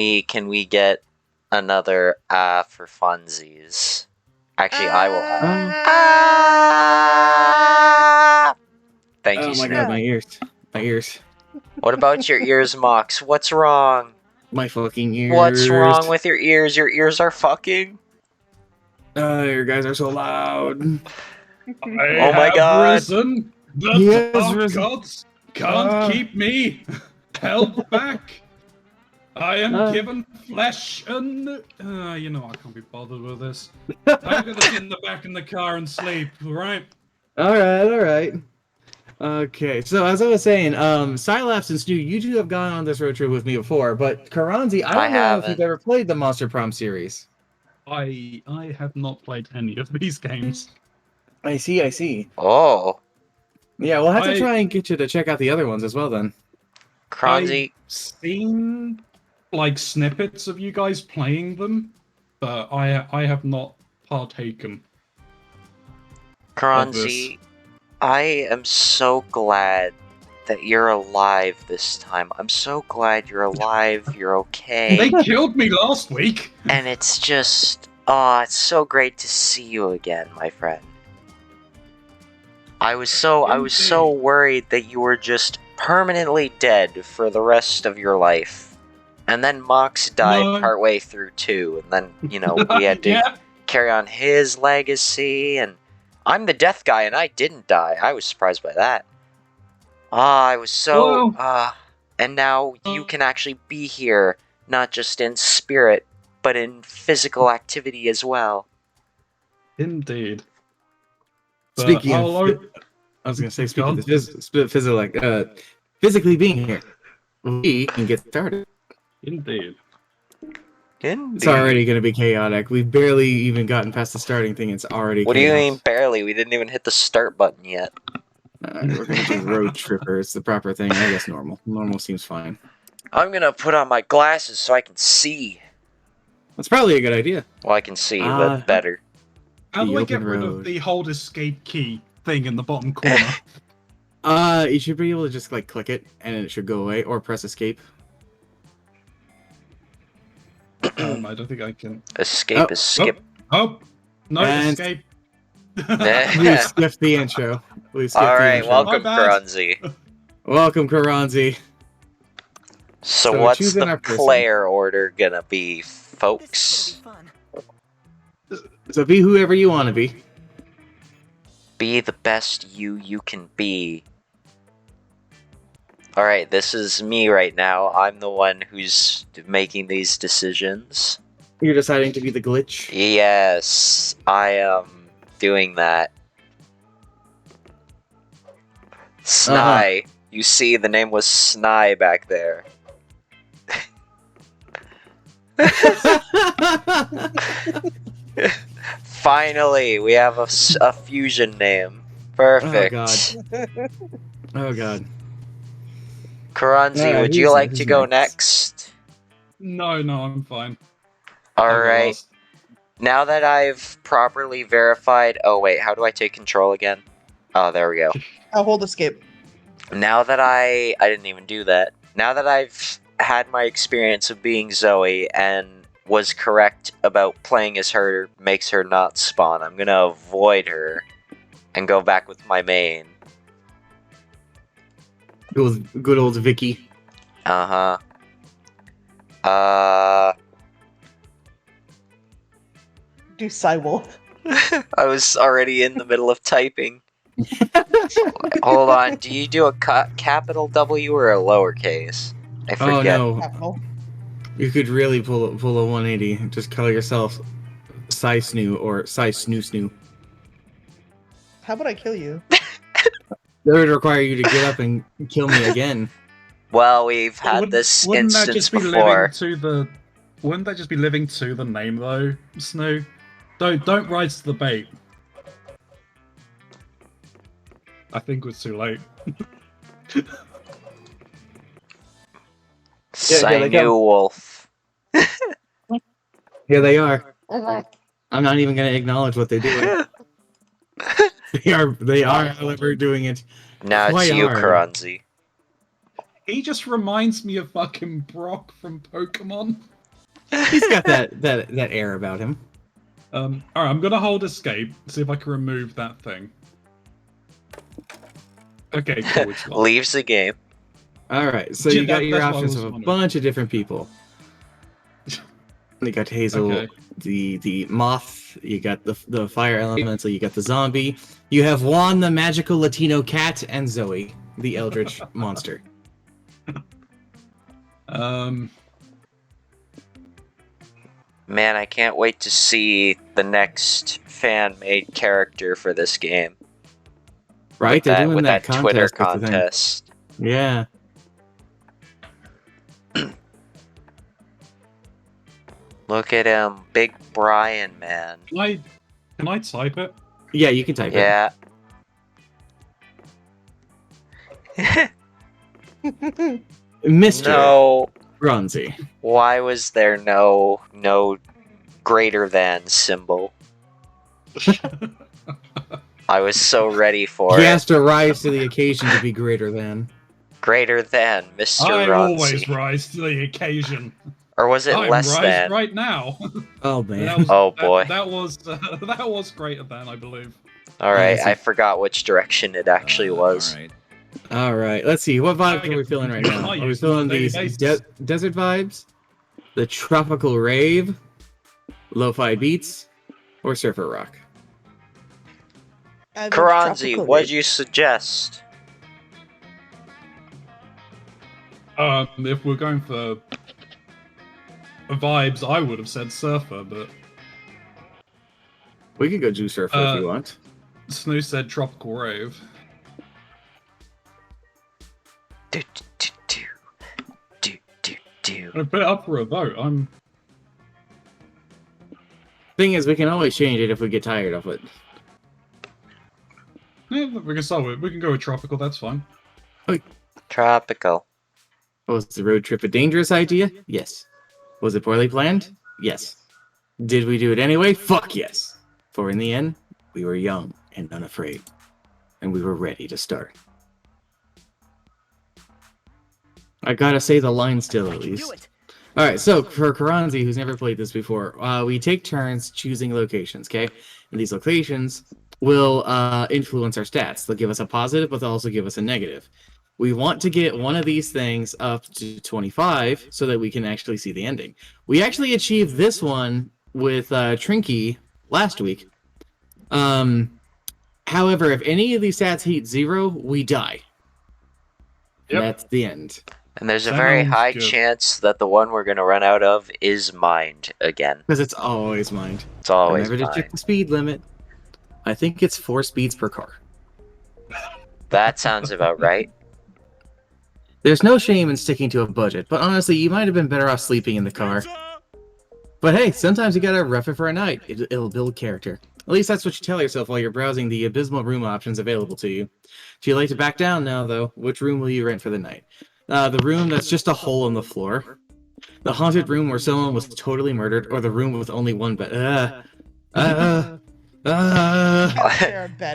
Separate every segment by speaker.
Speaker 1: Can we get another for funsies? Actually, I will. Ah! Thank you,
Speaker 2: Oh my
Speaker 1: Snoop.
Speaker 2: god, my ears. My ears.
Speaker 1: What about your ears, Mocs? What's wrong?
Speaker 2: My fucking ears.
Speaker 1: What's wrong with your ears? Your ears are fucking.
Speaker 2: Your guys are so loud.
Speaker 1: Oh my god.
Speaker 3: Risen.
Speaker 2: He
Speaker 3: The
Speaker 2: has
Speaker 3: dark
Speaker 2: risen.
Speaker 3: gods can't keep me held back. I am given flesh and... you know, I can't be bothered with this. I'm gonna sit in the back in the car and sleep, alright?
Speaker 2: Alright. Okay, so as I was saying, Sylaps and Stu, you two have gone on this road trip with me before, but Keronzi, I don't know if you've ever played the Monster Prom series.
Speaker 3: I have not played any of these games.
Speaker 2: I see.
Speaker 1: Oh.
Speaker 2: Yeah, we'll have to try and get you to check out the other ones as well then.
Speaker 1: Keronzi.
Speaker 3: I've seen like snippets of you guys playing them, but I have not partaken.
Speaker 1: Keronzi, I am so glad that you're alive this time. I'm so glad you're alive, you're okay.
Speaker 3: They killed me last week!
Speaker 1: And it's just... oh, it's so great to see you again, my friend. I was so worried that you were just permanently dead for the rest of your life. And then Mocs died partway through too, and then, you know, we had to carry on his legacy, and I'm the death guy and I didn't die. I was surprised by that. I was so... and now you can actually be here, not just in spirit, but in physical activity as well.
Speaker 3: Indeed.
Speaker 2: Speaking of... I was going to say, speaking of physically being here, we can get started.
Speaker 3: Indeed.
Speaker 2: It's already going to be chaotic. We've barely even gotten past the starting thing. It's already
Speaker 1: What do you mean barely? We didn't even hit the start button yet.
Speaker 2: We're going to do road tripper. It's the proper thing. I guess normal. Normal seems fine.
Speaker 1: I'm going to put on my glasses so I can see.
Speaker 2: That's probably a good idea.
Speaker 1: Well, I can see, but better.
Speaker 3: How do I get rid of the hold escape key thing in the bottom corner?
Speaker 2: You should be able to just like click it and it should go away, or press escape.
Speaker 3: I don't think I can.
Speaker 1: Escape.
Speaker 3: No, escape.
Speaker 2: We skipped the intro.
Speaker 1: Alright, welcome, Keronzi.
Speaker 2: Welcome, Keronzi.
Speaker 1: So what's the player order gonna be, folks?
Speaker 2: So be whoever you want to be.
Speaker 1: Be the best you can be. Alright, this is me right now. I'm the one who's making these decisions.
Speaker 2: You're deciding to be the glitch?
Speaker 1: Yes, I am doing that. Snai. You see, the name was Snai back there. Finally, we have a fusion name. Perfect.
Speaker 2: Oh god.
Speaker 1: Keronzi, would you like to go next?
Speaker 3: No, I'm fine.
Speaker 1: Alright. Now that I've properly verified... oh wait, how do I take control again? Oh, there we go.
Speaker 4: I'll hold escape.
Speaker 1: Now that I didn't even do that. Now that I've had my experience of being Zoe and was correct about playing as her makes her not spawn, I'm gonna avoid her and go back with my main.
Speaker 2: Good old Vicky.
Speaker 1: Uh-huh.
Speaker 4: Do Cywolf.
Speaker 1: I was already in the middle of typing. Hold on, do you do a capital W or a lowercase? I forget.
Speaker 2: Oh no.
Speaker 4: Capital.
Speaker 2: You could really pull a 180. Just call yourself Snoo or Snoo.
Speaker 4: How about I kill you?
Speaker 2: That would require you to get up and kill me again.
Speaker 1: Well, we've had this instance before.
Speaker 3: Wouldn't that just be living to the name though, Snoo? Don't rise to the bait. I think it's too late.
Speaker 1: Sinu Wolf.
Speaker 2: Here they are. I'm not even gonna acknowledge what they're doing. They are, however, doing it.
Speaker 1: Now it's you, Keronzi.
Speaker 3: He just reminds me of fucking Brock from Pokemon.
Speaker 2: He's got that air about him.
Speaker 3: Alright, I'm gonna hold escape, see if I can remove that thing. Okay, cool, it's gone.
Speaker 1: Leaves the game.
Speaker 2: Alright, so you got your options of a bunch of different people. You got Hazel,
Speaker 3: Okay.
Speaker 2: the moth, you got the fire elemental, you got the zombie. You have Juan, the magical Latino cat, and Zoe, the eldritch monster.
Speaker 1: Man, I can't wait to see the next fan-made character for this game.
Speaker 2: Right? They're doing
Speaker 1: with
Speaker 2: that
Speaker 1: Twitter
Speaker 2: contest.
Speaker 1: contest.
Speaker 2: Yeah.
Speaker 1: Look at him, Big Brian, man.
Speaker 3: Can I type it?
Speaker 2: Yeah, you can type
Speaker 1: Yeah.
Speaker 2: it. Mr.
Speaker 1: No.
Speaker 2: Keronzi.
Speaker 1: Why was there no greater than symbol? I was so ready for
Speaker 2: He
Speaker 1: it.
Speaker 2: has to rise to the occasion to be greater than.
Speaker 1: Greater than Mr.
Speaker 3: I
Speaker 1: Ronzi.
Speaker 3: always rise to the occasion.
Speaker 1: Or was it
Speaker 3: I'm
Speaker 1: less than?
Speaker 3: right now.
Speaker 2: Oh man.
Speaker 3: That was greater than, I believe.
Speaker 1: Alright, I forgot which direction it actually was.
Speaker 2: All right. Let's see. What vibes are we feeling right now? Are we feeling these desert vibes, the tropical rave, lo-fi beats, or surfer rock?
Speaker 1: Keronzi, what'd you suggest?
Speaker 3: If we're going for vibes, I would have said surfer, but
Speaker 2: We could go do surfer if you want.
Speaker 3: Snoo said tropical rave. I put it up for a vote.
Speaker 2: Thing is, we can always change it if we get tired of it.
Speaker 3: Yeah, we can start with. We can go with tropical. That's fine.
Speaker 1: Tropical.
Speaker 2: Was the road trip a dangerous idea? Yes. Was it poorly planned? Yes. Did we do it anyway? Fuck yes. For in the end, we were young and unafraid, and we were ready to start. I gotta say the line still, at least. Alright, so for Keronzi, who's never played this before, we take turns choosing locations, okay? And these locations will influence our stats. They'll give us a positive, but they'll also give us a negative. We want to get one of these things up to 25 so that we can actually see the ending. We actually achieved this one with Trinky last week. However, if any of these stats hit 0, we die.
Speaker 3: Yep.
Speaker 2: And that's the end.
Speaker 1: And there's a very high chance that the one we're going to run out of is mined again.
Speaker 2: Because it's always mined.
Speaker 1: It's always
Speaker 2: Remember to check the speed limit. I think it's 4 speeds per car.
Speaker 1: That sounds about right.
Speaker 2: There's no shame in sticking to a budget, but honestly, you might have been better off sleeping in the car. But hey, sometimes you gotta rough it for a night. It'll build character. At least that's what you tell yourself while you're browsing the abysmal room options available to you. Too late to back down now, though. Which room will you rent for the night? The room that's just a hole in the floor. The haunted room where someone was totally murdered, or the room with only one bed.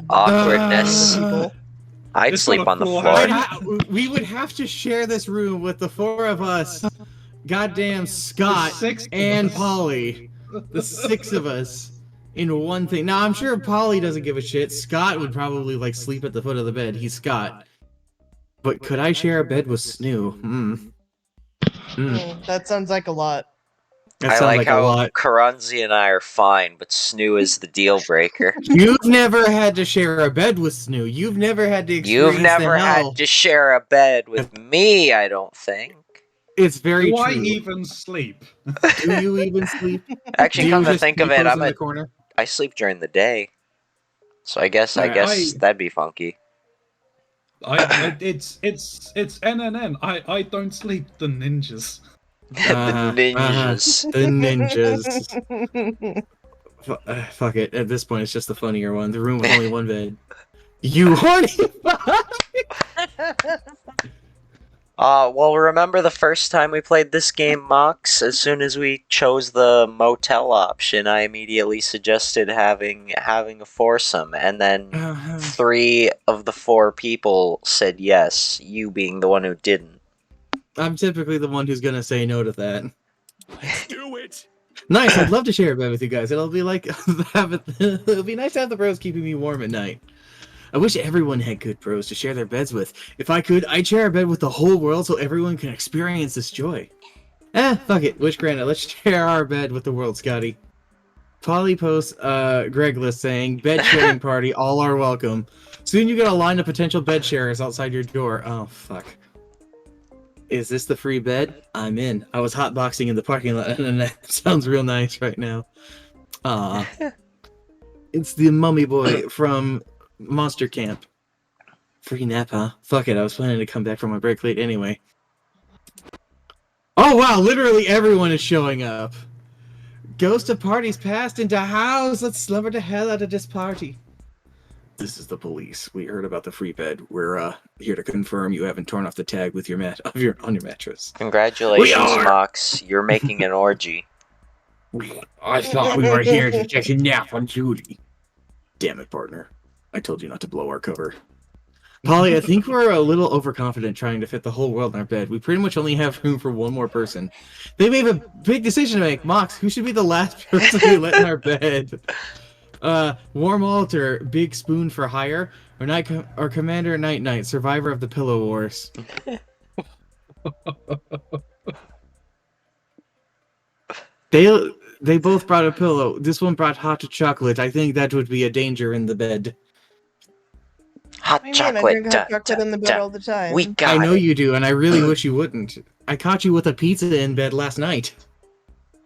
Speaker 1: Awkwardness. I'd sleep on the floor.
Speaker 2: We would have to share this room with the 4 of us. Goddamn Scott and Polly. The 6 of us in one thing. Now, I'm sure Polly doesn't give a shit. Scott would probably, like, sleep at the foot of the bed. He's Scott. But could I share a bed with Snoo?
Speaker 4: That sounds like a lot.
Speaker 1: I like how Keronzi and I are fine, but Snoo is the deal breaker.
Speaker 2: You've never had to share a bed with Snoo. You've never had to experience
Speaker 1: You've never had to share a bed with me, I don't think.
Speaker 2: It's very true.
Speaker 3: Do I even sleep?
Speaker 2: Do you even sleep?
Speaker 1: Actually, come to think of it, I sleep during the day. So I guess that'd be funky.
Speaker 3: It's NNN. I don't sleep. The ninjas.
Speaker 1: The ninjas.
Speaker 2: The ninjas. Fuck it. At this point, it's just the funnier one. The room with only one bed. You horny fuck!
Speaker 1: Well, remember the first time we played this game, Mocs? As soon as we chose the motel option, I immediately suggested having a foursome, and then 3 of the 4 people said yes, you being the one who didn't.
Speaker 2: I'm typically the one who's gonna say no to that.
Speaker 5: Let's do it.
Speaker 2: Nice. I'd love to share a bed with you guys. It'll be like it'll be nice to have the bros keeping me warm at night. I wish everyone had good bros to share their beds with. If I could, I'd share a bed with the whole world so everyone can experience this joy. Fuck it. Wish granted. Let's share our bed with the world, Scotty. Polly posts Greg list saying, bed sharing party, all are welcome. Soon you get a line of potential bed sharers outside your door. Oh, fuck. Is this the free bed? I'm in. I was hotboxing in the parking lot, and that sounds real nice right now. It's the mummy boy from Monster Camp. Free nap, huh? Fuck it, I was planning to come back from my break late anyway. Oh wow, literally everyone is showing up. Ghost of parties passed into house. Let's slumber the hell out of this party. This is the police. We heard about the free bed. We're here to confirm you haven't torn off the tag with your on your mattress.
Speaker 1: Congratulations, Mocs. You're making an orgy.
Speaker 2: I thought we were here to take a nap on Judy. Damn it, partner. I told you not to blow our cover. Polly, I think we're a little overconfident trying to fit the whole world in our bed. We pretty much only have room for one more person. They may have a big decision to make. Mocs, who should be the last person we let in our bed? Warm altar, big spoon for hire, or Commander Night Night, survivor of the Pillow Wars. They both brought a pillow. This one brought hot chocolate. I think that would be a danger in the bed.
Speaker 1: Hot chocolate.
Speaker 4: I drink hot chocolate in the bed all the time.
Speaker 1: We got
Speaker 2: I know you do, and I really wish you wouldn't. I caught you with a pizza in bed last night.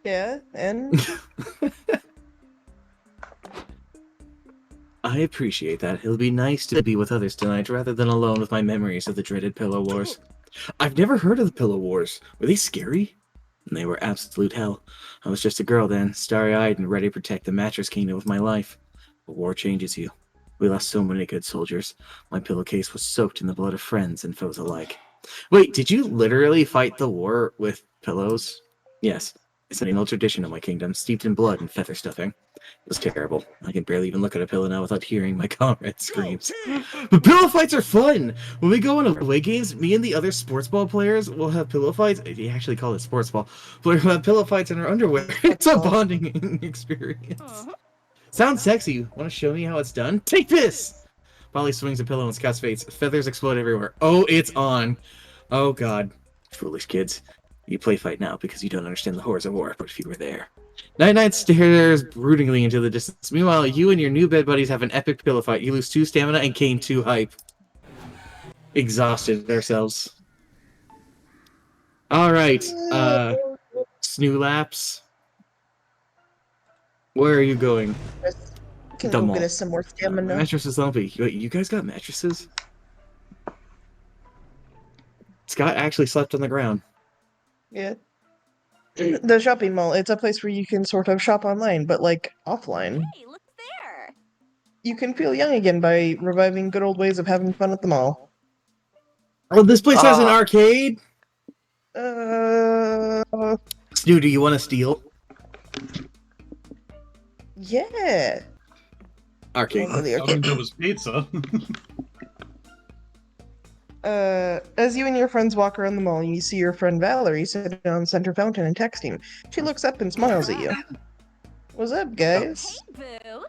Speaker 4: Yeah, and
Speaker 2: I appreciate that. It'll be nice to be with others tonight rather than alone with my memories of the dreaded Pillow Wars. I've never heard of the Pillow Wars. Were they scary? They were absolute hell. I was just a girl then, starry-eyed and ready to protect the mattress kingdom of my life. But war changes you. We lost so many good soldiers. My pillowcase was soaked in the blood of friends and foes alike. Wait, did you literally fight the war with pillows? Yes. It's an annual tradition of my kingdom, steeped in blood and feather stuffing. It was terrible. I can barely even look at a pillow now without hearing my comrades' screams. But pillow fights are fun! When we go on away games, me and the other sports ball players will have pillow fights. They actually call it sports ball. But we'll have pillow fights in our underwear. It's a bonding experience. Sounds sexy. Want to show me how it's done? Take this! Polly swings a pillow in Scott's face. Feathers explode everywhere. Oh, it's on. Oh, God. Foolish kids. You play fight now because you don't understand the horrors of war, but if you were there. Night-Night stares broodingly into the distance. Meanwhile, you and your new bed buddies have an epic pillow fight. You lose 2 stamina and gain 2 hype. Exhausted ourselves. Alright, Snoolaps. Where are you going?
Speaker 4: can go get us some more stamina.
Speaker 2: Mattress is lumpy. Wait, you guys got mattresses? Scott actually slept on the ground.
Speaker 4: Yeah. The shopping mall, it's a place where you can sort of shop online, but like offline.
Speaker 6: Hey, look there!
Speaker 4: You can feel young again by reviving good old ways of having fun at the mall.
Speaker 2: Oh, this place has an arcade? Stu, do you want to steal?
Speaker 4: Yeah.
Speaker 2: Arcade.
Speaker 3: I think there was pizza.
Speaker 4: As you and your friends walk around the mall, you see your friend Valerie sitting on the center fountain and texting. She looks up and smiles at you. What's up, guys?
Speaker 6: Hey, boo!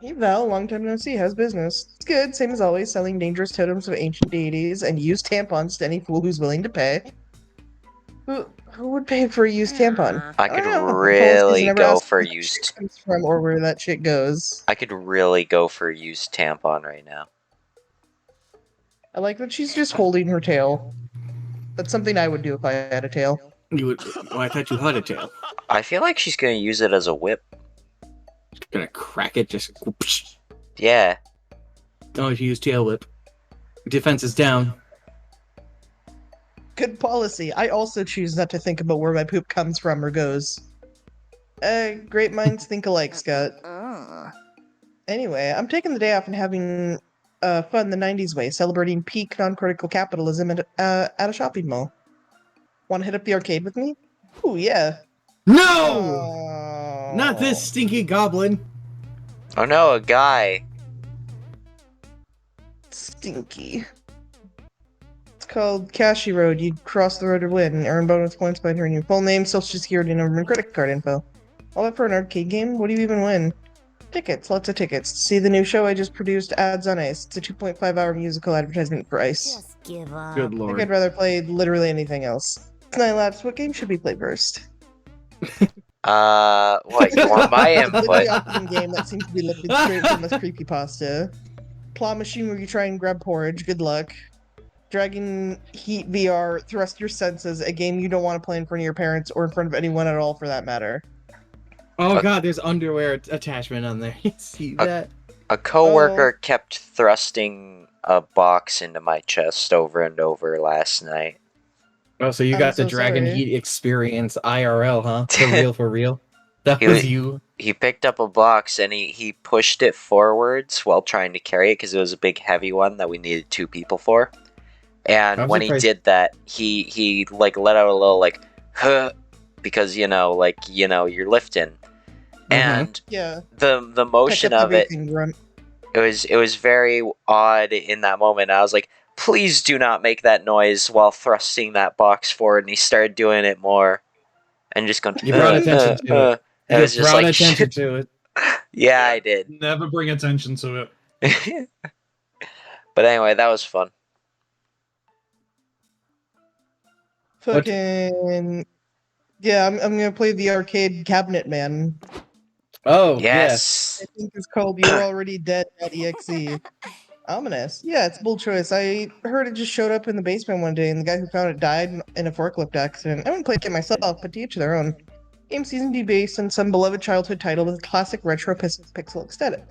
Speaker 4: Hey, Val, long time no see. How's business? It's good, same as always, selling dangerous totems of ancient deities and used tampons to any fool who's willing to pay. Who would pay for a used tampon?
Speaker 1: I could
Speaker 4: don't know.
Speaker 1: really
Speaker 4: Never
Speaker 1: go
Speaker 4: asked
Speaker 1: for
Speaker 4: where
Speaker 1: a
Speaker 4: that
Speaker 1: used.
Speaker 4: shit comes from or where that shit goes.
Speaker 1: I could really go for a used tampon right now.
Speaker 4: I like that she's just holding her tail. That's something I would do if I had a tail.
Speaker 2: You would? Oh, I thought you had a tail.
Speaker 1: I feel like she's gonna use it as a whip.
Speaker 2: Gonna crack it, just. Whoosh.
Speaker 1: Yeah.
Speaker 2: Oh, if you use tail whip. Defense is down.
Speaker 4: Good policy. I also choose not to think about where my poop comes from or goes. Great minds think alike, Scott. Anyway, I'm taking the day off and having fun the 90s way, celebrating peak non-critical capitalism at a shopping mall. Want to hit up the arcade with me? Ooh, yeah.
Speaker 2: No! Not this stinky goblin.
Speaker 1: Oh no, a guy.
Speaker 4: Stinky. called Cashy Road. You cross the road to win. Earn bonus points by entering your full name, social security number, and credit card info. All that for an arcade game? What do you even win? Tickets. Lots of tickets. See the new show I just produced, Ads on Ice. It's a 2.5-hour musical advertisement for Ice.
Speaker 6: Just give up.
Speaker 2: Good
Speaker 4: I think
Speaker 2: lord.
Speaker 4: I'd rather play literally anything else. Night Labs, what game should we play first?
Speaker 1: What, you want my
Speaker 4: The
Speaker 1: input?
Speaker 4: Optimum game that seems to be lifted straight from this creepypasta. Claw Machine where you try and grab porridge. Good luck. Dragon Heat VR, Thrust Your Senses, a game you don't want to play in front of your parents or in front of anyone at all for that matter.
Speaker 2: Oh god, there's underwear attachment on there. You see that?
Speaker 1: A coworker kept thrusting a box into my chest over and over last night.
Speaker 2: Oh, so you
Speaker 4: I'm
Speaker 2: got the
Speaker 4: so
Speaker 2: Dragon
Speaker 4: sorry.
Speaker 2: Heat experience IRL, huh? For real, for real? That was you?
Speaker 1: He picked up a box and he pushed it forwards while trying to carry it because it was a big heavy one that we needed 2 people for. And
Speaker 2: I'm
Speaker 1: when he
Speaker 2: surprised-
Speaker 1: did that, he like let out a little like huh, because you're lifting. And
Speaker 4: Yeah.
Speaker 1: the motion
Speaker 4: Pick up
Speaker 1: of it,
Speaker 4: everything, grunt.
Speaker 1: it was very odd in that moment. I was like, please do not make that noise while thrusting that box forward. And he started doing it more, and just going.
Speaker 2: You brought attention to it.
Speaker 1: And I was just
Speaker 2: brought
Speaker 1: like,
Speaker 2: attention to it.
Speaker 1: yeah, I did.
Speaker 3: Never bring attention to it.
Speaker 1: But anyway, that was fun.
Speaker 4: Fucking. Yeah, I'm gonna play the arcade cabinet man.
Speaker 2: Oh,
Speaker 1: Yes.
Speaker 4: I think it's called You're Already Dead.exe. Ominous. Yeah, it's a bold choice. I heard it just showed up in the basement one day, and the guy who found it died in a forklift accident. I wouldn't play it myself, but to each their own. Game season to be based on some beloved childhood title with a classic retro pixel aesthetic.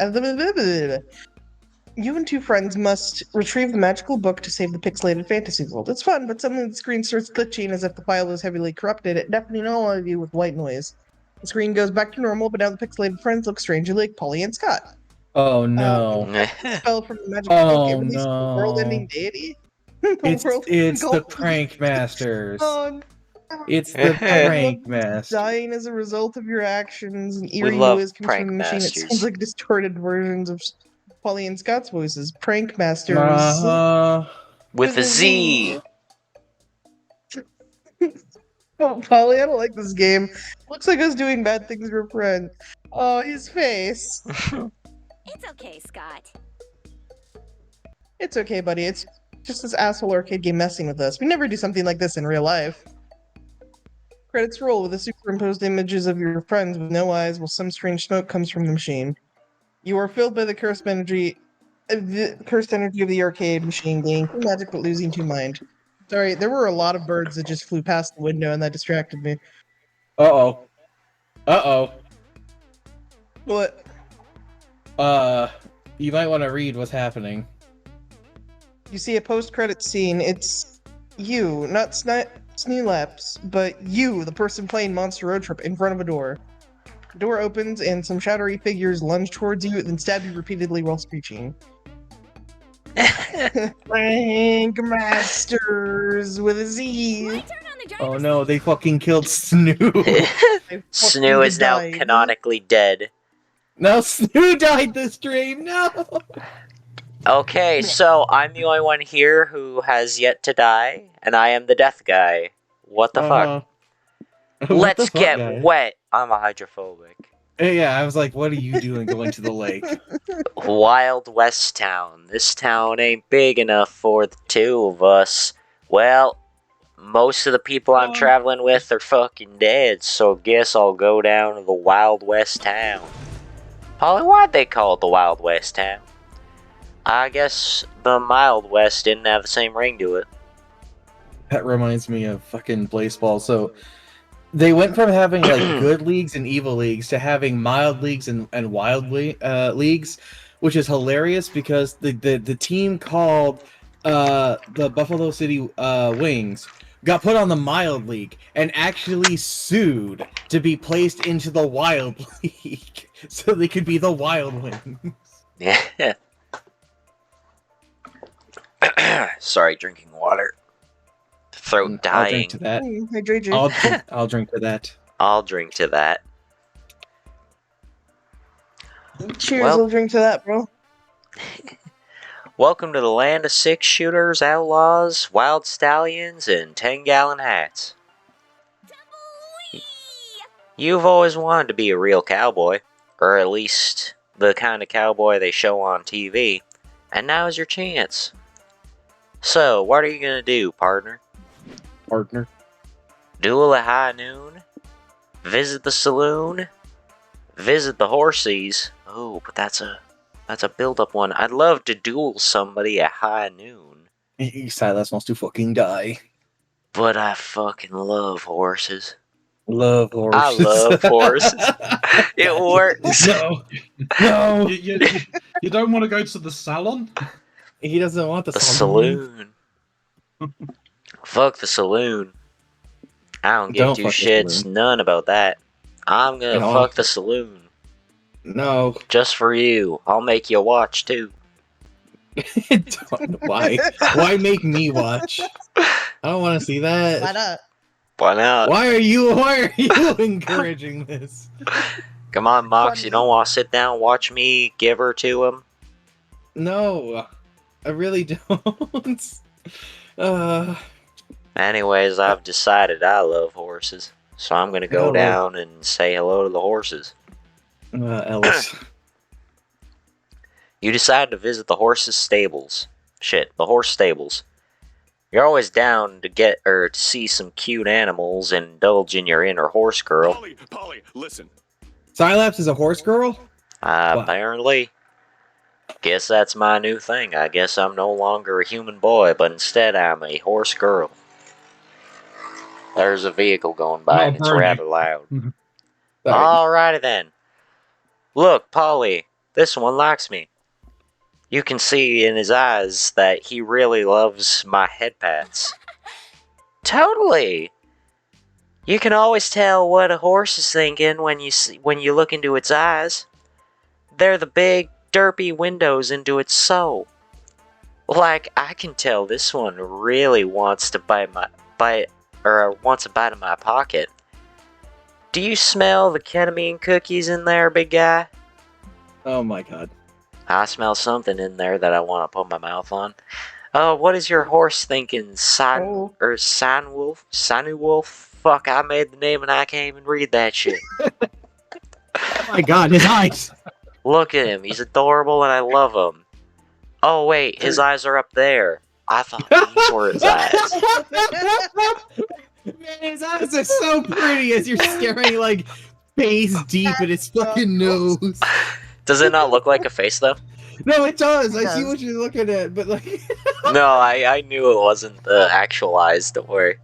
Speaker 4: You and 2 friends must retrieve the magical book to save the pixelated fantasy world. It's fun, but suddenly the screen starts glitching as if the file is heavily corrupted, deafening all of you with white noise. The screen goes back to normal, but now the pixelated friends look strangely like Polly and Scott.
Speaker 2: Oh no.
Speaker 4: Spell from the magical book.
Speaker 2: Oh
Speaker 4: It released the
Speaker 2: no.
Speaker 4: world-ending deity.
Speaker 2: It's the Prank Masters.
Speaker 4: Oh,
Speaker 2: It's the Prank Masters.
Speaker 4: dying as a result of your actions, and
Speaker 1: We
Speaker 4: eerie
Speaker 1: love
Speaker 4: noise comes
Speaker 1: Prank
Speaker 4: from the machine. It
Speaker 1: Masters.
Speaker 4: sounds like distorted versions of Polly and Scott's voices. Prank Masters.
Speaker 1: With a Z.
Speaker 4: Oh, Polly, I don't like this game. Looks like us doing bad things for a friend. Oh, his face.
Speaker 6: It's okay, Scott.
Speaker 4: It's okay, buddy. It's just this asshole arcade game messing with us. We never do something like this in real life. Credits roll with the superimposed images of your friends with no eyes while some strange smoke comes from the machine. You are filled by the cursed energy of the arcade machine, gaining 2 magic but losing 2 mind. Sorry, there were a lot of birds that just flew past the window and that distracted me.
Speaker 2: Uh-oh. Uh-oh.
Speaker 4: What?
Speaker 2: You might want to read what's happening.
Speaker 4: You see a post-credit scene. It's you, not Sneelaps, but you, the person playing Monster Road Trip, in front of a door. The door opens and some shadowy figures lunge towards you, then stab you repeatedly while screeching. Prank Masters with a Z.
Speaker 6: My turn on the driver's
Speaker 2: Oh no, they fucking killed Snoo.
Speaker 4: They
Speaker 1: Snoo
Speaker 4: fucking
Speaker 1: is now
Speaker 4: died.
Speaker 1: canonically dead.
Speaker 2: No, Snoo died this stream. No.
Speaker 1: Okay, so I'm the only one here who has yet to die, and I am the death guy. What the fuck?
Speaker 2: What the
Speaker 1: Let's
Speaker 2: fuck,
Speaker 1: get
Speaker 2: guy?
Speaker 1: wet. I'm a hydrophobic.
Speaker 2: Yeah, I was like, what are you doing going to the lake?
Speaker 1: Wild West Town. This town ain't big enough for the 2 of us. Well, most of the people I'm traveling with are fucking dead, so guess I'll go down to the Wild West Town. Polly, why'd they call it the Wild West Town? I guess the Mild West didn't have the same ring to it.
Speaker 2: That reminds me of fucking Blaseball. So they went from having like good leagues and evil leagues to having mild leagues and wild leagues, which is hilarious because the team called the Buffalo City Wings got put on the mild league and actually sued to be placed into the wild league so they could be the Wild Wings.
Speaker 1: Yeah. Sorry, drinking water. Throat
Speaker 2: I'll drink
Speaker 1: dying.
Speaker 2: to that.
Speaker 4: Hey, JJ.
Speaker 2: I'll drink to that.
Speaker 1: I'll drink to that.
Speaker 4: Cheers,
Speaker 1: Well-
Speaker 4: I'll drink to that, bro.
Speaker 1: Welcome to the land of 6-shooters, outlaws, wild stallions, and 10-gallon hats. You've always wanted to be a real cowboy, or at least the kind of cowboy they show on TV, and now's your chance. So, what are you gonna do, partner?
Speaker 2: Partner.
Speaker 1: Duel at high noon? Visit the saloon? Visit the horsies? Oh, but that's a build-up one. I'd love to duel somebody at high noon.
Speaker 2: Silas wants to fucking die.
Speaker 1: But I fucking love horses.
Speaker 2: Love horses.
Speaker 1: I love horses. It works.
Speaker 3: No.
Speaker 2: No.
Speaker 3: You don't want to go to the salon?
Speaker 2: He doesn't want the
Speaker 1: saloon. Fuck the saloon. I don't give two shits none about that. I'm gonna fuck the saloon.
Speaker 2: No.
Speaker 1: Just for you. I'll make you watch too.
Speaker 2: Why? Why make me watch? I don't want to see that.
Speaker 4: Why not?
Speaker 1: Why not?
Speaker 2: Why are you encouraging this?
Speaker 1: Come on, Mocs. You don't want to sit down and watch me give her to him?
Speaker 2: No. I really don't.
Speaker 1: Anyways, I've decided I love horses. So I'm gonna go down and say hello to the horses.
Speaker 2: Ellis.
Speaker 1: You decide to visit the horses' stables. Shit, the horse stables. You're always down to get or to see some cute animals and indulge in your inner horse girl.
Speaker 5: Polly, listen.
Speaker 2: Silaps is a horse girl?
Speaker 1: Apparently. Guess that's my new thing. I guess I'm no longer a human boy, but instead I'm a horse girl. There's a vehicle going by and it's rather loud. Alrighty then. Look, Polly, this one likes me. You can see in his eyes that he really loves my head pats. Totally! You can always tell what a horse is thinking when you look into its eyes. They're the big, derpy windows into its soul. Like, I can tell this one really wants to bite in my pocket. Do you smell the ketamine cookies in there, big guy?
Speaker 2: Oh my god.
Speaker 1: I smell something in there that I want to put my mouth on. Oh, what is your horse thinking? Sanu Wolf? Fuck, I made the name and I can't even read that shit.
Speaker 2: Oh my god, his eyes!
Speaker 1: Look at him, he's adorable and I love him. Oh wait, his eyes are up there. I thought these were his eyes.
Speaker 2: Man, his eyes are so pretty as you're staring like face deep in his fucking nose.
Speaker 1: Does it not look like a face though?
Speaker 2: No, it does. I see what you're looking at, but like.
Speaker 1: No, I knew it wasn't the actual eyes. Don't worry.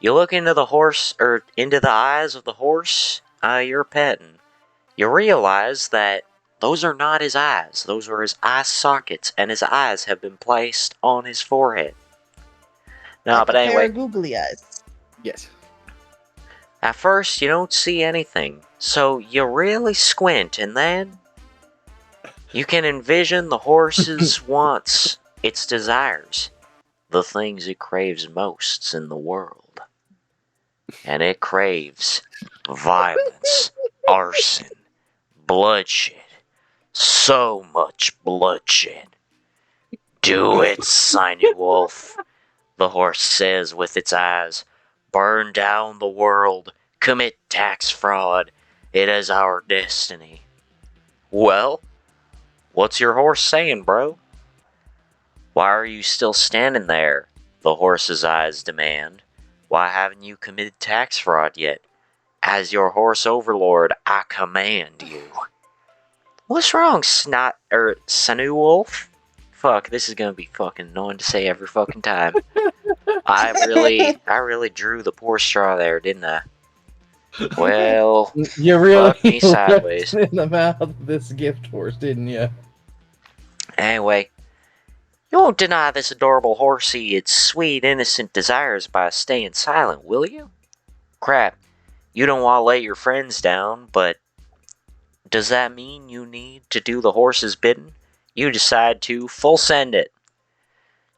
Speaker 1: You look into the horse or into the eyes of the horse you're petting. You realize that those are not his eyes. Those are his eye sockets, and his eyes have been placed on his forehead. No,
Speaker 4: like
Speaker 1: but
Speaker 4: a pair
Speaker 1: anyway.
Speaker 4: of googly eyes.
Speaker 2: Yes.
Speaker 1: At first, you don't see anything, so you really squint, and then you can envision the horse's wants, its desires, the things it craves most in the world. And it craves violence, arson, bloodshed, so much bloodshed. Do it, Sinew Wolf, the horse says with its eyes. Burn down the world, commit tax fraud. It is our destiny. Well, what's your horse saying, bro? Why are you still standing there? The horse's eyes demand. Why haven't you committed tax fraud yet? As your horse overlord, I command you. What's wrong, Sinew Wolf? Fuck, this is gonna be fucking annoying to say every fucking time. I really drew the poor straw there, didn't I? Well,
Speaker 2: you really
Speaker 1: fuck me sideways.
Speaker 2: in the mouth of this gift horse, didn't you?
Speaker 1: Anyway, you won't deny this adorable horsey its sweet, innocent desires by staying silent, will you? Crap, you don't want to let your friends down, but does that mean you need to do the horse's bidding? You decide to full send it.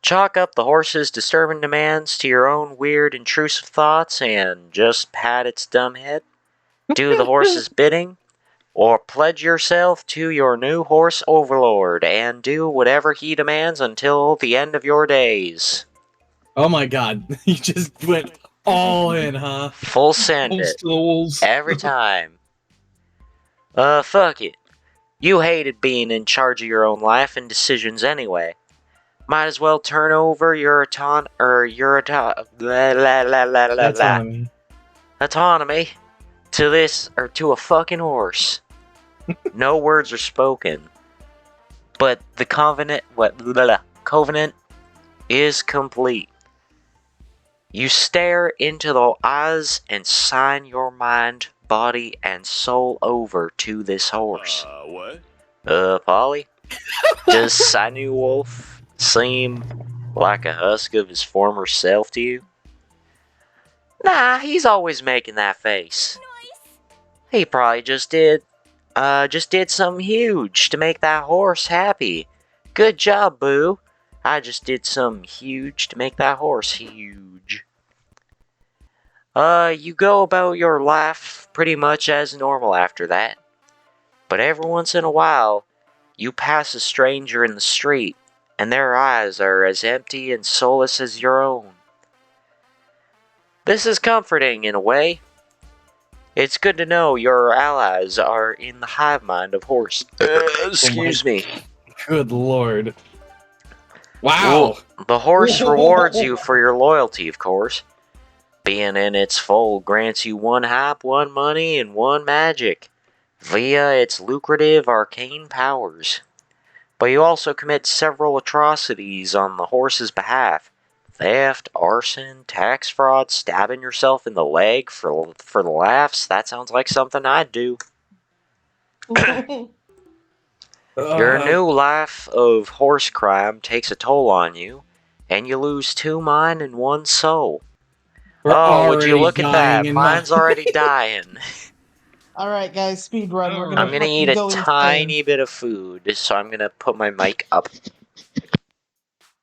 Speaker 1: Chalk up the horse's disturbing demands to your own weird, intrusive thoughts and just pat its dumb head. Do the horse's bidding. or pledge yourself to your new horse overlord and do whatever he demands until the end of your days.
Speaker 2: Oh my god, you just went all in, huh?
Speaker 1: Full send
Speaker 3: Balls
Speaker 1: it.
Speaker 3: to the walls.
Speaker 1: Every time. Fuck it. You hated being in charge of your own life and decisions anyway. Might as well turn over your autonomy to this or to a fucking horse. No words are spoken, but the covenant is complete. You stare into the eyes and sign your mind, body, and soul over to this horse.
Speaker 5: What?
Speaker 1: Polly? Does Sinu Wolf seem like a husk of his former self to you? Nah, he's always making that face. He probably just did something huge to make that horse happy. Good job, Boo. I just did something huge to make that horse huge. You go about your life pretty much as normal after that. But every once in a while, you pass a stranger in the street, and their eyes are as empty and soulless as your own. This is comforting in a way. It's good to know your allies are in the hive mind of horse. Excuse me.
Speaker 2: Good lord. Wow.
Speaker 1: Well, the horse rewards you for your loyalty, of course. Being in its fold grants you 1 hype, 1 money, and 1 magic, via its lucrative arcane powers. But you also commit several atrocities on the horse's behalf. Theft, arson, tax fraud, stabbing yourself in the leg for the laughs. That sounds like something I'd do. Your new life of horse crime takes a toll on you, and you lose 2 mind and 1 soul. Oh, would you look at that? Mine's already dying.
Speaker 4: All right, guys, speed run. We're
Speaker 1: I'm gonna eat a
Speaker 4: go
Speaker 1: tiny bit of food, so I'm gonna put my mic up.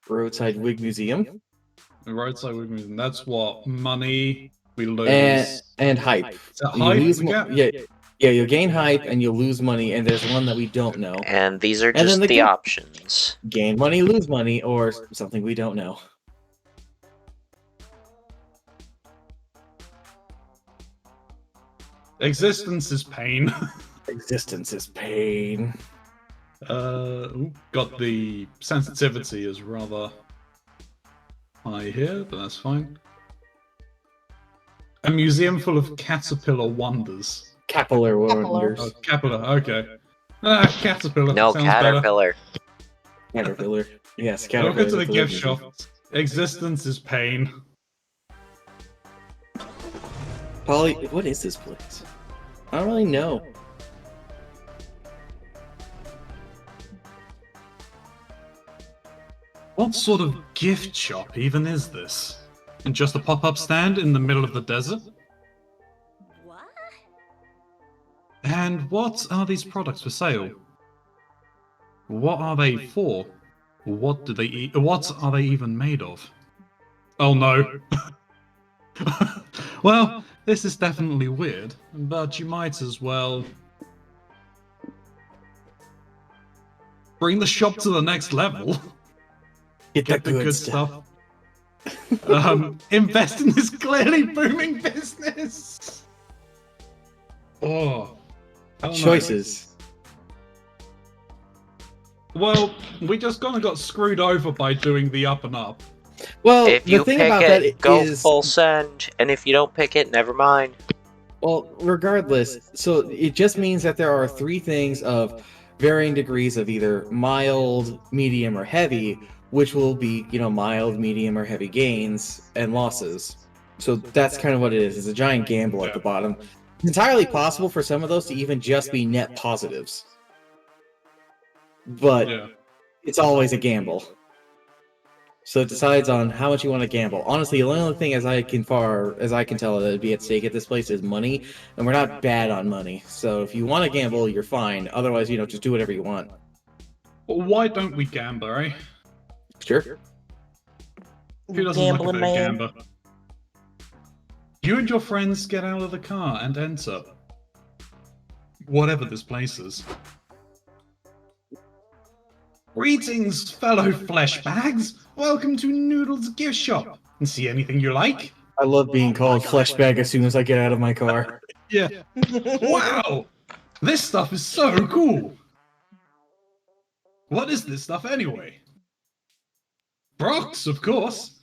Speaker 2: Roadside Wig Museum.
Speaker 3: The roadside wig museum. That's what money we lose.
Speaker 2: And hype.
Speaker 3: Is that
Speaker 2: You
Speaker 3: hype
Speaker 2: lose
Speaker 3: we get?
Speaker 2: Yeah, you'll gain hype and you'll lose money, and there's one that we don't know.
Speaker 1: And these are
Speaker 2: And
Speaker 1: just
Speaker 2: then
Speaker 1: the options.
Speaker 2: Gain money, lose money, or something we don't know.
Speaker 3: Existence is pain.
Speaker 2: Existence is pain.
Speaker 3: Got the sensitivity is rather high here, but that's fine. A museum full of caterpillar wonders.
Speaker 2: Capillary wonders.
Speaker 3: Oh, caterpillar, okay. Caterpillar.
Speaker 1: No,
Speaker 3: sounds
Speaker 1: caterpillar.
Speaker 2: Caterpillar. Yes,
Speaker 3: Better.
Speaker 2: caterpillar.
Speaker 3: Welcome to the gift shop. Existence is pain.
Speaker 2: Polly, what is this place? I don't really know.
Speaker 3: What sort of gift shop even is this? And just a pop-up stand in the middle of the desert?
Speaker 6: What?
Speaker 3: And what are these products for sale? What are they for? What do they eat? What are they even made of? Oh no. Well, this is definitely weird, but you might as well bring the shop to the next level.
Speaker 2: Get
Speaker 3: the good stuff. Invest in this clearly booming business. Oh, I don't know.
Speaker 2: Choices.
Speaker 3: Well, we just kind of got screwed over by doing the up and up.
Speaker 2: Well,
Speaker 1: If you
Speaker 2: the thing
Speaker 1: pick
Speaker 2: about
Speaker 1: it,
Speaker 2: that
Speaker 1: go
Speaker 2: is,
Speaker 1: full send, and if you don't pick it, never mind.
Speaker 2: well, regardless, so it just means that there are 3 things of varying degrees of either mild, medium, or heavy, which will be, mild, medium, or heavy gains and losses. So that's kind of what it is. It's a giant gamble at the bottom. It's entirely possible for some of those to even just be net positives. But it's always a gamble. So it decides on how much you want to gamble. Honestly, the only thing as I can tell that would be at stake at this place is money, and we're not bad on money. So if you want to gamble, you're fine. Otherwise, just do whatever you want.
Speaker 3: Well, why don't we gamble, eh?
Speaker 2: Sure.
Speaker 3: Who doesn't like a bit of gamble? You and your friends get out of the car and enter. whatever this place is. Greetings, fellow flesh bags. Welcome to Noodle's gift shop. And see anything you like?
Speaker 2: I love being called flesh bag as soon as I get out of my car.
Speaker 3: Yeah. Wow! This stuff is so cool! What is this stuff anyway? Rocks, of course!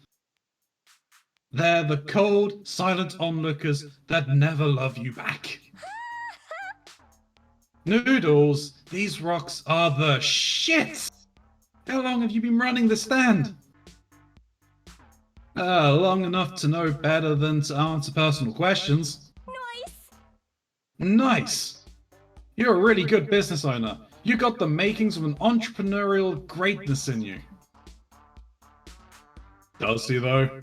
Speaker 3: They're the cold, silent onlookers that never love you back. Noodles, these rocks are the shit! How long have you been running the stand? Long enough to know better than to answer personal questions. Nice! You're a really good business owner. You got the makings of an entrepreneurial greatness in you. Does he though?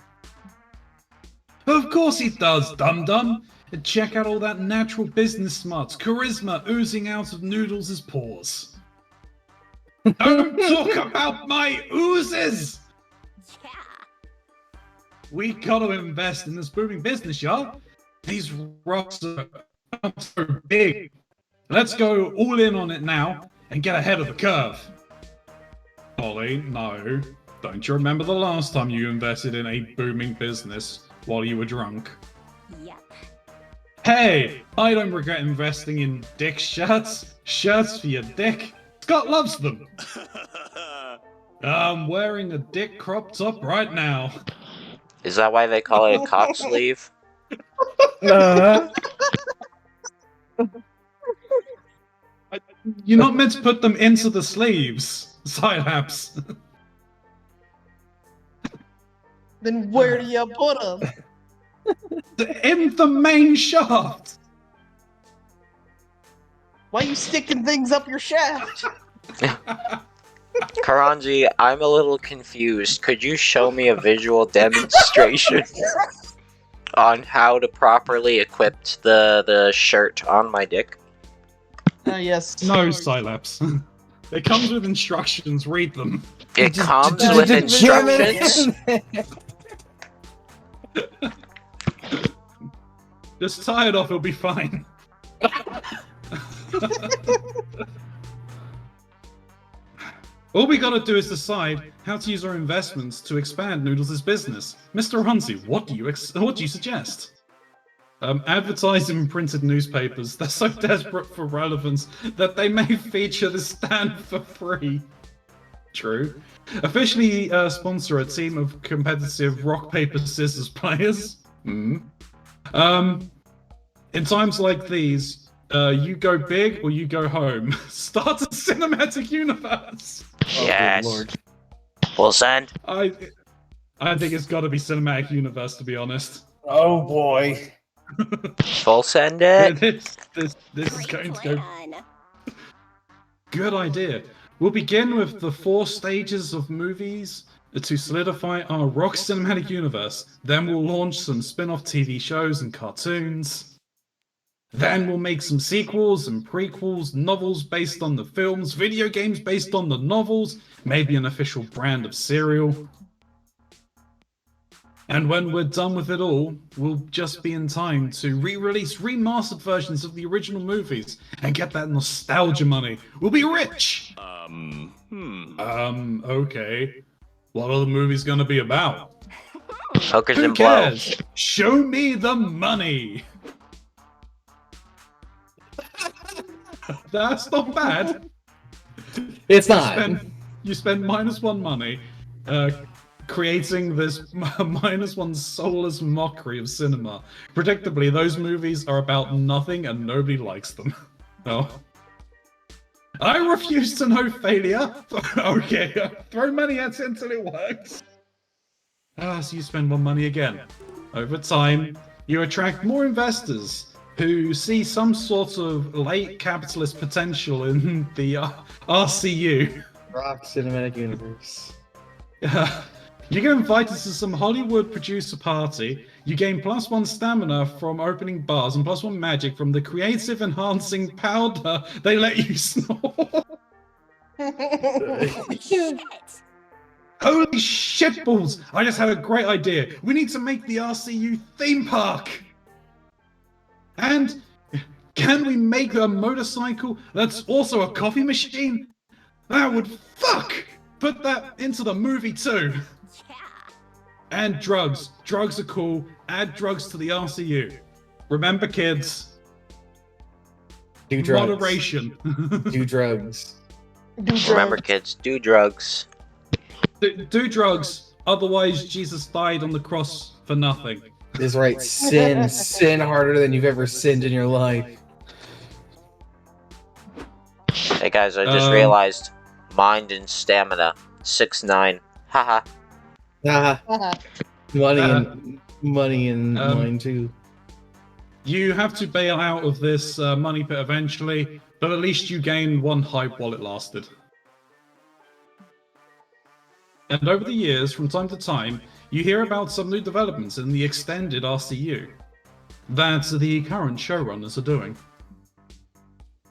Speaker 3: Of course he does, dum-dum! Check out all that natural business smarts, charisma oozing out of Noodles' pores. Don't talk about my oozes!
Speaker 6: Yeah.
Speaker 3: We gotta invest in this booming business, y'all. These rocks are so big. Let's go all in on it now and get ahead of the curve. Ollie, no. Don't you remember the last time you invested in a booming business while you were drunk?
Speaker 6: Yep.
Speaker 3: Hey, I don't regret investing in dick shirts. Shirts for your dick. Scott loves them. I'm wearing a dick crop top right now.
Speaker 1: Is that why they call it a cock sleeve?
Speaker 3: You're not meant to put them into the sleeves, Sylaps.
Speaker 4: Then where do you put them?
Speaker 3: In the main shaft.
Speaker 4: Why you sticking things up your shaft?
Speaker 1: Keronzi, I'm a little confused. Could you show me a visual demonstration on how to properly equip the shirt on my dick?
Speaker 4: Yes.
Speaker 3: No, Sylaps. It comes with instructions, read them.
Speaker 1: It comes with instructions?
Speaker 3: Just tie it off, it'll be fine. All we gotta do is decide how to use our investments to expand Noodles' business. Mr. Hunzi, what do you suggest? Advertise in printed newspapers. They're so desperate for relevance that they may feature the stand for free. True. Officially sponsor a team of competitive rock, paper, scissors players. In times like these, you go big or you go home. Start a cinematic universe.
Speaker 1: Yes.
Speaker 2: Oh, Lord.
Speaker 1: We'll send.
Speaker 3: I think it's got to be cinematic universe, to be honest.
Speaker 2: Oh boy.
Speaker 1: Full send it?
Speaker 3: This is going to go. Good idea. We'll begin with the 4 stages of movies to solidify our rock cinematic universe. Then we'll launch some spin-off TV shows and cartoons. Then we'll make some sequels and prequels, novels based on the films, video games based on the novels, maybe an official brand of cereal. And when we're done with it all, we'll just be in time to re-release remastered versions of the original movies and get that nostalgia money. We'll be rich! Okay. What are the movies gonna be about?
Speaker 1: Hookers
Speaker 3: Who
Speaker 1: and blow.
Speaker 3: cares? Show me the money! That's not bad.
Speaker 2: It's not.
Speaker 3: You spend -1 money, creating this -1 soulless mockery of cinema. Predictably, those movies are about nothing and nobody likes them. Oh. I refuse to know failure. Okay, throw money at it until it works. So you spend more money again. Over time, you attract more investors who see some sort of late capitalist potential in the RCU.
Speaker 2: Rock Cinematic Universe.
Speaker 3: You get invited to some Hollywood producer party. You gain +1 stamina from opening bars and +1 magic from the creative enhancing powder they let you snort.
Speaker 6: Shit.
Speaker 3: Holy shitballs! I just had a great idea. We need to make the RCU theme park. And Can we make a motorcycle that's also a coffee machine? That would fuck! Put that into the movie too.
Speaker 6: Yeah.
Speaker 3: And drugs. Drugs are cool. Add drugs to the RCU. Remember, kids.
Speaker 2: Do drugs.
Speaker 3: Moderation.
Speaker 2: Do drugs.
Speaker 1: Remember, kids, do drugs.
Speaker 3: Do drugs. Otherwise, Jesus died on the cross for nothing.
Speaker 2: Is right. Sin harder than you've ever sinned in your life.
Speaker 1: Hey guys, I just realized mind and stamina 6'9". Haha.
Speaker 2: Ah, money and mine too.
Speaker 3: You have to bail out of this money pit eventually, but at least you gain 1 hype while it lasted. And over the years, from time to time, you hear about some new developments in the extended RCU that the current showrunners are doing.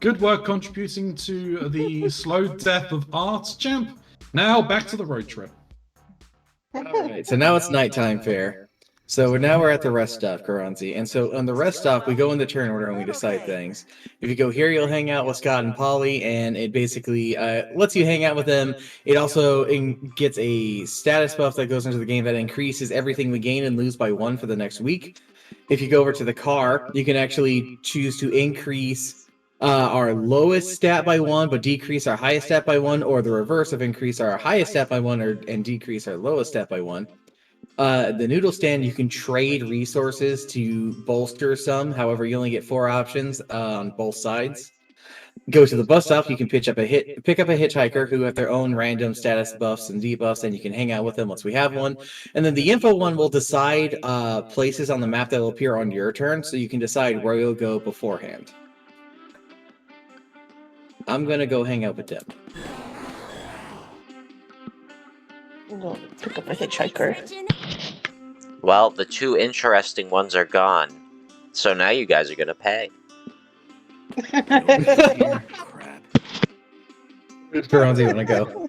Speaker 3: Good work contributing to the slow death of art, champ. Now back to the road trip.
Speaker 2: Alright, so now it's nighttime fair. So now we're at the rest stop, Keronzi. And so on the rest stop, we go in the turn order and we decide things. If you go here, you'll hang out with Scott and Polly, and it basically lets you hang out with them. It also gets a status buff that goes into the game that increases everything we gain and lose by 1 for the next week. If you go over to the car, you can actually choose to increase our lowest stat by 1, but decrease our highest stat by 1, or the reverse of increase our highest stat by 1 and decrease our lowest stat by 1. The noodle stand, you can trade resources to bolster some. However, you only get 4 options on both sides. Go to the bus stop, you can pick up a hitchhiker who have their own random status buffs and debuffs, and you can hang out with them once we have one. And then the info one will decide places on the map that will appear on your turn, so you can decide where you'll go beforehand. I'm gonna go hang out with them.
Speaker 4: Go pick up a hitchhiker.
Speaker 1: Well, the 2 interesting ones are gone. So now you guys are gonna pay.
Speaker 2: Keronzi, wanna go?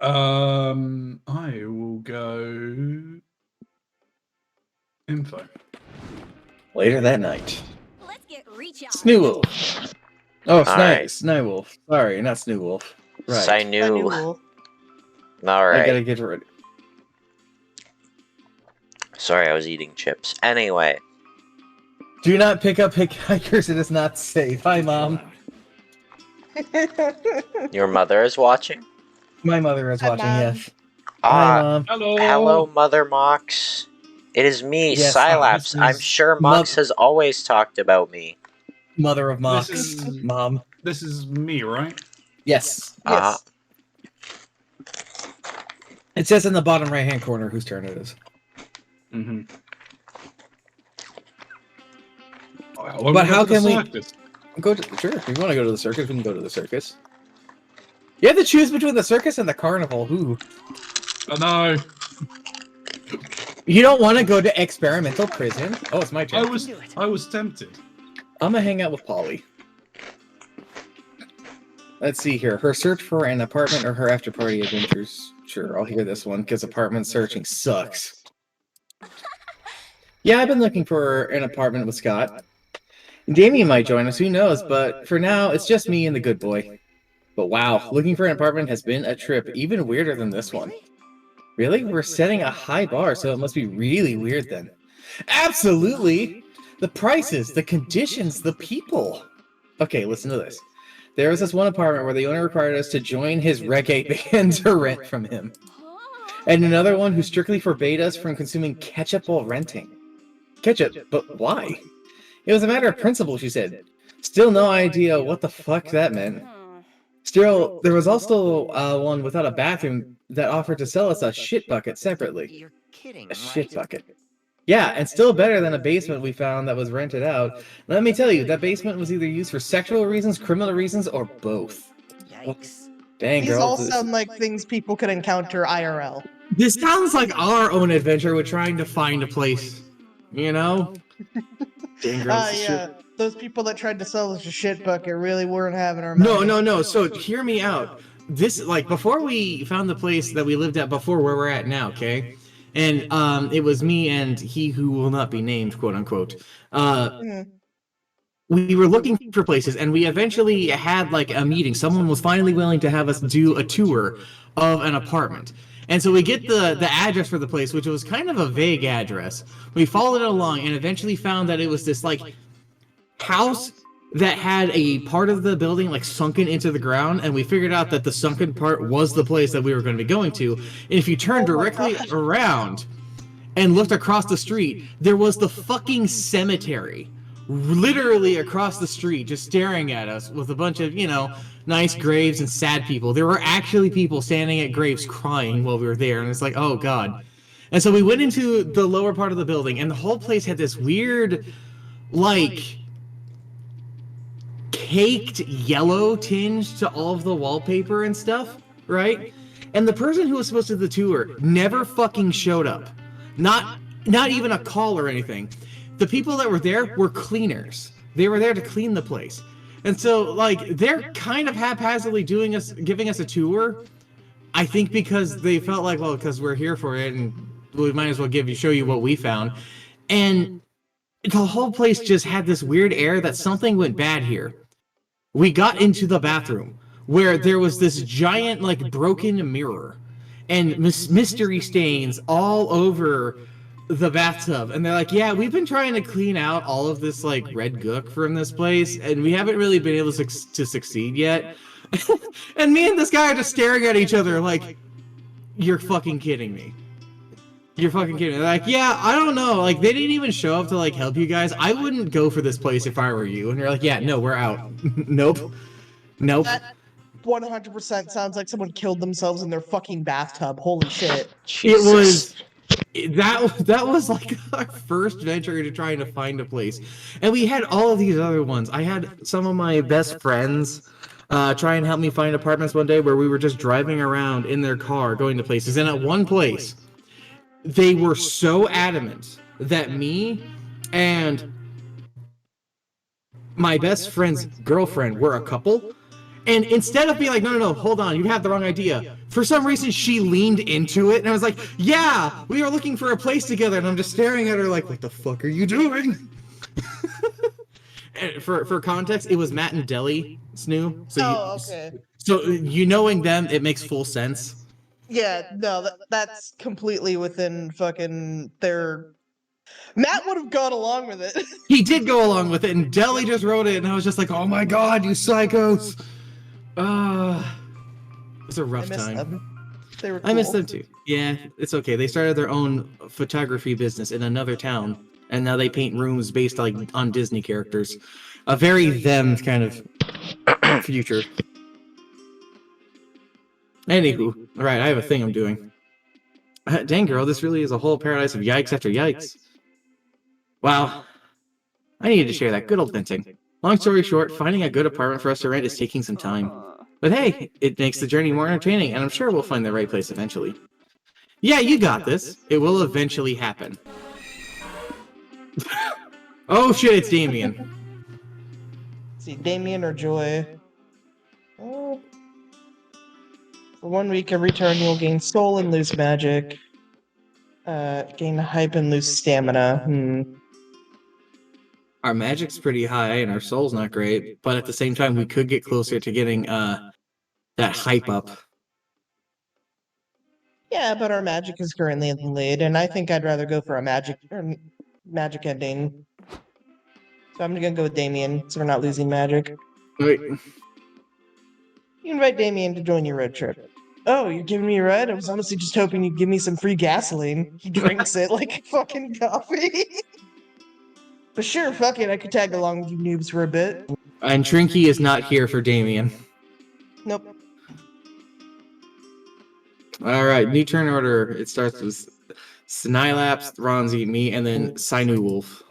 Speaker 3: I will go info.
Speaker 2: Later that night.
Speaker 6: Let's get reach out.
Speaker 2: Snewolf. Oh,
Speaker 1: Alright.
Speaker 2: Snywolf. Sorry, not Snewolf. Right.
Speaker 1: I knew.
Speaker 2: I
Speaker 1: Alright.
Speaker 2: gotta get ready.
Speaker 1: Sorry, I was eating chips. Anyway.
Speaker 2: Do not pick up hitchhikers, it is not safe. Hi, Mom.
Speaker 1: Your mother is watching?
Speaker 2: My mother is
Speaker 4: Hi,
Speaker 2: watching,
Speaker 4: Mom.
Speaker 2: yes. Hi, Mom.
Speaker 3: Hello.
Speaker 1: Hello, Mother Mocs. It is me,
Speaker 2: Yes,
Speaker 1: Sylaps.
Speaker 3: this
Speaker 1: I'm
Speaker 3: is
Speaker 1: sure Mocs has always talked about me.
Speaker 2: Mother of Mocs.
Speaker 3: This is-
Speaker 2: Mom.
Speaker 3: This is me, right?
Speaker 2: Yes.
Speaker 1: Uh-huh.
Speaker 2: It says in the bottom right-hand corner whose turn it is.
Speaker 3: Mm-hmm.
Speaker 2: But how can we... Go to... Sure, if you want to go to the circus, we can go to the circus. You have to choose between the circus and the carnival. Who?
Speaker 3: Oh, no.
Speaker 2: You don't want to go to experimental prison? Oh, it's my turn.
Speaker 3: I was tempted.
Speaker 2: I'm gonna hang out with Polly. Let's see here. Her search for an apartment or her after-party adventures. Sure, I'll hear this one, because apartment searching sucks. Yeah, I've been looking for an apartment with Scott. Damien might join us, who knows, but for now, it's just me and the good boy. But wow, looking for an apartment has been a trip, even weirder than this one. Really? We're setting a high bar, so it must be really weird then. Absolutely! The prices, the conditions, the people. Okay, listen to this. There was this one apartment where the owner required us to join his reggae band to rent from him. And another one who strictly forbade us from consuming ketchup while renting. Ketchup? But why? It was a matter of principle, she said. Still no idea what the fuck that meant. Still, there was also one without a bathroom that offered to sell us a shit bucket separately.
Speaker 7: You're kidding,
Speaker 2: A shit bucket. Yeah, and still better than a basement we found that was rented out. Let me tell you, that basement was either used for sexual reasons, criminal reasons, or both.
Speaker 7: Yikes.
Speaker 2: Dang,
Speaker 4: These
Speaker 2: girl.
Speaker 4: all sound like things people could encounter IRL.
Speaker 2: This sounds like our own adventure with trying to find a place. You know? Dang, girl.
Speaker 4: Yeah. Those people that tried to sell us a shit bucket really weren't having our
Speaker 2: No,
Speaker 4: money.
Speaker 2: no, no. So hear me out. This, like, before we found the place that we lived at before where we're at now, okay? and it was me and he who will not be named, quote unquote. We were looking for places, and we eventually had like a meeting. Someone was finally willing to have us do a tour of an apartment. And so we get the address for the place, which was kind of a vague address. We followed it along and eventually found that it was this like house that had a part of the building like sunken into the ground, and we figured out that the sunken part was the place that we were going to be going to. And if you turn directly around and looked across the street, there was the fucking cemetery literally across the street just staring at us with a bunch of, you know, nice graves and sad people. There were actually people standing at graves crying while we were there, and it's like, oh god. And so we went into the lower part of the building, and the whole place had this weird, like, caked yellow tinge to all of the wallpaper and stuff, right? And the person who was supposed to do the tour never fucking showed up. Not even a call or anything. The people that were there were cleaners. They were there to clean the place. And so, like, they're kind of haphazardly giving us a tour. I think because they felt like, well, because we're here for it, and we might as well show you what we found. And the whole place just had this weird air that something went bad here. We got into the bathroom where there was this giant, like, broken mirror and mystery stains all over the bathtub. And they're like, yeah, we've been trying to clean out all of this, like, red gook from this place, and we haven't really been able to succeed yet. And me and this guy are just staring at each other like, you're fucking kidding me. You're fucking kidding me. They're like, yeah, I don't know. Like, they didn't even show up to, like, help you guys. I wouldn't go for this place if I were you. And you're like, yeah, no, we're out. Nope.
Speaker 4: That 100% sounds like someone killed themselves in their fucking bathtub. Holy shit.
Speaker 2: Jesus. It was... That was like our first venture into trying to find a place. And we had all of these other ones. I had some of my best friends try and help me find apartments one day where we were just driving around in their car going to places. And at one place, they were so adamant that me and my best friend's girlfriend were a couple. And instead of being like, no, hold on, you have the wrong idea. For some reason, she leaned into it, and I was like, yeah, we are looking for a place together. And I'm just staring at her like, what the fuck are you doing? And for context, it was Matt and Deli, Snoo. So
Speaker 4: okay.
Speaker 2: So you knowing them, it makes full sense.
Speaker 4: Yeah, no, that's completely within fucking their... Matt would have gone along with it.
Speaker 2: He did go along with it, and Deli just wrote it, and I was just like, oh my god, you psychos. It was a rough time.
Speaker 4: Them. They were cool.
Speaker 2: I miss them too. Yeah, it's okay. They started their own photography business in another town, and now they paint rooms based like on Disney characters. A very them kind of future. Anywho, all right, I have a thing I'm doing. Dang girl, this really is a whole paradise of yikes after yikes. Wow, I needed to share that good old venting. Long story short, finding a good apartment for us to rent is taking some time. But hey, it makes the journey more entertaining, and I'm sure we'll find the right place eventually. Yeah, you got this. It will eventually happen. Oh shit, it's Damien.
Speaker 4: See, Damien or Joy. Oh. For 1 week, every turn you'll gain soul and lose magic. Gain hype and lose stamina.
Speaker 2: Our magic's pretty high and our soul's not great, but at the same time we could get closer to getting that hype up.
Speaker 4: Yeah, but our magic is currently in the lead, and I think I'd rather go for a magic ending. So I'm gonna go with Damien, so we're not losing magic.
Speaker 2: Wait.
Speaker 4: You invite Damien to join your road trip. Oh, you're giving me a ride? I was honestly just hoping you'd give me some free gasoline. He drinks it like fucking coffee. But sure, fuck it, I could tag along with you noobs for a bit.
Speaker 2: And Trinky is not here for Damien.
Speaker 4: Nope.
Speaker 2: Alright, new turn order. It starts with Snylaps, Ronzi, me, and then Sinu Wolf.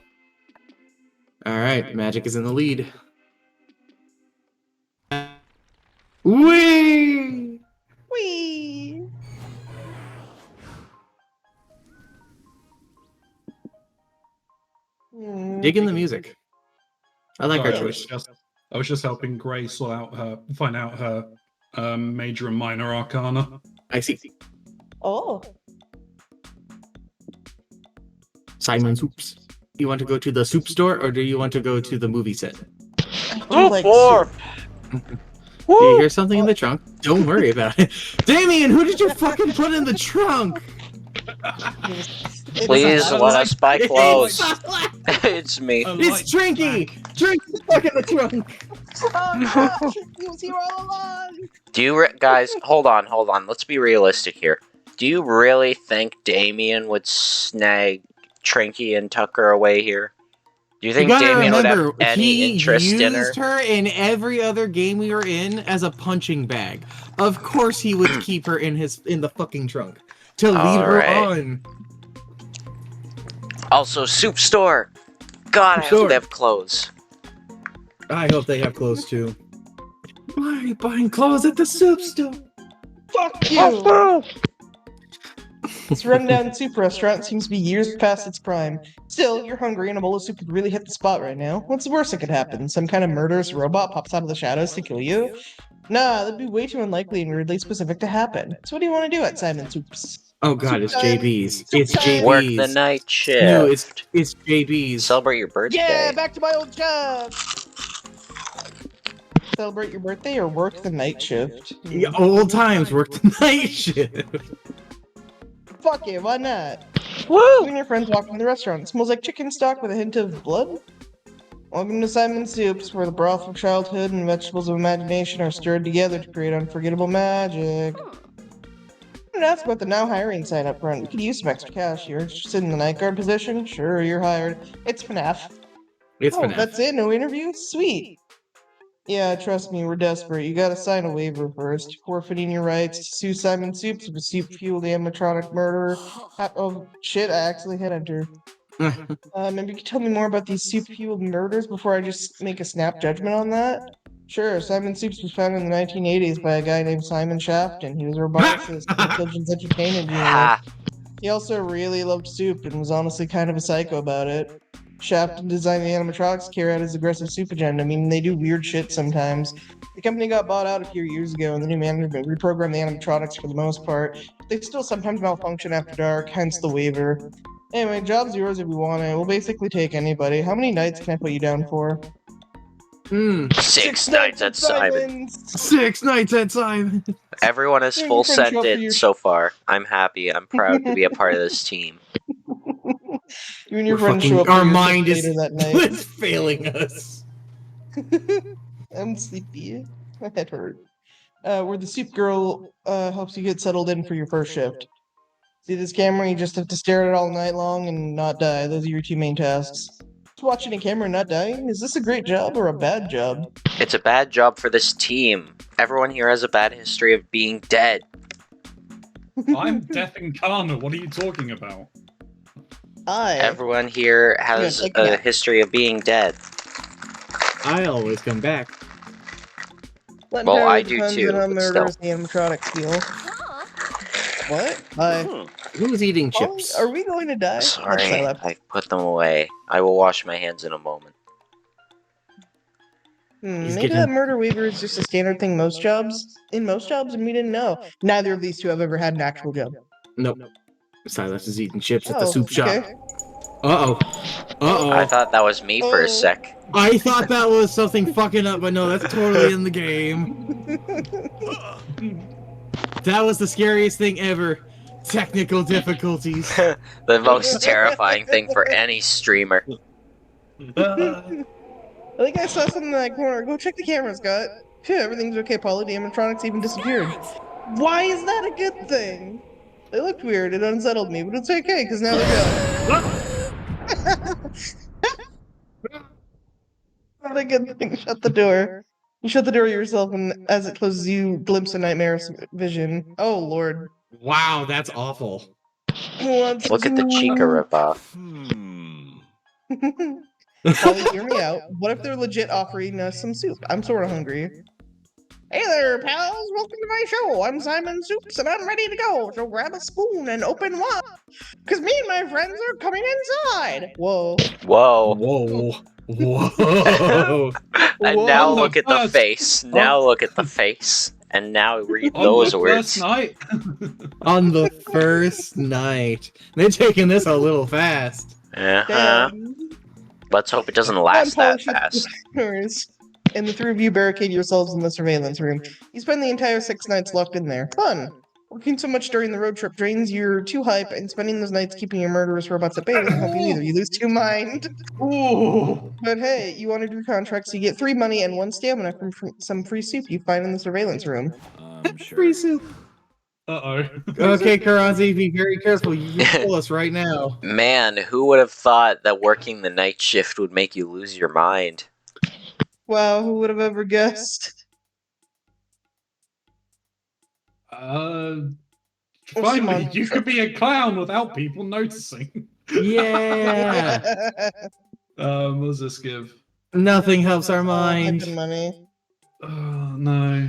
Speaker 2: Alright, magic is in the lead. Whee!
Speaker 4: Whee!
Speaker 2: Digging the music. I like
Speaker 3: Sorry,
Speaker 2: our choice.
Speaker 3: I was just helping Grace find out her major and minor arcana.
Speaker 2: I see.
Speaker 4: Oh.
Speaker 2: Simon Soups. You want to go to the soup store, or do you want to go to the movie set?
Speaker 4: I do like soup.
Speaker 2: Do you hear something in the trunk? Don't worry about it. Damien, who did you fucking put in the trunk?
Speaker 1: Please let us buy clothes.
Speaker 2: It's
Speaker 1: It's me.
Speaker 2: Trinky! Trinky's stuck in the trunk!
Speaker 4: He was here all along.
Speaker 1: Do you guys hold on? Let's be realistic here. Do you really think Damien would snag Trinky and Tucker away here? Do you think Damien would have any interest in her?
Speaker 2: He used her in every other game we were in as a punching bag. Of course he would keep her in the fucking trunk to lead her on.
Speaker 1: Also, soup store. God, I hope they have clothes.
Speaker 2: I hope they have clothes too. Why are you buying clothes at the soup store?
Speaker 4: Fuck you! This rundown soup restaurant seems to be years past its prime. Still, you're hungry and a bowl of soup could really hit the spot right now. What's the worst that could happen? Some kind of murderous robot pops out of the shadows to kill you? Nah, that'd be way too unlikely and weirdly specific to happen. So what do you want to do at Simon Soups?
Speaker 2: Oh god, it's JB's. It's JB's.
Speaker 1: Work the night shift.
Speaker 2: No, it's JB's.
Speaker 1: Celebrate your birthday.
Speaker 4: Yeah, back to my old job! Celebrate your birthday or work the night shift?
Speaker 2: Yeah, old times, work the night shift.
Speaker 4: Fuck it, why not?
Speaker 1: Woo!
Speaker 4: You and your friends walk into the restaurant. It smells like chicken stock with a hint of blood. Welcome to Simon Soups, where the broth of childhood and vegetables of imagination are stirred together to create unforgettable magic. I wanted to ask about the now hiring sign up front. We could use some extra cash. You're interested in the night guard position? Sure, you're hired. It's FNAF.
Speaker 2: It's
Speaker 4: Oh,
Speaker 2: FNAF.
Speaker 4: that's it? No interview? Sweet. Yeah, trust me, we're desperate. You gotta sign a waiver first, forfeiting your rights to sue Simon Soups with a soup-fueled animatronic murderer. Oh, shit, I actually hit enter. Maybe you could tell me more about these soup-fueled murders before I just make a snap judgment on that? Sure, Simon Soups was founded in the 1980s by a guy named Simon Shafton. He was a roboticist and children's entertainment engineer.
Speaker 1: Ha!
Speaker 4: He also really loved soup and was honestly kind of a psycho about it. Shafton designed the animatronics to carry out his aggressive soup agenda. I mean, they do weird shit sometimes. The company got bought out a few years ago, and the new management reprogrammed the animatronics for the most part. They still sometimes malfunction after dark, hence the waiver. Anyway, job's yours if you want it. We'll basically take anybody. How many nights can I put you down for?
Speaker 1: 6 nights at Simon.
Speaker 2: 6 nights at Simon.
Speaker 1: Everyone is full scented so far. I'm happy. I'm proud to be a part of this team.
Speaker 4: You and your friends show up.
Speaker 2: Our mind is
Speaker 4: later that night.
Speaker 2: failing us.
Speaker 4: I'm sleepy. My head hurt. Where the soup girl helps you get settled in for your first shift. See this camera? You just have to stare at it all night long and not die. Those are your two main tasks. Just watching a camera and not dying? Is this a great job or a bad job?
Speaker 1: It's a bad job for this team. Everyone here has a bad history of being dead.
Speaker 3: I'm death incarnate. What are you talking about?
Speaker 1: Everyone here has a history of being dead.
Speaker 2: I always come back.
Speaker 1: Well, I do too, but still.
Speaker 4: The animatronics feel. What?
Speaker 2: Who's eating chips?
Speaker 4: Are we going to die?
Speaker 1: Sorry, I put them away. I will wash my hands in a moment.
Speaker 4: Maybe that murder waiver is just a standard thing in most jobs, and we didn't know. Neither of these two have ever had an actual job.
Speaker 2: Nope. Silas is eating chips at the soup shop. Uh-oh. Uh-oh.
Speaker 1: I thought that was me for a sec.
Speaker 2: I thought that was something fucking up, but no, that's totally in the game. That was the scariest thing ever. Technical difficulties.
Speaker 1: The most terrifying thing for any streamer.
Speaker 4: I think I saw something in that corner. Go check the camera, Scott. Phew, everything's okay. Poly the animatronics even disappeared. Why is that a good thing? They looked weird. It unsettled me, but it's okay because now they're gone. Not a good thing. Shut the door. You shut the door yourself, and as it closes, you glimpse a nightmare's vision. Oh lord.
Speaker 2: Wow, that's awful.
Speaker 1: Look at the Chica ripoff.
Speaker 4: Polly, hear me out. What if they're legit offering us some soup? I'm sort of hungry. Hey there, pals! Welcome to my show. I'm Simon Soups, and I'm ready to go. So grab a spoon and open wide, because me and my friends are coming inside. Whoa.
Speaker 1: Whoa.
Speaker 2: Whoa. Whoa.
Speaker 1: And now look at the face. Now look at the face. And now read those words.
Speaker 2: On the first night. They're taking this a little fast.
Speaker 1: Uh-huh.
Speaker 4: Damn.
Speaker 1: Let's hope it doesn't last that fast.
Speaker 4: And the three of you barricade yourselves in the surveillance room. You spend the entire 6 nights locked in there. Fun! Working so much during the road trip drains your 2 hype, and spending those nights keeping your murderous robots at bay doesn't help you either. You lose 2 mind.
Speaker 3: Ooh.
Speaker 4: But hey, you want to do contracts, so you get 3 money and 1 stamina from some free soup you find in the surveillance room.
Speaker 5: Sure.
Speaker 2: Free soup.
Speaker 3: Uh-oh.
Speaker 2: Okay, Keronzi, be very careful. You can kill us right now.
Speaker 1: Man, who would have thought that working the night shift would make you lose your mind?
Speaker 4: Wow, who would have ever guessed?
Speaker 3: Finally, you could be a clown without people noticing.
Speaker 2: Yeah.
Speaker 3: What does this give?
Speaker 2: Nothing helps our
Speaker 4: Hype
Speaker 2: mind.
Speaker 4: and money.
Speaker 3: Oh, no.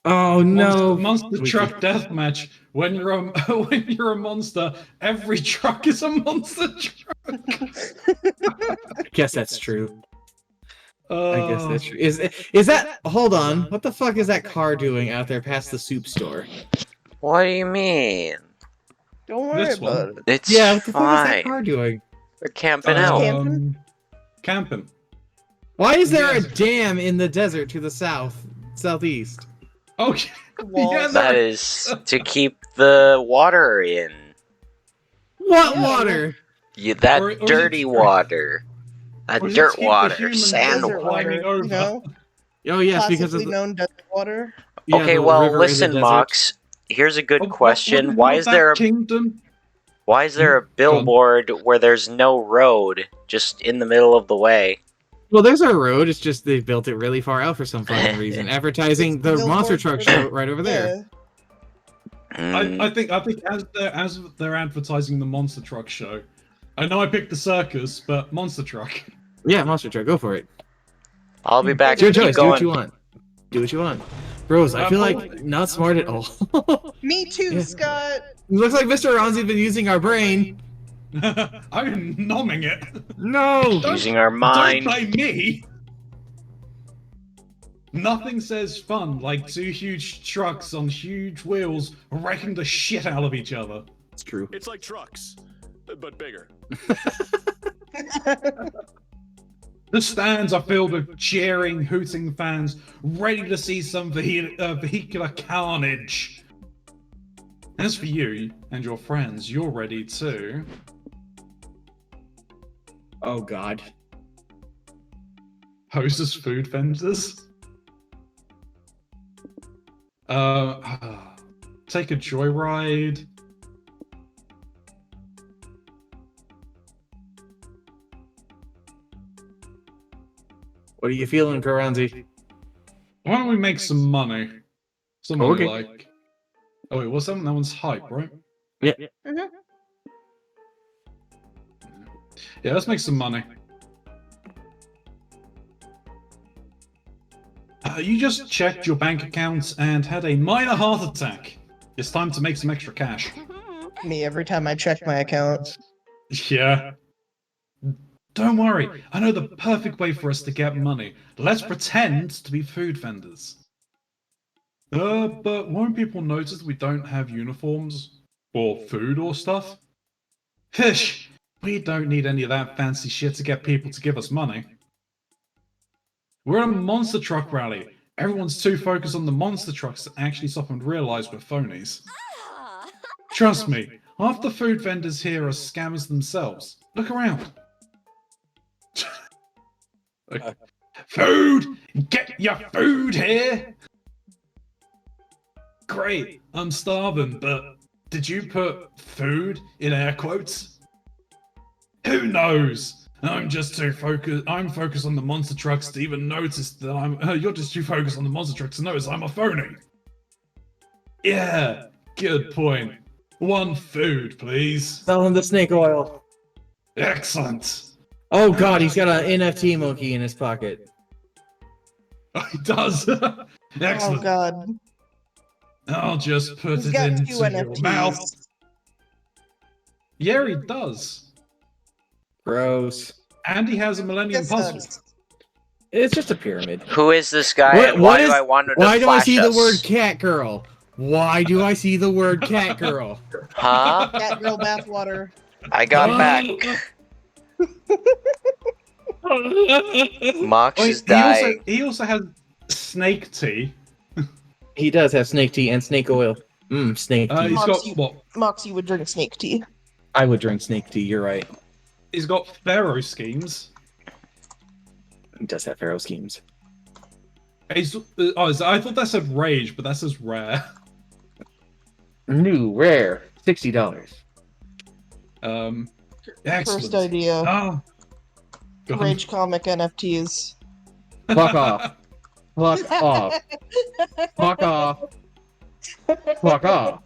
Speaker 2: Oh no.
Speaker 3: Monster truck deathmatch. When you're a monster, every truck is a monster truck.
Speaker 2: I guess that's true. I guess that's true. Is that? Hold on. What the fuck is that car doing out there past the soup store?
Speaker 1: What do you mean?
Speaker 4: Don't worry
Speaker 3: This
Speaker 4: about
Speaker 3: one.
Speaker 4: it.
Speaker 1: It's
Speaker 2: Yeah, what the fuck is that
Speaker 1: fine.
Speaker 2: car doing?
Speaker 1: We're camping out.
Speaker 3: Camping.
Speaker 2: Why is there a dam in the desert to the southeast?
Speaker 3: Okay.
Speaker 4: Walls.
Speaker 3: Yeah,
Speaker 1: That is to keep the water in.
Speaker 2: What
Speaker 4: Yeah,
Speaker 2: water?
Speaker 1: That
Speaker 3: Or is it-
Speaker 1: dirty water. That
Speaker 3: Or is it to
Speaker 1: dirt
Speaker 3: keep the
Speaker 1: water,
Speaker 3: humans
Speaker 1: sand
Speaker 4: Desert
Speaker 1: water.
Speaker 3: climbing
Speaker 4: water,
Speaker 3: over?
Speaker 4: you know?
Speaker 2: Oh yes, because of
Speaker 4: Classically
Speaker 2: the,
Speaker 4: known desert water.
Speaker 2: yeah,
Speaker 1: Okay,
Speaker 2: the
Speaker 1: well,
Speaker 2: river in the
Speaker 1: listen,
Speaker 2: desert.
Speaker 1: Mocs. Here's a good question.
Speaker 3: What of that kingdom?
Speaker 1: Why is there a billboard where there's no road just in the middle of the way?
Speaker 2: Well, there's our road. It's just they built it really far out for some fucking reason, advertising
Speaker 4: It's
Speaker 2: the
Speaker 4: the
Speaker 2: monster
Speaker 4: billboard
Speaker 2: truck
Speaker 4: for
Speaker 2: show right over there.
Speaker 1: Mm,
Speaker 3: I think as they're advertising the monster truck show, I know I picked the circus, but monster truck.
Speaker 2: Yeah, monster truck. Go for it.
Speaker 1: I'll be back.
Speaker 2: It's your
Speaker 1: Keep
Speaker 2: choice. Do what
Speaker 1: going.
Speaker 2: you want. Do what you want. Bros, I feel like not smart at all.
Speaker 4: Me too,
Speaker 2: Yeah.
Speaker 4: Scott.
Speaker 2: Looks like Mr. Ronzi's been using our brain.
Speaker 3: I'm nomming it.
Speaker 2: No!
Speaker 1: Using our mind.
Speaker 3: Don't blame me. Nothing says fun like 2 huge trucks on huge wheels wrecking the shit out of each other.
Speaker 2: It's true.
Speaker 5: It's like trucks, but bigger.
Speaker 3: The stands are filled with cheering, hooting fans, ready to see some vehicular carnage. As for you and your friends, you're ready too.
Speaker 2: Oh god.
Speaker 3: Pose as food vendors. Take a joyride.
Speaker 2: What are you feeling, Keronzi?
Speaker 3: Why don't we make some money? Some money,
Speaker 2: Okay.
Speaker 3: like. Oh wait, what's that? That one's hype, right?
Speaker 2: Yeah.
Speaker 4: Mhm.
Speaker 3: Yeah, let's make some money. You just checked your bank account and had a minor heart attack. It's time to make some extra cash.
Speaker 4: Me every time I check my account.
Speaker 3: Yeah. Don't worry, I know the perfect way for us to get money. Let's pretend to be food vendors. But won't people notice we don't have uniforms? Or food or stuff? Fish! We don't need any of that fancy shit to get people to give us money. We're at a monster truck rally. Everyone's too focused on the monster trucks to actually stop and realize we're phonies. Trust me, half the food vendors here are scammers themselves. Look around. Food! Get your food here! Great, I'm starving, but did you put food in air quotes? Who knows? I'm just too focused. I'm focused on the monster trucks to even notice that I'm. You're just too focused on the monster trucks to notice I'm a phony. Yeah, good point. 1 food, please.
Speaker 2: Sell him the snake oil.
Speaker 3: Excellent.
Speaker 2: Oh god, he's got an NFT monkey in his pocket.
Speaker 3: Oh, he does.
Speaker 4: Oh
Speaker 3: Excellent.
Speaker 4: god.
Speaker 3: I'll just put
Speaker 4: He's
Speaker 3: it
Speaker 4: got 2
Speaker 3: into your
Speaker 4: NFTs.
Speaker 3: mouth. Yeah, he does.
Speaker 2: Gross.
Speaker 3: And he has a Millennium
Speaker 4: Yes,
Speaker 3: Puzzle.
Speaker 4: sucks.
Speaker 2: It's just a pyramid.
Speaker 1: Who is this guy?
Speaker 2: What-
Speaker 1: and
Speaker 2: what
Speaker 1: why
Speaker 2: is-
Speaker 1: do I want him to
Speaker 2: Why do I
Speaker 1: flash
Speaker 2: see
Speaker 1: us?
Speaker 2: the word cat girl? Why do I see the word cat girl?
Speaker 1: Huh?
Speaker 4: Cat girl bathwater.
Speaker 1: I got
Speaker 2: Oh.
Speaker 1: back. Mox is dying.
Speaker 3: He also has snake tea.
Speaker 2: He does have snake tea and snake oil. Snake tea.
Speaker 3: He's got what?
Speaker 4: Moxie would drink snake tea.
Speaker 2: I would drink snake tea, you're right.
Speaker 3: He's got pharaoh schemes.
Speaker 2: He does have pharaoh schemes.
Speaker 3: He's, I thought that said rage, but that says rare.
Speaker 2: New, rare, $60.
Speaker 3: Excellent.
Speaker 4: First idea.
Speaker 3: Ah. Go on.
Speaker 4: Rage comic NFTs.
Speaker 2: Fuck off. Fuck off. Fuck off. Fuck off.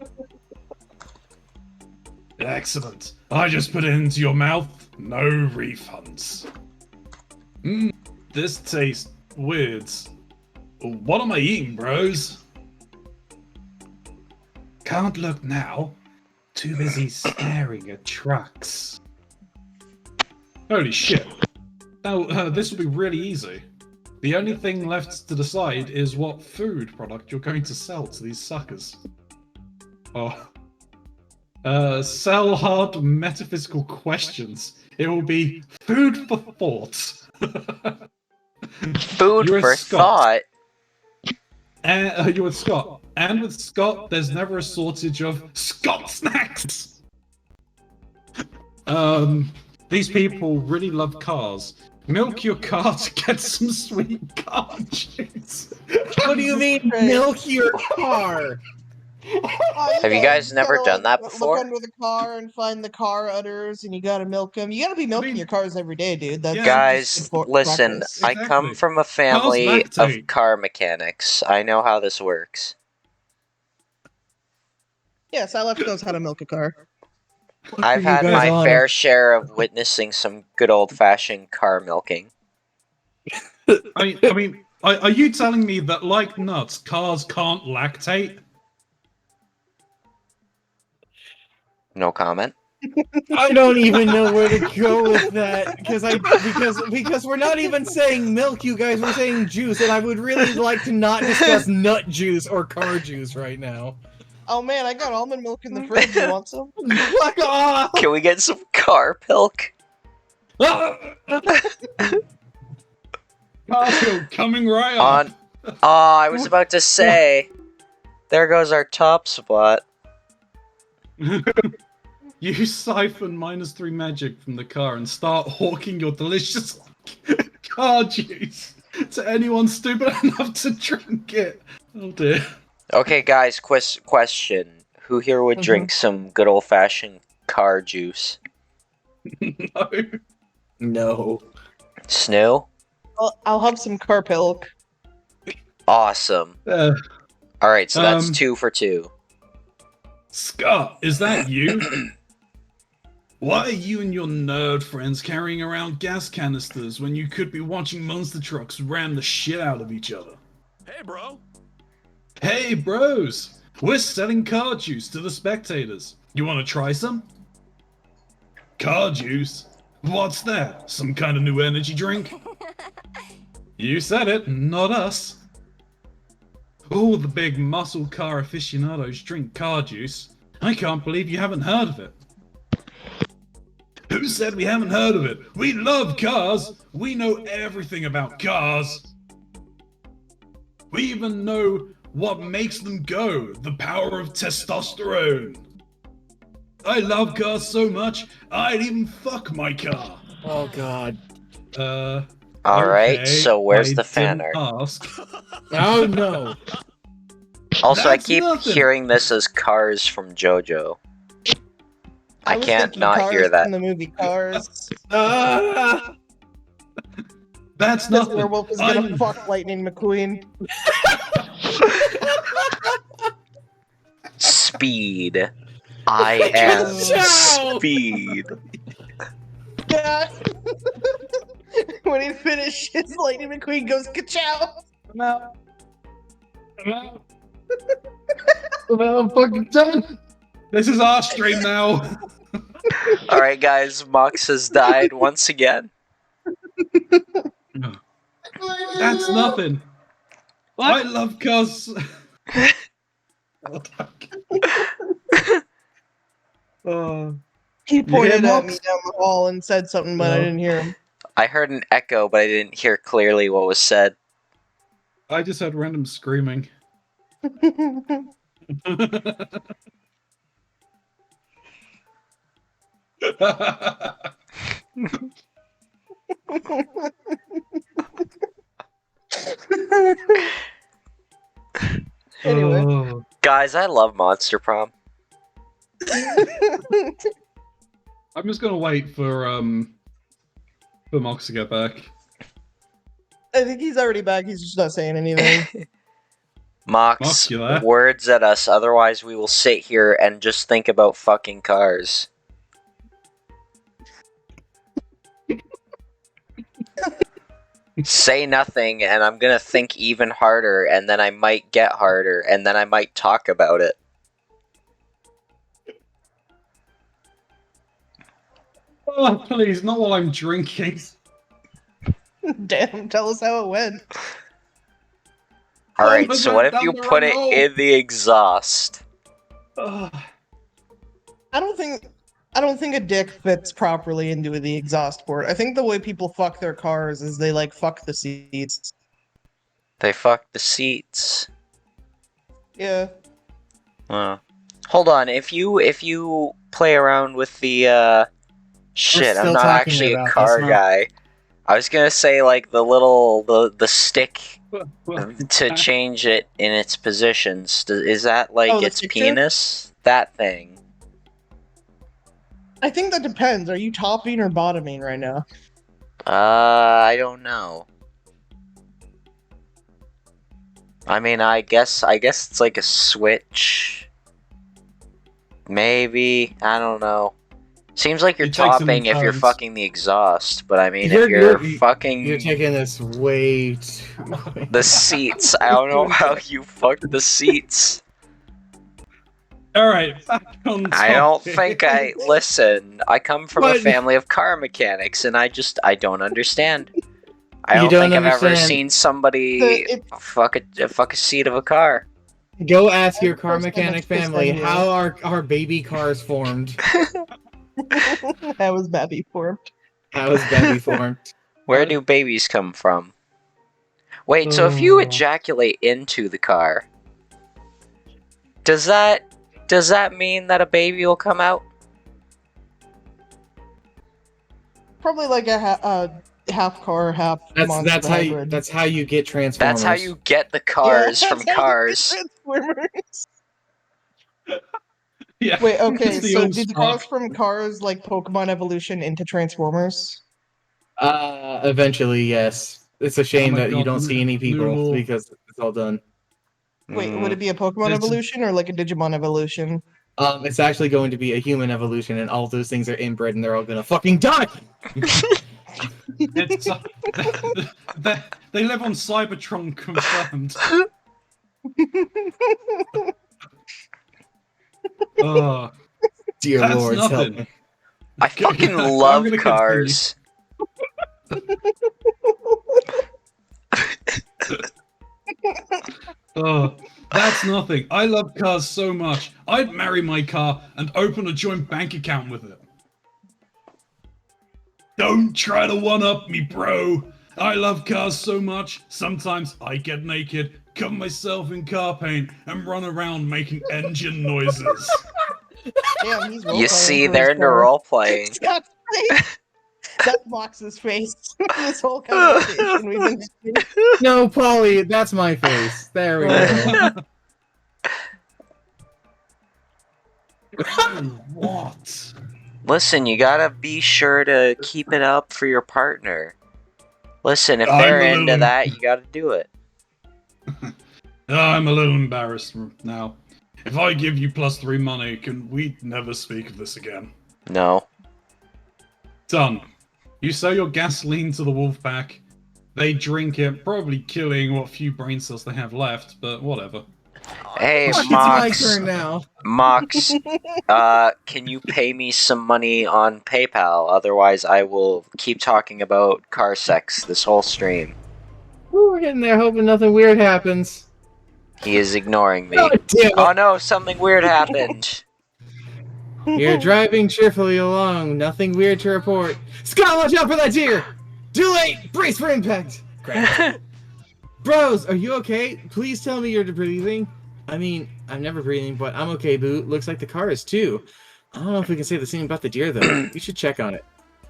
Speaker 3: Excellent. I just put it into your mouth. No refunds. This tastes weird. What am I eating, bros? Can't look now. Too busy staring at trucks. Holy shit. Now, this will be really easy. The only thing left to decide is what food product you're going to sell to these suckers. Oh. Sell hard metaphysical questions. It will be food for thought.
Speaker 1: Food
Speaker 3: You're a
Speaker 1: for
Speaker 3: Scot.
Speaker 1: thought.
Speaker 3: And you're with Scott. And with Scott, there's never a shortage of Scott snacks! These people really love cars. Milk your car to get some sweet car juice.
Speaker 2: What do you mean, milk your car?
Speaker 1: Have you guys never done that before?
Speaker 4: Look under the car and find the car udders, and you gotta milk them. You gotta be milking your cars every day, dude. That's
Speaker 3: Yeah.
Speaker 1: Guys,
Speaker 4: just good
Speaker 1: listen,
Speaker 4: practice.
Speaker 1: I come
Speaker 3: Exactly.
Speaker 1: from a family
Speaker 3: Cars
Speaker 1: of
Speaker 3: lactate.
Speaker 1: car mechanics. I know how this works.
Speaker 4: Yes, Alex knows how to milk a car.
Speaker 1: I've
Speaker 2: you
Speaker 1: had
Speaker 2: guys
Speaker 1: my
Speaker 2: on?
Speaker 1: fair share of witnessing some good old-fashioned car milking.
Speaker 3: I mean, are you telling me that, like nuts, cars can't lactate?
Speaker 1: No comment.
Speaker 2: I don't even know where to go with that because we're not even saying milk, you guys. We're saying juice, and I would really like to not discuss nut juice or car juice right now.
Speaker 4: Oh man, I got almond milk in the fridge. You want some?
Speaker 2: Fuck off!
Speaker 1: Can we get some car milk?
Speaker 3: Carfield coming right up.
Speaker 1: On. Oh, I was about to say. There goes our top spot.
Speaker 3: You siphon -3 magic from the car and start hawking your delicious car juice to anyone stupid enough to drink it. Oh dear.
Speaker 1: Okay, guys, question. Who here would drink some good old-fashioned car juice?
Speaker 3: No.
Speaker 2: No.
Speaker 1: Snoo?
Speaker 4: I'll have some car milk.
Speaker 1: Awesome. Alright, so that's 2 for 2.
Speaker 3: Scott, is that you? Why are you and your nerd friends carrying around gas canisters when you could be watching monster trucks ram the shit out of each other?
Speaker 5: Hey, bro.
Speaker 3: Hey, bros! We're selling car juice to the spectators. You want to try some? Car juice? What's that? Some kind of new energy drink? You said it, not us. All the big muscle car aficionados drink car juice. I can't believe you haven't heard of it. Who said we haven't heard of it? We love cars! We know everything about cars! We even know what makes them go, the power of testosterone. I love cars so much, I'd even fuck my car.
Speaker 2: Oh god.
Speaker 1: Alright,
Speaker 3: Okay,
Speaker 1: so where's
Speaker 3: I
Speaker 1: the fan
Speaker 3: didn't
Speaker 1: art?
Speaker 3: ask.
Speaker 2: Oh no.
Speaker 1: Also, I
Speaker 3: That's
Speaker 1: keep
Speaker 3: nothing.
Speaker 1: hearing this as Cars from JoJo. I
Speaker 4: was
Speaker 1: can't
Speaker 4: thinking
Speaker 1: not
Speaker 4: Cars
Speaker 1: hear that.
Speaker 4: From the movie Cars.
Speaker 3: That's
Speaker 4: This
Speaker 3: nothing.
Speaker 4: werewolf is gonna fuck Lightning McQueen.
Speaker 1: Speed. I am
Speaker 2: Ka-chow!
Speaker 1: speed.
Speaker 4: Yeah. When he finishes, Lightning McQueen goes ka-chow.
Speaker 2: I'm fucking done.
Speaker 3: This is our stream now.
Speaker 1: Alright, guys, Mox has died once again.
Speaker 3: That's nothing. I love cars.
Speaker 4: He pointed at me
Speaker 3: Mocs?
Speaker 4: down the hall and said something, but I
Speaker 3: No.
Speaker 4: didn't hear him.
Speaker 1: I heard an echo, but I didn't hear clearly what was said.
Speaker 3: I just heard random screaming.
Speaker 4: Anyway.
Speaker 3: Oh.
Speaker 1: Guys, I love Monster Prom.
Speaker 3: I'm just gonna wait for Mox to get back.
Speaker 4: I think he's already back. He's just not saying anything.
Speaker 1: Mocs,
Speaker 3: Mocs, you there?
Speaker 1: words at us, otherwise we will sit here and just think about fucking cars. Say nothing, and I'm gonna think even harder, and then I might get harder, and then I might talk about it.
Speaker 3: Oh, please, not while I'm drinking.
Speaker 4: Damn, tell us how it went.
Speaker 1: Alright,
Speaker 3: my
Speaker 1: so
Speaker 3: God,
Speaker 1: what if
Speaker 3: down
Speaker 1: you
Speaker 3: the
Speaker 1: put
Speaker 3: wrong
Speaker 1: it
Speaker 3: hole.
Speaker 1: in the exhaust?
Speaker 3: Ugh.
Speaker 4: I don't think a dick fits properly into the exhaust port. I think the way people fuck their cars is they like fuck the seats.
Speaker 1: They fuck the seats.
Speaker 4: Yeah.
Speaker 1: Hold on, if you play around with the shit, I'm
Speaker 2: still
Speaker 1: not
Speaker 2: talking
Speaker 1: actually a
Speaker 2: about this,
Speaker 1: car
Speaker 2: huh?
Speaker 1: guy. I was gonna say like the stick to change it in its positions. Is that like
Speaker 4: Oh, the
Speaker 1: its
Speaker 4: stick shift?
Speaker 1: penis? That thing.
Speaker 4: I think that depends. Are you topping or bottoming right now?
Speaker 1: I don't know. I mean, I guess it's like a switch. Maybe, I don't know. Seems like you're
Speaker 3: It takes some
Speaker 1: topping if you're
Speaker 3: turns.
Speaker 1: fucking the exhaust, but I mean, if
Speaker 2: You're-
Speaker 1: you're
Speaker 2: you're-
Speaker 1: fucking
Speaker 2: You're taking this way too.
Speaker 1: the seats, I don't know how you fucked the seats.
Speaker 3: Alright, back on
Speaker 1: I don't
Speaker 3: topic.
Speaker 1: think I listen. I come from a
Speaker 2: What?
Speaker 1: family of car mechanics, and I don't understand. I
Speaker 2: You
Speaker 1: don't
Speaker 2: don't
Speaker 1: think I've ever
Speaker 2: understand.
Speaker 1: seen somebody fuck a seat of a car.
Speaker 2: Go ask your
Speaker 4: Of
Speaker 2: car
Speaker 4: course, that
Speaker 2: mechanic
Speaker 4: makes sense
Speaker 2: family
Speaker 4: anyway.
Speaker 2: how are baby cars formed.
Speaker 4: How was Babby formed?
Speaker 2: How is baby formed?
Speaker 1: Where do babies come from? Wait, so if you ejaculate into the car, does that mean that a baby will come out?
Speaker 4: Probably like a half car, half monster hybrid.
Speaker 2: That's how you get Transformers.
Speaker 1: That's how you get the cars
Speaker 4: Yeah,
Speaker 1: from
Speaker 4: that's how you get
Speaker 1: cars.
Speaker 4: Transformers.
Speaker 3: Yeah,
Speaker 4: Wait, okay,
Speaker 3: it's the
Speaker 4: so
Speaker 3: old
Speaker 4: did the
Speaker 3: spark.
Speaker 4: cars from Cars like Pokemon evolution into Transformers?
Speaker 2: Eventually, yes. It's a shame
Speaker 3: Oh my
Speaker 2: that you
Speaker 3: God,
Speaker 2: don't see any
Speaker 3: new
Speaker 2: people
Speaker 3: law.
Speaker 2: because it's all done.
Speaker 4: Wait, would it be a Pokemon
Speaker 3: It's-
Speaker 4: evolution or like a Digimon evolution?
Speaker 2: It's actually going to be a human evolution, and all those things are inbred, and they're all gonna fucking die.
Speaker 3: It's, they live on Cybertron confirmed. Oh,
Speaker 2: Dear
Speaker 3: That's
Speaker 2: Lord, help
Speaker 3: nothing.
Speaker 2: me.
Speaker 1: I fucking
Speaker 3: I'm
Speaker 1: love
Speaker 3: gonna
Speaker 1: cars.
Speaker 3: oh, that's nothing. I love cars so much. I'd marry my car and open a joint bank account with it. Don't try to one-up me, bro. I love cars so much. Sometimes I get naked, cover myself in car paint, and run around making engine noises.
Speaker 4: Damn, he's
Speaker 1: You
Speaker 4: role-playing
Speaker 1: see,
Speaker 4: for
Speaker 1: they're
Speaker 4: his
Speaker 1: into
Speaker 4: car.
Speaker 1: role playing.
Speaker 4: Scott's face. That's Mox's face. This whole conversation we've been having.
Speaker 2: No, Polly, that's my face. There we go.
Speaker 3: What?
Speaker 1: Listen, you gotta be sure to keep it up for your partner. Listen, if
Speaker 3: I'm
Speaker 1: they're
Speaker 3: a
Speaker 1: into
Speaker 3: little-
Speaker 1: that, you gotta do it.
Speaker 3: I'm a little embarrassed now. If I give you +3 money, can we never speak of this again?
Speaker 1: No.
Speaker 3: Done. You sell your gasoline to the wolf pack. They drink it, probably killing what few brain cells they have left, but whatever.
Speaker 1: Hey,
Speaker 2: Fuck, it's my
Speaker 1: Mox.
Speaker 2: turn now.
Speaker 1: Mox, can you pay me some money on PayPal? Otherwise, I will keep talking about car sex this whole stream.
Speaker 2: Ooh, we're getting there, hoping nothing weird happens.
Speaker 1: He is ignoring me.
Speaker 2: God damn it.
Speaker 1: Oh no, something weird happened.
Speaker 2: You're driving cheerfully along. Nothing weird to report. Scott, watch out for that deer! Too late! Brace for impact! Crap. Bros, are you okay? Please tell me you're breathing. I mean, I'm never breathing, but I'm okay, boo. Looks like the car is too. I don't know if we can say the same about the deer, though. We should check on it.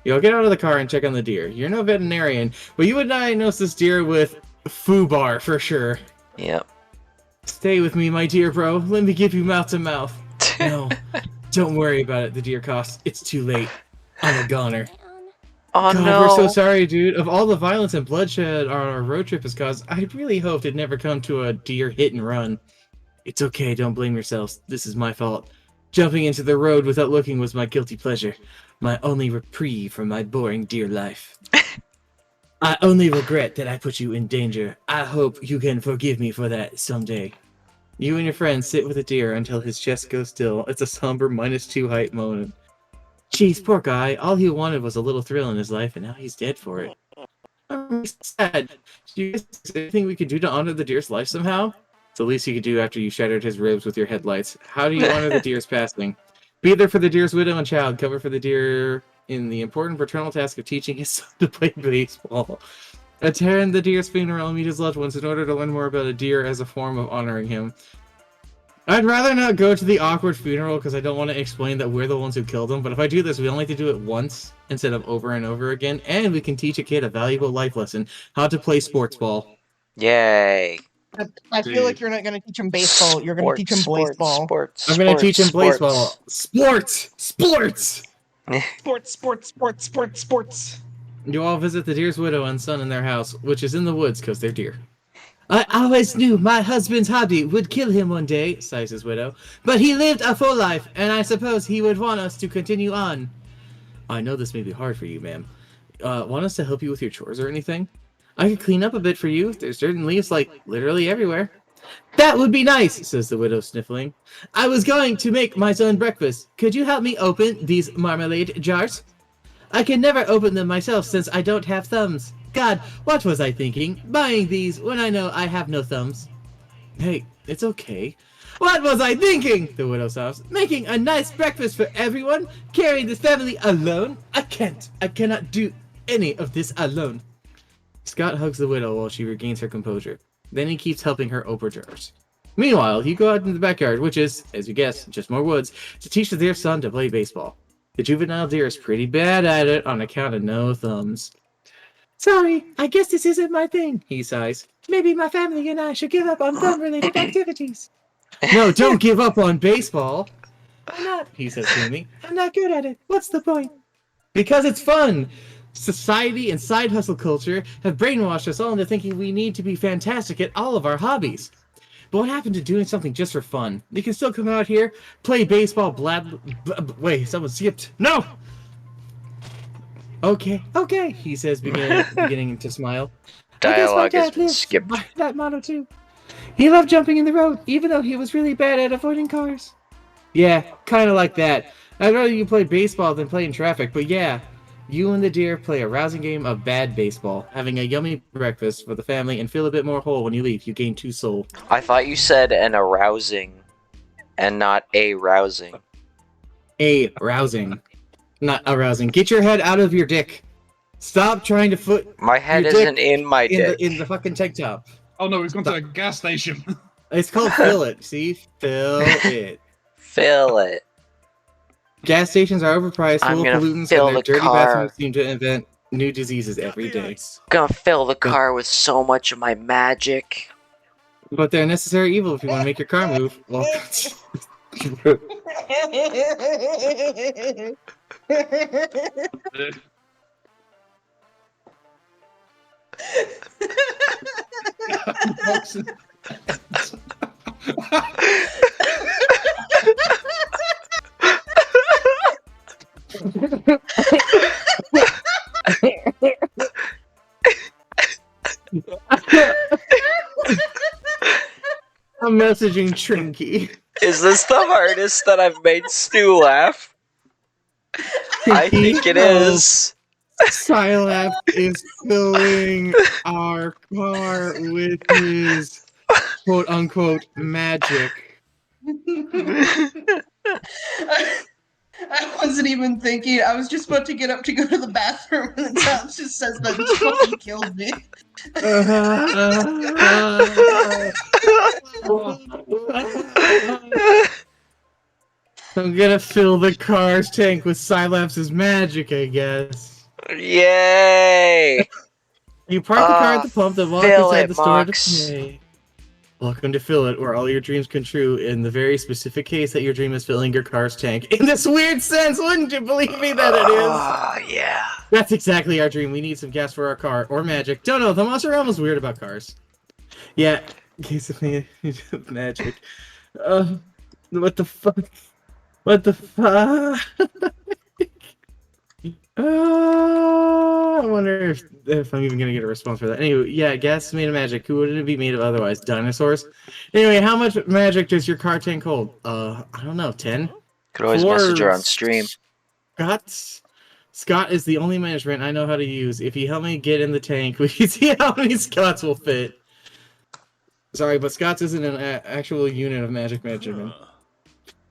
Speaker 2: Yo, get out of the car and check on the deer. You're no veterinarian, but you would diagnose this deer with FUBAR for sure.
Speaker 1: Yep.
Speaker 2: Stay with me, my dear bro. Let me give you mouth to mouth. No, don't worry about it, the deer cost. It's too late. I'm a goner.
Speaker 1: Oh
Speaker 2: God,
Speaker 1: no.
Speaker 2: we're so sorry, dude. Of all the violence and bloodshed our road trip has caused, I really hoped it'd never come to a deer hit and run. It's okay, don't blame yourselves. This is my fault. Jumping into the road without looking was my guilty pleasure. My only reprieve from my boring deer life. I only regret that I put you in danger. I hope you can forgive me for that someday. You and your friend sit with a deer until his chest goes still. It's a somber -2 height moment. Jeez, poor guy. All he wanted was a little thrill in his life, and now he's dead for it. I'm really sad. Do you guys think anything we could do to honor the deer's life somehow? It's the least you could do after you shattered his ribs with your headlights. How do you honor the deer's passing? Be there for the deer's widow and child. Cover for the deer in the important paternal task of teaching his son to play baseball. Attend the deer's funeral and meet his loved ones in order to learn more about a deer as a form of honoring him. I'd rather not go to the awkward funeral because I don't want to explain that we're the ones who killed him, but if I do this, we only have to do it once instead of over and over again, and we can teach a kid a valuable life lesson, how to play sports ball.
Speaker 1: Yay.
Speaker 4: I feel like you're not going to teach him baseball. You're going to teach him boys ball.
Speaker 2: I'm going to teach him baseball. Sports!
Speaker 4: Sports, sports, sports, sports, sports.
Speaker 2: You all visit the deer's widow and son in their house, which is in the woods because they're deer. I always knew my husband's hobby would kill him one day, sighs his widow. But he lived a full life, and I suppose he would want us to continue on. I know this may be hard for you, ma'am. Want us to help you with your chores or anything? I could clean up a bit for you. There's dirt and leaves, like, literally everywhere. That would be nice, says the widow, sniffling. I was going to make my son breakfast. Could you help me open these marmalade jars? I can never open them myself since I don't have thumbs. God, what was I thinking? Buying these when I know I have no thumbs. Hey, it's okay. What was I thinking? The widow sobs. Making a nice breakfast for everyone? Carrying this family alone? I can't. I cannot do any of this alone. Scott hugs the widow while she regains her composure. Then he keeps helping her open jars. Meanwhile, you go out into the backyard, which is, as you guessed, just more woods, to teach the deer son to play baseball. The juvenile deer is pretty bad at it on account of no thumbs. Sorry, I guess this isn't my thing, he sighs. Maybe my family and I should give up on thumb-related activities. No, don't give up on baseball. Why not? He says to me. I'm not good at it. What's the point? Because it's fun. Society and side hustle culture have brainwashed us all into thinking we need to be fantastic at all of our hobbies. But what happened to doing something just for fun? You can still come out here, play baseball, wait, someone skipped. No! Okay, he says, beginning to smile.
Speaker 1: Dialogue has been skipped.
Speaker 2: By that motto too. He loved jumping in the road, even though he was really bad at avoiding cars. Yeah, kind of like that. I'd rather you play baseball than play in traffic, but yeah. You and the deer play a rousing game of bad baseball, having a yummy breakfast for the family, and feel a bit more whole when you leave. You gain 2 soul.
Speaker 1: I thought you said an arousing, and not a rousing.
Speaker 2: A rousing. Not arousing. Get your head out of your dick. Stop trying to foot.
Speaker 1: My head isn't in my dick.
Speaker 2: In the fucking tank top.
Speaker 3: Oh no, he's gone to a gas station.
Speaker 2: It's called fill it. See? Fill it.
Speaker 1: Fill it.
Speaker 2: Gas stations are overpriced, full of pollutants,
Speaker 1: fill
Speaker 2: and their
Speaker 1: the
Speaker 2: dirty
Speaker 1: car.
Speaker 2: bathrooms seem to invent new diseases every day.
Speaker 1: Gonna fill the car with so much of my magic.
Speaker 2: But they're a necessary evil if you want to make your car move. Well, I'm messaging Trinky.
Speaker 1: Is this the hardest that I've made Stu laugh? I think it is.
Speaker 2: Scilab is filling our car with his quote-unquote magic.
Speaker 4: I wasn't even thinking. I was just about to get up to go to the bathroom, and the Tom's just says that and just fucking killed me.
Speaker 2: I'm gonna fill the car's tank with Scilaps's magic, I guess.
Speaker 1: Yay!
Speaker 2: You park the car at the pump, then walk
Speaker 1: fill
Speaker 2: inside
Speaker 1: it,
Speaker 2: the store to
Speaker 1: Mocs.
Speaker 2: pay. Welcome to Fill It, where all your dreams come true in the very specific case that your dream is filling your car's tank. In this weird sense, wouldn't you believe me that it is?
Speaker 1: Oh, yeah.
Speaker 2: That's exactly our dream. We need some gas for our car, or magic. Don't know, the Monster Realm is weird about cars. Yeah, in case of magic. What the fuck? What the fuck? I wonder if I'm even gonna get a response for that. Anyway, yeah, gas is made of magic. Who would it be made of otherwise? Dinosaurs? Anyway, how much magic does your car tank hold? I don't know, 10?
Speaker 1: Could always message her on stream.
Speaker 2: Scott is the only management I know how to use. If you help me get in the tank, we can see how many Scotts will fit. Sorry, but Scotts isn't an actual unit of magic measurement.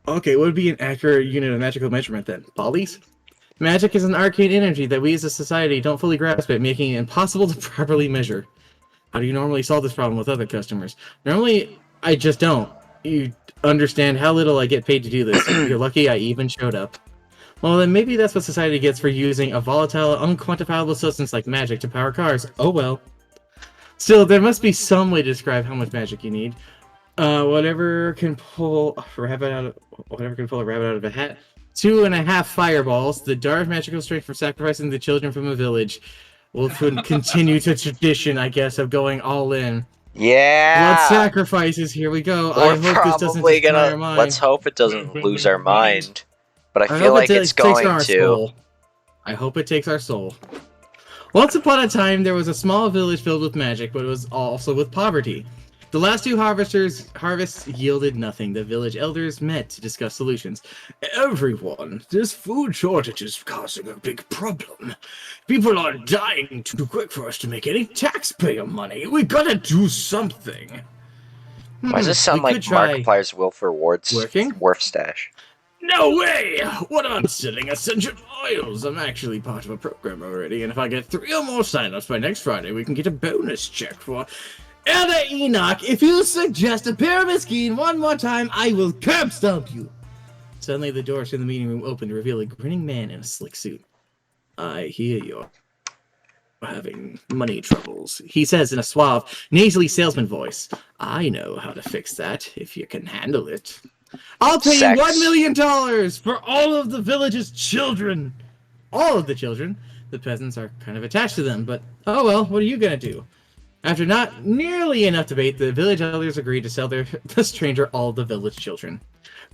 Speaker 2: Okay, what would be an accurate unit of magical measurement then? Polys? Magic is an arcane energy that we as a society don't fully grasp it, making it impossible to properly measure. How do you normally solve this problem with other customers? Normally, I just don't. You understand how little I get paid to do this. You're lucky I even showed up. Well, then maybe that's what society gets for using a volatile, unquantifiable substance like magic to power cars. Oh well. Still, there must be some way to describe how much magic you need. Whatever can pull a rabbit out of a hat. 2.5 fireballs. The dark magical strength from sacrificing the children from a village will continue to tradition, I guess, of going all in.
Speaker 1: Yeah.
Speaker 2: Blood sacrifices. Here we go.
Speaker 1: We're
Speaker 2: I hope this doesn't
Speaker 1: probably
Speaker 2: destroy our
Speaker 1: gonna.
Speaker 2: mind.
Speaker 1: Let's hope it doesn't lose our mind. But I feel
Speaker 2: hope
Speaker 1: like
Speaker 2: it
Speaker 1: it's
Speaker 2: takes
Speaker 1: going
Speaker 2: our
Speaker 1: to.
Speaker 2: soul. I hope it takes our soul. Once upon a time, there was a small village filled with magic, but it was also with poverty. The last 2 harvests yielded nothing. The village elders met to discuss solutions. Everyone, this food shortage is causing a big problem. People are dying too quick for us to make any taxpayer money. We gotta do something.
Speaker 1: Why does this sound like Markiplier's Wilford Wharf stash?
Speaker 2: No way! What about selling essential oils? I'm actually part of a program already, and if I get 3 or more signups by next Friday, we can get a bonus check for... Elder Enoch, if you suggest a pyramid scheme one more time, I will curb stomp you! Suddenly, the doors to the meeting room opened to reveal a grinning man in a slick suit. I hear you're having money troubles, he says in a suave, nasally salesman voice. I know how to fix that, if you can handle it. I'll pay you $1 million for all of the village's children! All of the children. The peasants are kind of attached to them, but oh well, what are you gonna do? After not nearly enough debate, the village elders agreed to sell the stranger all the village children.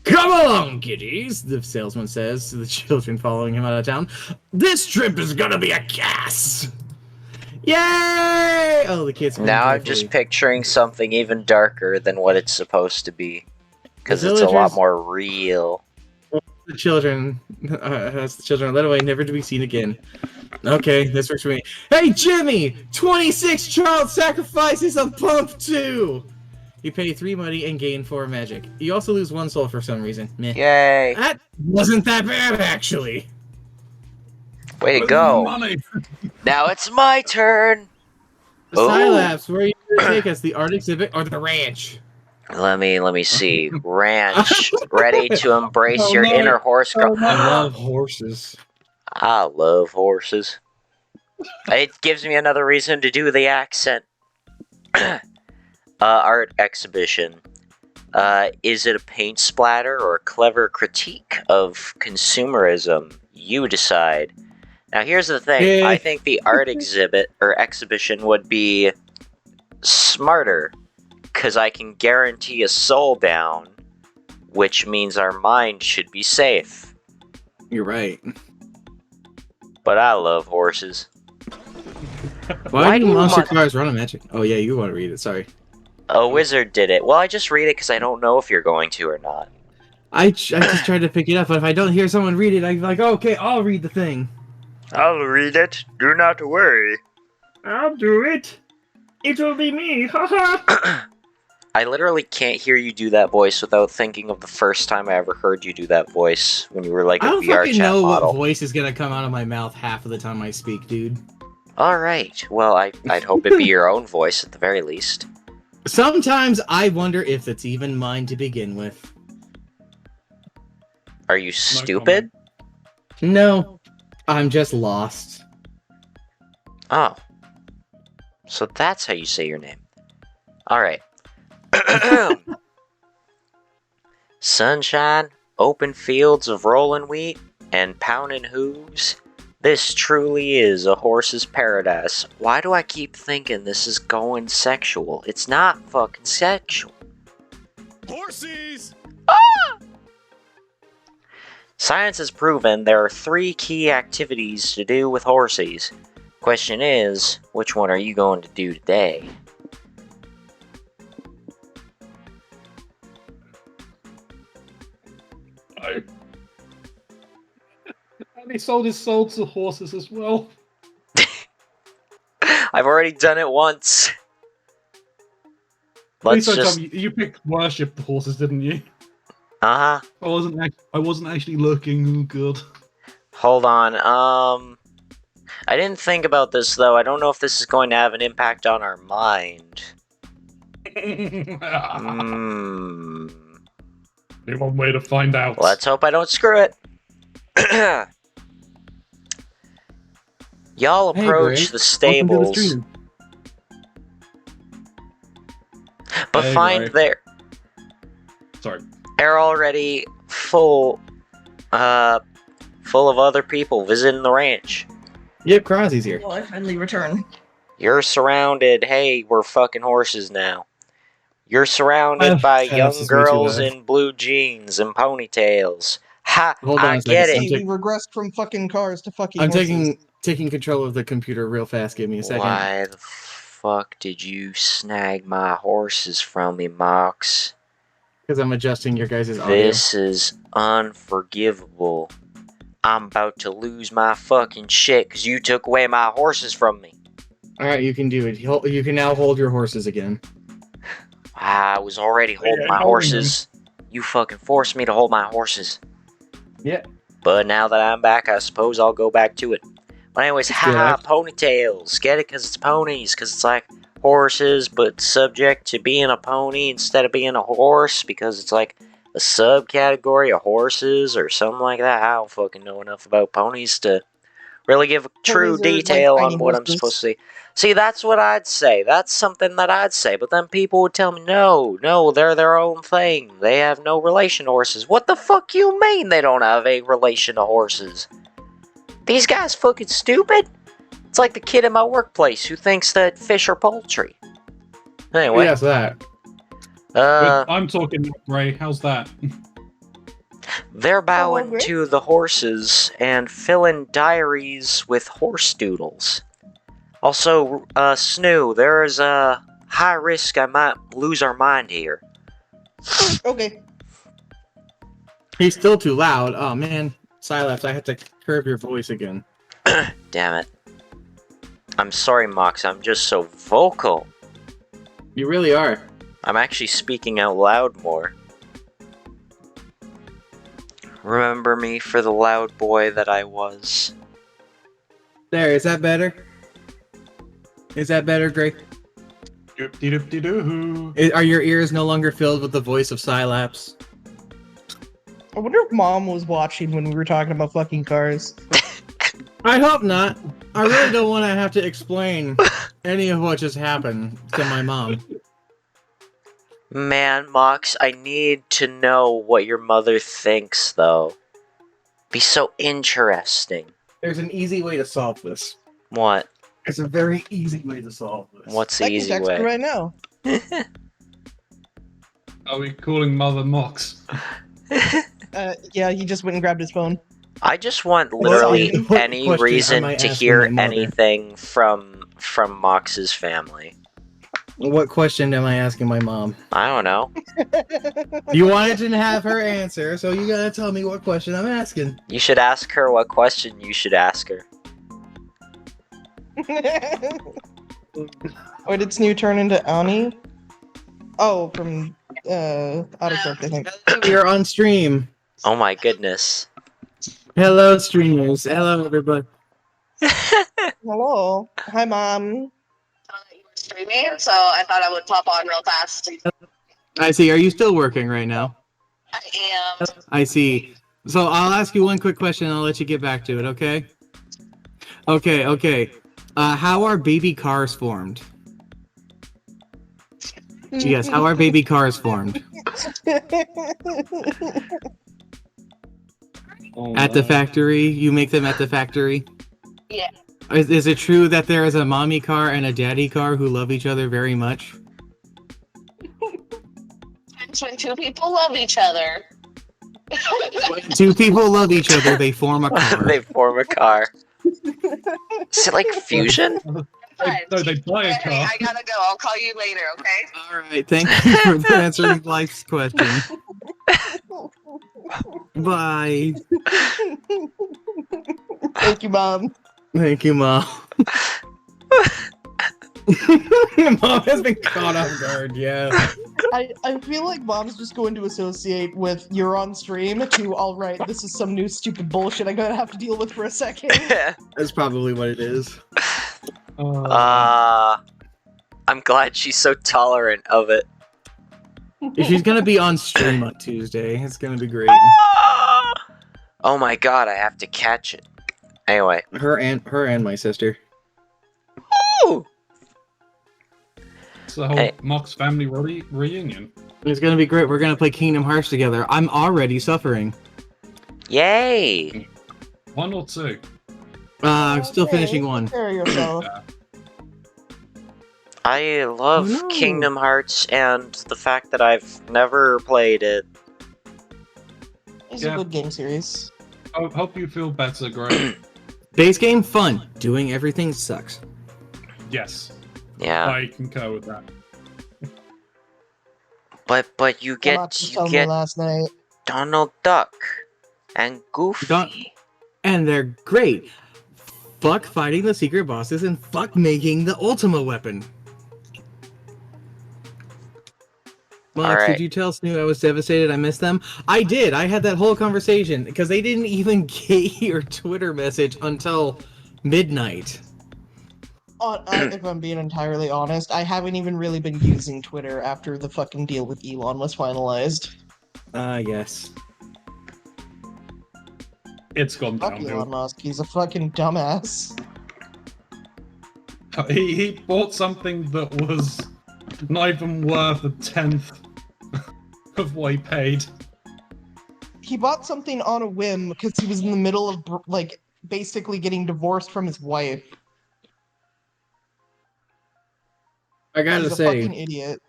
Speaker 2: Come along, kiddies, the salesman says to the children following him out of town. This trip is gonna be a gas! Yay! Oh, the kids.
Speaker 1: Now I'm just picturing something even darker than what it's supposed to be. Because it's a lot more real.
Speaker 2: The children are led away, never to be seen again. Okay, this works for me. Hey, Jimmy! 26 child sacrifices on pump 2! You pay 3 money and gain 4 magic. You also lose 1 soul for some reason. Meh.
Speaker 1: Yay!
Speaker 2: That wasn't that bad, actually.
Speaker 1: Way to go! Now it's my turn.
Speaker 2: The Scilabs, where are you going to take us? The art exhibit or the ranch?
Speaker 1: Let me see. Ranch, ready to embrace your inner horse girl.
Speaker 2: I love horses.
Speaker 1: I love horses. It gives me another reason to do the accent. Art exhibition. Is it a paint splatter or a clever critique of consumerism? You decide. Now here's the thing. I think the art exhibit or exhibition would be smarter. Because I can guarantee a soul down, which means our mind should be safe.
Speaker 2: You're right.
Speaker 1: But I love horses.
Speaker 2: Why do monster cars run on magic? Oh yeah, you want to read it, sorry.
Speaker 1: A wizard did it. Well, I just read it because I don't know if you're going to or not.
Speaker 2: I just tried to pick it up, but if I don't hear someone read it, I'm like, oh, okay, I'll read the thing.
Speaker 1: I'll read it. Do not worry.
Speaker 2: I'll do it. It'll be me, haha.
Speaker 1: I literally can't hear you do that voice without thinking of the first time I ever heard you do that voice when you were like a
Speaker 2: I don't
Speaker 1: VR
Speaker 2: fucking
Speaker 1: chat
Speaker 2: know
Speaker 1: model.
Speaker 2: what voice is gonna come out of my mouth half of the time I speak, dude.
Speaker 1: Alright, well, I'd hope it be your own voice at the very least.
Speaker 2: Sometimes I wonder if it's even mine to begin with.
Speaker 1: Are you stupid?
Speaker 2: No, I'm just lost.
Speaker 1: Oh. So that's how you say your name. Alright. Sunshine, open fields of rolling wheat, and pounding hooves. This truly is a horse's paradise. Why do I keep thinking this is going sexual? It's not fucking sexual.
Speaker 5: Horsies!
Speaker 1: Science has proven there are 3 key activities to do with horsies. Question is, which one are you going to do today?
Speaker 3: And he sold his soul to horses as well.
Speaker 1: I've already done it once. Let's
Speaker 3: Please don't
Speaker 1: just...
Speaker 3: tell me you picked worship horses, didn't you?
Speaker 1: Uh-huh.
Speaker 3: I wasn't actually looking good.
Speaker 1: Hold on, I didn't think about this, though. I don't know if this is going to have an impact on our mind. Hmm...
Speaker 3: Only one way to find out.
Speaker 1: Let's hope I don't screw it. Y'all approach the stables, but
Speaker 3: Hey,
Speaker 1: find
Speaker 3: Gray. Sorry.
Speaker 1: they're already full of other people visiting the ranch.
Speaker 2: Yep, Keronzi's here.
Speaker 4: Well, I finally return.
Speaker 1: You're surrounded. Hey, we're fucking horses now. You're surrounded by young girls in blue jeans and ponytails. Ha!
Speaker 2: Hold on
Speaker 1: I
Speaker 2: a second.
Speaker 1: get
Speaker 2: I'm
Speaker 1: it.
Speaker 4: We regressed from fucking cars to fucking
Speaker 2: I'm
Speaker 4: horses.
Speaker 2: taking control of the computer real fast. Give me a second.
Speaker 1: Why the fuck did you snag my horses from me, Mocs?
Speaker 2: Because I'm adjusting your guys' audio.
Speaker 1: This is unforgivable. I'm about to lose my fucking shit because you took away my horses from me.
Speaker 2: Alright, you can do it. You can now hold your horses again.
Speaker 1: I was already holding
Speaker 3: Yeah,
Speaker 1: my
Speaker 3: holding
Speaker 1: horses. You fucking forced me to hold my horses.
Speaker 2: Yeah.
Speaker 1: But now that I'm back, I suppose I'll go back to it. But anyways, haha, ponytails. Get it? Because it's ponies. Because it's like horses, but subject to being a pony instead of being a horse. Because it's like a subcategory of horses or something like that. I don't fucking know enough about ponies to really give a true
Speaker 4: Ponies are like
Speaker 1: detail
Speaker 4: tiny
Speaker 1: on what I'm
Speaker 4: horses.
Speaker 1: supposed to say. See, that's what I'd say. That's something that I'd say. But then people would tell me, no, they're their own thing. They have no relation to horses. What the fuck you mean they don't have a relation to horses? These guys fucking stupid? It's like the kid in my workplace who thinks that fish are poultry. Anyway.
Speaker 2: Yes, that.
Speaker 3: I'm talking Ray. How's that?
Speaker 1: They're bowing
Speaker 4: Hello, Rick.
Speaker 1: to the horses and filling diaries with horse doodles. Also, Snoo, there is a high risk I might lose our mind here.
Speaker 4: Okay.
Speaker 2: He's still too loud. Oh man. Sileps, I have to curb your voice again.
Speaker 1: Damn it. I'm sorry, Mocs, I'm just so vocal.
Speaker 2: You really are.
Speaker 1: I'm actually speaking out loud more. Remember me for the loud boy that I was.
Speaker 2: There, is that better? Is that better, Gray?
Speaker 3: Doop-de-doop-de-doo.
Speaker 2: Are your ears no longer filled with the voice of Sileps?
Speaker 4: I wonder if Mom was watching when we were talking about fucking cars.
Speaker 2: I hope not. I really don't want to have to explain any of what just happened to my mom.
Speaker 1: Man, Mocs, I need to know what your mother thinks, though. Be so interesting.
Speaker 2: There's an easy way to solve this.
Speaker 1: What?
Speaker 2: It's a very easy way to solve this.
Speaker 1: What's the
Speaker 4: I can
Speaker 1: easy
Speaker 4: text her
Speaker 1: way?
Speaker 4: right now.
Speaker 3: Are we calling Mother Mocs?
Speaker 4: Yeah, he just went and grabbed his phone.
Speaker 1: I just want literally
Speaker 2: What
Speaker 1: any
Speaker 2: question
Speaker 1: reason
Speaker 2: am I
Speaker 1: to
Speaker 2: asking
Speaker 1: hear
Speaker 2: my mother?
Speaker 1: anything from Mox's family.
Speaker 2: What question am I asking my mom?
Speaker 1: I don't know.
Speaker 2: You wanted to have her answer, so you gotta tell me what question I'm asking.
Speaker 1: You should ask her what question you should ask her.
Speaker 4: Or did Snoo turn into Ani? Oh, from Autocorrect, I think.
Speaker 2: You're on stream.
Speaker 1: Oh my goodness.
Speaker 2: Hello, streamers. Hello, everybody.
Speaker 4: Hello. Hi, Mom.
Speaker 7: You were streaming, so I thought I would pop on real fast.
Speaker 2: I see. Are you still working right now?
Speaker 7: I am.
Speaker 2: I see. So I'll ask you one quick question and I'll let you get back to it, okay? Okay. How are baby cars formed? Yes, how are baby cars formed? At the factory? You make them at the factory?
Speaker 7: Yeah.
Speaker 2: Is it true that there is a mommy car and a daddy car who love each other very much?
Speaker 7: It's when two people love each other.
Speaker 2: Two people love each other, they form a car.
Speaker 1: They form a car. Is it like fusion?
Speaker 3: They buy a car.
Speaker 7: I gotta go. I'll call you later, okay?
Speaker 2: Alright, thank you for answering life's question. Bye.
Speaker 4: Thank you, Mom.
Speaker 2: Thank you, Mom. Mom has been caught off guard, yeah.
Speaker 4: I feel like Mom's just going to associate with you're on stream to, alright, this is some new stupid bullshit I'm gonna have to deal with for a second.
Speaker 2: That's probably what it is.
Speaker 1: I'm glad she's so tolerant of it.
Speaker 2: She's gonna be on stream on Tuesday. It's gonna be great.
Speaker 1: Oh my god, I have to catch it. Anyway.
Speaker 2: Her and my sister.
Speaker 1: Ooh!
Speaker 3: It's the whole
Speaker 1: Hey.
Speaker 3: Mocs family reunion.
Speaker 2: It's gonna be great. We're gonna play Kingdom Hearts together. I'm already suffering.
Speaker 1: Yay!
Speaker 3: 1 or 2?
Speaker 2: I'm still
Speaker 4: Okay,
Speaker 2: finishing one.
Speaker 4: take care of yourself.
Speaker 1: I love
Speaker 2: Oh, no.
Speaker 1: Kingdom Hearts and the fact that I've never played it.
Speaker 4: It's
Speaker 3: Yeah.
Speaker 4: a good game series.
Speaker 3: I hope you feel better, Greg.
Speaker 2: Base game, fun. Doing everything sucks.
Speaker 3: Yes,
Speaker 1: Yeah.
Speaker 3: I concur with that.
Speaker 1: But you
Speaker 4: My mom just told me last night.
Speaker 1: Donald Duck and Goofy.
Speaker 2: And they're great. Fuck fighting the secret bosses and fuck making the Ultima weapon. Mox,
Speaker 1: Alright.
Speaker 2: did you tell Snoop I was devastated I missed them? I did. I had that whole conversation because they didn't even get your Twitter message until midnight.
Speaker 4: If I'm being entirely honest, I haven't even really been using Twitter after the fucking deal with Elon was finalized.
Speaker 2: Yes.
Speaker 3: It's gone
Speaker 4: Fuck Elon
Speaker 3: downhill.
Speaker 4: Musk, he's a fucking dumbass.
Speaker 3: He bought something that was not even worth a tenth of what he paid.
Speaker 4: He bought something on a whim because he was in the middle of, like, basically getting divorced from his wife.
Speaker 2: I gotta
Speaker 4: He's a
Speaker 2: say,
Speaker 4: fucking idiot.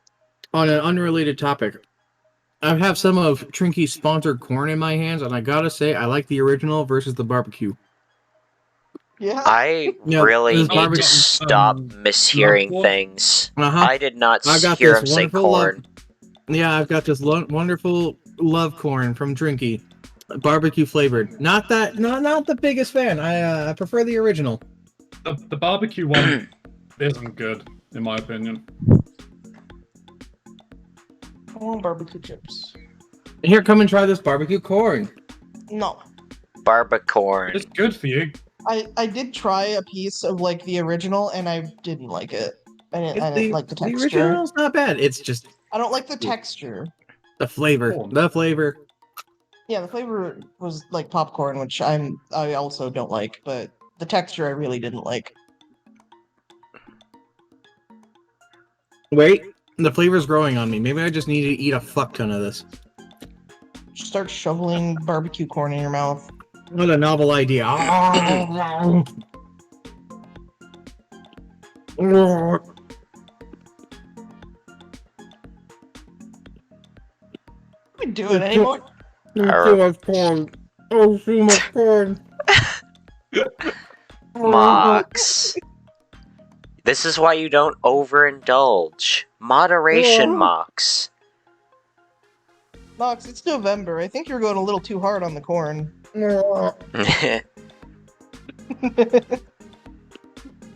Speaker 2: on an unrelated topic, I have some of Trinky's sponsored corn in my hands, and I gotta say, I like the original versus the barbecue.
Speaker 4: Yeah.
Speaker 1: I
Speaker 2: Yeah,
Speaker 1: really
Speaker 2: this
Speaker 1: need
Speaker 2: barbecue-
Speaker 1: to stop mishearing
Speaker 3: Love
Speaker 1: things.
Speaker 2: Uh-huh.
Speaker 1: I did not
Speaker 2: I got
Speaker 1: hear
Speaker 2: this
Speaker 1: him say
Speaker 2: wonderful
Speaker 1: corn.
Speaker 2: Yeah, I've got this wonderful love corn from Drinky, barbecue flavored. Not the biggest fan. I prefer the original.
Speaker 3: The barbecue one isn't good, in my opinion.
Speaker 4: Oh, barbecue chips.
Speaker 2: Here, come and try this barbecue corn.
Speaker 4: No.
Speaker 1: Barbacorn.
Speaker 3: It's good for you.
Speaker 4: I did try a piece of, like, the original, and I didn't like it. I didn't like the
Speaker 2: The
Speaker 4: texture.
Speaker 2: original's not bad. It's just
Speaker 4: I don't like the texture.
Speaker 2: the flavor.
Speaker 3: Corn.
Speaker 2: The flavor.
Speaker 4: Yeah, the flavor was like popcorn, which I also don't like, but the texture I really didn't like.
Speaker 2: Wait, the flavor's growing on me. Maybe I just need to eat a fuck ton of this.
Speaker 4: Start shoveling barbecue corn in your mouth.
Speaker 2: What a novel idea.
Speaker 4: We do it anymore.
Speaker 2: Too much corn. Oh, too much corn.
Speaker 1: Mox. This is why you don't overindulge. Moderation, Mox.
Speaker 4: Mox, it's November. I think you're going a little too hard on the corn.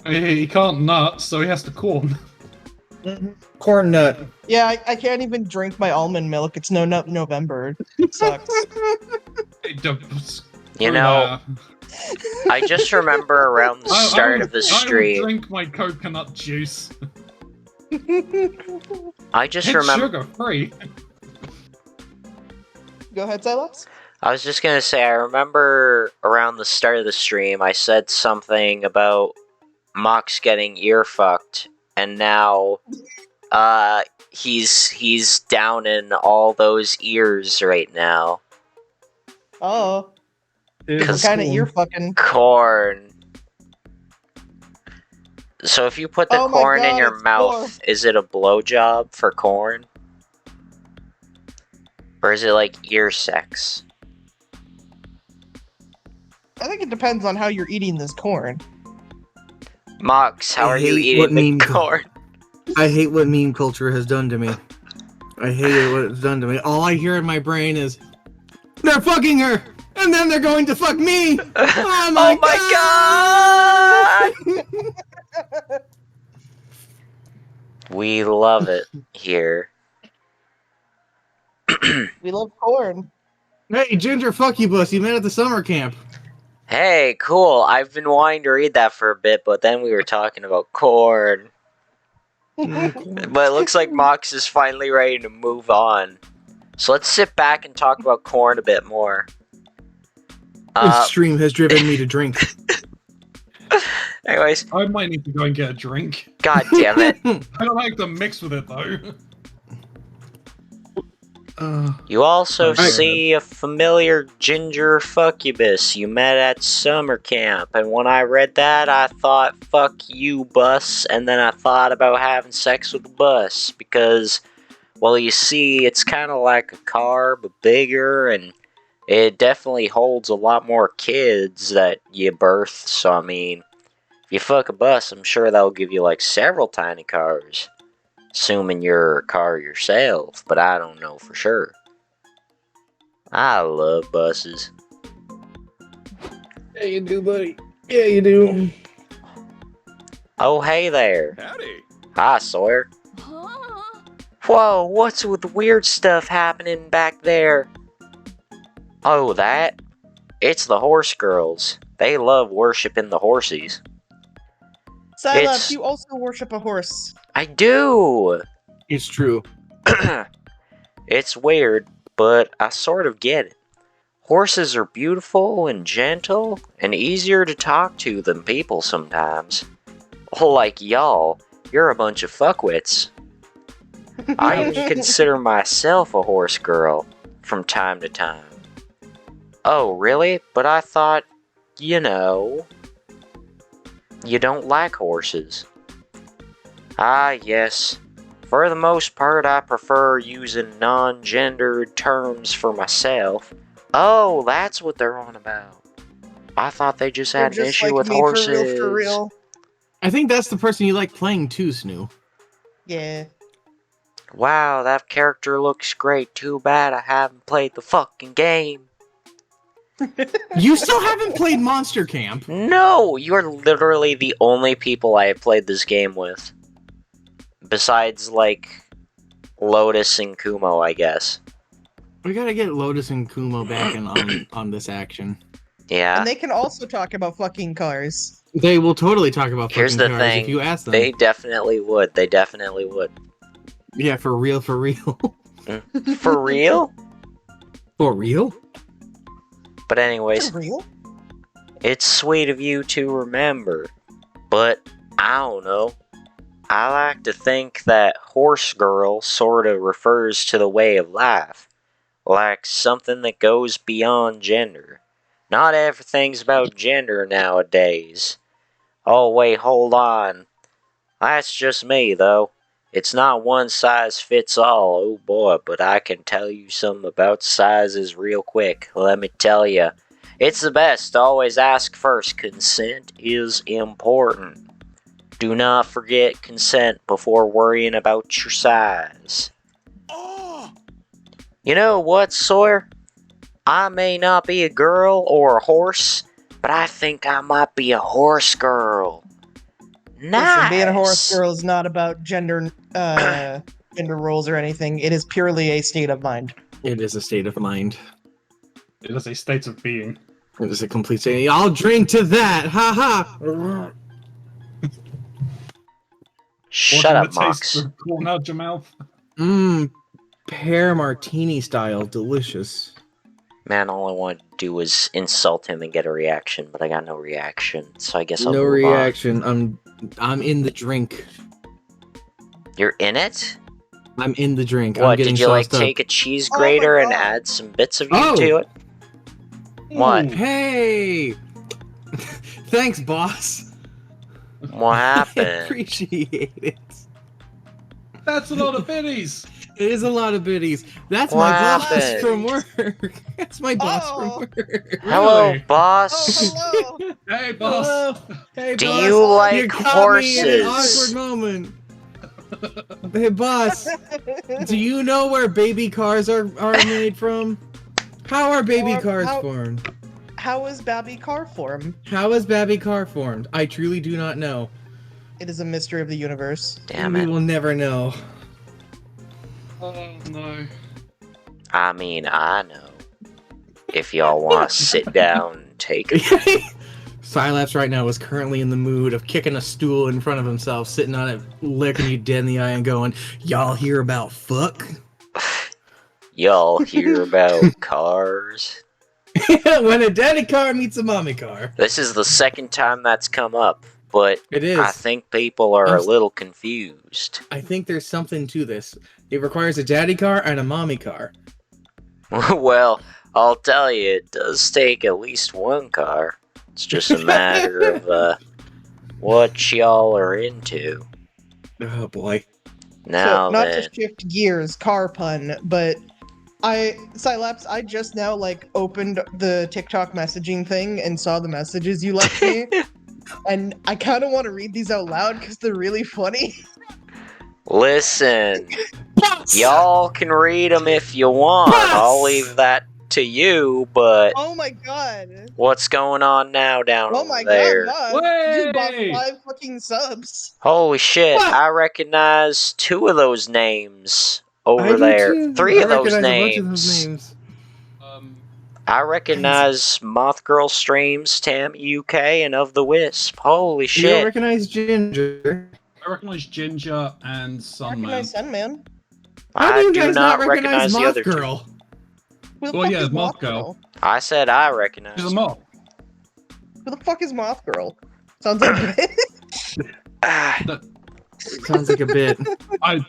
Speaker 3: He can't nut, so he has to corn.
Speaker 2: Corn nut.
Speaker 4: Yeah, I can't even drink my almond milk. It's no nut November. It sucks.
Speaker 1: You know, I just remember around the start of the
Speaker 3: I
Speaker 1: stream.
Speaker 3: would drink my coconut juice.
Speaker 1: I just
Speaker 3: It's
Speaker 1: remember.
Speaker 3: sugar-free.
Speaker 4: Go ahead, Silas.
Speaker 1: I was just gonna say, I remember around the start of the stream, I said something about Mocs getting ear fucked, and now, he's down in all those ears right now.
Speaker 4: Oh, what
Speaker 1: Cause
Speaker 4: kind of ear fucking?
Speaker 1: corn. So if you put the
Speaker 4: Oh my
Speaker 1: corn in
Speaker 4: God,
Speaker 1: your
Speaker 4: it's
Speaker 1: mouth,
Speaker 4: corn.
Speaker 1: is it a blowjob for corn? Or is it like ear sex?
Speaker 4: I think it depends on how you're eating this corn.
Speaker 1: Mocs, how
Speaker 2: I
Speaker 1: are you
Speaker 2: hate what
Speaker 1: eating the
Speaker 2: meme
Speaker 1: corn?
Speaker 2: I hate what meme culture has done to me. I hate what it's done to me. All I hear in my brain is, they're fucking her, and then they're going to fuck me. Oh my god!
Speaker 1: We love it here.
Speaker 4: We love corn.
Speaker 2: Hey, Ginger, fuck you, bus. You met at the summer camp.
Speaker 1: Hey, cool. I've been wanting to read that for a bit, but then we were talking about corn. But it looks like Mox is finally ready to move on. So let's sit back and talk about corn a bit more.
Speaker 2: This stream has driven me to drink.
Speaker 1: Anyways.
Speaker 3: I might need to go and get a drink.
Speaker 1: God damn it.
Speaker 3: I don't like to mix with it, though.
Speaker 1: You also see a familiar ginger fuckubus you met at summer camp, and when I read that, I thought, fuck you, bus, and then I thought about having sex with the bus, because, well, you see, it's kind of like a car, but bigger, and it definitely holds a lot more kids that you birth, so I mean, if you fuck a bus, I'm sure that'll give you, like, several tiny cars. Assuming you're a car yourself, but I don't know for sure. I love buses.
Speaker 2: Yeah, you do, buddy. Yeah, you do.
Speaker 1: Oh, hey there.
Speaker 5: Howdy.
Speaker 1: Hi, Sawyer. Whoa, what's with the weird stuff happening back there? Oh, that? It's the horse girls. They love worshiping the horsies.
Speaker 4: Silas, you also worship a horse.
Speaker 1: I do!
Speaker 2: It's true.
Speaker 1: It's weird, but I sort of get it. Horses are beautiful and gentle and easier to talk to than people sometimes. Like y'all, you're a bunch of fuckwits. I even consider myself a horse girl from time to time. Oh, really? But I thought, you know, you don't like horses. Ah, yes. For the most part, I prefer using non-gendered terms for myself. Oh, that's what they're on about. I thought they just had an issue with horses.
Speaker 4: For real.
Speaker 2: I think that's the person you like playing too, Snoo.
Speaker 4: Yeah.
Speaker 1: Wow, that character looks great. Too bad I haven't played the fucking game.
Speaker 2: You still haven't played Monster Camp?
Speaker 1: No, you're literally the only people I have played this game with. Besides, like, Lotus and Kumo, I guess.
Speaker 2: We gotta get Lotus and Kumo back on this action.
Speaker 1: Yeah.
Speaker 4: And they can also talk about fucking cars.
Speaker 2: They will totally talk about
Speaker 1: Here's
Speaker 2: fucking
Speaker 1: the
Speaker 2: cars
Speaker 1: thing.
Speaker 2: if you ask them.
Speaker 1: They definitely would. They definitely would.
Speaker 2: Yeah, for real, for real.
Speaker 1: For real?
Speaker 2: For real?
Speaker 1: But anyways,
Speaker 4: For real?
Speaker 1: it's sweet of you to remember. But, I don't know. I like to think that horse girl sorta refers to the way of life. Like something that goes beyond gender. Not everything's about gender nowadays. Oh wait, hold on. That's just me, though. It's not one size fits all, oh boy, but I can tell you something about sizes real quick. Let me tell you. It's the best, always ask first. Consent is important. Do not forget consent before worrying about your size.
Speaker 5: Oh!
Speaker 1: You know what, Sawyer? I may not be a girl or a horse, but I think I might be a horse girl.
Speaker 4: Listen, being a horse girl is not about gender roles or anything. It is purely a state of mind.
Speaker 2: It is a state of mind.
Speaker 3: It is a state of being.
Speaker 2: It is a complete state. I'll drink to that. Ha ha.
Speaker 1: Shut up, Mocs.
Speaker 3: Corn out your mouth.
Speaker 2: Pear martini style, delicious.
Speaker 1: Man, all I wanted to do was insult him and get a reaction, but I got no reaction, so I guess I'll
Speaker 2: No
Speaker 1: move
Speaker 2: reaction.
Speaker 1: on.
Speaker 2: I'm in the drink.
Speaker 1: You're in it?
Speaker 2: I'm in the drink.
Speaker 1: What,
Speaker 2: I'm getting
Speaker 1: did you like
Speaker 2: sauced up.
Speaker 1: take a cheese grater and add some bits of you to it? What?
Speaker 2: Hey! Thanks, boss.
Speaker 1: What
Speaker 2: I
Speaker 1: happened?
Speaker 2: appreciate it.
Speaker 3: That's a lot of biddies.
Speaker 2: It is a lot of biddies. That's
Speaker 1: What
Speaker 2: my boss
Speaker 1: happened?
Speaker 2: from work. That's my boss from work.
Speaker 1: Hello,
Speaker 3: Really?
Speaker 1: boss.
Speaker 4: Oh, hello.
Speaker 3: Hey, boss.
Speaker 2: Hello. Hey,
Speaker 1: Do
Speaker 2: boss.
Speaker 1: you like
Speaker 2: You caught me in an
Speaker 1: horses?
Speaker 2: awkward moment. Hey, boss. Do you know where baby cars are made from? How are baby cars formed?
Speaker 4: How is Babby car formed?
Speaker 2: How is baby car formed? I truly do not know.
Speaker 4: It is a mystery of the universe.
Speaker 1: Damn
Speaker 2: We
Speaker 1: it.
Speaker 2: will never know.
Speaker 3: Oh, no.
Speaker 1: I mean, I know. If y'all want to sit down and take a...
Speaker 2: Silaps right now is currently in the mood of kicking a stool in front of himself, sitting on it, looking you dead in the eye and going, "Y'all hear about fuck?"
Speaker 1: Y'all hear about cars?
Speaker 2: When a daddy car meets a mommy car.
Speaker 1: This is the second time that's come up, but
Speaker 2: It is.
Speaker 1: I think people are a little confused.
Speaker 2: I think there's something to this. It requires a daddy car and a mommy car.
Speaker 1: Well, I'll tell you, it does take at least one car. It's just a matter of what y'all are into.
Speaker 2: Oh boy.
Speaker 1: Now
Speaker 4: So, not
Speaker 1: then,
Speaker 4: to shift gears, car pun, but Silaps, I just now opened the TikTok messaging thing and saw the messages you left me, and I kind of want to read these out loud because they're really funny.
Speaker 1: listen, y'all can read them if you want. I'll leave that to you, but
Speaker 4: Oh my god!
Speaker 1: what's going on now down
Speaker 4: Oh
Speaker 1: over
Speaker 4: my
Speaker 1: there?
Speaker 4: god! You just bought
Speaker 3: Way!
Speaker 4: 5 fucking subs.
Speaker 1: Holy shit,
Speaker 2: What?
Speaker 1: I recognize 2 of those names
Speaker 2: I
Speaker 1: over
Speaker 2: do
Speaker 1: there.
Speaker 2: too.
Speaker 1: 3
Speaker 2: I
Speaker 1: of those
Speaker 2: recognize a bunch
Speaker 1: names.
Speaker 2: of those names.
Speaker 1: I recognize Moth Girl Streams, Tam UK, and Of the Wisp. Holy
Speaker 2: You don't
Speaker 1: shit.
Speaker 2: recognize Ginger.
Speaker 3: I recognize Ginger and Sunman.
Speaker 4: Recognize Sunman.
Speaker 2: How do
Speaker 1: I
Speaker 2: you
Speaker 1: do
Speaker 2: guys
Speaker 1: not
Speaker 2: not
Speaker 1: recognize the
Speaker 2: Moth
Speaker 1: other 2.
Speaker 2: Girl?
Speaker 4: Who the
Speaker 3: Well,
Speaker 4: fuck
Speaker 3: yeah,
Speaker 4: is
Speaker 3: Moth
Speaker 4: Moth
Speaker 3: Girl.
Speaker 4: Girl?
Speaker 1: I said I recognize.
Speaker 3: She's a moth.
Speaker 4: Who the fuck is Moth Girl? Sounds like a bitch.
Speaker 1: Ah,
Speaker 2: Sounds like a bit.
Speaker 3: I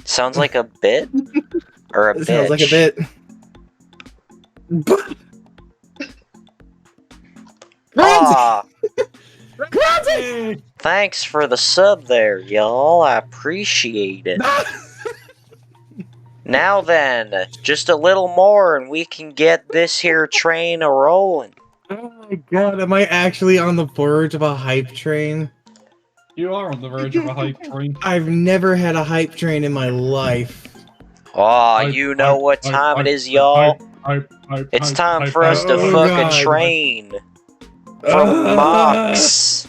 Speaker 1: sounds like a bit? Or a bitch?
Speaker 2: Sounds like a bit.
Speaker 1: Aw,
Speaker 2: Keronzi!
Speaker 1: thanks for the sub there, y'all. I appreciate it. Now then, just a little more and we can get this here train a-rolling.
Speaker 2: Oh my god, am I actually on the verge of a hype train?
Speaker 3: You are on the verge of a hype train.
Speaker 2: I've never had a hype train in my life.
Speaker 1: Aw, you know what time it is, y'all? It's time for us to
Speaker 2: Oh,
Speaker 1: fuck
Speaker 2: God.
Speaker 1: a train. For Mocs.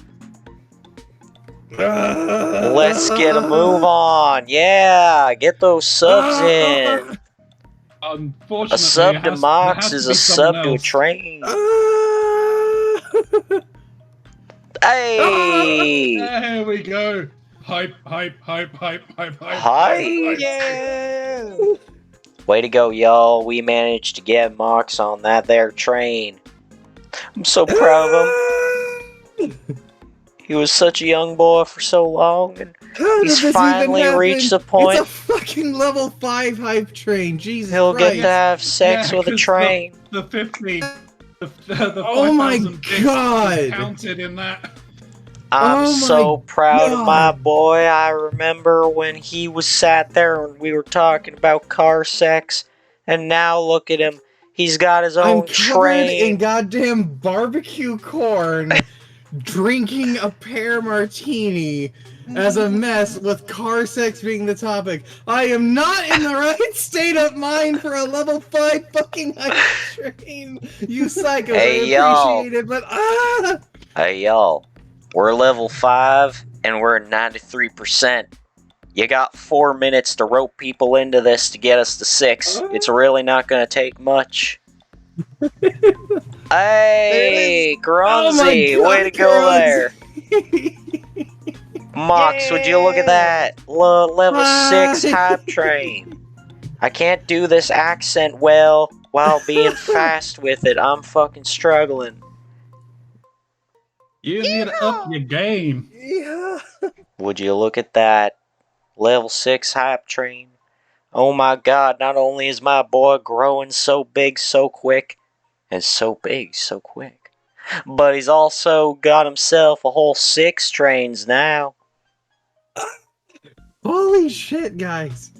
Speaker 1: Let's get a move on. Yeah, get those subs in.
Speaker 3: Unfortunately,
Speaker 1: A sub
Speaker 3: it
Speaker 1: to
Speaker 3: has-
Speaker 1: Mocs
Speaker 3: it has
Speaker 1: is
Speaker 3: to
Speaker 1: a
Speaker 3: be
Speaker 1: sub
Speaker 3: someone
Speaker 1: to a
Speaker 3: else.
Speaker 1: train.
Speaker 2: Hey!
Speaker 1: Hey!
Speaker 3: There we go. Hype, hype, hype, hype, hype, hype.
Speaker 1: Hype.
Speaker 4: Yeah.
Speaker 1: Way to go, y'all. We managed to get Mocs on that there train. I'm so proud of him. He was such a young boy for so long, and
Speaker 2: How
Speaker 1: he's
Speaker 2: did this
Speaker 1: finally
Speaker 2: even happen?
Speaker 1: reached the point
Speaker 2: It's a fucking level 5 hype train. Jesus
Speaker 1: he'll
Speaker 2: Christ.
Speaker 1: get to have sex
Speaker 3: Yeah,
Speaker 1: with a
Speaker 3: 'cause
Speaker 1: train.
Speaker 3: The 50. The
Speaker 2: Oh my
Speaker 3: 5,000 bits
Speaker 2: God.
Speaker 3: is counted in that.
Speaker 1: I'm
Speaker 2: Oh
Speaker 1: so
Speaker 2: my
Speaker 1: proud of my
Speaker 2: God.
Speaker 1: boy. I remember when he was sat there and we were talking about car sex, and now look at him. He's got his
Speaker 2: I'm
Speaker 1: own
Speaker 2: covered
Speaker 1: train.
Speaker 2: in goddamn barbecue corn, drinking a pear martini as a mess with car sex being the topic. I am not in the right state of mind for a level 5 fucking hype train. You psychos,
Speaker 1: Hey,
Speaker 2: I
Speaker 1: y'all.
Speaker 2: appreciate it, but
Speaker 1: Hey, y'all. We're level 5, and we're at 93%. You got 4 minutes to rope people into this to get us to 6. It's really not going to take much. Hey, Keronzi, way to go there. Mocs, would you look at that? Level 6 hype train. I can't do this accent well while being fast with it. I'm fucking struggling.
Speaker 3: You need to up your game.
Speaker 2: Yeah.
Speaker 1: Would you look at that? Level 6 hype train. Oh my god, not only is my boy growing so big so quick, and so big so quick, but he's also got himself a whole 6 trains now.
Speaker 2: Holy shit, guys.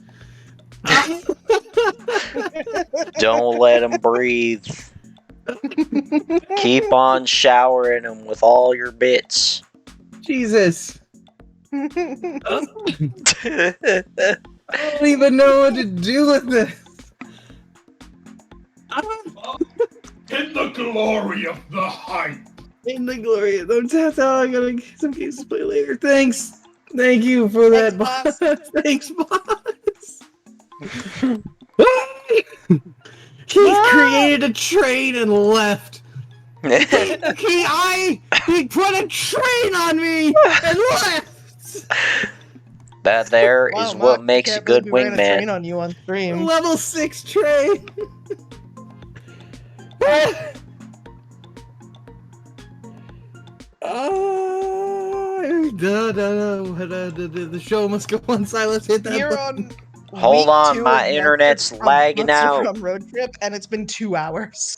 Speaker 1: Don't let him breathe. Keep on showering him with all your bits.
Speaker 2: Jesus. I don't even know what to do with this.
Speaker 3: In the glory of the hype.
Speaker 2: In the glory. That's how I'm gonna get some games to play later. Thanks. Thank you for that, boss. Thanks, boss. He created a train and left. He put a train on me and left.
Speaker 1: That there is
Speaker 4: Wow,
Speaker 1: what
Speaker 4: Moc,
Speaker 1: makes a
Speaker 4: can't
Speaker 1: good
Speaker 4: believe we ran a train
Speaker 1: wingman.
Speaker 4: on you on stream.
Speaker 2: Level 6 train. The show must go on. Silence. Hit that
Speaker 4: You're
Speaker 2: button.
Speaker 4: on
Speaker 1: Hold
Speaker 4: week
Speaker 1: on,
Speaker 4: 2
Speaker 1: my
Speaker 4: of
Speaker 1: internet's
Speaker 4: Monster From-
Speaker 1: lagging
Speaker 4: Monster
Speaker 1: out.
Speaker 4: From road trip, and it's been 2 hours.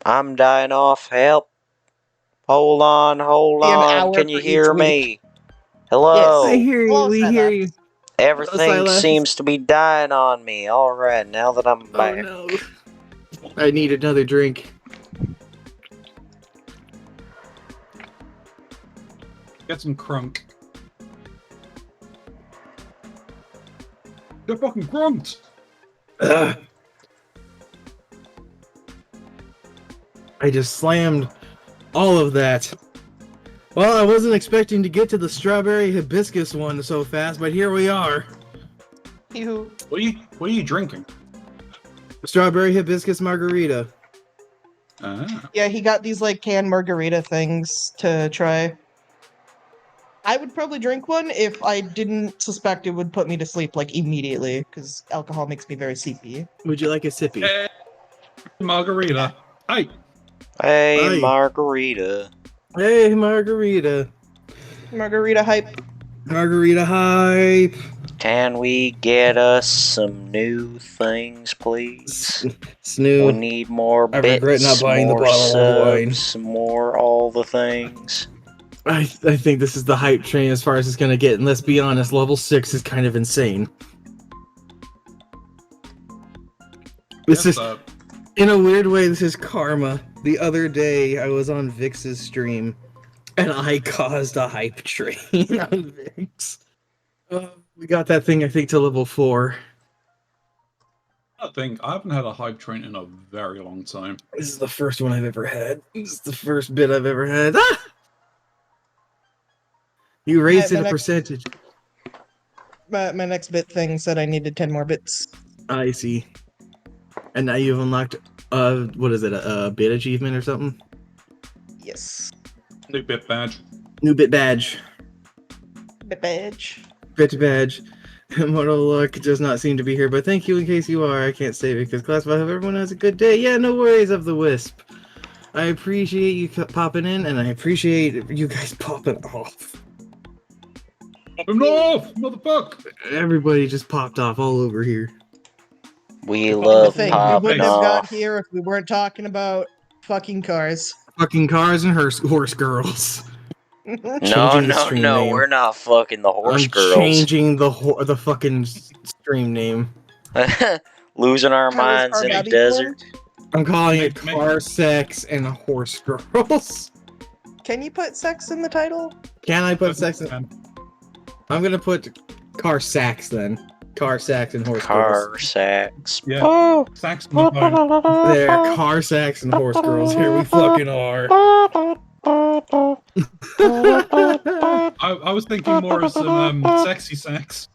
Speaker 1: I'm dying off. Help. Hold on, hold
Speaker 4: Be an
Speaker 1: on.
Speaker 4: hour
Speaker 1: Can you
Speaker 4: for
Speaker 1: hear
Speaker 4: each
Speaker 1: me? Hello.
Speaker 2: I hear you.
Speaker 4: Hello,
Speaker 2: We
Speaker 4: Silas.
Speaker 2: hear you.
Speaker 1: Everything
Speaker 2: Silas.
Speaker 1: seems to be dying on me. Alright, now that I'm
Speaker 2: Oh
Speaker 1: back.
Speaker 2: no. I need another drink.
Speaker 3: Get some crunk. They're fucking crunked.
Speaker 2: Ugh. I just slammed all of that. Well, I wasn't expecting to get to the strawberry hibiscus one so fast, but here we are.
Speaker 4: You.
Speaker 3: What are you drinking?
Speaker 2: Strawberry hibiscus margarita.
Speaker 3: Ah.
Speaker 4: Yeah, he got these like canned margarita things to try. I would probably drink one if I didn't suspect it would put me to sleep like immediately, because alcohol makes me very sleepy.
Speaker 2: Would you like a sippy?
Speaker 3: Hey, margarita. Hey.
Speaker 1: Hey,
Speaker 2: Hi.
Speaker 1: margarita.
Speaker 2: Hey, margarita.
Speaker 4: Margarita hype.
Speaker 2: Margarita hype.
Speaker 1: Can we get us some new things, please? We
Speaker 2: Snoo.
Speaker 1: need more
Speaker 2: I
Speaker 1: bits,
Speaker 2: regret not buying the
Speaker 1: more
Speaker 2: bottle of wine.
Speaker 1: subs, more all the things.
Speaker 2: I think this is the hype train as far as it's gonna get, and let's be honest, level 6 is kind of insane. This is, in a weird way, this is karma. The other day, I was on Vix's stream, and I caused a hype train on Vix. We got that thing, I think, to level 4.
Speaker 3: I haven't had a hype train in a very long time.
Speaker 2: This is the first one I've ever had. This is the first bit I've ever had. Ah! You raised it a percentage.
Speaker 4: My next bit thing said I needed 10 more bits.
Speaker 2: I see. And now you've unlocked, what is it, a bit achievement or something?
Speaker 4: Yes.
Speaker 3: New bit badge.
Speaker 2: New bit badge.
Speaker 4: Bit badge.
Speaker 2: Bit badge. Mortal luck does not seem to be here, but thank you in case you are. I can't say because class 5, everyone has a good day. Yeah, no worries of the wisp. I appreciate you popping in, and I appreciate you guys popping off.
Speaker 3: Popping off, motherfucker!
Speaker 2: Everybody just popped off all over here.
Speaker 1: We love
Speaker 4: We
Speaker 1: popping
Speaker 4: wouldn't have got
Speaker 1: off.
Speaker 4: here if we weren't talking about fucking cars.
Speaker 2: Fucking cars and horse girls.
Speaker 1: No,
Speaker 2: Changing the
Speaker 1: no,
Speaker 2: stream
Speaker 1: no,
Speaker 2: name.
Speaker 1: we're not fucking the horse
Speaker 2: I'm
Speaker 1: girls.
Speaker 2: changing the fucking stream name.
Speaker 1: Losing our minds in a desert.
Speaker 2: I'm calling it Car Sex and Horse Girls.
Speaker 4: Can you put sex in the title?
Speaker 2: Can I put sex in? I'm gonna put Car Sax then. Car Sax and Horse
Speaker 1: Car
Speaker 2: Girls.
Speaker 1: Sax.
Speaker 3: Yeah.
Speaker 1: Oh.
Speaker 3: Sax on the phone.
Speaker 2: There, Car Sax and Horse Girls. Here we fucking are.
Speaker 3: I was thinking more of some sexy sex.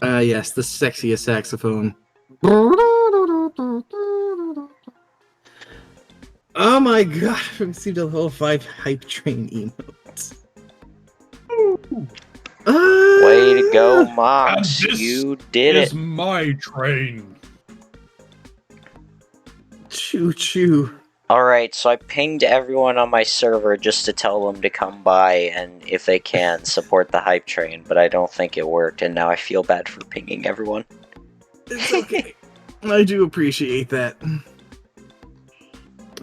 Speaker 2: Yes, the sexiest saxophone. Oh my god, I received a level 5 hype train emotes.
Speaker 1: Way to go,
Speaker 3: And
Speaker 1: Mocs.
Speaker 3: this
Speaker 1: You did
Speaker 3: is
Speaker 1: it.
Speaker 3: my train.
Speaker 2: Choo choo.
Speaker 1: Alright, so I pinged everyone on my server just to tell them to come by and, if they can, support the hype train, but I don't think it worked, and now I feel bad for pinging everyone.
Speaker 2: It's okay. I do appreciate that. I'm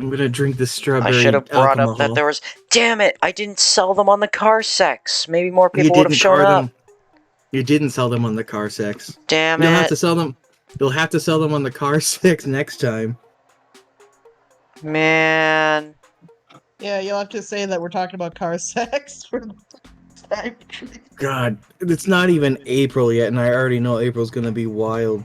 Speaker 2: gonna drink this
Speaker 1: I
Speaker 2: strawberry
Speaker 1: should have brought
Speaker 2: alcohol.
Speaker 1: up that there was... Damn it! I didn't sell them on the car sex! Maybe more
Speaker 2: You
Speaker 1: people would have
Speaker 2: didn't
Speaker 1: shown
Speaker 2: car
Speaker 1: up.
Speaker 2: them. You didn't sell them on the car sex.
Speaker 1: Damn
Speaker 2: You'll have
Speaker 1: it!
Speaker 2: to sell them. You'll have to sell them on the car sex next time.
Speaker 1: Man...
Speaker 4: Yeah, you'll have to say that we're talking about car sex for the time.
Speaker 2: God, it's not even April yet, and I already know April's gonna be wild.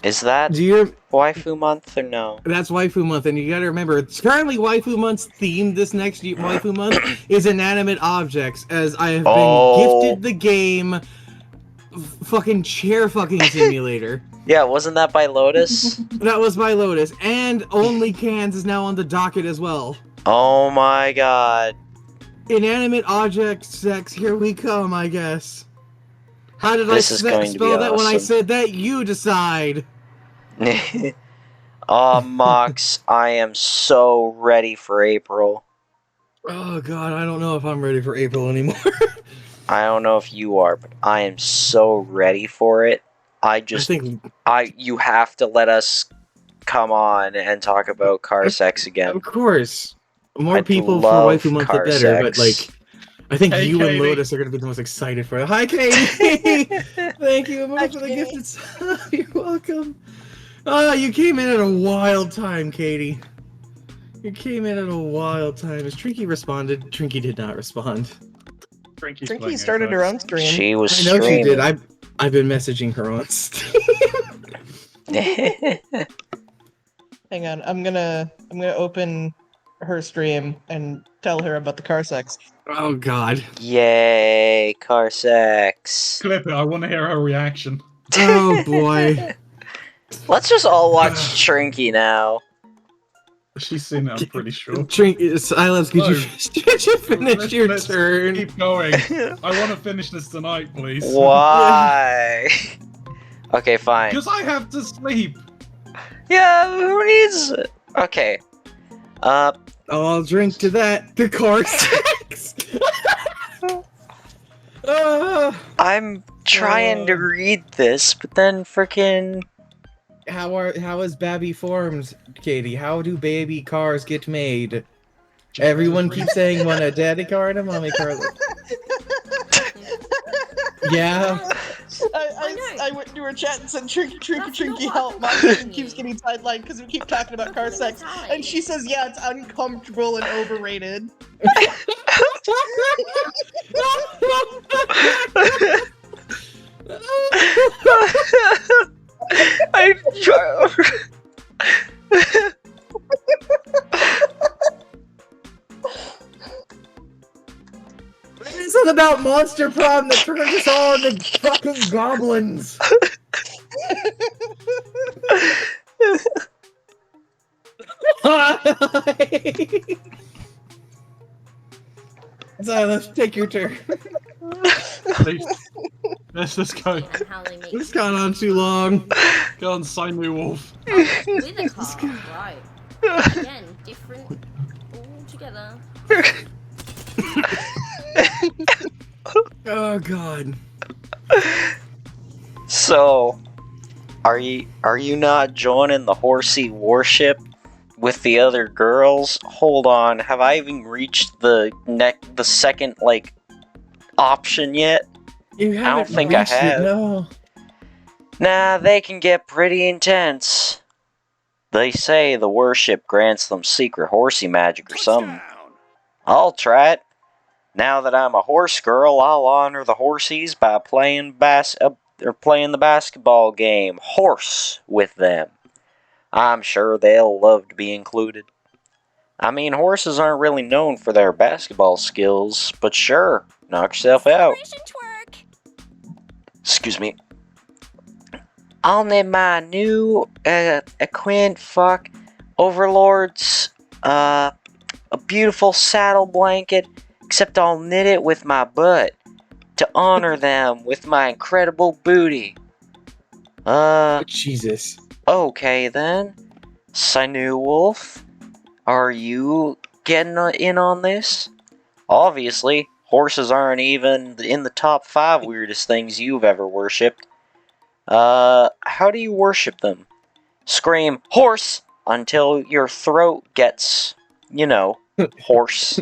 Speaker 1: Is that
Speaker 2: Do you?
Speaker 1: waifu month or no?
Speaker 2: That's waifu month, and you gotta remember, it's currently waifu month's theme. This next waifu month is inanimate objects, as I have been gifted the game, fucking chair fucking simulator.
Speaker 1: Yeah, wasn't that by Lotus?
Speaker 2: That was by Lotus, and Only Cans is now on the docket as well.
Speaker 1: Oh my god.
Speaker 2: Inanimate object sex, here we come, I guess. How did
Speaker 1: This is going to be
Speaker 2: spell that when I
Speaker 1: awesome.
Speaker 2: said that? You decide.
Speaker 1: Aw, Mox, I am so ready for April.
Speaker 2: Oh god, I don't know if I'm ready for April anymore.
Speaker 1: I don't know if you are, but I am so ready for it. You have to let us come on and talk about car sex again.
Speaker 2: Of course. More
Speaker 1: I'd
Speaker 2: people for
Speaker 1: love
Speaker 2: waifu month the
Speaker 1: car
Speaker 2: better, but
Speaker 1: sex.
Speaker 2: like I think
Speaker 3: Hey,
Speaker 2: you
Speaker 3: Katie.
Speaker 2: and Lotus are gonna be the most excited for it. Hi Katie! Thank you
Speaker 4: Hi,
Speaker 2: for the
Speaker 4: Katie.
Speaker 2: gifted sub. You're welcome. Oh, you came in at a wild time, Katie. You came in at a wild time. As Trinky responded, Trinky did not respond.
Speaker 4: Trinky started her own stream.
Speaker 1: She was
Speaker 2: I know she
Speaker 1: streaming.
Speaker 2: did. I've been messaging her on Steam.
Speaker 4: Hang on, I'm gonna open her stream and tell her about the car sex.
Speaker 2: Oh god.
Speaker 1: Yay, car sex.
Speaker 3: Clip it. I want to hear her reaction.
Speaker 2: Oh boy.
Speaker 1: Let's just all watch Trinky now.
Speaker 3: She's seen it, I'm pretty sure.
Speaker 2: Silas, could you finish your
Speaker 3: Let's
Speaker 2: turn?
Speaker 3: Keep going. I want to finish this tonight, please.
Speaker 1: Why? Okay, fine.
Speaker 3: Because I have to sleep.
Speaker 1: Yeah, who needs it? Okay.
Speaker 2: I'll drink to that. The car sex.
Speaker 1: I'm trying to read this, but then frickin'
Speaker 2: How is Babby formed, Katie? How do baby cars get made? Everyone keeps saying one a daddy car and a mommy car. Yeah.
Speaker 4: I went into her chat and said, Trinky, help. My kid keeps getting sidelined because we keep talking about car sex. And she says, yeah, it's uncomfortable and overrated.
Speaker 1: I try.
Speaker 2: It isn't about Monster Prom that turns us all into fucking goblins. Silas, take your turn.
Speaker 3: Please. Let's just go.
Speaker 6: And how they make
Speaker 2: It's gone on too long.
Speaker 3: Go on, sign me, Wolf.
Speaker 6: with a car, right? Again, different altogether.
Speaker 2: Oh god.
Speaker 1: So, are you not joining the horsey warship with the other girls? Hold on, have I even reached the second option yet?
Speaker 2: You haven't
Speaker 1: don't think I
Speaker 2: reached it,
Speaker 1: have.
Speaker 2: no.
Speaker 1: Nah, they can get pretty intense. They say the warship grants them secret horsey magic or something. I'll try it. Now that I'm a horse girl, I'll honor the horsies by playing the basketball game horse with them. I'm sure they'll love to be included. I mean, horses aren't really known for their basketball skills, but sure, knock yourself out. Excuse me. I'll name my new equine fuck overlords a beautiful saddle blanket, except I'll knit it with my butt to honor them with my incredible booty.
Speaker 2: Jesus.
Speaker 1: Okay then. Sinew Wolf, are you getting in on this? Obviously, horses aren't even in the top 5 weirdest things you've ever worshipped. How do you worship them? Scream, horse! Until your throat gets, hoarse.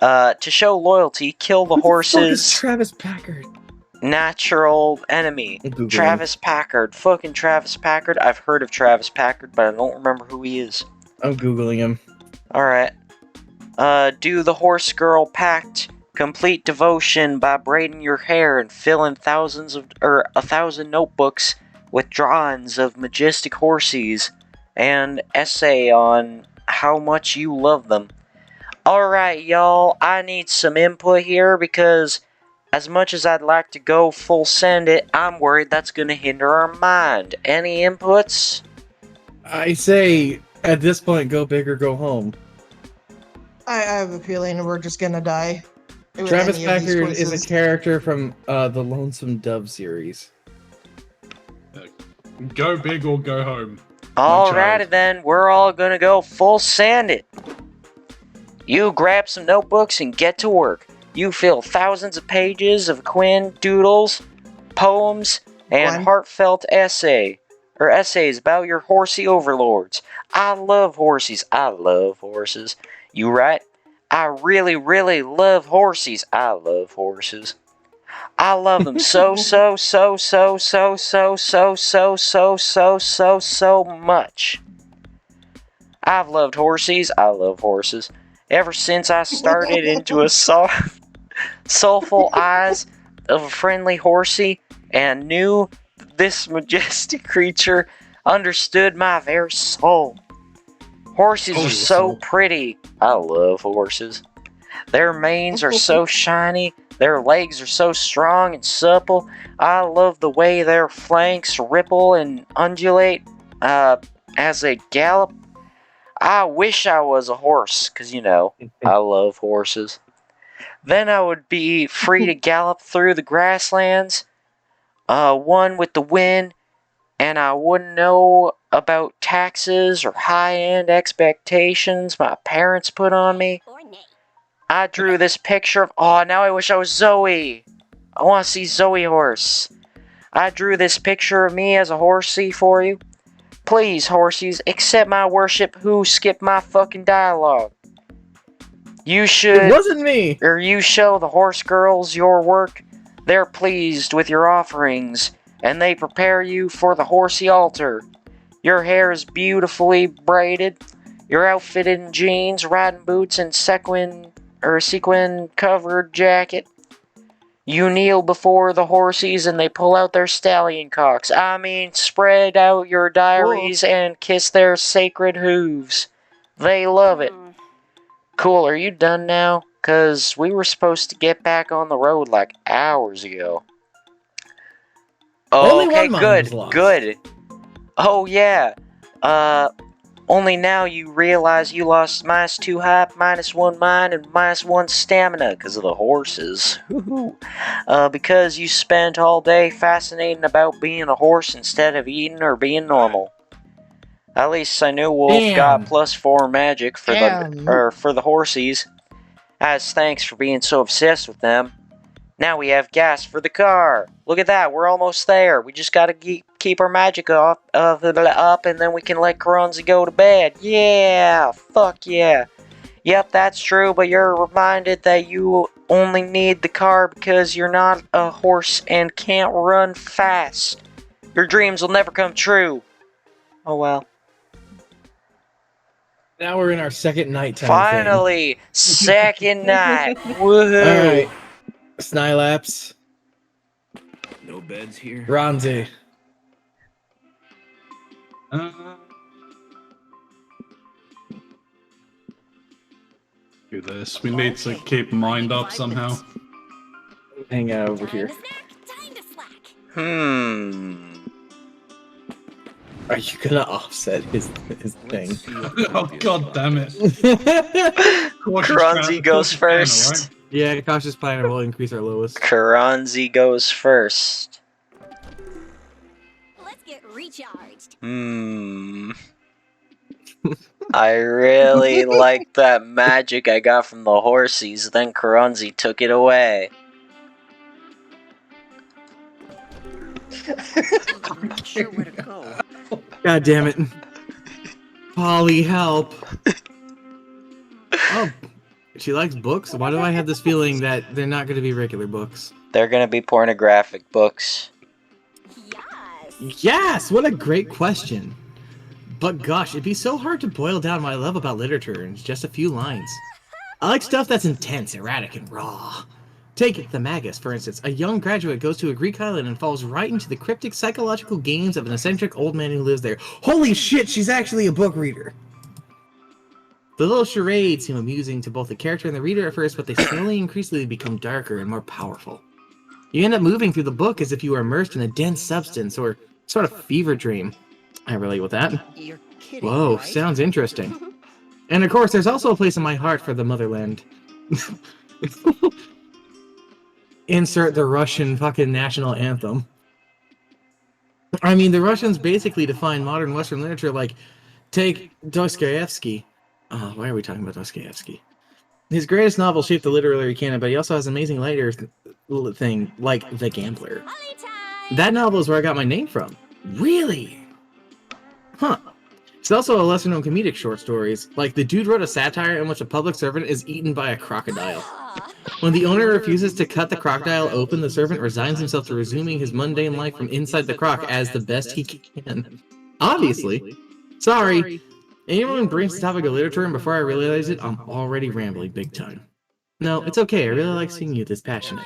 Speaker 1: To show loyalty, kill the
Speaker 2: Who
Speaker 1: horse's
Speaker 2: the fuck is Travis Packard?
Speaker 1: natural enemy. Travis Packard. Fucking Travis Packard. I've heard of Travis Packard, but I don't remember who he is.
Speaker 2: I'm Googling him.
Speaker 1: Alright. Do the horse girl pact complete devotion by braiding your hair and filling 1,000 notebooks with drawings of majestic horses and essay on how much you love them. Alright, y'all, I need some input here because as much as I'd like to go full send it, I'm worried that's gonna hinder our mind. Any inputs?
Speaker 2: I say, at this point, go big or go home.
Speaker 4: I have a feeling we're just gonna die. with
Speaker 2: Travis
Speaker 4: any of these
Speaker 2: Packard is a
Speaker 4: quizzes.
Speaker 2: character from the Lonesome Dove series.
Speaker 3: Go big or go home.
Speaker 1: Alrighty then, we're all gonna go full send it. You grab some notebooks and get to work. You fill thousands of pages of Quinn doodles, poems, and heartfelt essays about your horsey overlords. I love horses. I love horses. You right? I really, really love horses. I love horses. I love them so much. I've loved horses. I love horses. Ever since I started into a soulful eyes of a friendly horsey and knew this majestic creature understood my very soul. Horses are so pretty. I love horses. Their manes are so shiny. Their legs are so strong and supple. I love the way their flanks ripple and undulate as they gallop. I wish I was a horse, because, I love horses. Then I would be free to gallop through the grasslands, one with the wind, and I wouldn't know about taxes or high-end expectations my parents put on me. I drew this picture of... Oh, now I wish I was Zoe. I want to see Zoe horse. I drew this picture of me as a horsey for you. Please, horsies, accept my worship who skipped my fucking dialogue. You should...
Speaker 2: It wasn't me!
Speaker 1: Or you show the horse girls your work. They're pleased with your offerings, and they prepare you for the horsey altar. Your hair is beautifully braided. You're outfitted in jeans, riding boots, and sequin-covered jacket. You kneel before the horsies and they pull out their stallion cocks. I mean, spread out your diaries and kiss their sacred hooves. They love it. Cool, are you done now? 'Cause we were supposed to get back on the road like hours ago.
Speaker 2: Only
Speaker 1: Okay,
Speaker 2: one mind was lost.
Speaker 1: good. Oh yeah. Only now you realize you lost -2 height, -1 mind, and -1 stamina because of the horses. Because you spent all day fascinating about being a horse instead of eating or being normal. At least I knew Wolf got +4 magic for the horsies. As thanks for being so obsessed with them. Now we have gas for the car. Look at that, we're almost there. We just gotta keep our magic up, and then we can let Keronzi go to bed. Yeah, fuck yeah. Yep, that's true, but you're reminded that you only need the car because you're not a horse and can't run fast. Your dreams will never come true. Oh well.
Speaker 2: Now we're in our second nighttime
Speaker 1: Finally! Second night! Woohoo!
Speaker 2: Alright. Snylaps.
Speaker 5: No beds here.
Speaker 2: Ronzi.
Speaker 3: Do this. We need to keep mind up somehow.
Speaker 2: Hang out over here. Are you gonna offset his thing?
Speaker 3: Oh god damn it.
Speaker 1: Keronzi goes first.
Speaker 3: Right?
Speaker 2: Yeah, cautious planner will increase our lowest.
Speaker 1: Keronzi goes first.
Speaker 8: Let's get recharged.
Speaker 1: I really like that magic I got from the horsies, then Keronzi took it away.
Speaker 8: I'm not sure where to go.
Speaker 2: God damn it. Polly, help. Oh, she likes books? Why do I have this feeling that they're not going to be regular books?
Speaker 1: They're gonna be pornographic books.
Speaker 8: Yes.
Speaker 2: Yes! What a great question. But gosh, it'd be so hard to boil down what I love about literature in just a few lines. I like stuff that's intense, erratic, and raw. Take The Magus, for instance. A young graduate goes to a Greek island and falls right into the cryptic psychological games of an eccentric old man who lives there. Holy shit, she's actually a book reader! The little charades seem amusing to both the character and the reader at first, but they slowly and increasingly become darker and more powerful. You end up moving through the book as if you were immersed in a dense substance or sort of fever dream. I relate with that.
Speaker 8: You're kidding,
Speaker 2: Whoa,
Speaker 8: right?
Speaker 2: sounds interesting. And of course, there's also a place in my heart for the motherland. Insert the Russian fucking national anthem. I mean, the Russians basically define modern Western literature like, take Dostoevsky. Why are we talking about Dostoevsky? His greatest novel shaped the literary canon, but he also has an amazing later thing, like The Gambler. That novel is where I got my name from. Really? Huh. It's also a lesser-known comedic short stories, like the dude wrote a satire in which a public servant is eaten by a crocodile. When the owner refuses to cut the crocodile open, the servant resigns himself to resuming his mundane life from inside the croc as the best he can. Obviously. Sorry. Anyone brings the topic of literature, and before I realize it, I'm already rambling big time. No, it's okay. I really like seeing you this passionate.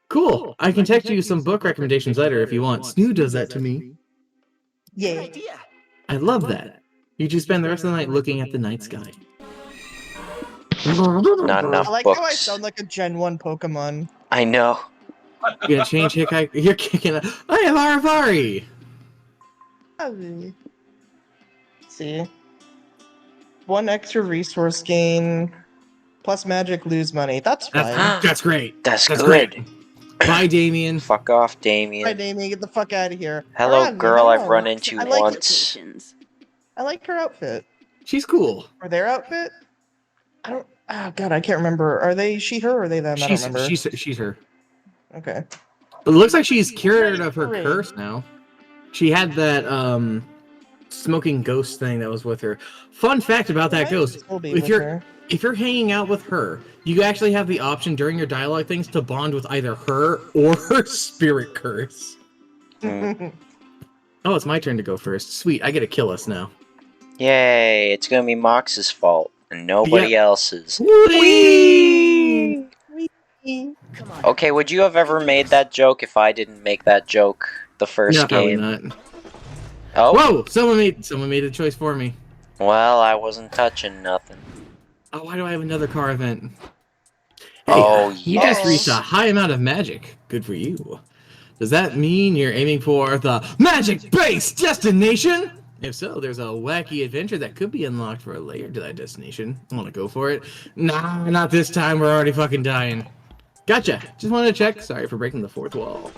Speaker 2: Cool. I can text you some book recommendations later if you want. Snoo does that to me.
Speaker 4: Yeah.
Speaker 2: I love that. You just spend the rest of the night looking at the night sky.
Speaker 1: Not enough
Speaker 4: I like
Speaker 1: books.
Speaker 4: how I sound like a Gen 1 Pokemon.
Speaker 1: I know.
Speaker 2: You're gonna change Hickok? You're kicking it. I am Aravari!
Speaker 4: Let's see. 1 extra resource gain. Plus magic, lose money. That's fine.
Speaker 2: That's great.
Speaker 1: That's good.
Speaker 2: Great. Bye, Damien.
Speaker 1: Fuck off, Damien.
Speaker 4: Hi, Damien. Get the fuck out of here.
Speaker 1: Hello,
Speaker 4: Run,
Speaker 1: girl
Speaker 4: no.
Speaker 1: I've run into
Speaker 4: I like
Speaker 1: once.
Speaker 4: I like her outfit.
Speaker 2: She's cool.
Speaker 4: Or their outfit? I don't. Oh god, I can't remember. Are they she, her, or are they them? I don't remember.
Speaker 2: She's her.
Speaker 4: Okay.
Speaker 2: It looks like she's cured of her
Speaker 4: Great.
Speaker 2: curse now. She had that smoking ghost thing that was with her. Fun fact about that ghost: if you're hanging out with her, you actually have the option during your dialogue things to bond with either her or her spirit curse.
Speaker 1: Mm.
Speaker 2: Oh, it's my turn to go first. Sweet, I get to kill us now.
Speaker 1: Yay, it's gonna be Mox's fault, and nobody else's.
Speaker 2: Whee!
Speaker 1: Okay, would you have ever made that joke if I didn't make that joke the first
Speaker 2: Probably
Speaker 1: game?
Speaker 2: not.
Speaker 1: Oh,
Speaker 2: Whoa! Someone made a choice for me.
Speaker 1: well, I wasn't touching nothing.
Speaker 2: Oh, why do I have another car event? Hey,
Speaker 1: Oh,
Speaker 2: you
Speaker 1: yes.
Speaker 2: just reached a high amount of magic. Good for you. Does that mean you're aiming for the magic base destination? If so, there's a wacky adventure that could be unlocked for a layer to that destination. Want to go for it? Nah, not this time. We're already fucking dying. Gotcha. Just wanted to check. Sorry for breaking the fourth wall.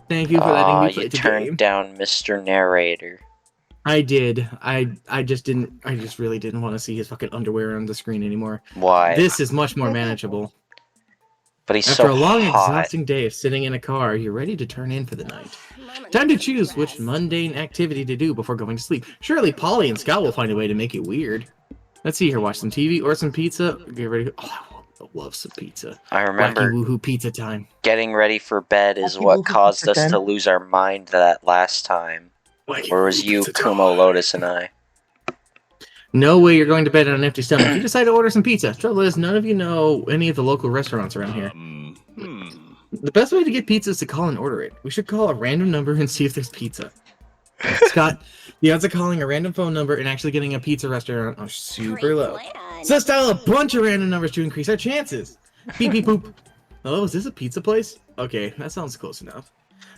Speaker 2: Thank you for letting me play
Speaker 1: you
Speaker 2: the
Speaker 1: turned
Speaker 2: game.
Speaker 1: down Mr. Narrator.
Speaker 2: I did. I just really didn't want to see his fucking underwear on the screen anymore.
Speaker 1: Why?
Speaker 2: This is much more manageable.
Speaker 1: But he's
Speaker 2: After
Speaker 1: so
Speaker 2: a long,
Speaker 1: hot.
Speaker 2: exhausting day of sitting in a car, you're ready to turn in for the night. Time to choose which mundane activity to do before going to sleep. Surely Polly and Scott will find a way to make it weird. Let's see here, watch some TV or some pizza. Get ready. Oh, I love some pizza.
Speaker 1: I remember
Speaker 2: Wacky woohoo pizza time.
Speaker 1: getting ready for bed is
Speaker 4: Wacky
Speaker 1: what
Speaker 4: woohoo
Speaker 1: caused
Speaker 4: pizza
Speaker 1: us
Speaker 4: time.
Speaker 1: to lose our mind that last time.
Speaker 2: Wacky
Speaker 1: Where was
Speaker 2: woohoo
Speaker 1: you,
Speaker 2: pizza
Speaker 1: Kumo,
Speaker 2: time.
Speaker 1: Lotus, and I?
Speaker 2: No way you're going to bed on an empty stomach. You decide to order some pizza. Trouble is, none of you know any of the local restaurants around here. The best way to get pizza is to call and order it. We should call a random number and see if there's pizza. Scott, The odds of calling a random phone number and actually getting a pizza restaurant are super
Speaker 8: Great
Speaker 2: low.
Speaker 8: plan.
Speaker 2: So let's dial a bunch of random numbers to increase our chances. Beep beep boop. Hello, is this a pizza place? Okay, that sounds close enough.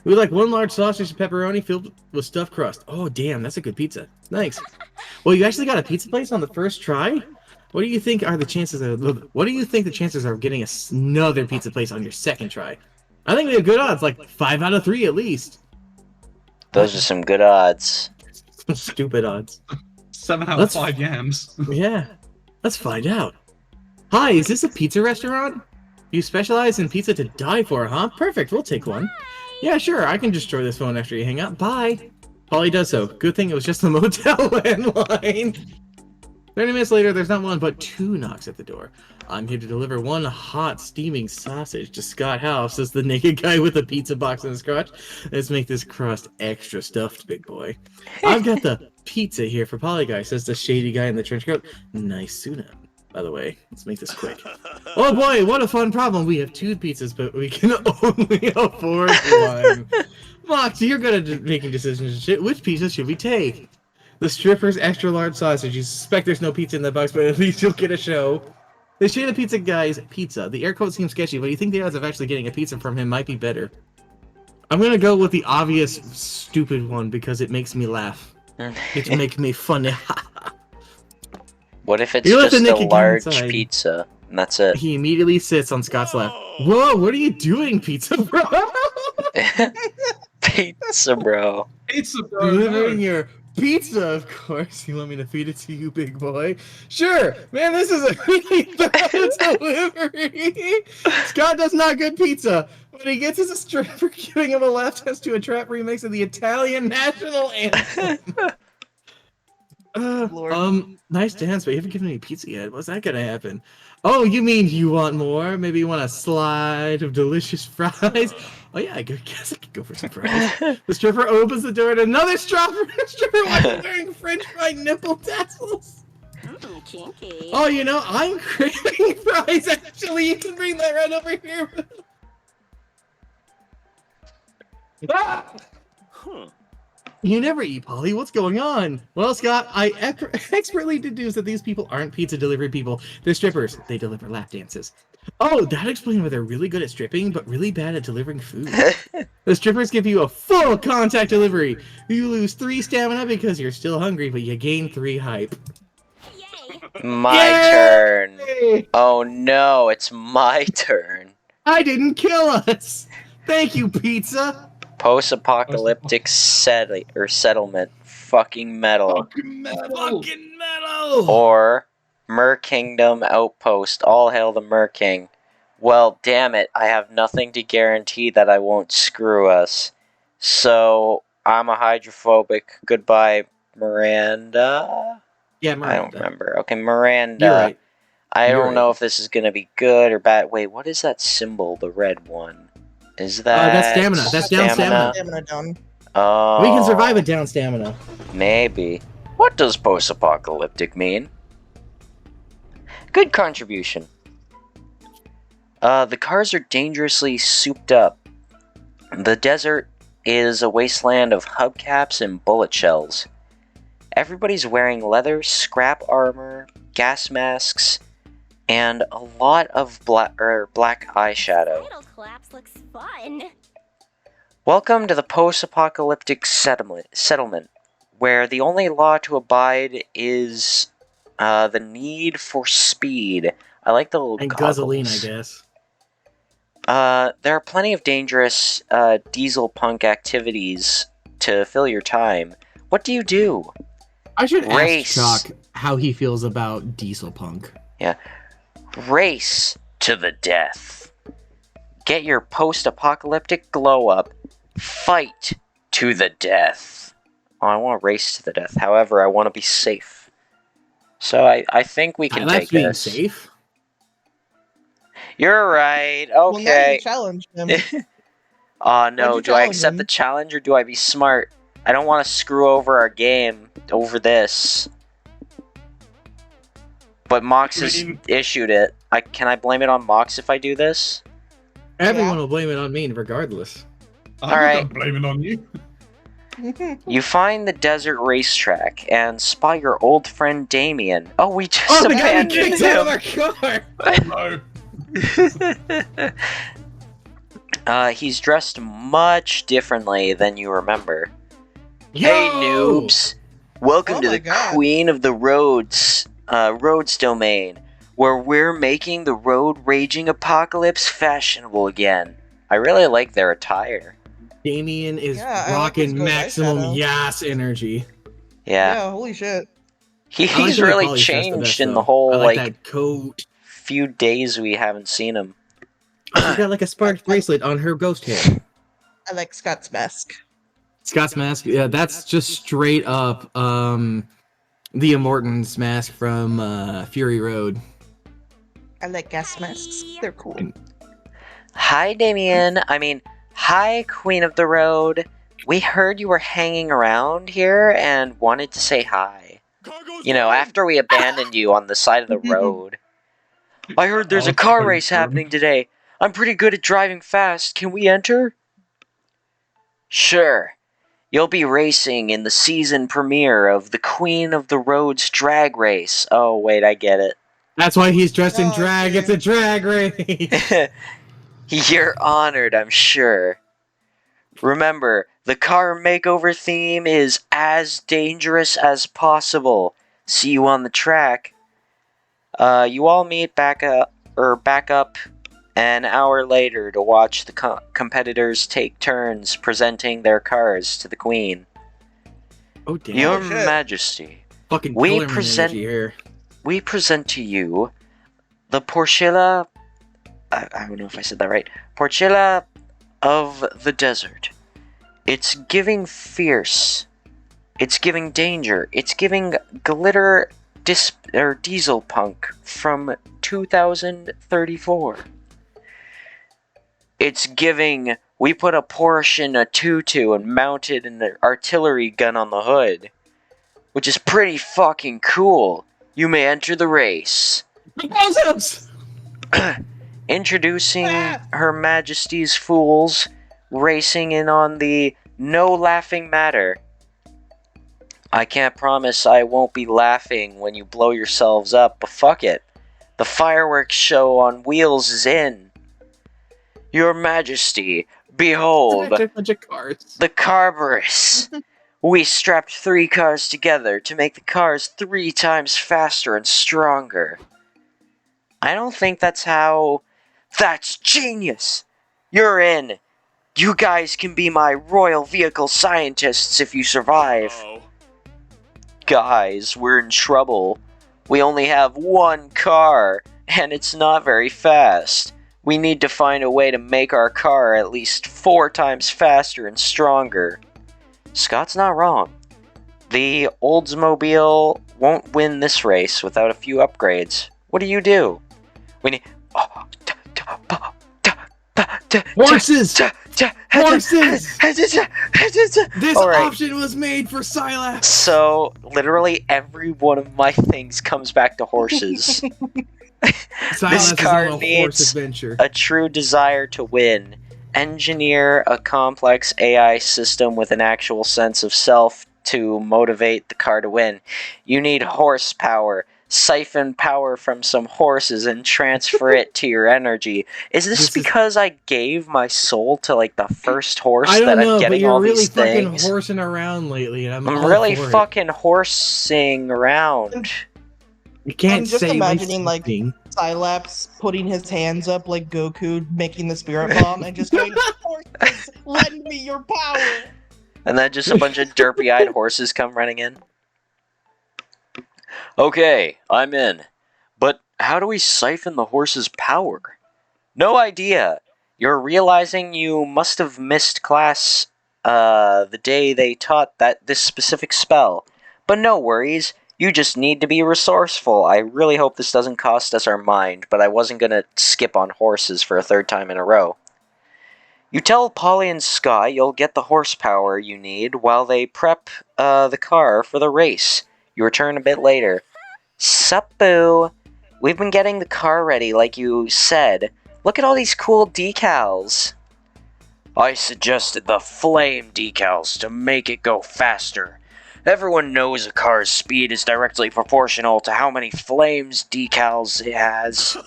Speaker 2: We would like 1 large sausage and pepperoni filled with stuffed crust. Oh, damn, that's a good pizza. Thanks. Well, you actually got a pizza place on the first try? What do you think are the chances of? What do you think the chances are of getting another pizza place on your second try? I think we have good odds, like 5 out of 3 at least.
Speaker 1: Those are some good odds.
Speaker 2: Stupid odds.
Speaker 3: 7 out of
Speaker 2: Let's-
Speaker 3: 5 yams.
Speaker 2: Yeah, let's find out. Hi, is this a pizza restaurant? You specialize in pizza to die for, huh? Perfect, we'll take one. Yeah, sure, I can destroy this phone after you hang up. Bye. Polly does so. Good thing it was just the motel landline. 30 minutes later, there's not one but 2 knocks at the door. I'm here to deliver 1 hot, steaming sausage to Scott House, says the naked guy with a pizza box in his crotch. Let's make this crust extra stuffed, big boy. I've got the pizza here for Polly guy, says the shady guy in the trench coat. Nice suit up, by the way. Let's make this quick. Oh boy, what a fun problem. We have 2 pizzas, but we can only afford 1. Mocs, you're good at making decisions and shit. Which pizza should we take? The stripper's extra large sausage. You suspect there's no pizza in the box, but at least you'll get a show. They share the pizza guy's pizza. The air quote seems sketchy, but you think the odds of actually getting a pizza from him might be better. I'm gonna go with the obvious stupid one because it makes me laugh. It makes me funny.
Speaker 1: What if it's
Speaker 2: You let the
Speaker 1: just a
Speaker 2: naked guy
Speaker 1: large
Speaker 2: inside.
Speaker 1: pizza and that's it?
Speaker 2: He immediately sits on Scott's lap. Whoa, what are you doing, pizza bro?
Speaker 1: Pizza, bro.
Speaker 3: Pizza, bro.
Speaker 2: Delivering
Speaker 3: no.
Speaker 2: your pizza, of course. You want me to feed it to you, big boy? Sure, man. This is a really bad delivery. Scott does not get pizza. What he gets is a stripper giving him a lap dance to a trap remix of the Italian national anthem.
Speaker 4: Lord.
Speaker 2: Nice dance, but you haven't given me pizza yet. What's that gonna happen? Oh, you mean you want more? Maybe you want a slide of delicious fries? Oh yeah, I guess I could go for some fries. The stripper opens the door and another stripper wearing French fry nipple tassels.
Speaker 8: Kinky.
Speaker 2: Oh, you know, I'm craving fries. Actually, you can bring that right over here. Ah! You never eat, Polly. What's going on? Well, Scott, I expertly deduce that these people aren't pizza delivery people. They're strippers. They deliver lap dances. Oh, that explains why they're really good at stripping, but really bad at delivering food. The strippers give you a full contact delivery. You lose 3 stamina because you're still hungry, but you gain 3 hype.
Speaker 8: Yay.
Speaker 1: My turn. Oh no, it's my turn.
Speaker 2: I didn't kill us. Thank you, pizza.
Speaker 1: Post-apocalyptic settlement. Fucking metal.
Speaker 3: Fucking metal.
Speaker 2: Fucking metal.
Speaker 1: Or Mer Kingdom Outpost. All hail the Mer King. Well, damn it. I have nothing to guarantee that I won't screw us. So, I'm a hydrophobic. Goodbye, Miranda?
Speaker 2: Yeah,
Speaker 1: I
Speaker 2: Miranda.
Speaker 1: don't remember. Okay, Miranda.
Speaker 2: You're right.
Speaker 1: I
Speaker 2: You're
Speaker 1: don't
Speaker 2: right.
Speaker 1: know if this is gonna be good or bad. Wait, what is that symbol? The red one. Is that...
Speaker 2: that's stamina. That's down stamina.
Speaker 4: Stamina down.
Speaker 1: Oh.
Speaker 2: We can survive a down stamina.
Speaker 1: Maybe. What does post-apocalyptic mean? Good contribution. The cars are dangerously souped up. The desert is a wasteland of hubcaps and bullet shells. Everybody's wearing leather, scrap armor, gas masks, and a lot of black eyeshadow.
Speaker 8: Title collapse looks fun.
Speaker 1: Welcome to the post-apocalyptic settlement, where the only law to abide is the need for speed. I like the little
Speaker 2: And
Speaker 1: goggles.
Speaker 2: gasoline, I guess.
Speaker 1: There are plenty of dangerous diesel punk activities to fill your time. What do you do?
Speaker 2: I should
Speaker 1: Race.
Speaker 2: ask Chalk how he feels about Diesel Punk.
Speaker 1: Race to the death. Get your post-apocalyptic glow up. Fight to the death. Oh, I want to race to the death. However, I want to be safe. So I think we can
Speaker 2: That's
Speaker 1: take
Speaker 2: being
Speaker 1: this.
Speaker 2: safe.
Speaker 1: You're right.
Speaker 4: Well, now
Speaker 1: Okay.
Speaker 4: you challenge him.
Speaker 1: No.
Speaker 4: Why'd you
Speaker 1: Do I
Speaker 4: challenge
Speaker 1: accept
Speaker 4: him?
Speaker 1: the challenge or do I be smart? I don't want to screw over our game over this. But Mocs has issued it. Can I blame it on Mocs if I do this?
Speaker 2: Everyone will blame it on me, regardless.
Speaker 3: I'm
Speaker 1: All
Speaker 3: not
Speaker 1: right.
Speaker 3: gonna blame it on you.
Speaker 1: You find the desert racetrack and spot your old friend Damien. Oh, we just
Speaker 2: the guy
Speaker 1: abandoned
Speaker 2: kicked out of our car!
Speaker 1: He's dressed much differently than you remember.
Speaker 2: Yo!
Speaker 1: Hey, noobs! Welcome
Speaker 4: Oh
Speaker 1: to
Speaker 4: my
Speaker 1: the
Speaker 4: God.
Speaker 1: Queen of the Roads domain, where we're making the road raging apocalypse fashionable again. I really like their attire.
Speaker 2: Damien is
Speaker 4: Yeah, I like his
Speaker 2: rocking
Speaker 4: gold
Speaker 2: maximum
Speaker 4: eyeshadow.
Speaker 2: yas energy.
Speaker 1: Yeah.
Speaker 4: Holy shit.
Speaker 2: I like
Speaker 1: He's
Speaker 2: the way
Speaker 1: really
Speaker 2: Polly's dressed the
Speaker 1: changed
Speaker 2: best,
Speaker 1: in the
Speaker 2: though.
Speaker 1: whole,
Speaker 2: I like that coat.
Speaker 1: few days we haven't seen him.
Speaker 2: Oh, she's got like a spark bracelet on her ghost hair.
Speaker 4: I like Scott's mask.
Speaker 2: Scott's mask, yeah, that's just straight up the Immortans mask from Fury Road.
Speaker 4: I like gas masks. They're cool.
Speaker 1: Hi, Damien. Hi, Queen of the Road. We heard you were hanging around here and wanted to say hi. You know, after we abandoned you on the side of the road. I heard there's a car race happening today. I'm pretty good at driving fast. Can we enter? Sure. You'll be racing in the season premiere of the Queen of the Road's drag race. Oh, wait, I get it.
Speaker 2: That's why he's dressed in
Speaker 4: Oh,
Speaker 2: drag.
Speaker 4: dude.
Speaker 2: It's a drag race.
Speaker 1: You're honored, I'm sure. Remember, the car makeover theme is as dangerous as possible. See you on the track. You all meet back up an hour later to watch the competitors take turns presenting their cars to the Queen.
Speaker 2: Oh damn!
Speaker 1: Your
Speaker 4: shit.
Speaker 1: Majesty,
Speaker 2: Fucking
Speaker 1: we
Speaker 2: Pillar Man
Speaker 1: present-
Speaker 2: energy here.
Speaker 1: we present to you the Porchilla. I don't know if I said that right. Porchilla of the desert. It's giving fierce. It's giving danger. It's giving glitter diesel punk from 2034. It's giving, we put a Porsche in a tutu and mounted an artillery gun on the hood. Which is pretty fucking cool. You may enter the race. Introducing Her Majesty's Fools, racing in on the No Laughing Matter. I can't promise I won't be laughing when you blow yourselves up, but fuck it. The fireworks show on wheels is in. Your Majesty, behold, the Carburis. We strapped 3 cars together to make the cars 3 times faster and stronger. I don't think that's how... That's genius! You're in! You guys can be my royal vehicle scientists if you survive. Guys, we're in trouble. We only have 1 car, and it's not very fast. We need to find a way to make our car at least 4 times faster and stronger. Scott's not wrong. The Oldsmobile won't win this race without a few upgrades. What do? We need...
Speaker 2: Horses! Horses! This
Speaker 1: Alright.
Speaker 2: option was made for Silas.
Speaker 1: So, literally every one of my things comes back to horses.
Speaker 2: Silas is
Speaker 1: car
Speaker 2: on a
Speaker 1: needs
Speaker 2: horse adventure.
Speaker 1: A true desire to win. Engineer a complex AI system with an actual sense of self to motivate the car to win. You need horsepower. Siphon power from some horses and transfer it to your energy. Is this because I gave my soul to like the first horse
Speaker 2: I don't
Speaker 1: that
Speaker 2: know,
Speaker 1: I'm getting
Speaker 2: but you're
Speaker 1: all
Speaker 2: really
Speaker 1: these
Speaker 2: fucking
Speaker 1: things?
Speaker 2: horsing around lately, and I'm all
Speaker 1: really
Speaker 2: for it.
Speaker 1: fucking horsing around.
Speaker 2: You can't
Speaker 4: I'm just
Speaker 2: say
Speaker 4: imagining, like,
Speaker 2: something.
Speaker 4: Cylaps putting his hands up like Goku making the spirit bomb and just going, horses, lend me your power!
Speaker 1: And then just a bunch of derpy-eyed horses come running in. Okay, I'm in. But how do we siphon the horse's power? No idea. You're realizing you must have missed class the day they taught this specific spell. But no worries. You just need to be resourceful. I really hope this doesn't cost us our mind, but I wasn't gonna skip on horses for a 3rd time in a row. You tell Polly and Sky you'll get the horsepower you need while they prep the car for the race. You return a bit later. Sup, boo? We've been getting the car ready like you said. Look at all these cool decals. I suggested the flame decals to make it go faster. Everyone knows a car's speed is directly proportional to how many flames decals it has.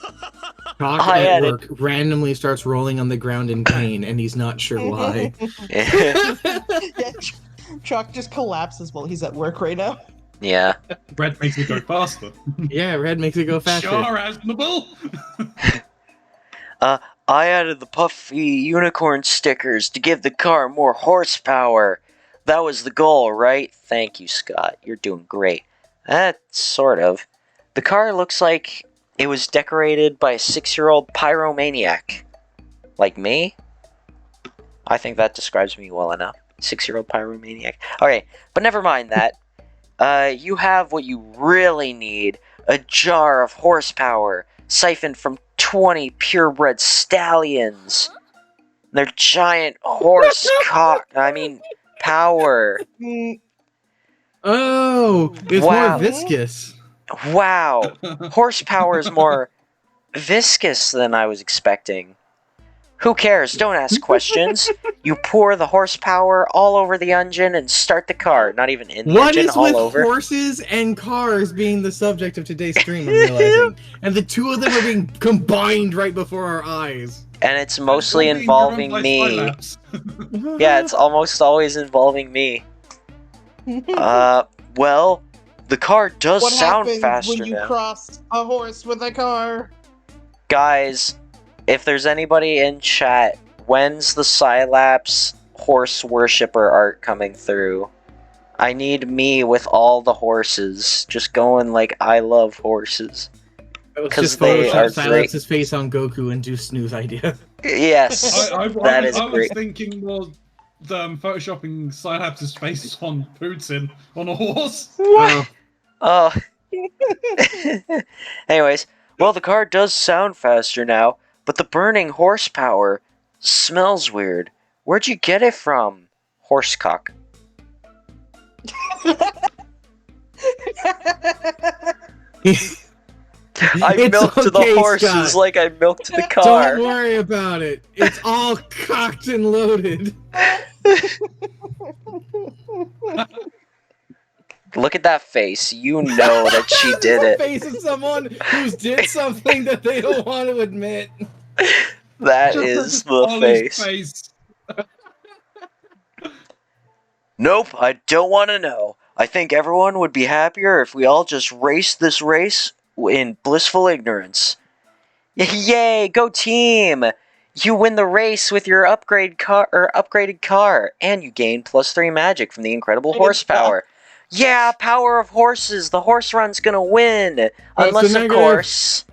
Speaker 2: Chalk at work randomly starts rolling on the ground in pain, and he's not sure why.
Speaker 4: Yeah, Chalk just collapses while he's at work right now.
Speaker 1: Yeah.
Speaker 3: Red makes it go faster.
Speaker 2: Yeah, red makes it go faster.
Speaker 3: Sure, admirable.
Speaker 1: I added the puffy unicorn stickers to give the car more horsepower. That was the goal, right? Thank you, Scott. You're doing great. Sort of. The car looks like it was decorated by a 6-year-old pyromaniac. Like me? I think that describes me well enough. 6-year-old pyromaniac. Okay, but never mind that. You have what you really need. A jar of horsepower, siphoned from 20 purebred stallions. Their giant power.
Speaker 2: Oh, it's more viscous.
Speaker 1: Wow. Horsepower is more viscous than I was expecting. Who cares? Don't ask questions. You pour the horsepower all over the engine and start the car. Not even in the engine, all over.
Speaker 2: What is with horses and cars being the subject of today's stream, I'm realizing. And the two of them are being combined right before our eyes.
Speaker 1: And it's mostly involving me. Yeah, it's almost always involving me. Well, the car does sound faster now.
Speaker 4: What happens when you cross a horse with a car?
Speaker 1: Guys, if there's anybody in chat, when's the Scilapse horse worshipper art coming through? I need me with all the horses, just going like I love horses.
Speaker 2: Because they are great. His face on Goku and do Snoo's idea.
Speaker 1: Yes, that is great.
Speaker 3: I was thinking more photoshopping Scilapse's face on Putin on a horse.
Speaker 1: What? Oh. Anyways, well, the car does sound faster now, but the burning horsepower smells weird. Where'd you get it from, horsecock? I milked the horses Scott. Like I milked the car.
Speaker 2: Don't worry about it. It's all cocked and loaded.
Speaker 1: Look at that face. You know that she did it.
Speaker 2: The face of someone who did something that they don't want to admit.
Speaker 1: That is the face. Nope, I don't want to know. I think everyone would be happier if we all just raced this race in blissful ignorance. Yay, go team! You win the race with your upgraded car, and you gain +3 magic from the incredible horsepower. Yeah, power of horses. The horse run's gonna win, unless of course.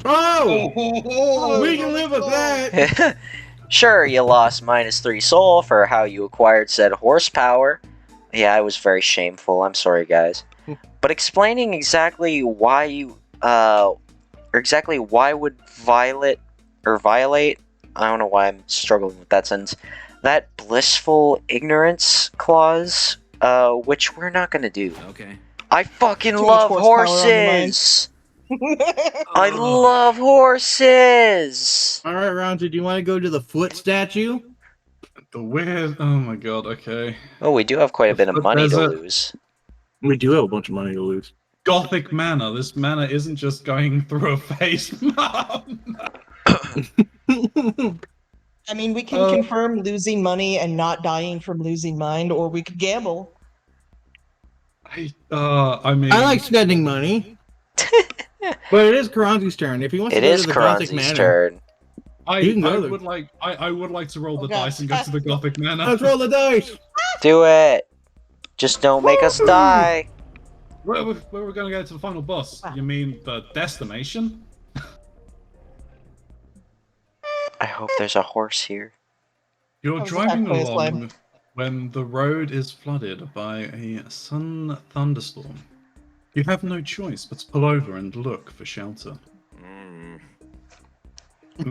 Speaker 2: Oh, we can live with that.
Speaker 1: Sure, you lost -3 soul for how you acquired said horsepower. Yeah, I was very shameful. I'm sorry, guys. But explaining exactly why you, why would violate, I don't know why I'm struggling with that sentence, that blissful ignorance clause, which we're not gonna do.
Speaker 5: Okay.
Speaker 1: I fucking love horses! I love horses!
Speaker 2: Alright, Rounty, do you want to go to the foot statue?
Speaker 3: The weird... Oh my god, okay.
Speaker 1: Oh, we do have quite a bit of money to lose.
Speaker 2: We do have a bunch of money to lose.
Speaker 3: Gothic manor. This manor isn't just going through a phase.
Speaker 4: I mean, we can confirm losing money and not dying from losing mind, or we could gamble.
Speaker 3: I mean...
Speaker 2: I like spending money. But it is Keronzi's turn. If he wants to go to the Gothic Manor,
Speaker 1: turn.
Speaker 3: I would like to roll the dice and go to the Gothic Manor.
Speaker 2: Let's roll the dice!
Speaker 1: Do it! Just don't make us die!
Speaker 3: Where are we going to go to the final boss? You mean the destination?
Speaker 1: I hope there's a horse here.
Speaker 3: You're driving along when the road is flooded by a sun thunderstorm. You have no choice but to pull over and look for shelter.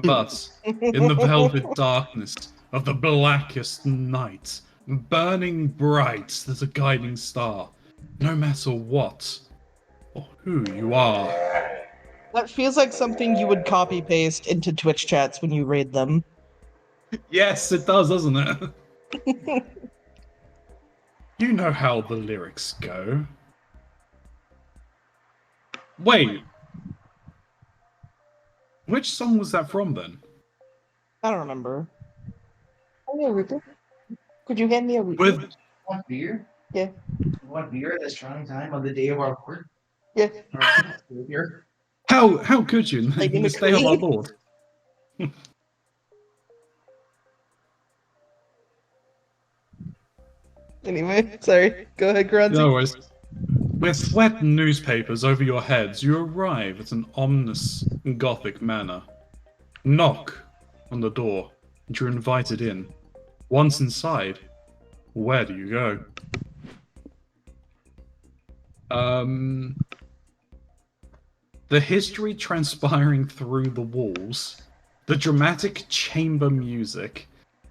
Speaker 3: But in the velvet darkness of the blackest night, burning bright as a guiding star, no matter what or who you are.
Speaker 4: That feels like something you would copy-paste into Twitch chats when you raid them.
Speaker 3: Yes, it does, doesn't it? You know how the lyrics go. Wait. Which song was that from then?
Speaker 4: I don't remember. Oh, yeah, Rupert. Could you hand me a Rupert?
Speaker 3: With
Speaker 2: Want beer?
Speaker 4: Yeah.
Speaker 2: You want beer at this trying time on the day of our Lord?
Speaker 4: Yeah.
Speaker 2: Beer?
Speaker 3: how could you
Speaker 4: Like
Speaker 3: in this day of our
Speaker 4: McQueen?
Speaker 3: Lord?
Speaker 4: Anyway, sorry. Go ahead, Keronzi.
Speaker 3: No worries. With wet newspapers over your heads, you arrive at an ominous Gothic manor. Knock on the door, and you're invited in. Once inside, where do you go? The history transpiring through the walls, the dramatic chamber music,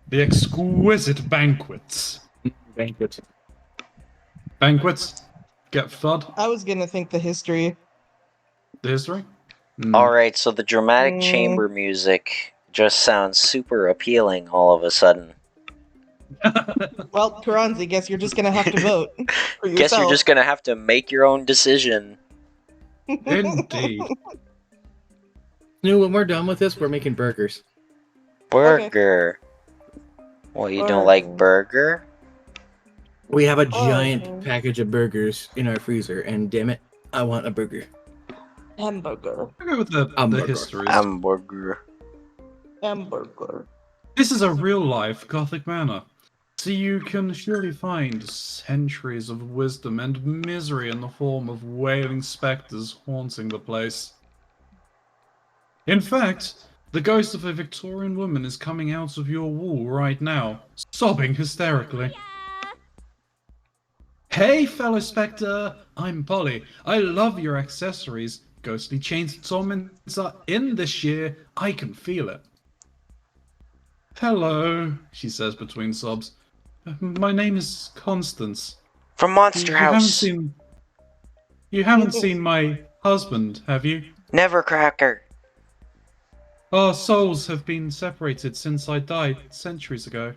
Speaker 3: the exquisite banquets.
Speaker 2: Banquet.
Speaker 3: Banquets? Get FUD?
Speaker 4: I was gonna think the history.
Speaker 3: The history?
Speaker 1: Alright, so the dramatic chamber music just sounds super appealing all of a sudden.
Speaker 4: Well, Keronzi, guess you're just gonna have to vote for yourself.
Speaker 1: Guess you're just gonna have to make your own decision.
Speaker 3: Indeed.
Speaker 2: No, when we're done with this, we're making burgers.
Speaker 1: Burger. Well, you don't like burger?
Speaker 2: We have a
Speaker 4: Oh,
Speaker 2: giant
Speaker 4: okay.
Speaker 2: package of burgers in our freezer, and damn it, I want a burger.
Speaker 4: Hamburger.
Speaker 3: I'll go with the
Speaker 2: Hamburger.
Speaker 3: histories.
Speaker 1: Hamburger.
Speaker 4: Hamburger.
Speaker 3: This is a real-life Gothic manor, so you can surely find centuries of wisdom and misery in the form of wailing spectres haunting the place. In fact, the ghost of a Victorian woman is coming out of your wall right now, sobbing hysterically. Hey, fellow spectre! I'm Polly. I love your accessories. Ghostly chains and torments are in this year. I can feel it. Hello, she says between sobs. My name is Constance.
Speaker 1: From Monster House.
Speaker 3: You haven't seen my husband, have you?
Speaker 1: Nevercracker.
Speaker 3: Our souls have been separated since I died centuries ago.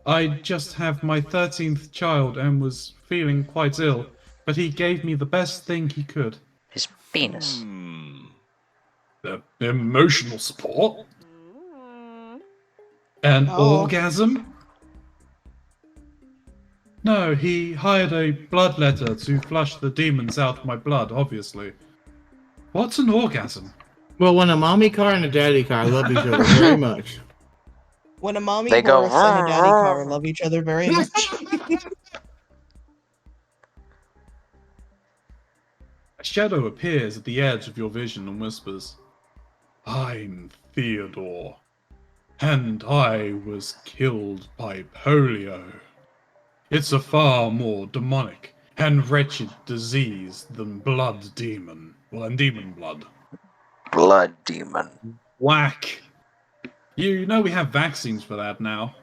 Speaker 3: I just have my 13th child and was feeling quite ill, but he gave me the best thing he could.
Speaker 1: His penis.
Speaker 3: The emotional support? An
Speaker 4: Oh.
Speaker 3: orgasm? No, he hired a bloodletter to flush the demons out of my blood, obviously. What's an orgasm?
Speaker 2: Well, when a mommy car and a daddy car love each other very much.
Speaker 4: When a mommy
Speaker 1: They go,
Speaker 4: horse and a daddy car love each other very much.
Speaker 3: A shadow appears at the edge of your vision and whispers, I'm Theodore, and I was killed by polio. It's a far more demonic and wretched disease than blood demon. Well, and demon blood.
Speaker 1: Blood demon.
Speaker 3: Whack. You know we have vaccines for that now.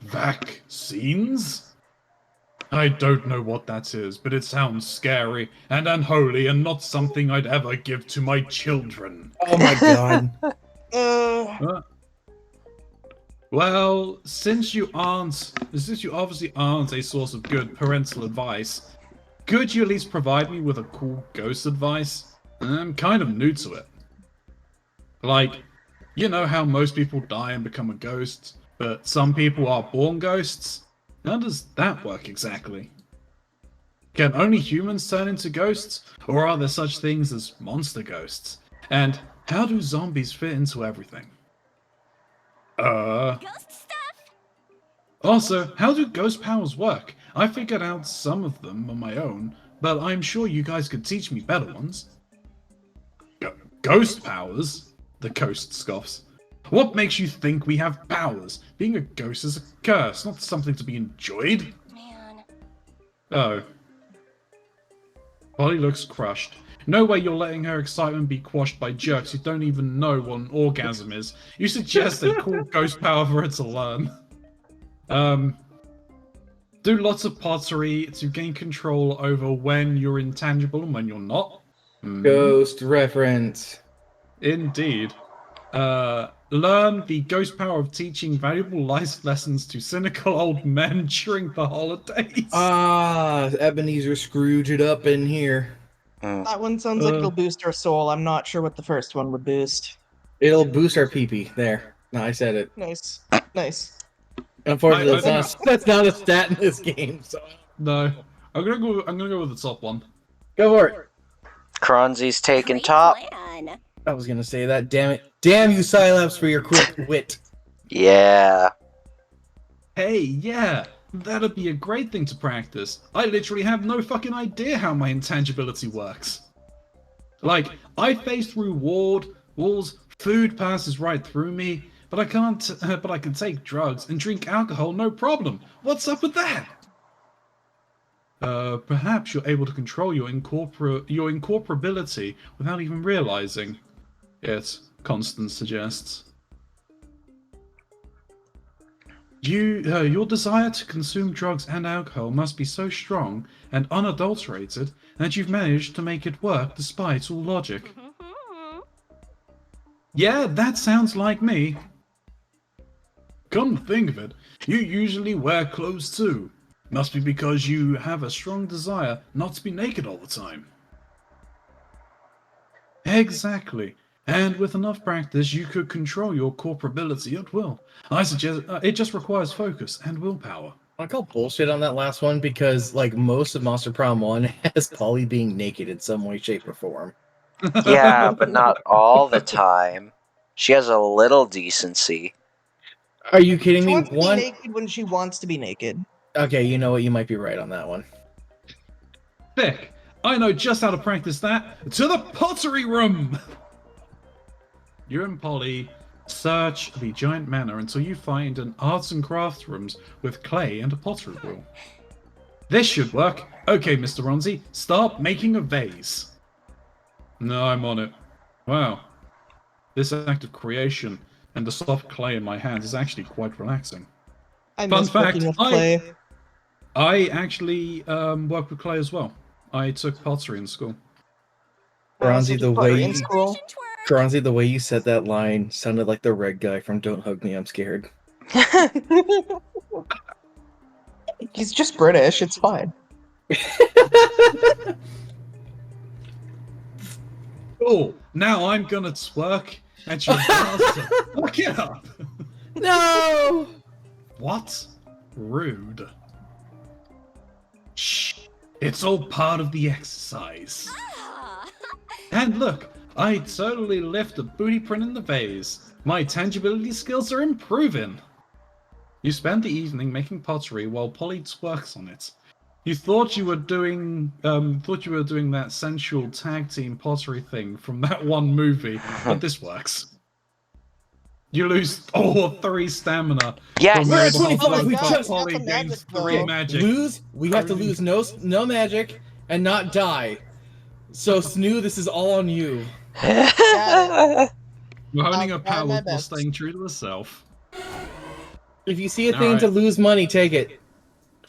Speaker 3: Vaccines? I don't know what that is, but it sounds scary and unholy and not something I'd ever give to my children.
Speaker 2: Oh my god.
Speaker 3: Well, since you obviously aren't a source of good parental advice, could you at least provide me with a cool ghost advice? I'm kind of new to it. Like, you know how most people die and become a ghost, but some people are born ghosts? How does that work exactly? Can only humans turn into ghosts, or are there such things as monster ghosts? And how do zombies fit into everything?
Speaker 8: Ghost stuff?
Speaker 3: Also, how do ghost powers work? I figured out some of them on my own, but I'm sure you guys could teach me better ones. Ghost powers? The ghost scoffs. What makes you think we have powers? Being a ghost is a curse, not something to be enjoyed.
Speaker 8: Man.
Speaker 3: Oh. Polly looks crushed. No way you're letting her excitement be quashed by jerks who don't even know what an orgasm is. You suggest a cool ghost power for her to learn. Do lots of pottery to gain control over when you're intangible and when you're not.
Speaker 2: Ghost reference.
Speaker 3: Indeed. Learn the ghost power of teaching valuable life lessons to cynical old men during the holidays.
Speaker 2: Ah, Ebenezer Scrooge it up in here.
Speaker 4: That one sounds like it'll boost our soul. I'm not sure what the first one would boost.
Speaker 2: It'll boost our pee-pee. There. No, I said it.
Speaker 4: Nice. Nice.
Speaker 2: Unfortunately, that's not a stat in this game, so...
Speaker 3: No. I'm gonna go with the top one.
Speaker 2: Go for it.
Speaker 1: Keronzi's taking
Speaker 8: Great
Speaker 1: top.
Speaker 8: plan.
Speaker 2: I was gonna say that, damn it. Damn you, Scilabs, for your quick wit.
Speaker 1: Yeah.
Speaker 3: Hey, yeah, that'd be a great thing to practice. I literally have no fucking idea how my intangibility works. Like, I phase through walls, food passes right through me, but I can't. But I can take drugs and drink alcohol, no problem. What's up with that? Perhaps you're able to control your incorporability without even realizing it. Constance suggests. Your desire to consume drugs and alcohol must be so strong and unadulterated that you've managed to make it work despite all logic. Yeah, that sounds like me. Come to think of it, you usually wear clothes too. Must be because you have a strong desire not to be naked all the time. Exactly. And with enough practice, you could control your corporability at will. I suggest it just requires focus and willpower.
Speaker 2: I call bullshit on that last one because, like, most of Monster Prom 1 has Polly being naked in some way, shape, or form.
Speaker 1: Yeah, but not all the time. She has a little decency.
Speaker 2: Are you kidding
Speaker 4: She
Speaker 2: me?
Speaker 4: wants to be naked when she wants to be naked.
Speaker 2: Okay, you know what? You might be right on that one.
Speaker 3: Thick, I know just how to practice that. To the pottery room! You and Polly search the giant manor until you find an arts and crafts rooms with clay and a pottery wheel. This should work. Okay, Mr. Ronzi, start making a vase. No, I'm on it. Wow. This act of creation and the soft clay in my hands is actually quite relaxing.
Speaker 4: I
Speaker 3: Fun
Speaker 4: miss
Speaker 3: fact,
Speaker 4: working with clay.
Speaker 3: I actually work with clay as well. I took pottery in school.
Speaker 2: Keronzi, the way
Speaker 4: in school.
Speaker 2: Keronzi, the way you said that line sounded like the red guy from Don't Hug Me, I'm Scared.
Speaker 4: He's just British. It's fine.
Speaker 3: Oh, now I'm gonna twerk at your bastard. Look it up.
Speaker 2: No!
Speaker 3: What? Rude. Shh. It's all part of the exercise. And look, I totally left a booty print in the vase. My tangibility skills are improving. You spend the evening making pottery while Polly twerks on it. You thought you were doing that sensual tag team pottery thing from that one movie, but this works. You lose all 3 stamina.
Speaker 1: Yes!
Speaker 3: From
Speaker 2: We're at
Speaker 3: able to
Speaker 2: 25, we
Speaker 3: while
Speaker 2: just
Speaker 3: Polly
Speaker 4: got the magic,
Speaker 3: gains
Speaker 4: though.
Speaker 3: 3 magic.
Speaker 2: We have to lose no magic and not die. So, Snoo, this is all on you.
Speaker 4: Got
Speaker 3: You're honing
Speaker 4: I'll
Speaker 3: her
Speaker 4: try
Speaker 3: power
Speaker 4: my
Speaker 3: while
Speaker 4: best.
Speaker 3: staying true to herself.
Speaker 2: If you see a thing
Speaker 3: Alright.
Speaker 2: to lose money, take it.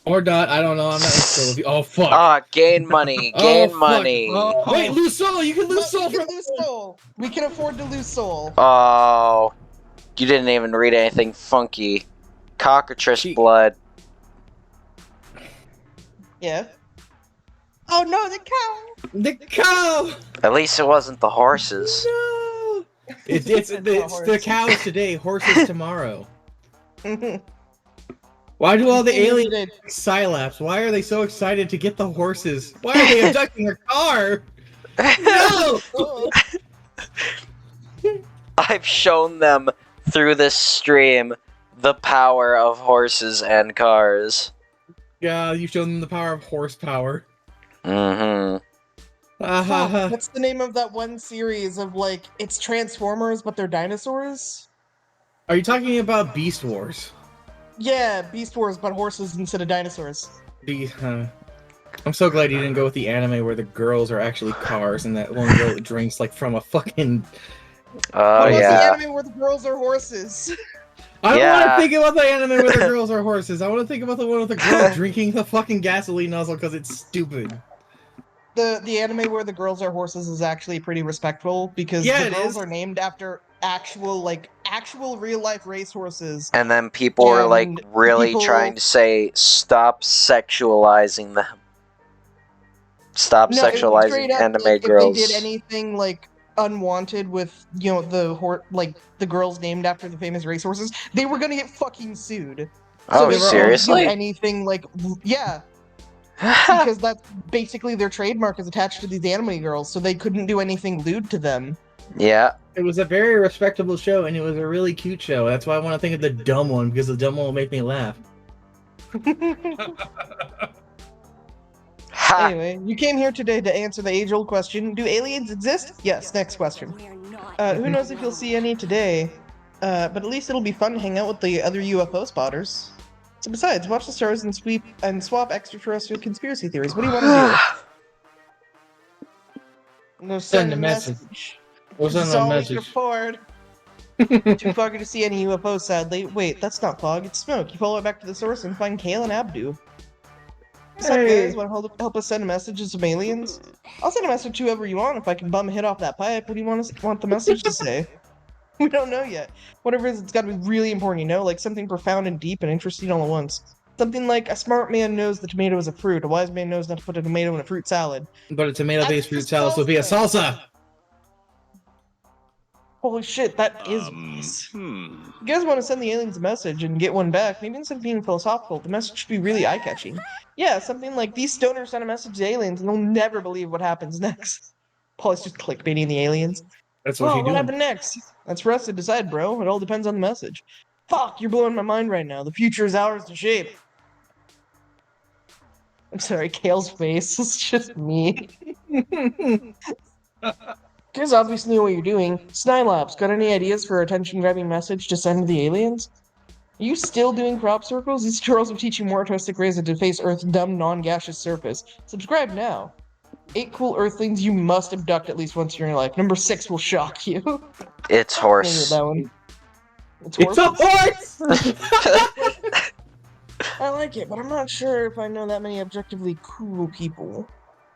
Speaker 2: Or not, I don't know, I'm not still with you. Oh, fuck.
Speaker 1: Ah, gain money,
Speaker 2: Oh,
Speaker 1: gain
Speaker 2: fuck.
Speaker 1: money.
Speaker 3: Oh.
Speaker 2: Wait, lose soul! You can lose
Speaker 4: We
Speaker 2: soul
Speaker 4: can
Speaker 2: from...
Speaker 4: lose soul. We can afford to lose soul.
Speaker 1: Oh, you didn't even read anything funky. Cockatrice blood.
Speaker 4: Yeah. Oh no, the cow!
Speaker 2: The cow!
Speaker 1: At least it wasn't the horses.
Speaker 2: No! It's the cows today, horses tomorrow. Why do all the alien Scilabs, why are they so excited to get the horses? Why are they abducting their car? No!
Speaker 1: I've shown them through this stream the power of horses and cars.
Speaker 2: Yeah, you've shown them the power of horsepower.
Speaker 1: Mm-hmm.
Speaker 4: What's the name of that one series of, like, it's Transformers, but they're dinosaurs?
Speaker 2: Are you talking about Beast Wars?
Speaker 4: Yeah, Beast Wars, but horses instead of dinosaurs.
Speaker 2: I'm so glad you didn't go with the anime where the girls are actually cars and that one girl drinks like from a fucking...
Speaker 1: Oh,
Speaker 4: What was the
Speaker 1: yeah.
Speaker 4: anime where the girls are horses?
Speaker 2: I don't want
Speaker 1: Yeah.
Speaker 2: to think about the anime where the girls are horses. I want to think about the one with the girl drinking the fucking gasoline nozzle because it's stupid.
Speaker 4: The anime where the girls are horses is actually pretty respectful because
Speaker 2: Yeah,
Speaker 4: the
Speaker 2: it
Speaker 4: girls
Speaker 2: is.
Speaker 4: are named after actual real life racehorses.
Speaker 1: And then people were like
Speaker 4: And
Speaker 1: really
Speaker 4: people-
Speaker 1: trying to say, stop sexualizing them. Stop
Speaker 4: No, it's
Speaker 1: sexualizing
Speaker 4: straight up,
Speaker 1: anime
Speaker 4: like,
Speaker 1: girls.
Speaker 4: if they did anything like unwanted with the girls named after the famous racehorses, they were gonna get fucking sued. So
Speaker 1: Oh,
Speaker 4: they couldn't
Speaker 1: seriously?
Speaker 4: do anything like yeah, because that's basically their trademark is attached to these anime girls, so they couldn't do anything lewd to them.
Speaker 1: Yeah.
Speaker 2: It was a very respectable show, and it was a really cute show. That's why I want to think of the dumb one, because the dumb one will make me laugh.
Speaker 1: Ha!
Speaker 4: Anyway, you came here today to answer the age-old question: do aliens exist? Yes. Next question.
Speaker 8: We're not.
Speaker 4: Who knows if you'll see any today? But at least it'll be fun to hang out with the other UFO spotters. So besides, watch the stars and swap extraterrestrial conspiracy theories. What do you want to do? No, send a message.
Speaker 2: We'll send
Speaker 4: It's
Speaker 2: a
Speaker 4: always
Speaker 2: message.
Speaker 4: report. Too foggy to see any UFOs, sadly. Wait, that's not fog, it's smoke. You follow it back to the source and find Kale and Abdu. What's up, guys? Want to help us send a message to some aliens? I'll send a message to whoever you want if I can bum a hit off that pipe. What do you want the message to say? We don't know yet. Whatever it is, it's got to be really important, you know? Like something profound and deep and interesting all at once. Something like, a smart man knows the tomato is a fruit. A wise man knows not to put a tomato in a fruit salad.
Speaker 2: But a tomato-based fruit
Speaker 4: That's
Speaker 2: salad would be a salsa!
Speaker 4: Holy shit, that is nice. You guys want to send the aliens a message and get one back, maybe instead of being philosophical, the message should be really eye-catching. Yeah, something like, these stoners send a message to aliens and they'll never believe what happens next. Paul's just clickbaiting the aliens.
Speaker 2: That's what
Speaker 4: Oh,
Speaker 2: she
Speaker 4: what
Speaker 2: doing.
Speaker 4: happened next? That's for us to decide, bro. It all depends on the message. Fuck, you're blowing my mind right now. The future is ours to shape. I'm sorry, Kale's face. It's just me. Here's obviously what you're doing. Snylops, got any ideas for attention-grabbing message to send to the aliens? Are you still doing crop circles? These tutorials will teach you more artistic ways to deface Earth's dumb, non-gaseous surface. Subscribe now. 8 cool Earthlings you must abduct at least once in your life. Number 6 will shock you.
Speaker 1: It's
Speaker 4: Maybe
Speaker 1: horse.
Speaker 4: that one.
Speaker 2: It's a horse!
Speaker 4: I like it, but I'm not sure if I know that many objectively cool people.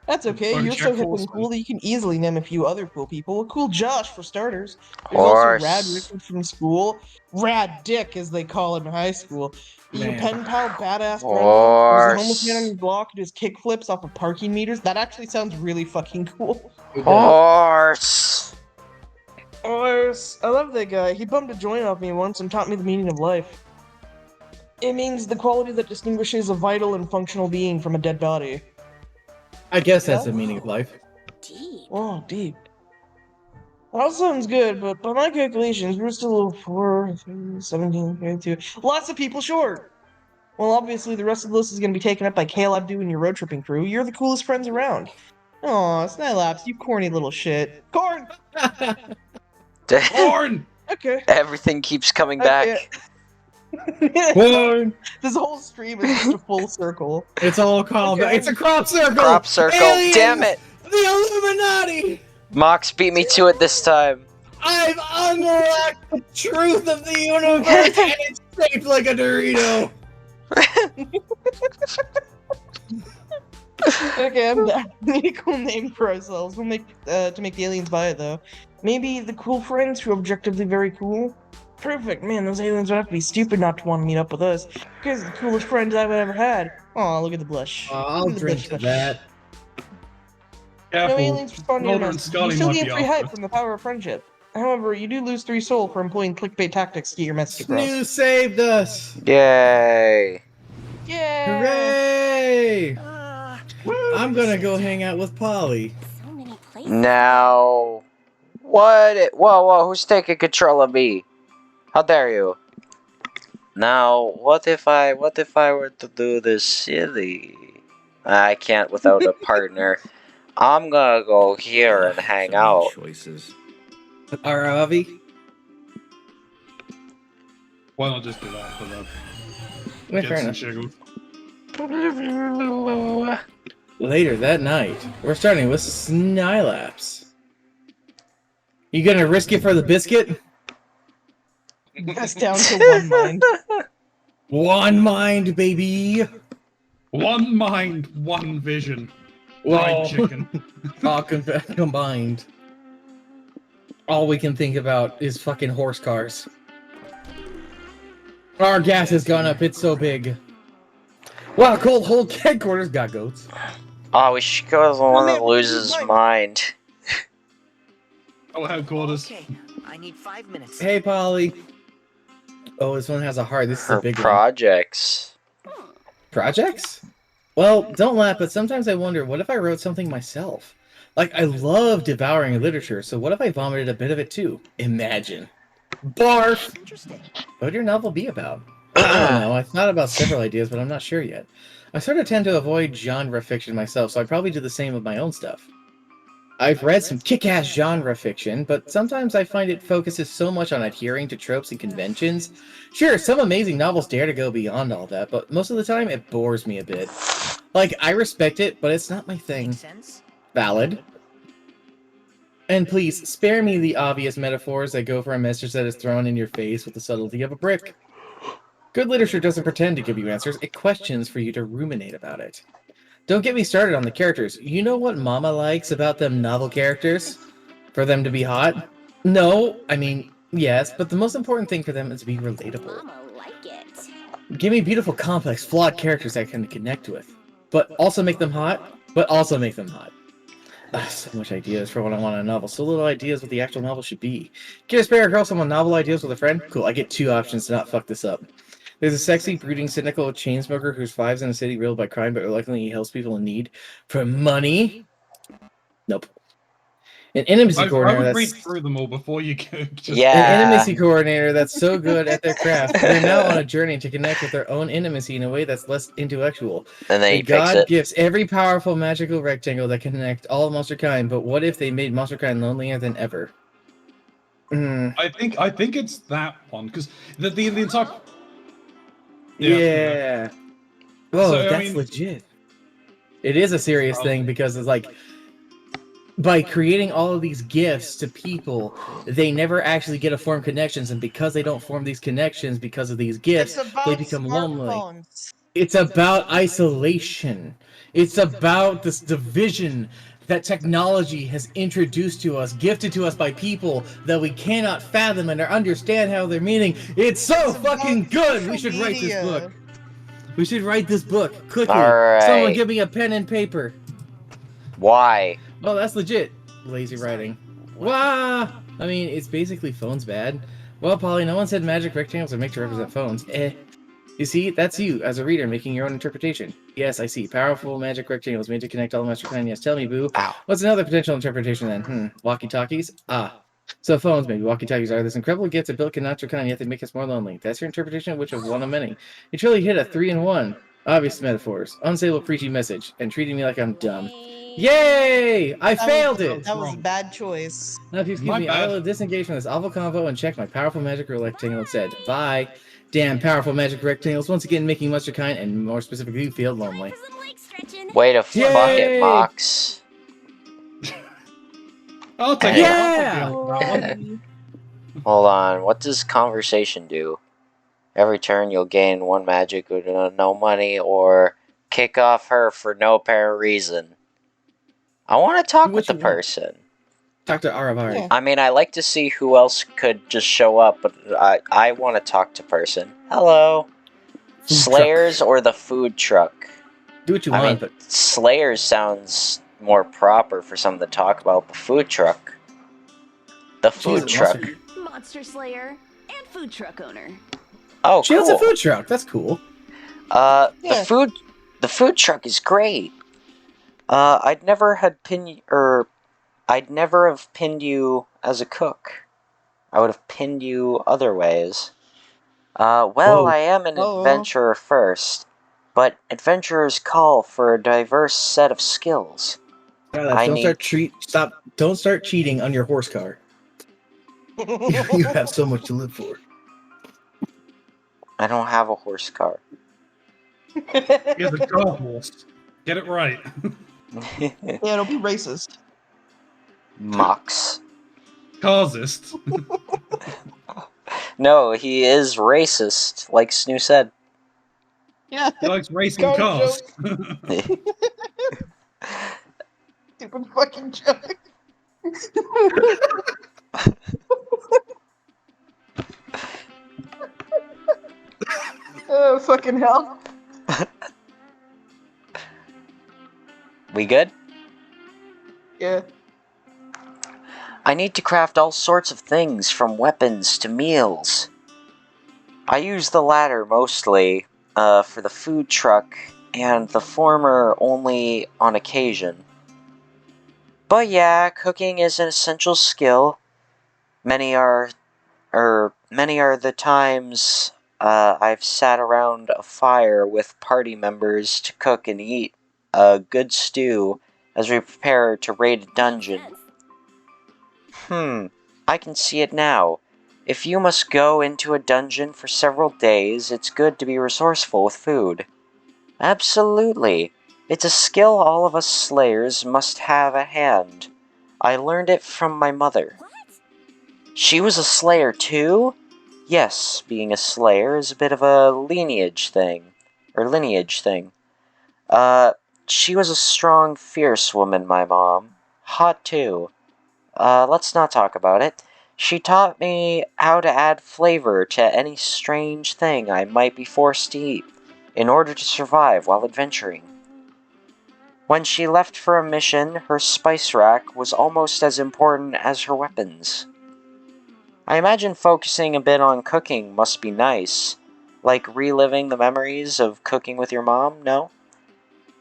Speaker 4: That's okay,
Speaker 3: Bunch
Speaker 4: you're
Speaker 3: of
Speaker 4: so hip and
Speaker 3: horsemen.
Speaker 4: cool that you can easily name a few other cool people. A cool Josh, for starters. There's also
Speaker 1: Horse.
Speaker 4: Rad Richard from school. Rad Dick, as they call him in high school. Your
Speaker 2: Man.
Speaker 4: pen pal, Badass Brendan. There's a homeless man on
Speaker 1: Horse.
Speaker 4: your block who does kick flips off of parking meters. That actually sounds really fucking cool.
Speaker 1: Horse.
Speaker 4: Horse. I love that guy. He bumped a joint off me once and taught me the meaning of life. It means the quality that distinguishes a vital and functional being from a dead body.
Speaker 2: I guess that's the meaning of life.
Speaker 8: Deep.
Speaker 4: Oh, deep. That sounds good, but by my calculations, we're still 4, 3, 17, 22. Lots of people short! Well, obviously, the rest of the list is going to be taken up by Kale Abdu and your road tripping crew. You're the coolest friends around. Aw, Snylaps, you corny little shit. Corn!
Speaker 3: Corn!
Speaker 4: Okay.
Speaker 1: Everything keeps coming back.
Speaker 2: Horn!
Speaker 4: This whole stream is just a full circle.
Speaker 2: It's all called.
Speaker 4: Okay.
Speaker 2: It's a crop circle!
Speaker 1: Crop circle.
Speaker 2: Aliens!
Speaker 1: Damn it!
Speaker 2: The Illuminati!
Speaker 1: Mox beat me to it this time.
Speaker 2: I've unlocked the truth of the universe, and it's shaped like a Dorito!
Speaker 4: Okay, I'm done. We need a cool name for ourselves. We'll make to make the aliens buy it though. Maybe the cool friends who are objectively very cool. Perfect, man. Those aliens would have to be stupid not to want to meet up with us. You guys are the coolest friends I've ever had. Aw, look at the blush.
Speaker 2: I'll
Speaker 4: Look at the
Speaker 2: drink
Speaker 4: blush.
Speaker 2: to that.
Speaker 4: No
Speaker 3: Careful.
Speaker 4: aliens respond to your
Speaker 3: Mulder and
Speaker 4: message. You
Speaker 3: Scully
Speaker 4: still
Speaker 3: might
Speaker 4: get
Speaker 3: be
Speaker 4: 3
Speaker 3: after.
Speaker 4: hype from the power of friendship. However, you do lose 3 soul for employing clickbait tactics to get your message across.
Speaker 2: Snoo saved us!
Speaker 1: Yay.
Speaker 4: Yay!
Speaker 2: Hooray! I'm gonna go hang out with Polly.
Speaker 8: So many places.
Speaker 1: Now, what? Whoa, who's taking control of me? How dare you? Now, what if I were to do this silly? I can't without a partner. I'm gonna go here and hang
Speaker 5: So many
Speaker 1: out.
Speaker 5: Choices.
Speaker 2: Avi?
Speaker 3: Why not just do that for the
Speaker 2: Yeah,
Speaker 3: get
Speaker 2: fair
Speaker 3: some
Speaker 2: enough.
Speaker 3: sugar?
Speaker 2: Later that night, we're starting with Snylaps. You gonna risk it for the biscuit?
Speaker 4: That's down to 1 mind.
Speaker 2: One mind, baby!
Speaker 3: One mind, one vision.
Speaker 2: Whoa.
Speaker 3: Fried chicken.
Speaker 2: All combined. all we can think about is fucking horse cars. Our gas has gone up. It's so big. Wow, cold whole headquarters got goats.
Speaker 1: Oh, we should go to the one
Speaker 4: man,
Speaker 1: that loses his mind.
Speaker 3: Oh, headquarters.
Speaker 9: Okay, I need 5 minutes.
Speaker 2: Hey, Polly. Oh, this one has a heart. This is
Speaker 1: Her
Speaker 2: a big
Speaker 1: projects.
Speaker 2: one. Projects? Well, don't laugh, but sometimes I wonder, what if I wrote something myself? Like, I love devouring literature, so what if I vomited a bit of it too? Imagine. Barf!
Speaker 9: Interesting.
Speaker 2: What would your novel be about? I don't know. I've thought about several ideas, but I'm not sure yet. I sort of tend to avoid genre fiction myself, so I'd probably do the same with my own stuff. I've read some kick-ass genre fiction, but sometimes I find it focuses so much on adhering to tropes and conventions. Sure, some amazing novels dare to go beyond all that, but most of the time it bores me a bit. Like, I respect it, but it's not my thing.
Speaker 9: Makes sense.
Speaker 2: Valid. And please, spare me the obvious metaphors that go for a message that is thrown in your face with the subtlety of a brick. Good literature doesn't pretend to give you answers, it questions for you to ruminate about it. Don't get me started on the characters. You know what Mama likes about them novel characters? For them to be hot? No, I mean, yes, but the most important thing for them is to be relatable.
Speaker 8: Mama like it.
Speaker 2: Give me beautiful, complex, flawed characters I can connect with. But also make them hot, but also make them hot. So much ideas for what I want in a novel. So little ideas what the actual novel should be. Get a spare girl some novel ideas with a friend? Cool, I get 2 options to not fuck this up. There's a sexy, brooding, cynical chain smoker whose thrives in a city ruled by crime, but reluctantly he helps people in need for money. Nope. An intimacy
Speaker 3: I
Speaker 2: coordinator
Speaker 3: would read
Speaker 2: that's
Speaker 3: through them all before you go.
Speaker 1: Yeah.
Speaker 2: an intimacy coordinator that's so good at their craft. They're now on a journey to connect with their own intimacy in a way that's less intellectual.
Speaker 1: And then he
Speaker 2: And
Speaker 1: picks
Speaker 2: God
Speaker 1: it.
Speaker 2: gives every powerful magical rectangle that can connect all of monster kind, but what if they made monster kind lonelier than ever?
Speaker 3: I think it's that one because the entire.
Speaker 2: Yeah. Whoa,
Speaker 3: So, I
Speaker 2: that's
Speaker 3: mean-
Speaker 2: legit. It is a serious thing because it's like, by creating all of these gifts to people, they never actually get to form connections, and because they don't form these connections because of these gifts, they become lonely.
Speaker 4: smartphones.
Speaker 2: It's about isolation. It's about this division that technology has introduced to us, gifted to us by people that we cannot fathom and understand how they're meaning. It's so
Speaker 4: It's about
Speaker 2: fucking good! We
Speaker 4: social
Speaker 2: should write this
Speaker 4: media.
Speaker 2: book. We should write this book quickly.
Speaker 1: Alright.
Speaker 2: Someone give me a pen and paper.
Speaker 1: Why?
Speaker 2: Oh, that's legit. Lazy writing. Wah! I mean, it's basically phones bad. Well, Polly, no one said magic rectangles are made to represent phones. You see, that's you, as a reader, making your own interpretation. Yes, I see. Powerful magic rectangles made to connect all the master kind. Yes, tell me, boo.
Speaker 1: Ow.
Speaker 2: What's another potential interpretation then? Walkie-talkies? Ah. So phones, maybe walkie-talkies are this incredible gift that built connect our kind, yet they make us more lonely. That's your interpretation, which of one of many. You truly hit a 3-in-1. Obvious metaphors. Unstable, preachy message. And treating me like I'm dumb. Yay! I failed it!
Speaker 4: That was a
Speaker 3: Wrong.
Speaker 4: bad choice.
Speaker 2: Now, if you excuse
Speaker 3: My
Speaker 2: me,
Speaker 3: bad.
Speaker 2: I will disengage from this awful convo and check my powerful magic rectangle instead. Bye. Damn powerful magic rectangles, once again making monster kind, and more specifically, feel lonely.
Speaker 8: Time for some leg stretching.
Speaker 1: Way to fuck
Speaker 2: Yay!
Speaker 1: it, Mocs.
Speaker 3: I'll take
Speaker 1: Yeah!
Speaker 3: it. I'll take that one.
Speaker 1: Hold on, what does conversation do? Every turn you'll gain 1 magic with no money, or kick off her for no apparent reason. I want to talk
Speaker 2: Do what
Speaker 1: with the
Speaker 2: you want.
Speaker 1: person.
Speaker 2: Talk to Aravari.
Speaker 4: Yeah.
Speaker 1: I mean, I like to see who else could just show up, but I want to talk to person. Hello.
Speaker 2: Food
Speaker 1: Slayers or the food truck?
Speaker 2: Do what you
Speaker 1: I
Speaker 2: want,
Speaker 1: mean,
Speaker 2: but
Speaker 1: Slayers sounds more proper for something to talk about. The food truck. The food
Speaker 2: Jesus,
Speaker 1: truck.
Speaker 2: monster.
Speaker 8: Monster Slayer and food truck owner.
Speaker 1: Oh,
Speaker 2: She
Speaker 1: cool.
Speaker 2: has a food truck. That's cool.
Speaker 4: Yeah.
Speaker 1: The food truck is great. I'd never have pinned you as a cook. I would have pinned you other ways. Well,
Speaker 2: Whoa.
Speaker 1: I am an
Speaker 4: Oh.
Speaker 1: adventurer first, but adventurers call for a diverse set of skills. I
Speaker 2: Don't start cheating on your horse car. You have so much to live for.
Speaker 1: I don't have a horse car.
Speaker 3: He has a car horse. Get it right.
Speaker 4: Yeah, don't be racist.
Speaker 1: Mocs.
Speaker 3: Carsist.
Speaker 1: No, he is racist, like Snoo said.
Speaker 4: Yeah,
Speaker 3: He likes racing
Speaker 4: Car
Speaker 3: cars.
Speaker 4: stupid fucking joke. fucking hell.
Speaker 1: We good?
Speaker 4: Yeah.
Speaker 1: I need to craft all sorts of things, from weapons to meals. I use the latter mostly for the food truck, and the former only on occasion. But yeah, cooking is an essential skill. Many are the times I've sat around a fire with party members to cook and eat a good stew as we prepare to raid a dungeon. I can see it now. If you must go into a dungeon for several days, it's good to be resourceful with food. Absolutely. It's a skill all of us slayers must have at hand. I learned it from my mother. She was a slayer too? Yes, being a slayer is a bit of a lineage thing. She was a strong, fierce woman, my mom. Hot too. Let's not talk about it. She taught me how to add flavor to any strange thing I might be forced to eat, in order to survive while adventuring. When she left for a mission, her spice rack was almost as important as her weapons. I imagine focusing a bit on cooking must be nice, like reliving the memories of cooking with your mom, no?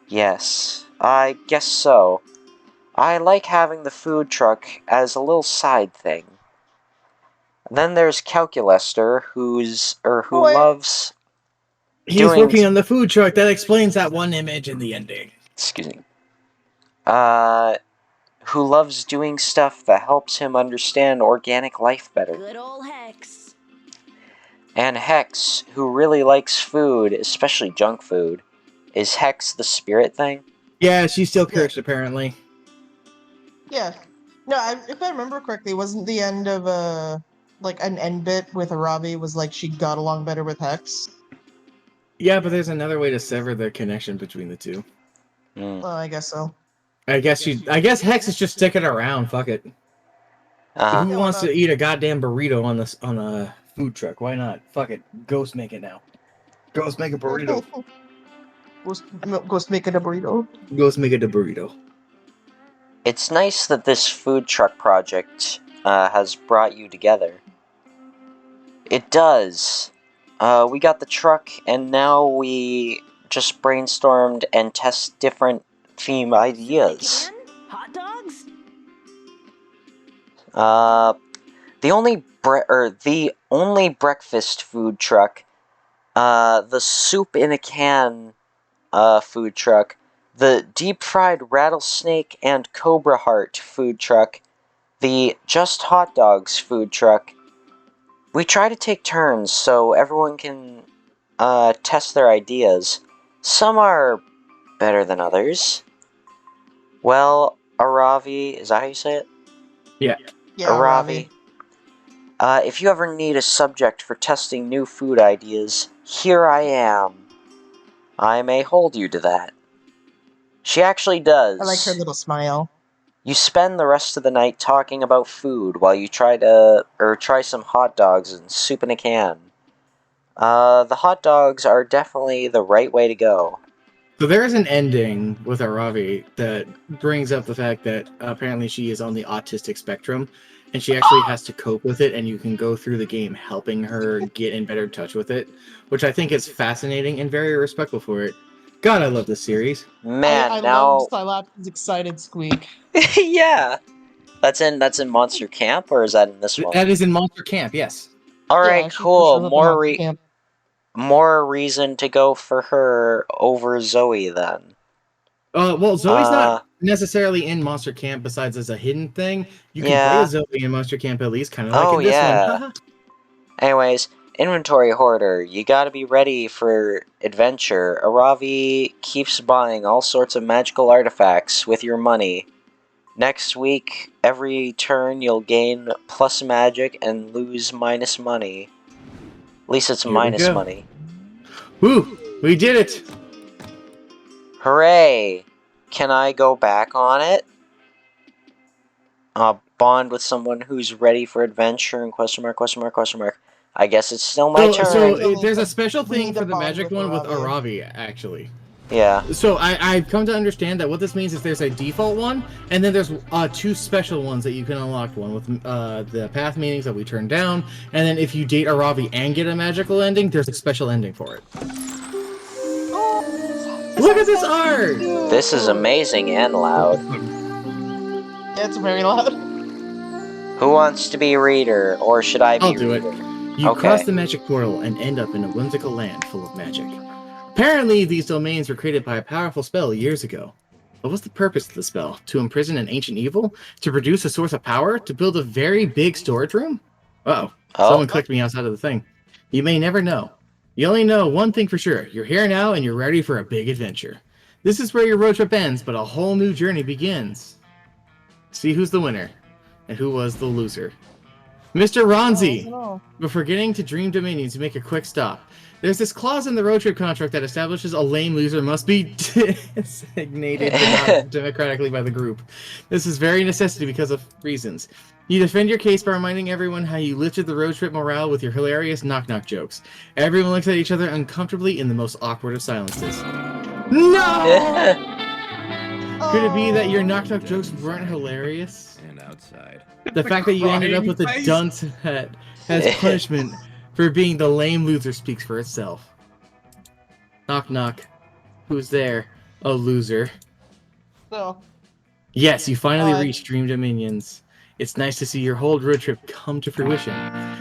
Speaker 1: Yes, I guess so. I like having the food truck as a little side thing. Then there's Calculester, who loves
Speaker 2: He's
Speaker 1: doing...
Speaker 2: working on the food truck. That explains that one image in the ending.
Speaker 1: Excuse me. Who loves doing stuff that helps him understand organic life better.
Speaker 8: Good old Hex.
Speaker 1: And Hex, who really likes food, especially junk food. Is Hex the spirit thing?
Speaker 2: Yeah, she's still cursed, apparently.
Speaker 4: Yeah. No, if I remember correctly, wasn't the end of like an end bit with Arabi was like she got along better with Hex?
Speaker 2: Yeah, but there's another way to sever the connection between the two.
Speaker 4: Well, I guess so.
Speaker 2: I guess Hex is just sticking around. Fuck it.
Speaker 1: Uh-huh.
Speaker 2: Who wants to eat a goddamn burrito on a food truck? Why not? Fuck it. Ghost make it now. Ghost make a burrito.
Speaker 4: Ghost make it a burrito.
Speaker 2: Ghost make it a burrito.
Speaker 1: It's nice that this food truck project has brought you together. It does. We got the truck, and now we just brainstormed and test different theme ideas.
Speaker 8: Hot dogs?
Speaker 1: The only breakfast food truck, the soup in a can food truck, the deep fried rattlesnake and cobra heart food truck, the just hot dogs food truck. We try to take turns so everyone can test their ideas. Some are better than others. Well, Aravi, is that how you say it?
Speaker 2: Yeah.
Speaker 4: Yeah,
Speaker 1: Aravi. If you ever need a subject for testing new food ideas, here I am. I may hold you to that. She actually does.
Speaker 4: I like her little smile.
Speaker 1: You spend the rest of the night talking about food while you try some hot dogs and soup in a can. The hot dogs are definitely the right way to go.
Speaker 2: So there is an ending with Aravi that brings up the fact that apparently she is on the autistic spectrum, and she actually has to cope with it, and you can go through the game helping her get in better touch with it, which I think is fascinating and very respectful for it. God, I love this series.
Speaker 1: Man,
Speaker 4: I
Speaker 1: now...
Speaker 4: love Silax's excited squeak.
Speaker 1: Yeah! That's in Monster Camp, or is that in this one?
Speaker 2: That is in Monster Camp, yes.
Speaker 1: Alright,
Speaker 4: Yeah, she
Speaker 1: cool.
Speaker 4: shows up in Monster Camp.
Speaker 1: More reason to go for her over Zoe, then.
Speaker 2: Well, Zoe's not necessarily in Monster Camp besides as a hidden thing. You can play as Zoe in Monster Camp at least, kind of like in this one.
Speaker 1: Anyways, Inventory Hoarder, you gotta be ready for adventure. Aravi keeps buying all sorts of magical artifacts with your money. Next week, every turn you'll gain plus magic and lose minus money. At least it's minus money.
Speaker 2: Woo! We did it!
Speaker 1: Hooray! Can I go back on it? Bond with someone who's ready for adventure and question mark, question mark, question mark. I guess it's still my turn.
Speaker 2: So there's a special
Speaker 4: We
Speaker 2: thing
Speaker 4: need
Speaker 2: for
Speaker 4: to
Speaker 2: the
Speaker 4: bond
Speaker 2: magic
Speaker 4: with
Speaker 2: one with
Speaker 4: Aravi.
Speaker 2: Aravi, actually.
Speaker 1: Yeah.
Speaker 2: So I've come to understand that what this means is there's a default one, and then there's 2 special ones that you can unlock. One with the path meanings that we turned down, and then if you date Aravi and get a magical ending, there's a special ending for it. Look at this art!
Speaker 1: This is amazing and loud.
Speaker 4: Yeah, it's very loud.
Speaker 1: Who wants to be reader, or should I be
Speaker 2: I'll do it.
Speaker 1: reader?
Speaker 2: You
Speaker 1: Okay.
Speaker 2: cross the magic portal and end up in a whimsical land full of magic. Apparently, these domains were created by a powerful spell years ago. What was the purpose of the spell? To imprison an ancient evil? To produce a source of power? To build a very big storage room? Uh-oh. Someone clicked me outside of the thing. You may never know. You only know one thing for sure. You're here now and you're ready for a big adventure. This is where your road trip ends, but a whole new journey begins. See who's the winner and who was the loser. Mr. Ronzi! Before getting to Dream Dominions, you make a quick stop. There's this clause in the road trip contract that establishes a lame loser must be designated democratically by the group. This is very necessary because of reasons. You defend your case by reminding everyone how you lifted the road trip morale with your hilarious knock-knock jokes. Everyone looks at each other uncomfortably in the most awkward of silences. No! Could it be that your knock-knock jokes weren't hilarious?
Speaker 5: And outside.
Speaker 2: The fact that you ended up with a dunce hat as punishment for being the lame loser speaks for itself. Knock knock. Who's there? A loser.
Speaker 4: No.
Speaker 2: Yes, you finally reached Dream Dominions. It's nice to see your whole road trip come to fruition.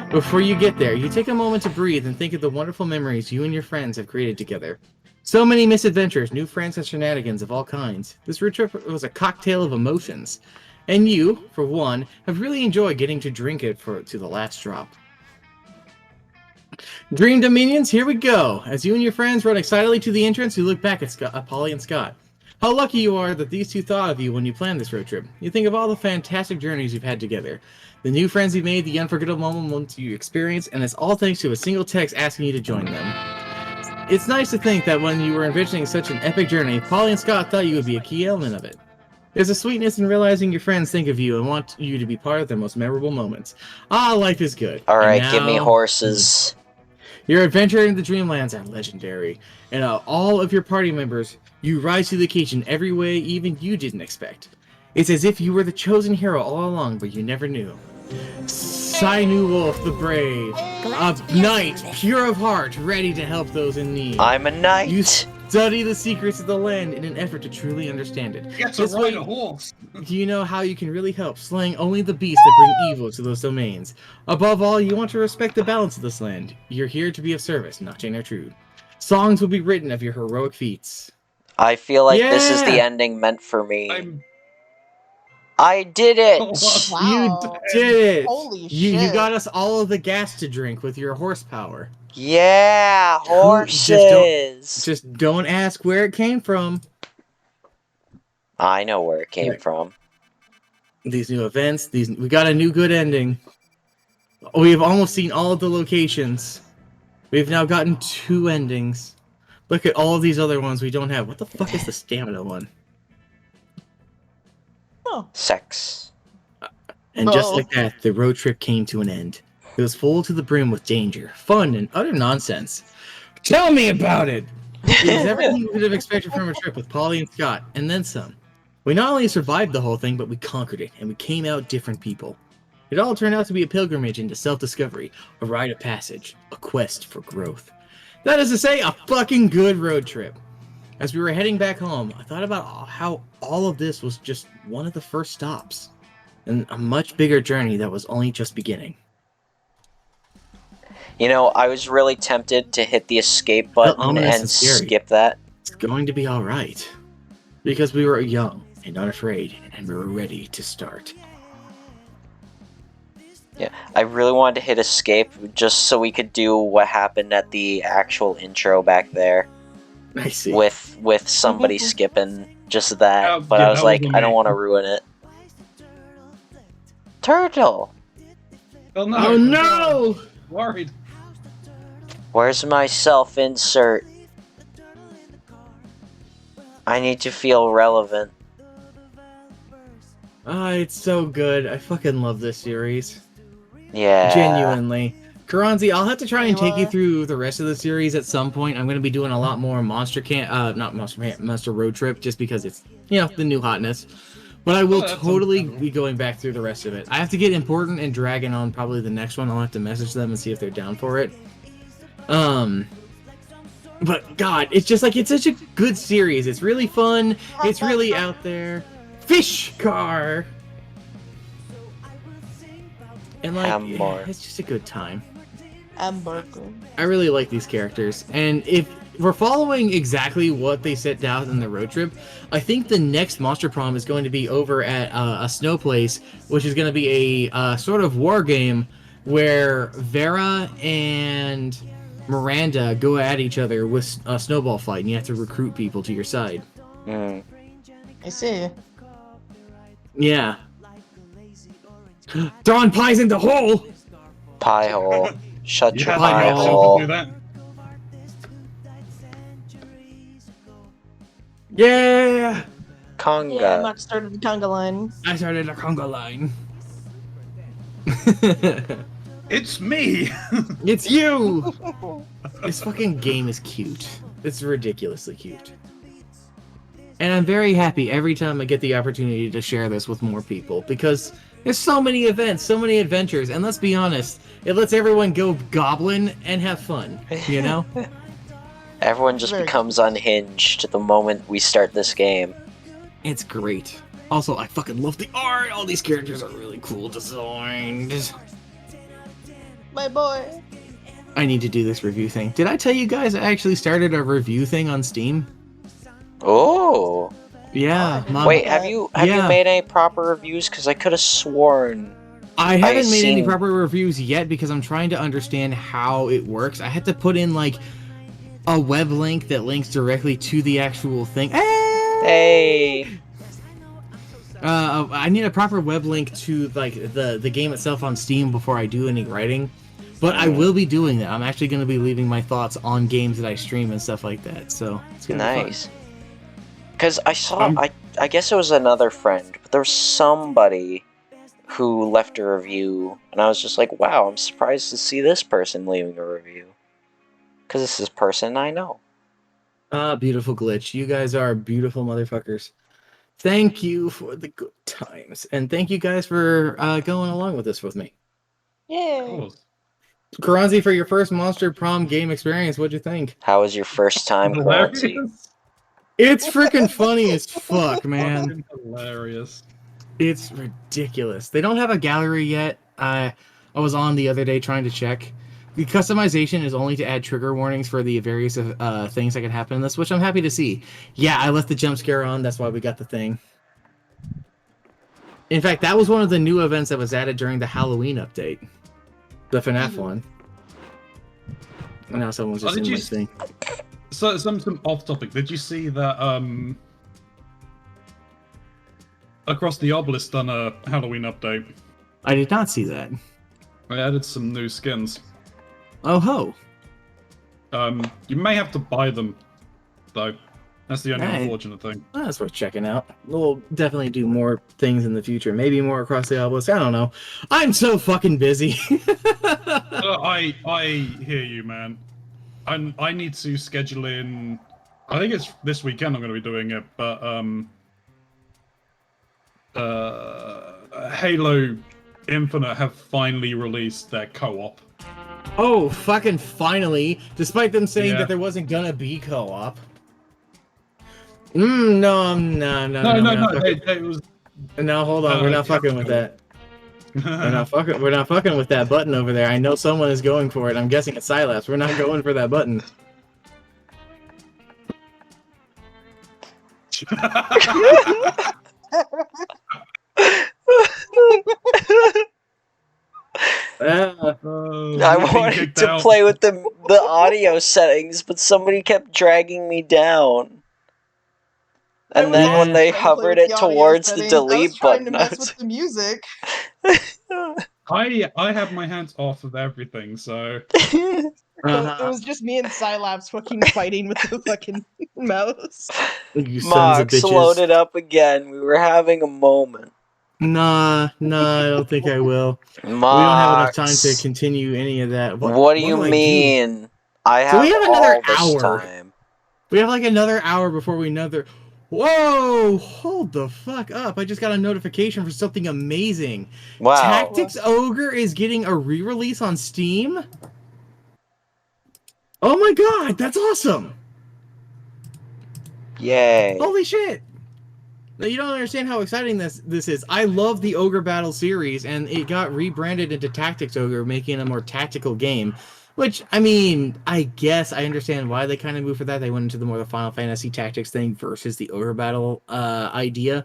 Speaker 2: Before you get there, you take a moment to breathe and think of the wonderful memories you and your friends have created together. So many misadventures, new friends, and shenanigans of all kinds. This road trip was a cocktail of emotions. And you, for one, have really enjoyed getting to drink it to the last drop. Dream Dominions, here we go! As you and your friends run excitedly to the entrance, you look back at Polly and Scott. How lucky you are that these two thought of you when you planned this road trip. You think of all the fantastic journeys you've had together, the new friends you made, the unforgettable moments you experienced, and it's all thanks to a single text asking you to join them. It's nice to think that when you were envisioning such an epic journey, Polly and Scott thought you would be a key element of it. There's a sweetness in realizing your friends think of you and want you to be part of their most memorable moments. Ah, life is good.
Speaker 1: Alright,
Speaker 2: now,
Speaker 1: give me horses.
Speaker 2: Your adventure in the Dreamlands are legendary, and all of your party members, you rise to the occasion every way even you didn't expect. It's as if you were the chosen hero all along, but you never knew. Sinew Wolf the Brave, a knight, pure of heart, ready to help those in need.
Speaker 1: I'm a knight.
Speaker 2: You study the secrets of the land in an effort to truly understand it.
Speaker 3: Get to ride a horse.
Speaker 2: Do you know how you can really help, slaying only the beasts that bring evil to those domains? Above all, you want to respect the balance of this land. You're here to be of service, not to intrude. Songs will be written of your heroic feats.
Speaker 1: I feel like this is the ending meant for me. I did it!
Speaker 4: Wow.
Speaker 2: You did it!
Speaker 4: Holy
Speaker 2: You
Speaker 4: shit.
Speaker 2: got us all of the gas to drink with your horsepower.
Speaker 1: Yeah, horses!
Speaker 2: Just don't ask where it came from.
Speaker 1: I know where it came from.
Speaker 2: These new events, we got a new good ending. We've almost seen all of the locations. We've now gotten 2 endings. Look at all of these other ones we don't have. What the fuck is the stamina one?
Speaker 1: Sex.
Speaker 2: And just like that, the road trip came to an end. It was full to the brim with danger, fun, and utter nonsense. Tell me about it! It was everything you could have expected from a trip with Polly and Scott, and then some. We not only survived the whole thing, but we conquered it, and we came out different people. It all turned out to be a pilgrimage into self-discovery, a rite of passage, a quest for growth. That is to say, a fucking good road trip. As we were heading back home, I thought about how all of this was just one of the first stops, and a much bigger journey that was only just beginning.
Speaker 1: You know, I was really tempted to hit the escape button and skip that.
Speaker 2: It's going to be alright. Because we were young and unafraid, and we were ready to start.
Speaker 1: Yeah, I really wanted to hit escape just so we could do what happened at the actual intro back there.
Speaker 2: I see.
Speaker 1: With somebody skipping just that, but
Speaker 3: yeah,
Speaker 1: I was like, I don't want to ruin it. Turtle!
Speaker 3: Oh no!
Speaker 2: Oh no!
Speaker 3: Worried.
Speaker 1: Where's my self-insert? I need to feel relevant.
Speaker 2: Ah, it's so good. I fucking love this series.
Speaker 1: Yeah.
Speaker 2: Genuinely. Keronzi, I'll have to try and take you through the rest of the series at some point. I'm going to be doing a lot more Monster Road Trip, just because it's, the new hotness. But I will totally be going back through the rest of it. I have to get Important and Dragon on probably the next one. I'll have to message them and see if they're down for it. But God, it's just like, it's such a good series. It's really fun. It's really out there. Fish car! And like, it's just a good time. I really like these characters, and if we're following exactly what they set down in the road trip, I think the next Monster Prom is going to be over at a snow place, which is going to be a sort of war game where Vera and Miranda go at each other with a snowball fight, and you have to recruit people to your side.
Speaker 4: I see.
Speaker 2: Yeah. Throwing pies in the hole!
Speaker 1: Pie hole. Shut your
Speaker 3: pie
Speaker 1: pie
Speaker 3: hole.
Speaker 1: hole.
Speaker 2: Yeah!
Speaker 1: Conga.
Speaker 4: Yeah, Mocs started the conga line.
Speaker 2: I started the conga line.
Speaker 3: It's me!
Speaker 2: It's you! This fucking game is cute. It's ridiculously cute. And I'm very happy every time I get the opportunity to share this with more people, because there's so many events, so many adventures, and let's be honest, it lets everyone go goblin and have fun, you know?
Speaker 1: Everyone just becomes unhinged the moment we start this game.
Speaker 2: It's great. Also, I fucking love the art! All these characters are really cool designed.
Speaker 4: My boy.
Speaker 2: I need to do this review thing. Did I tell you guys I actually started a review thing on Steam?
Speaker 1: Oh.
Speaker 2: Yeah.
Speaker 1: Wait, have you made any proper reviews? Because I could have sworn
Speaker 2: I haven't made any proper reviews yet because I'm trying to understand how it works. I had to put in like a web link that links directly to the actual thing.
Speaker 1: Hey.
Speaker 2: I need a proper web link to like the game itself on Steam before I do any writing. But I will be doing that. I'm actually going to be leaving my thoughts on games that I stream and stuff like that. So it's gonna be fun.
Speaker 1: Because I saw, I guess it was another friend, but there was somebody who left a review, and I was just like, wow, I'm surprised to see this person leaving a review. Because this is a person I know.
Speaker 2: Beautiful Glitch. You guys are beautiful motherfuckers. Thank you for the good times. And thank you guys for going along with this with me.
Speaker 4: Yeah.
Speaker 2: Keronzi, for your first Monster Prom game experience, what'd you think?
Speaker 1: How was your first time, Keronzi?
Speaker 2: It's freaking funny as fuck, man.
Speaker 3: Hilarious.
Speaker 2: It's ridiculous. They don't have a gallery yet. I was on the other day trying to check. The customization is only to add trigger warnings for the various things that can happen in this, which I'm happy to see. Yeah, I left the jump scare on. That's why we got the thing. In fact, that was one of the new events that was added during the Halloween update. The FNAF one. And now someone's just in my thing.
Speaker 3: So, some off topic. Did you see that Across the Obelisk done a Halloween update?
Speaker 2: I did not see that.
Speaker 3: I added some new skins.
Speaker 2: Oh ho!
Speaker 3: You may have to buy them, though. That's the only unfortunate thing.
Speaker 2: That's worth checking out. We'll definitely do more things in the future. Maybe more Across the Obelisk. I don't know. I'm so fucking busy.
Speaker 3: I hear you, man. I need to schedule in. I think it's this weekend I'm going to be doing it, but Halo Infinite have finally released their co-op.
Speaker 2: Oh, fucking finally! Despite them saying that there wasn't gonna be co-op. No.
Speaker 3: It was.
Speaker 2: No, hold on. We're not fucking with that. We're not fucking with that button over there. I know someone is going for it. I'm guessing it's Sylaps. We're not going for that button.
Speaker 1: I wanted to play with the audio settings, but somebody kept dragging me down. And then when they hovered it towards the delete button,
Speaker 4: I was trying to mess with the music.
Speaker 3: I have my hands off of everything, so.
Speaker 4: It was just me and Sylaps fucking fighting with the fucking mouse.
Speaker 1: Mocs loaded up again. We were having a moment.
Speaker 2: Nah, I don't think I will. We don't have enough time to
Speaker 1: Mox,
Speaker 2: continue any of that.
Speaker 1: what do you
Speaker 2: do I do?
Speaker 1: mean? I
Speaker 2: So we
Speaker 1: have
Speaker 2: have another
Speaker 1: all this
Speaker 2: hour.
Speaker 1: time.
Speaker 2: We have like another hour before we another. Whoa! Hold the fuck up! I just got a notification for something amazing.
Speaker 1: Wow.
Speaker 2: Tactics Ogre is getting a re-release on Steam. Oh my god, that's awesome!
Speaker 1: Yay.
Speaker 2: Holy shit! You don't understand how exciting this is. I love the Ogre Battle series, and it got rebranded into Tactics Ogre, making it a more tactical game. Which, I mean, I guess I understand why they kind of moved for that. They went into the more the Final Fantasy Tactics thing versus the Ogre Battle idea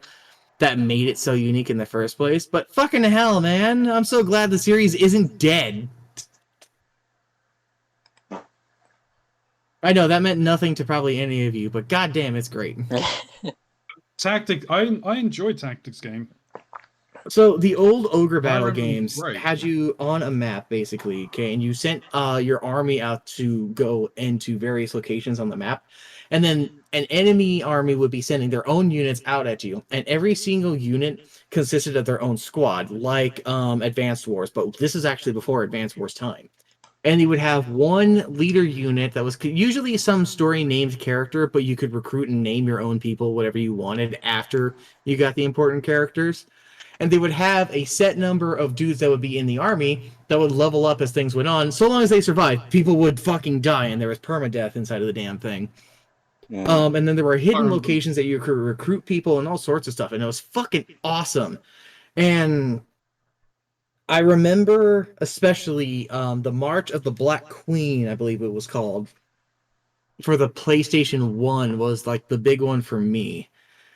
Speaker 2: that made it so unique in the first place. But fucking hell, man. I'm so glad the series isn't dead. I know, that meant nothing to probably any of you, but goddamn, it's great.
Speaker 3: Tactics. I enjoy Tactics game.
Speaker 2: So the old Ogre Battle
Speaker 3: remember them
Speaker 2: games
Speaker 3: great.
Speaker 2: had you on a map, basically, okay, and you sent your army out to go into various locations on the map, and then an enemy army would be sending their own units out at you, and every single unit consisted of their own squad, like Advanced Wars, but this is actually before Advanced Wars time. And you would have one leader unit that was usually some story named character, but you could recruit and name your own people, whatever you wanted, after you got the important characters. And they would have a set number of dudes that would be in the army that would level up as things went on. So long as they survived, people would fucking die, and there was permadeath inside of the damn thing. And then there were hidden locations that you could recruit people and all sorts of stuff, and it was fucking awesome. And I remember especially the March of the Black Queen, I believe it was called, for the PlayStation 1 was like the big one for me.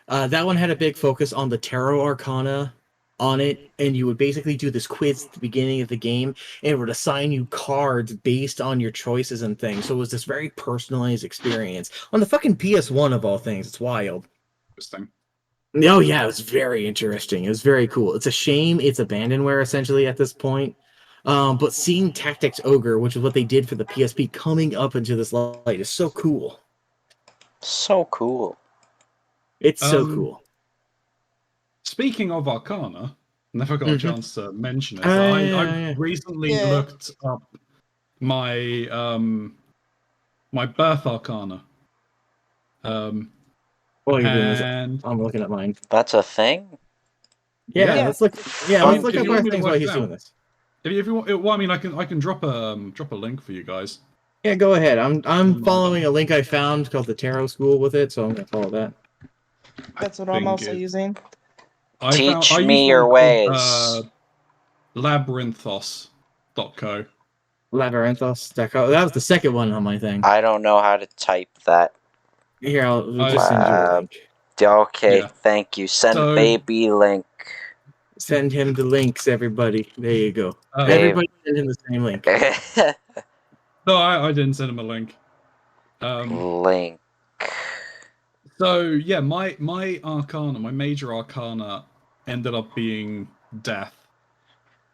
Speaker 2: That one had a big focus on the Tarot Arcana on it, and you would basically do this quiz at the beginning of the game, and it would assign you cards based on your choices and things. So it was this very personalized experience on the fucking PS1 of all things. It's wild.
Speaker 3: Interesting.
Speaker 2: Oh yeah, it was very interesting. It was very cool. It's a shame it's abandonware essentially at this point. But seeing Tactics Ogre, which is what they did for the PSP, coming up into this light is so cool.
Speaker 1: So cool.
Speaker 2: It's so cool.
Speaker 3: Speaking of Arcana, never got a chance to mention it. I recently looked up my my birth Arcana.
Speaker 2: While you're doing this, I'm looking at mine.
Speaker 1: That's a thing?
Speaker 2: Yeah, let's look. Yeah, let's look up our things while he's doing this.
Speaker 3: If you want, well, I mean, I can drop a link for you guys.
Speaker 2: Yeah, go ahead. I'm following a link I found called the Tarot School with it, so I'm gonna follow that.
Speaker 4: That's what I'm also using.
Speaker 1: Teach me your ways.
Speaker 3: Labyrinthos.co.
Speaker 2: Labyrinthos.co. That was the second one on my thing.
Speaker 1: I don't know how to type that.
Speaker 2: Here, I'll just send you a link.
Speaker 1: Okay, thank you. Send baby link.
Speaker 2: Send him the links, everybody. There you go. Everybody send him the same link.
Speaker 3: No, I didn't send him a link.
Speaker 1: Link.
Speaker 3: So yeah, my Arcana, my major Arcana, ended up being Death,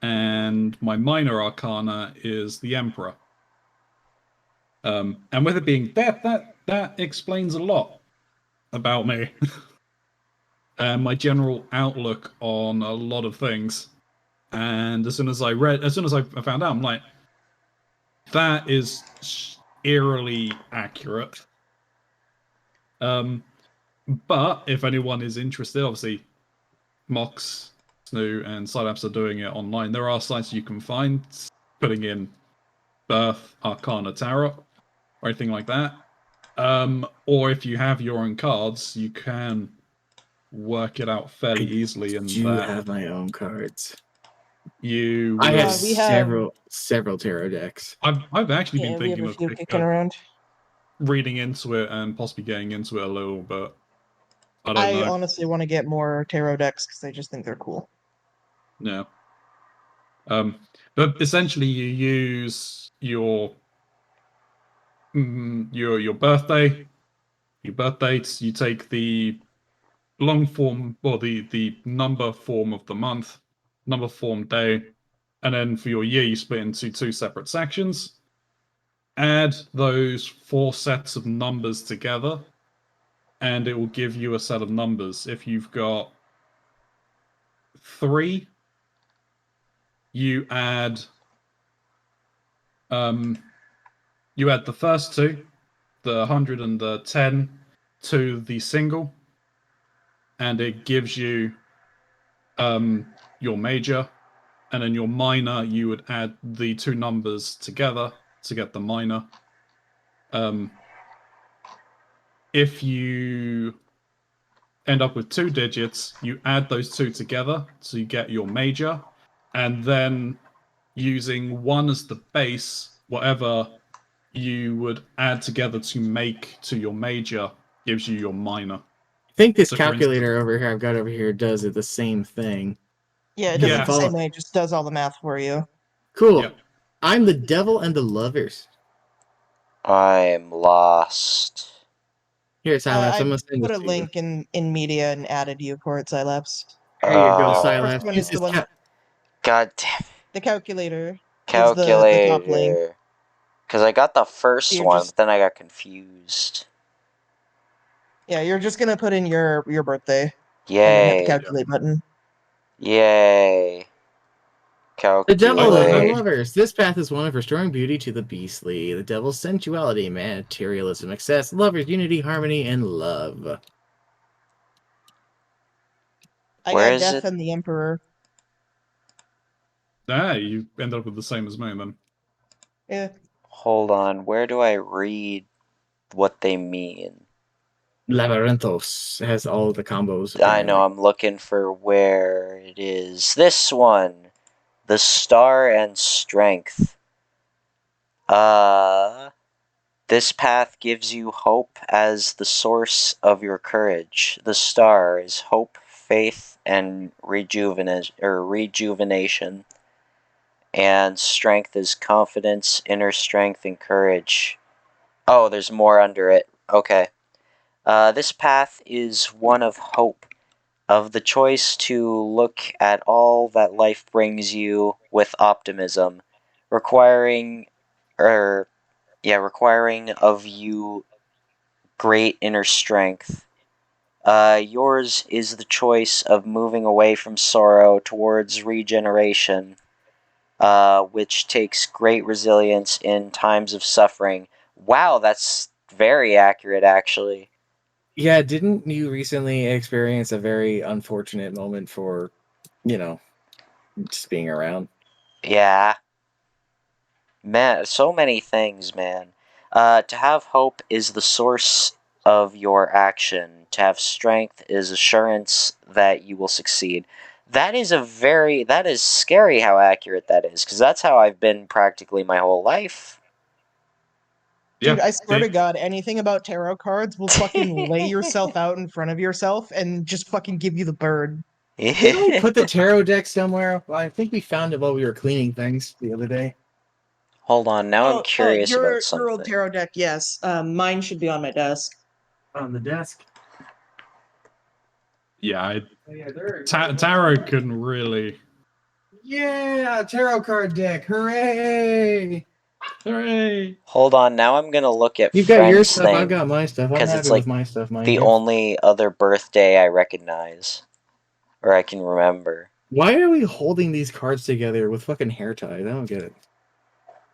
Speaker 3: and my minor Arcana is the Emperor. And with it being Death, that explains a lot about me. And my general outlook on a lot of things. And as soon as I found out, I'm like, that is eerily accurate. But if anyone is interested, obviously, Mocs, Snoo, and Synapse are doing it online. There are sites you can find putting in Birth, Arcana, Tarot, or anything like that. Or if you have your own cards, you can work it out fairly easily. And
Speaker 2: you have my own cards.
Speaker 3: I
Speaker 2: have several tarot decks.
Speaker 3: I've actually been thinking of
Speaker 4: kicking around,
Speaker 3: reading into it and possibly getting into it a little, but I don't know.
Speaker 4: Honestly want to get more tarot decks because I just think they're cool.
Speaker 3: Yeah. But essentially, you use your birthday, your birth dates. You take the long form or the number form of the month, number form day, and then for your year, you split into two separate sections. Add those 4 sets of numbers together, and it will give you a set of numbers. If you've got 3, you add the first 2, the 100 and the 10, to the single, and it gives you your major, and then your minor you would add the 2 numbers together to get the minor. If you end up with 2 digits, you add those 2 together so you get your major, and then using 1 as the base, whatever you would add together to make to your major gives you your minor.
Speaker 2: I think this
Speaker 3: So
Speaker 2: calculator over here I've got over here does it the same thing.
Speaker 4: Yeah, it does it the
Speaker 2: Follow-
Speaker 4: same way. It just does all the math for you.
Speaker 2: Cool.
Speaker 3: Yep.
Speaker 2: I'm the devil and the lovers.
Speaker 1: I'm lost.
Speaker 2: Here, Silapse,
Speaker 4: I
Speaker 2: I'm gonna send
Speaker 4: put
Speaker 2: this
Speaker 4: a
Speaker 2: to you.
Speaker 4: link in media and added you for it, Silapse.
Speaker 2: There you go,
Speaker 1: Uh,
Speaker 2: Silapse.
Speaker 4: First one
Speaker 2: Use
Speaker 4: is the
Speaker 2: this
Speaker 4: one.
Speaker 1: God damn
Speaker 4: The calculator is the top link.
Speaker 1: calculator. Because I got the first
Speaker 4: You're
Speaker 1: one,
Speaker 4: just-
Speaker 1: but then I got confused.
Speaker 4: Yeah, you're just gonna put in your birthday and then hit the
Speaker 1: Yay.
Speaker 4: calculate button.
Speaker 1: Yay.
Speaker 2: The devil and the
Speaker 1: Calculate.
Speaker 2: lovers. This path is one of restoring beauty to the beastly. The devil's sensuality, materialism, excess, lovers, unity, harmony, and love.
Speaker 4: I
Speaker 1: Where
Speaker 4: got
Speaker 1: is
Speaker 4: Death
Speaker 1: it?
Speaker 4: and the Emperor.
Speaker 3: you end up with the same as me then.
Speaker 4: Yeah.
Speaker 1: Hold on, where do I read what they mean?
Speaker 2: Labyrinthos has all the combos.
Speaker 1: I know,
Speaker 2: Apparently.
Speaker 1: I'm looking for where it is. This one. The Star and Strength. This path gives you hope as the source of your courage. The star is hope, faith, and rejuvenation. And strength is confidence, inner strength, and courage. Oh, there's more under it. Okay. This path is one of hope, of the choice to look at all that life brings you with optimism, requiring of you great inner strength. Yours is the choice of moving away from sorrow towards regeneration, which takes great resilience in times of suffering. Wow, that's very accurate, actually.
Speaker 2: Yeah, didn't you recently experience a very unfortunate moment for, just being around?
Speaker 1: Yeah. Man, so many things, man. To have hope is the source of your action. To have strength is assurance that you will succeed. That is scary how accurate that is, because that's how I've been practically my whole life.
Speaker 4: Dude,
Speaker 3: Yeah.
Speaker 4: I swear to God, anything about tarot cards will fucking lay yourself out in front of yourself and just fucking give you the bird.
Speaker 2: Didn't we put the tarot deck somewhere? Well, I think we found it while we were cleaning things the other day.
Speaker 1: Hold on, now I'm curious about
Speaker 4: your old
Speaker 1: something.
Speaker 4: tarot deck, yes. Mine should be on my desk.
Speaker 2: On the desk.
Speaker 3: Yeah,
Speaker 2: Yeah,
Speaker 3: tarot couldn't really.
Speaker 2: Yeah, tarot card deck. Hooray!
Speaker 3: Hooray!
Speaker 1: Hold on, now I'm gonna look at
Speaker 2: You've got your
Speaker 1: Friend's
Speaker 2: stuff, I've
Speaker 1: thing,
Speaker 2: got my stuff. I'm
Speaker 1: 'cause
Speaker 2: happy
Speaker 1: it's like
Speaker 2: with my stuff, mind
Speaker 1: the
Speaker 2: you.
Speaker 1: only other birthday I recognize, or I can remember.
Speaker 2: Why are we holding these cards together with fucking hair ties? I don't get it.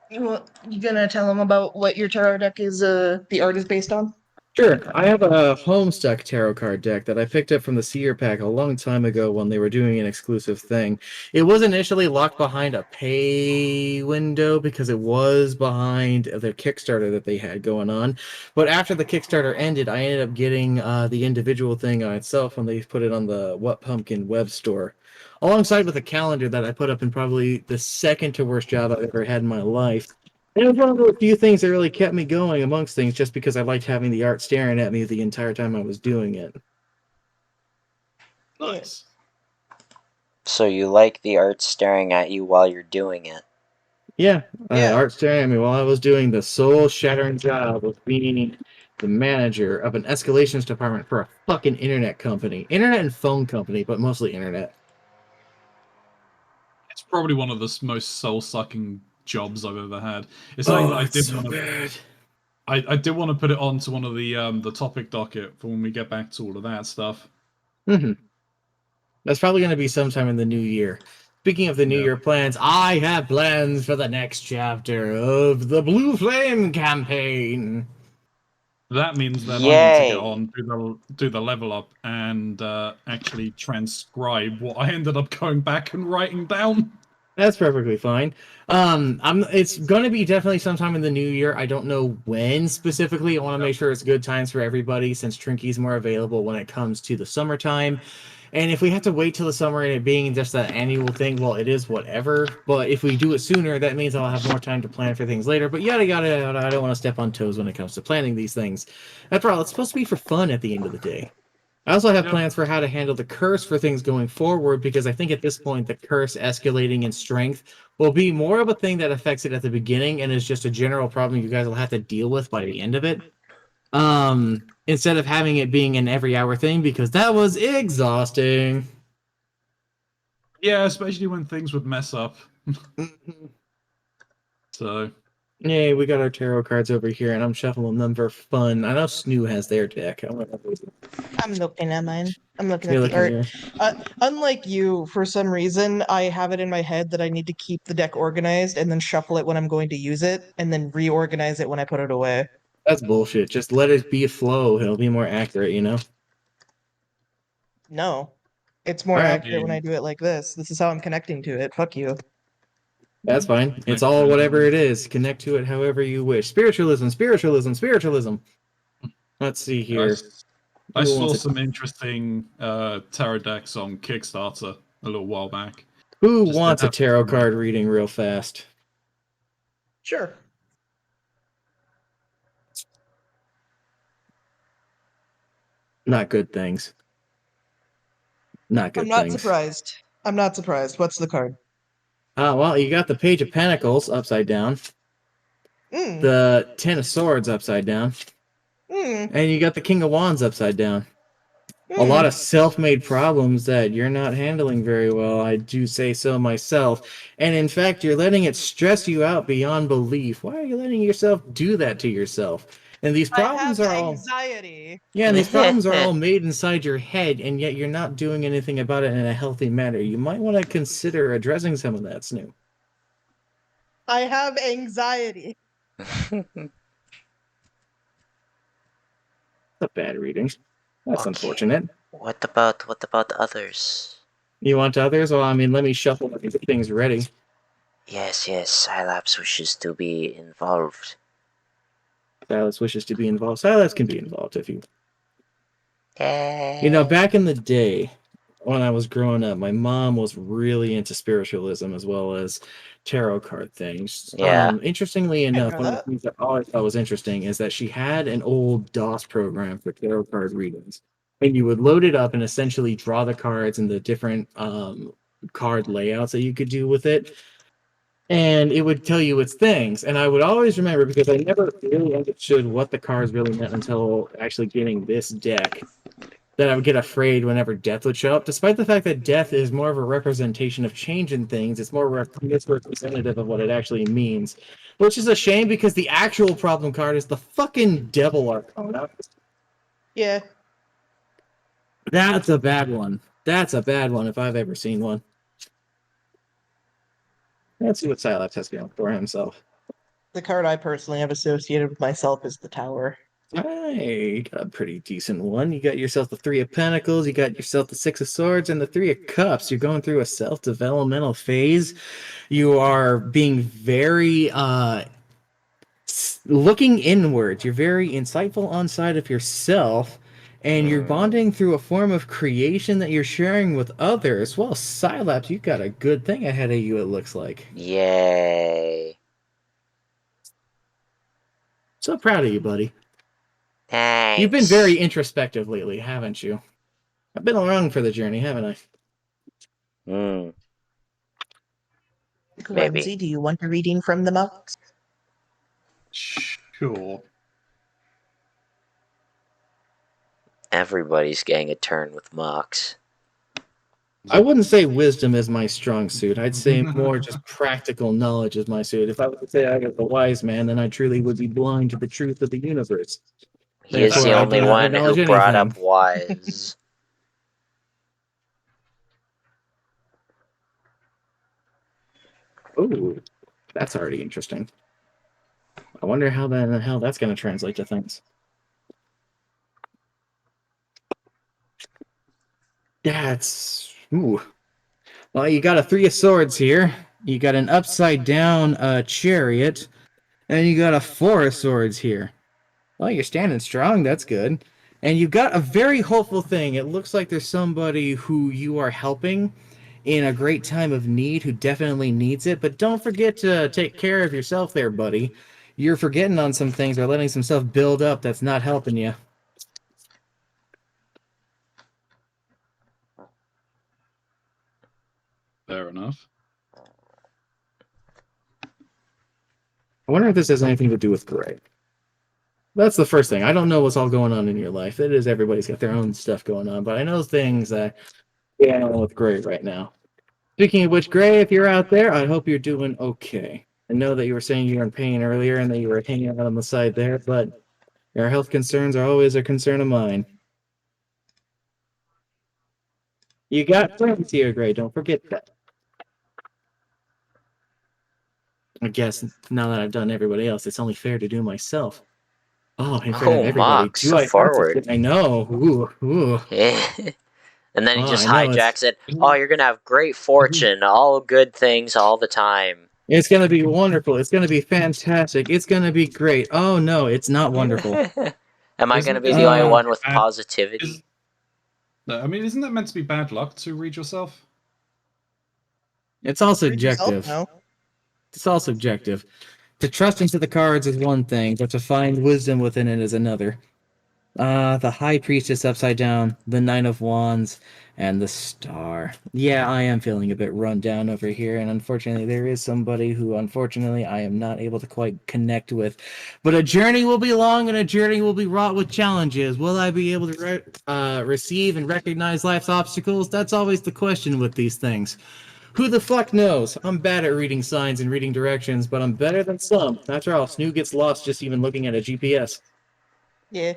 Speaker 4: You gonna tell them about what your tarot deck is, the art is based on?
Speaker 2: Sure. I have a Homestuck tarot card deck that I picked up from the Seer Pack a long time ago when they were doing an exclusive thing. It was initially locked behind a pay window because it was behind their Kickstarter that they had going on. But after the Kickstarter ended, I ended up getting the individual thing on itself when they put it on the What Pumpkin web store. Alongside with a calendar that I put up in probably the second to worst job I've ever had in my life. And it was one of the few things that really kept me going amongst things just because I liked having the art staring at me the entire time I was doing it.
Speaker 3: Nice.
Speaker 1: So you like the art staring at you while you're doing it?
Speaker 2: Yeah,
Speaker 4: Yeah.
Speaker 2: art staring at me while I was doing the soul-shattering job of being the manager of an escalations department for a fucking internet company. Internet and phone company, but mostly internet.
Speaker 3: It's probably one of the most soul-sucking jobs I've ever had. It's something that I
Speaker 2: it's
Speaker 3: did
Speaker 2: so
Speaker 3: want to.
Speaker 2: bad.
Speaker 3: I did want to put it onto one of the topic docket for when we get back to all of that stuff.
Speaker 2: Mm-hmm. That's probably going to be sometime in the new year. Speaking of the new year plans, I have plans for the next chapter of the Blue Flame campaign.
Speaker 3: That means that
Speaker 1: Yay.
Speaker 3: I need to get on, do the level up, and actually transcribe what I ended up going back and writing down.
Speaker 2: That's perfectly fine. It's going to be definitely sometime in the new year. I don't know when specifically. I want to make sure it's good times for everybody, since Trinky's more available when it comes to the summertime. And if we have to wait till the summer and it being just that annual thing, well, it is whatever. But if we do it sooner, that means I'll have more time to plan for things later. But yada yada yada. I don't want to step on toes when it comes to planning these things. After all, it's supposed to be for fun at the end of the day. I also have plans for how to handle the curse for things going forward, because I think at this point the curse escalating in strength will be more of a thing that affects it at the beginning and is just a general problem you guys will have to deal with by the end of it. Instead of having it being an every hour thing, because that was exhausting.
Speaker 3: Yeah, especially when things would mess up. So.
Speaker 2: Yay, we got our tarot cards over here, and I'm shuffling them for fun. I know Snoo has their deck.
Speaker 4: I'm looking at mine. I'm looking
Speaker 2: You're
Speaker 4: at the
Speaker 2: looking
Speaker 4: art. Unlike you, for some reason, I have it in my head that I need to keep the deck organized and then shuffle it when I'm going to use it, and then reorganize it when I put it away.
Speaker 2: That's bullshit. Just let it be a flow. It'll be more accurate, you know?
Speaker 4: No. It's more
Speaker 2: Alright.
Speaker 4: accurate when I do it like this. This is how I'm connecting to it. Fuck you.
Speaker 2: That's fine. It's all whatever it is. Connect to it however you wish. Spiritualism, spiritualism, spiritualism. Let's see here.
Speaker 3: I saw some interesting tarot decks on Kickstarter a little while back.
Speaker 2: Who wants a tarot card reading real fast?
Speaker 4: Sure.
Speaker 2: Not good things. Not good
Speaker 4: I'm not
Speaker 2: things.
Speaker 4: surprised. I'm not surprised. What's the card?
Speaker 2: Well, you got the Page of Pentacles upside down. The Ten of Swords upside down. And you got the King of Wands upside down. A lot of self-made problems that you're not handling very well. I do say so myself. And in fact, you're letting it stress you out beyond belief. Why are you letting yourself do that to yourself? And these problems are all
Speaker 4: anxiety.
Speaker 2: Yeah, and these problems are all made inside your head, and yet you're not doing anything about it in a healthy manner. You might want to consider addressing some of that, Snoop.
Speaker 4: I have anxiety.
Speaker 2: That's a bad reading. That's unfortunate.
Speaker 1: What about others?
Speaker 2: You want others? Well, I mean, let me shuffle and get things ready.
Speaker 1: Yes, Silaps wishes to be involved.
Speaker 2: Silas wishes to be involved. Silas can be involved if you...
Speaker 1: Yay.
Speaker 2: You know, back in the day, when I was growing up, my mom was really into spiritualism as well as tarot card things.
Speaker 1: Yeah.
Speaker 2: Interestingly enough, one of the things that I always thought was interesting is that she had an old DOS program for tarot card readings. And you would load it up and essentially draw the cards and the different card layouts that you could do with it. And it would tell you its things. And I would always remember, because I never really understood what the cards really meant until actually getting this deck, that I would get afraid whenever death would show up, despite the fact that death is more of a representation of change in things. It's more representative of what it actually means, which is a shame, because the actual problem card is the fucking Devil Arcana.
Speaker 4: Yeah.
Speaker 2: That's a bad one. That's a bad one if I've ever seen one. Let's see what Silax has going for himself.
Speaker 4: The card I personally have associated with myself is the Tower.
Speaker 2: Hey, you got a pretty decent one. You got yourself the Three of Pentacles, you got yourself the Six of Swords, and the Three of Cups. You're going through a self-developmental phase. You are being very looking inward. You're very insightful on side of yourself, and you're bonding through a form of creation that you're sharing with others. Well, Silaps, you've got a good thing ahead of you, it looks like.
Speaker 1: Yay.
Speaker 2: So proud of you, buddy.
Speaker 1: Thanks.
Speaker 2: You've been very introspective lately, haven't you? I've been along for the journey, haven't I?
Speaker 4: Keronzi, do you want a reading from the Mocs?
Speaker 3: Sure.
Speaker 1: Everybody's getting a turn with Mocs.
Speaker 2: I wouldn't say wisdom is my strong suit. I'd say more just practical knowledge is my suit. If I were to say I was a wise man, then I truly would be blind to the truth of the universe.
Speaker 1: He is the only one who brought up wise.
Speaker 2: Oh, that's already interesting. I wonder how that's going to translate to things. That's ooh. Well, you got a 3 of swords here. You got an upside down chariot, and you got a 4 of swords here. Well, you're standing strong. That's good. And you got a very hopeful thing. It looks like there's somebody who you are helping in a great time of need who definitely needs it. But don't forget to take care of yourself there, buddy. You're forgetting on some things or letting some stuff build up that's not helping you.
Speaker 3: Fair enough.
Speaker 2: I wonder if this has anything to do with Gray. That's the first thing. I don't know what's all going on in your life. It is everybody's got their own stuff going on, but I know things that going on with Gray right now. Speaking of which, Gray, if you're out there, I hope you're doing okay. I know that you were saying you were in pain earlier and that you were hanging out on the side there, but your health concerns are always a concern of mine. You got friends here, Gray. Don't forget that. I guess now that I've done everybody else, it's only fair to do myself. Oh, in front of everybody.
Speaker 1: Mocs, so
Speaker 2: Do I
Speaker 1: forward.
Speaker 2: I know. Ooh.
Speaker 1: And then he just
Speaker 2: I know,
Speaker 1: hijacks it. Oh, you're gonna have great fortune, all good things all the time.
Speaker 2: It's gonna be wonderful. It's gonna be fantastic. It's gonna be great. Oh no, it's not wonderful.
Speaker 1: Am I gonna be the only one with positivity?
Speaker 3: I mean, isn't that meant to be bad luck to read yourself?
Speaker 2: It's all subjective.
Speaker 4: No.
Speaker 2: It's all subjective. To trust into the cards is one thing, but to find wisdom within it is another. The High Priestess upside down, the Nine of Wands, and the Star. Yeah, I am feeling a bit run down over here, and unfortunately there is somebody who, unfortunately, I am not able to quite connect with. But a journey will be long, and a journey will be wrought with challenges. Will I be able to receive and recognize life's obstacles? That's always the question with these things. Who the fuck knows? I'm bad at reading signs and reading directions, but I'm better than some. After all, Snoo gets lost just even looking at a GPS.
Speaker 4: Yeah.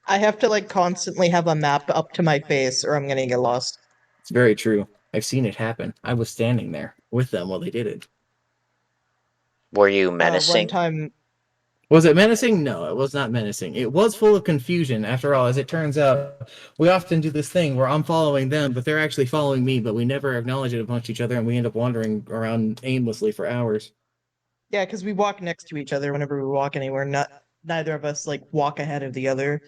Speaker 4: I have to constantly have a map up to my face or I'm gonna get lost.
Speaker 2: It's very true. I've seen it happen. I was standing there with them while they did it.
Speaker 1: Were you menacing?
Speaker 4: One time...
Speaker 2: Was it menacing? No, it was not menacing. It was full of confusion. After all, as it turns out, we often do this thing where I'm following them, but they're actually following me, but we never acknowledge it amongst each other, and we end up wandering around aimlessly for hours.
Speaker 4: Yeah, because we walk next to each other whenever we walk anywhere. Neither of us walk ahead of the other.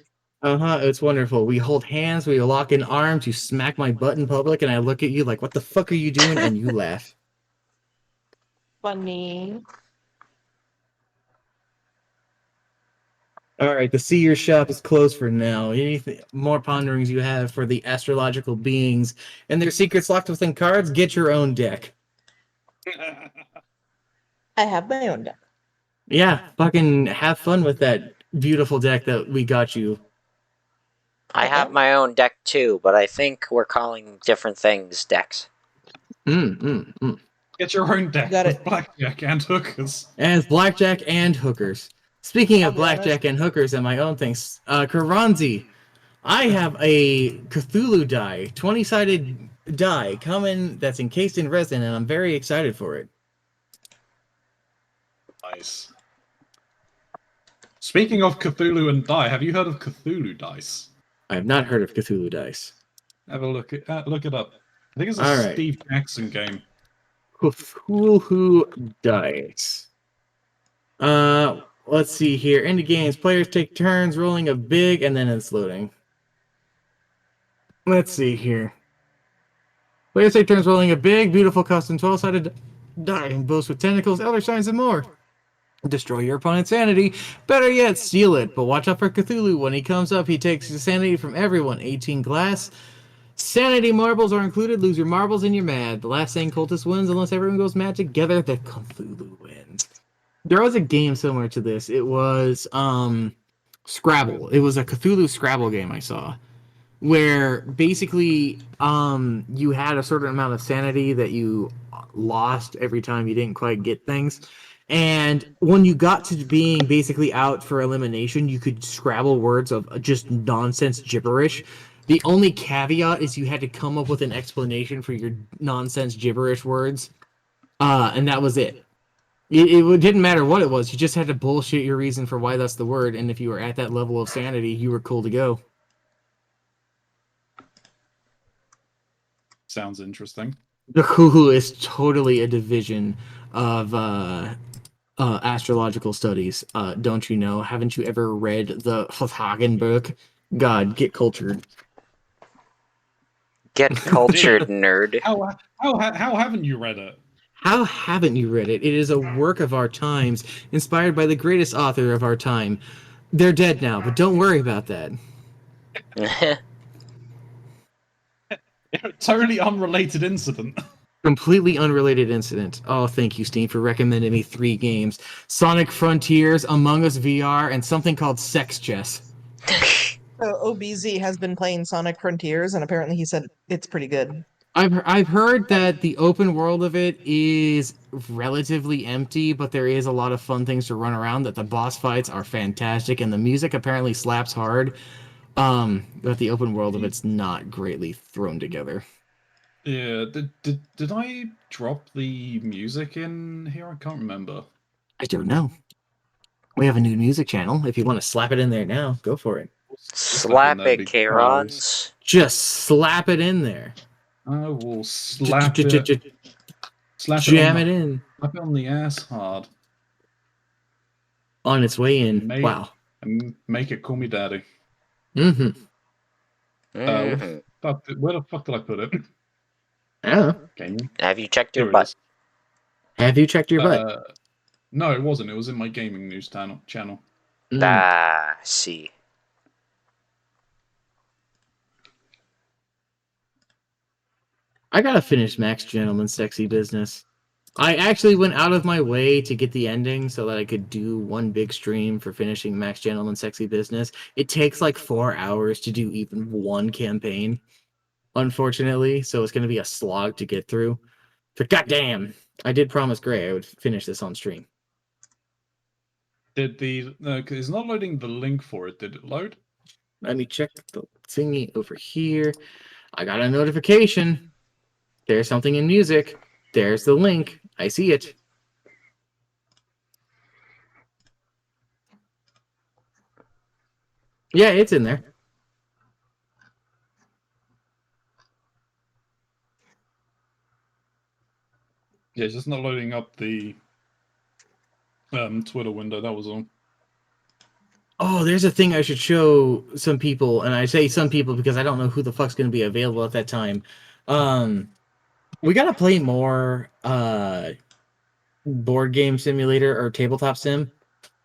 Speaker 2: It's wonderful. We hold hands, we lock in arms, you smack my butt in public, and I look at you like, what the fuck are you doing? And you laugh.
Speaker 4: Funny.
Speaker 2: Alright, the Seer shop is closed for now. Anything more ponderings you have for the astrological beings and their secrets locked within cards, get your own deck.
Speaker 4: I have my own deck.
Speaker 2: Yeah, fucking have fun with that beautiful deck that we got you.
Speaker 1: I have my own deck too, but I think we're calling different things decks.
Speaker 3: Get your own deck with blackjack and hookers.
Speaker 2: And blackjack and hookers. Speaking of blackjack and hookers and my own things, Keronzi, I have a Cthulhu die, 20-sided die coming that's encased in resin, and I'm very excited for it.
Speaker 3: Nice. Speaking of Cthulhu and die, have you heard of Cthulhu dice?
Speaker 2: I have not heard of Cthulhu dice.
Speaker 3: Have a look it up. I think it's a Steve Jackson game.
Speaker 2: Cthulhu dice. Let's see here. In the games, players take turns rolling a big, and then it's loading. Let's see here. Players take turns rolling a big, beautiful, custom 12-sided die and boasts with tentacles, elder signs, and more. Destroy your opponent's sanity. Better yet, steal it. But watch out for Cthulhu. When he comes up, he takes the sanity from everyone. 18 glass. Sanity marbles are included. Lose your marbles and you're mad. The last saying cultist wins unless everyone goes mad together. The Cthulhu wins. There was a game similar to this. It was Scrabble. It was a Cthulhu Scrabble game I saw, where basically you had a certain amount of sanity that you lost every time you didn't quite get things. And when you got to being basically out for elimination, you could Scrabble words of just nonsense gibberish The only caveat is you had to come up with an explanation for your nonsense gibberish words, and that was it. It didn't matter what it was. You just had to bullshit your reason for why that's the word, and if you were at that level of sanity, you were cool to go.
Speaker 3: Sounds interesting.
Speaker 2: The Hoo is totally a division of astrological studies. Don't you know? Haven't you ever read the Hagen book? God, get cultured.
Speaker 1: Get cultured, nerd.
Speaker 3: How haven't you read it?
Speaker 2: How haven't you read it? It is a work of our times, inspired by the greatest author of our time. They're dead now, but don't worry about that.
Speaker 3: Totally unrelated incident.
Speaker 2: Completely unrelated incident. Oh, thank you, Steam, for recommending me 3 games. Sonic Frontiers, Among Us VR, and something called Sex Chess.
Speaker 4: So OBZ has been playing Sonic Frontiers, and apparently he said it's pretty good.
Speaker 2: I've heard that the open world of it is relatively empty, but there is a lot of fun things to run around, that the boss fights are fantastic, and the music apparently slaps hard. But the open world of it's not greatly thrown together.
Speaker 3: Yeah, did I drop the music in here? I can't remember.
Speaker 2: I don't know. We have a new music channel. If you want to slap it in there now, go for it.
Speaker 1: Slap it, Keronzi.
Speaker 2: Just slap it in there.
Speaker 3: I will slap it.
Speaker 2: Jam it in.
Speaker 3: Slap it on the ass hard.
Speaker 2: On its way in. Wow.
Speaker 3: And make it call me daddy.
Speaker 2: Mm-hmm.
Speaker 3: Where the fuck did I put it?
Speaker 2: I don't know.
Speaker 1: Have you checked your butt?
Speaker 2: Have you checked your butt?
Speaker 3: No, it wasn't. It was in my gaming news channel.
Speaker 1: See.
Speaker 2: I gotta finish Max Gentleman's Sexy Business. I actually went out of my way to get the ending so that I could do one big stream for finishing Max Gentleman's Sexy Business. It takes like 4 hours to do even one campaign, unfortunately, so it's going to be a slog to get through. But goddamn, I did promise Gray I would finish this on stream.
Speaker 3: Did it's not loading the link for it. Did it load?
Speaker 2: Let me check the thingy over here. I got a notification. There's something in music. There's the link. I see it. Yeah, it's in there.
Speaker 3: Yeah, it's just not loading up the Twitter window. That was all.
Speaker 2: Oh, there's a thing I should show some people, and I say some people because I don't know who the fuck's going to be available at that time. We got to play more board game simulator or tabletop sim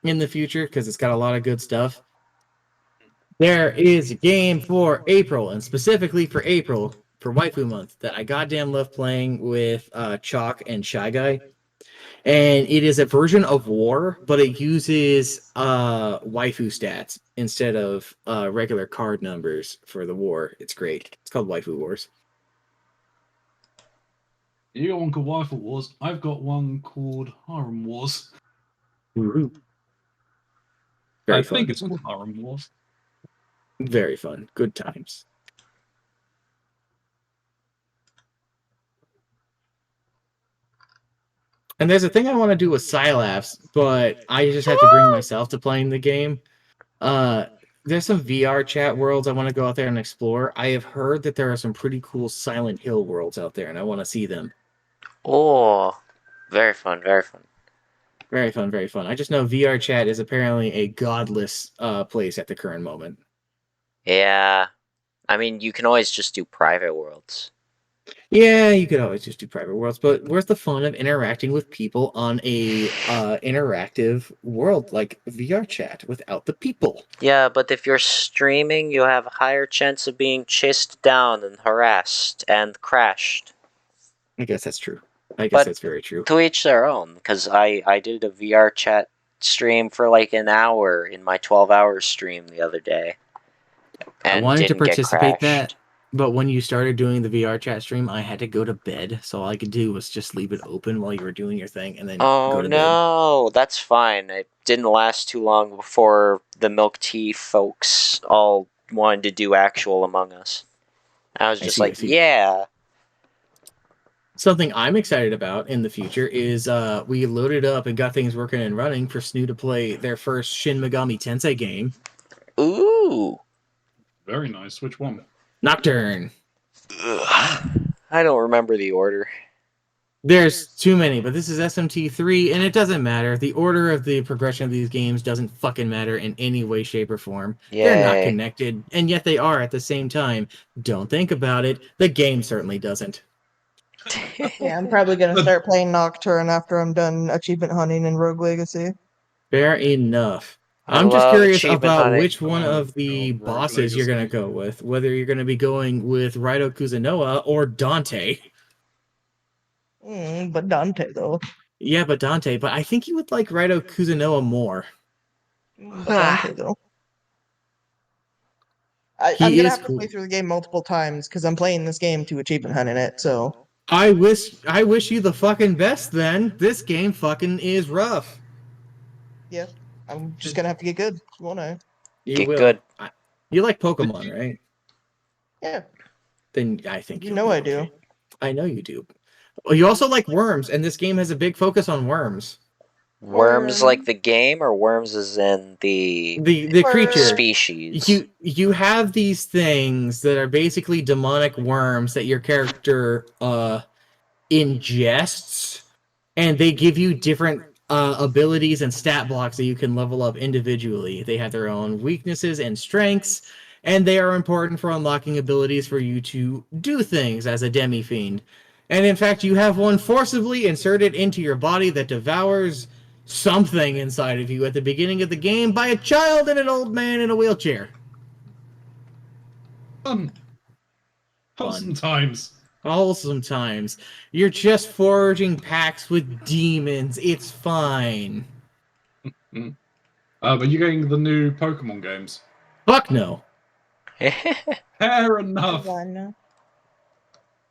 Speaker 2: in the future because it's got a lot of good stuff. There is a game for April, and specifically for April, for Waifu Month, that I goddamn love playing with Chalk and Shy Guy. And it is a version of War, but it uses waifu stats instead of regular card numbers for the War. It's great. It's called Waifu Wars.
Speaker 3: You got one called Waifu Wars. I've got one called Harem Wars.
Speaker 2: Very
Speaker 3: I
Speaker 2: fun.
Speaker 3: think it's called Harem Wars.
Speaker 2: Very fun. Good times. And there's a thing I want to do with Sylaps, but I just have to bring myself to playing the game. There's some VR chat worlds I want to go out there and explore. I have heard that there are some pretty cool Silent Hill worlds out there, and I want to see them.
Speaker 1: Oh, very fun, very fun.
Speaker 2: Very fun, very fun. I just know VR chat is apparently a godless place at the current moment.
Speaker 1: Yeah. I mean, you can always just do private worlds.
Speaker 2: Yeah, you could always just do private worlds, but where's the fun of interacting with people on a interactive world like VR chat without the people?
Speaker 1: Yeah, but if you're streaming, you have a higher chance of being chased down and harassed and crashed.
Speaker 2: I guess that's true. I guess that's very true.
Speaker 1: To each their own, because I did a VR chat stream for like an hour in my 12-hour stream the other day.
Speaker 2: I wanted to participate that, but when you started doing the VR chat stream, I had to go to bed, so all I could do was just leave it open while you were doing your thing, and then go to bed.
Speaker 1: Oh no, that's fine. It didn't last too long before the milk tea folks all wanted to do actual Among Us. I was just
Speaker 2: I
Speaker 1: like,
Speaker 2: see.
Speaker 1: yeah.
Speaker 2: Something I'm excited about in the future is we loaded up and got things working and running for Snoo to play their first Shin Megami Tensei game.
Speaker 1: Ooh.
Speaker 3: Very nice. Which one?
Speaker 2: Nocturne.
Speaker 1: Ugh. I don't remember the order.
Speaker 2: There's too many, but this is SMT3, and it doesn't matter. The order of the progression of these games doesn't fucking matter in any way, shape, or form.
Speaker 1: Yay.
Speaker 2: They're not connected, and yet they are at the same time. Don't think about it. The game certainly doesn't.
Speaker 4: Yeah, I'm probably gonna start playing Nocturne after I'm done achievement hunting in Rogue Legacy.
Speaker 2: Fair enough.
Speaker 1: I
Speaker 2: I'm just
Speaker 1: love
Speaker 2: curious
Speaker 1: achievement
Speaker 2: about
Speaker 1: hunting.
Speaker 2: which one
Speaker 3: Oh,
Speaker 2: of the
Speaker 3: God, Rogue
Speaker 2: bosses you're going to
Speaker 3: Legacy.
Speaker 2: go with. Whether you're going to be going with Raito Kuzunoa or Dante.
Speaker 4: But Dante, though.
Speaker 2: Yeah, but Dante. But I think you would like Raito Kuzunoa more.
Speaker 4: But Dante, though. I'm
Speaker 2: He
Speaker 4: gonna
Speaker 2: is
Speaker 4: have to
Speaker 2: cool.
Speaker 4: play through the game multiple times because I'm playing this game to achievement hunt in it. So
Speaker 2: I wish you the fucking best then. This game fucking is rough.
Speaker 4: yeah, I'm just gonna have to get good, won't I?
Speaker 2: You
Speaker 1: Get
Speaker 2: will.
Speaker 1: good.
Speaker 2: You like Pokemon, right?
Speaker 4: Yeah,
Speaker 2: Then I think
Speaker 4: you
Speaker 2: you'll
Speaker 4: know
Speaker 2: be
Speaker 4: I
Speaker 2: okay.
Speaker 4: do.
Speaker 2: I know you do. Well, you also like worms, and this game has a big focus on worms.
Speaker 1: Worms like the game, or worms as in the
Speaker 2: The creature.
Speaker 1: species?
Speaker 2: You have these things that are basically demonic worms that your character ingests, and they give you different abilities and stat blocks that you can level up individually. They have their own weaknesses and strengths, and they are important for unlocking abilities for you to do things as a demi-fiend. And in fact, you have one forcibly inserted into your body that devours something inside of you at the beginning of the game by a child and an old man in a wheelchair.
Speaker 3: Fun. Wholesome times.
Speaker 2: Wholesome times. You're just forging pacts with demons. It's fine.
Speaker 3: But you're getting the new Pokemon games.
Speaker 2: Fuck no.
Speaker 3: Fair enough.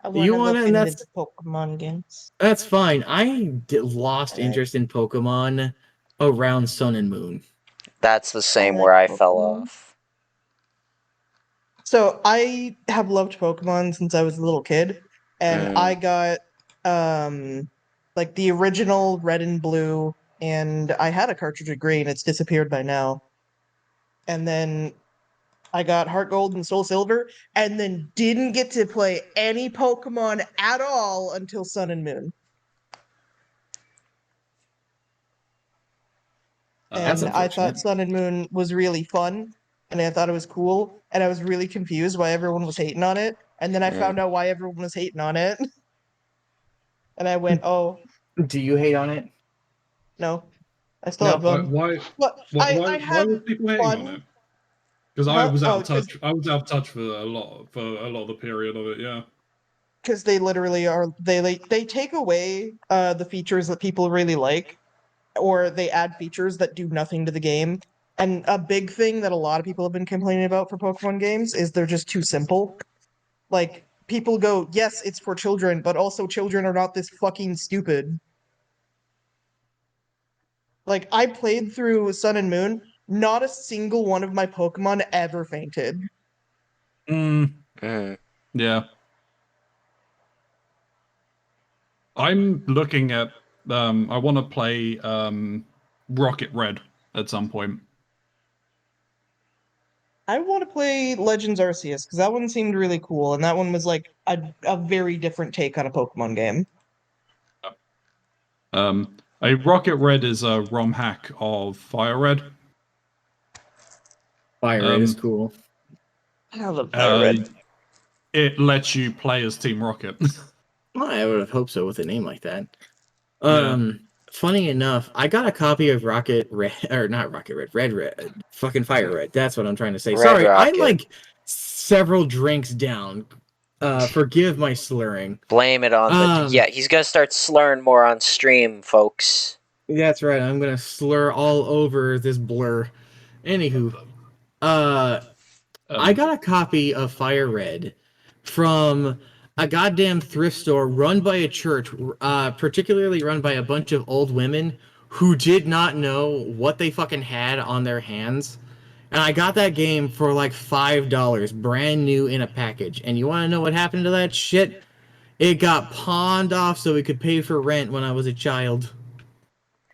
Speaker 4: I
Speaker 2: You
Speaker 4: wanna
Speaker 2: wanna,
Speaker 4: look
Speaker 2: and
Speaker 4: into
Speaker 2: that's
Speaker 4: the Pokemon games.
Speaker 2: that's fine. I lost interest in Pokemon around Sun and Moon.
Speaker 1: That's the same
Speaker 4: like
Speaker 1: where I fell
Speaker 4: Pokemon.
Speaker 1: off.
Speaker 4: So I have loved Pokemon since I was a little kid, and I got like the original Red and Blue, and I had a cartridge of Green. It's disappeared by now. And then I got Heart Gold and Soul Silver, and then didn't get to play any Pokemon at all until Sun and Moon.
Speaker 2: That's
Speaker 4: And I
Speaker 2: unfortunate.
Speaker 4: thought Sun and Moon was really fun, and I thought it was cool, and I was really confused why everyone was hating on it. And then I found out why everyone was hating on it. And I went, oh,
Speaker 2: Do you hate on it?
Speaker 4: no. I still have fun.
Speaker 3: Why
Speaker 4: I have
Speaker 3: were people hating
Speaker 4: fun.
Speaker 3: on it? Because I
Speaker 4: Huh?
Speaker 3: was out
Speaker 4: Oh,
Speaker 3: of touch. I was out of touch for a lot of the period of it. Yeah.
Speaker 4: Because they literally are they take away the features that people really like, or they add features that do nothing to the game. And a big thing that a lot of people have been complaining about for Pokemon games is they're just too simple. Like, people go, yes, it's for children, but also children are not this fucking stupid. Like, I played through Sun and Moon, not a single one of my Pokemon ever fainted.
Speaker 3: Yeah. I'm looking at. I want to play Rocket Red at some point.
Speaker 4: I want to play Legends Arceus, because that one seemed really cool, and that one was like a very different take on a Pokemon game.
Speaker 3: A Rocket Red is a ROM hack of Fire Red.
Speaker 2: Fire Red is cool.
Speaker 4: I love Fire Red.
Speaker 3: It lets you play as Team Rocket.
Speaker 2: Well, I would have hoped so with a name like that.
Speaker 3: Yeah.
Speaker 2: Funny enough, I got a copy of Rocket Red, or not Rocket Red, Red, fucking Fire Red. That's what I'm trying to say.
Speaker 1: Red
Speaker 2: Sorry,
Speaker 1: Rocket.
Speaker 2: I'm like several drinks down. Forgive my slurring.
Speaker 1: Blame it on the... Yeah, he's gonna start slurring more on stream, folks.
Speaker 2: That's right, I'm gonna slur all over this blur. Anywho, I got a copy of Fire Red from a goddamn thrift store run by a church, particularly run by a bunch of old women who did not know what they fucking had on their hands. And I got that game for like $5, brand new in a package. And you want to know what happened to that shit? It got pawned off so we could pay for rent when I was a child.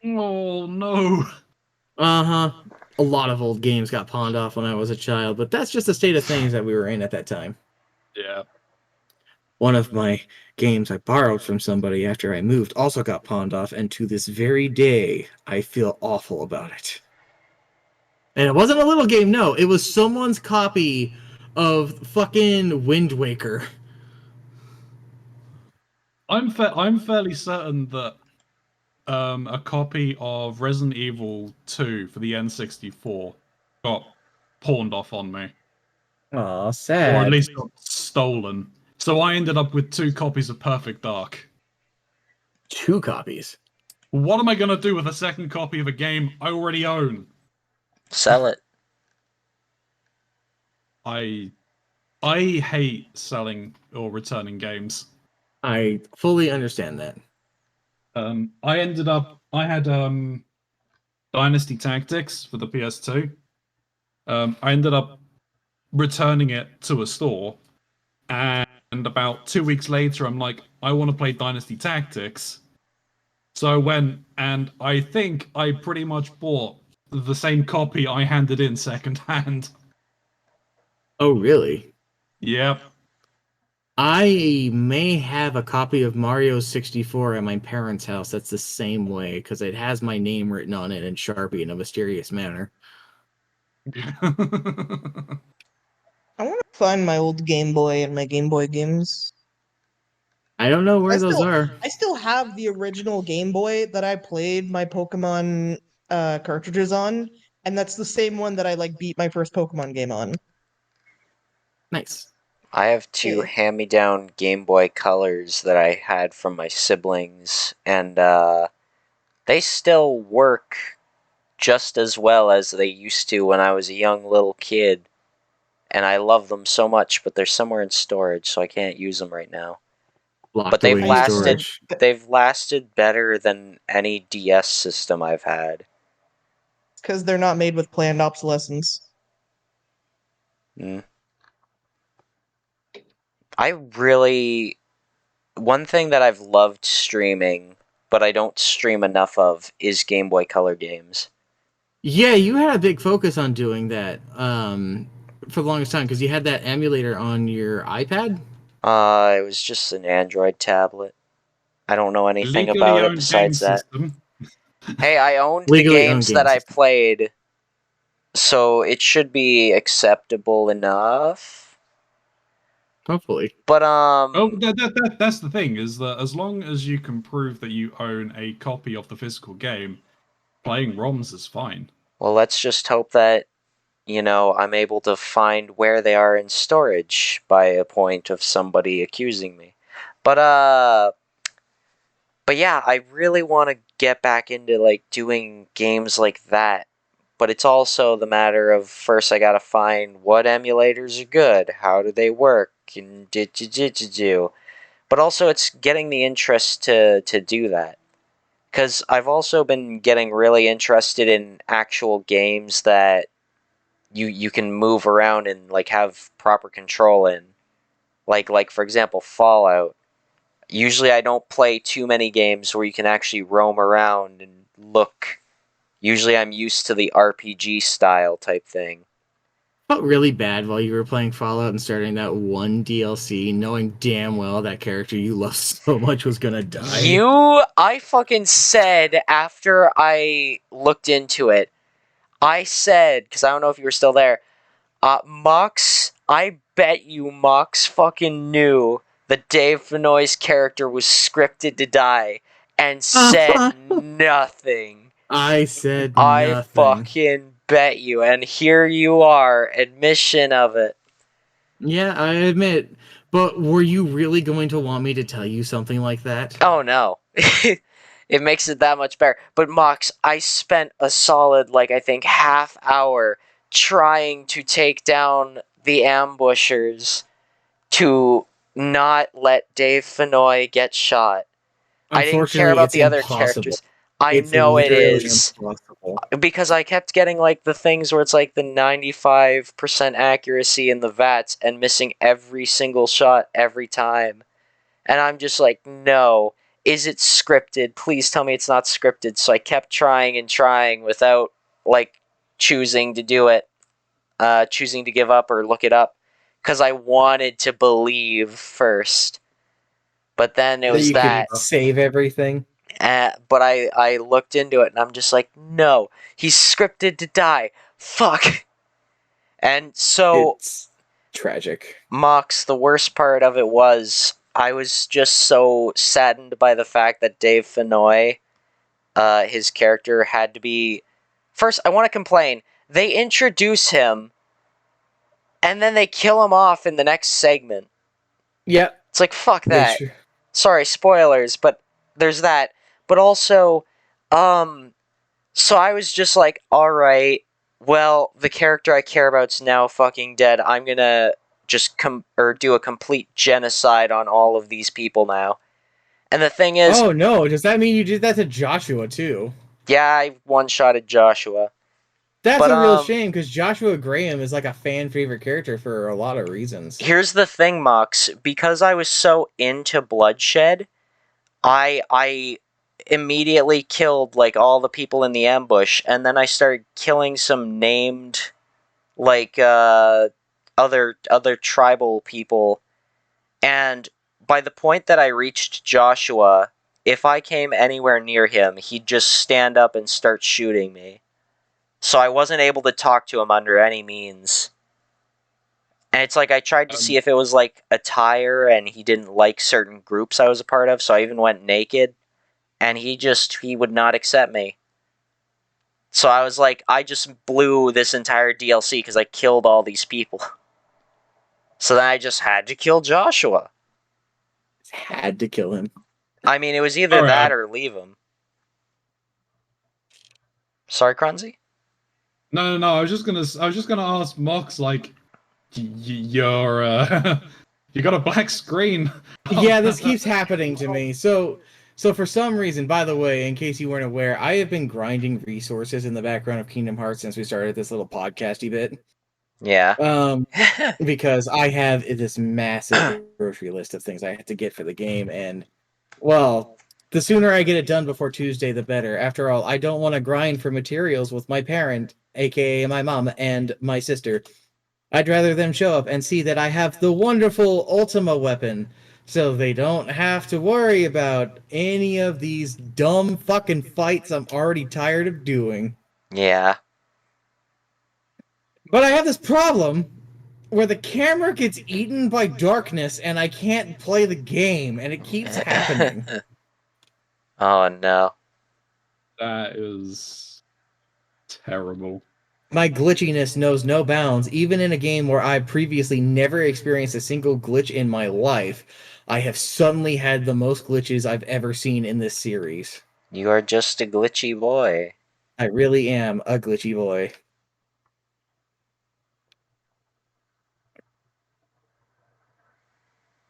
Speaker 3: Oh no.
Speaker 2: Uh-huh. A lot of old games got pawned off when I was a child, but that's just the state of things that we were in at that time.
Speaker 3: Yeah.
Speaker 2: One of my games I borrowed from somebody after I moved also got pawned off, and to this very day, I feel awful about it. And it wasn't a little game, no. It was someone's copy of fucking Wind Waker.
Speaker 3: I'm fairly certain that a copy of Resident Evil 2 for the N64 got pawned off on me.
Speaker 2: Aw,
Speaker 3: Or
Speaker 2: sad.
Speaker 3: at least got stolen. So I ended up with 2 copies of Perfect Dark.
Speaker 2: 2 copies?
Speaker 3: What am I going to do with a second copy of a game I already own?
Speaker 1: Sell it.
Speaker 3: I hate selling or returning games.
Speaker 2: I fully understand that.
Speaker 3: I had Dynasty Tactics for the PS2. I ended up returning it to a store, and about 2 weeks later, I'm like, I want to play Dynasty Tactics. So I went, and I think I pretty much bought the same copy I handed in secondhand.
Speaker 2: Oh, really?
Speaker 3: Yep.
Speaker 2: I may have a copy of Mario 64 at my parents' house that's the same way, because it has my name written on it in Sharpie in a mysterious manner.
Speaker 4: I want to find my old Game Boy and my Game Boy games.
Speaker 2: I don't know where those are.
Speaker 4: I still have the original Game Boy that I played my Pokemon cartridges on, and that's the same one that I beat my first Pokemon game on.
Speaker 2: Nice.
Speaker 1: I have 2
Speaker 4: Yeah.
Speaker 1: hand-me-down Game Boy Colors that I had from my siblings, and they still work just as well as they used to when I was a young little kid. And I love them so much, but they're somewhere in storage, so I can't use them right now.
Speaker 2: Locked
Speaker 1: But they've
Speaker 2: away in
Speaker 1: lasted.
Speaker 2: storage.
Speaker 1: They've lasted better than any DS system I've had.
Speaker 4: Because they're not made with planned obsolescence.
Speaker 1: Mm. I really. One thing that I've loved streaming, but I don't stream enough of, is Game Boy Color games.
Speaker 2: Yeah, you had a big focus on doing that for the longest time, because you had that emulator on your iPad?
Speaker 1: It was just an Android tablet. I don't know anything
Speaker 3: Legally
Speaker 1: about it
Speaker 3: owned game
Speaker 1: besides that.
Speaker 3: system.
Speaker 1: Hey, I owned the
Speaker 2: Legally owned
Speaker 1: games
Speaker 2: game
Speaker 1: that I
Speaker 2: system.
Speaker 1: played, so it should be acceptable enough.
Speaker 2: Hopefully.
Speaker 1: But
Speaker 3: Oh, that's the thing, is that as long as you can prove that you own a copy of the physical game, playing ROMs is fine.
Speaker 1: well, let's just hope that, I'm able to find where they are in storage by a point of somebody accusing me. But yeah, I really want to get back into doing games like that. But it's also the matter of, first I gotta find what emulators are good, how do they work, and do. But also it's getting the interest to do that. Because I've also been getting really interested in actual games that you can move around and have proper control in. Like for example, Fallout. Usually I don't play too many games where you can actually roam around and look. Usually I'm used to the RPG style type thing.
Speaker 2: Felt really bad while you were playing Fallout and starting that one DLC, knowing damn well that character you love so much was gonna die.
Speaker 1: I fucking said after I looked into it, I said, because I don't know if you were still there, Mocs, I bet you Mocs fucking knew that Dave Fenoy's character was scripted to die and said nothing.
Speaker 2: I said
Speaker 1: I
Speaker 2: nothing.
Speaker 1: fucking bet you, and here you are, admission of it.
Speaker 2: Yeah, I admit. But were you really going to want me to tell you something like that?
Speaker 1: Oh no. It makes it that much better. But Mox, I spent a solid, I think, half hour trying to take down the ambushers to not let Dave Fenoy get shot. I didn't care
Speaker 2: Unfortunately,
Speaker 1: about
Speaker 2: it's
Speaker 1: the other
Speaker 2: impossible.
Speaker 1: characters. I
Speaker 2: It's
Speaker 1: know it
Speaker 2: literally
Speaker 1: is.
Speaker 2: impossible.
Speaker 1: Because I kept getting like the things where it's like the 95% accuracy in the VATS and missing every single shot every time. And I'm just like, no. Is it scripted? Please tell me it's not scripted. So I kept trying and trying without like choosing to do it, choosing to give up or look it up. Because I wanted to believe first. But then it
Speaker 2: That
Speaker 1: was
Speaker 2: you could
Speaker 1: that.
Speaker 2: save everything.
Speaker 1: But I looked into it and I'm just like, no, he's scripted to die. Fuck. And so,
Speaker 2: It's tragic.
Speaker 1: Mocs, the worst part of it was I was just so saddened by the fact that Dave Fennoy, his character, had to be. First, I want to complain. They introduce him and then they kill him off in the next segment.
Speaker 2: Yep.
Speaker 1: It's like, fuck that. Sorry, spoilers, but there's that. But also, so I was just like, alright, well, the character I care about's now fucking dead. I'm gonna just do a complete genocide on all of these people now. And the thing is,
Speaker 2: Oh no, does that mean you did that to Joshua too?
Speaker 1: yeah, I one-shotted Joshua.
Speaker 2: That's
Speaker 1: But,
Speaker 2: a real shame, because Joshua Graham is like a fan favorite character for a lot of reasons.
Speaker 1: Here's the thing, Mox. Because I was so into bloodshed, I immediately killed like all the people in the ambush, and then I started killing some named like other tribal people. And by the point that I reached Joshua, if I came anywhere near him, he'd just stand up and start shooting me. So I wasn't able to talk to him under any means. And it's like I tried to see if it was like a tire and he didn't like certain groups I was a part of, so I even went naked. And he would not accept me. So I was like, I just blew this entire DLC because I killed all these people. So then I just had to kill Joshua.
Speaker 2: Had to kill him.
Speaker 1: I mean, it was either that or leave him. Sorry, Keronzi?
Speaker 3: No. I was just gonna ask Mox, like, you're you got a black screen.
Speaker 2: Yeah, this keeps happening to me. So for some reason, by the way, in case you weren't aware, I have been grinding resources in the background of Kingdom Hearts since we started this little podcasty bit.
Speaker 1: Yeah.
Speaker 2: Because I have this massive grocery list of things I have to get for the game, and well, the sooner I get it done before Tuesday, the better. After all, I don't want to grind for materials with my parent, aka my mom, and my sister. I'd rather them show up and see that I have the wonderful Ultima weapon, so they don't have to worry about any of these dumb fucking fights I'm already tired of doing.
Speaker 1: Yeah.
Speaker 2: But I have this problem where the camera gets eaten by darkness and I can't play the game, and it keeps happening.
Speaker 1: Oh no.
Speaker 3: That is terrible.
Speaker 2: My glitchiness knows no bounds, even in a game where I previously never experienced a single glitch in my life. I have suddenly had the most glitches I've ever seen in this series.
Speaker 1: You are just a glitchy boy.
Speaker 2: I really am a glitchy boy.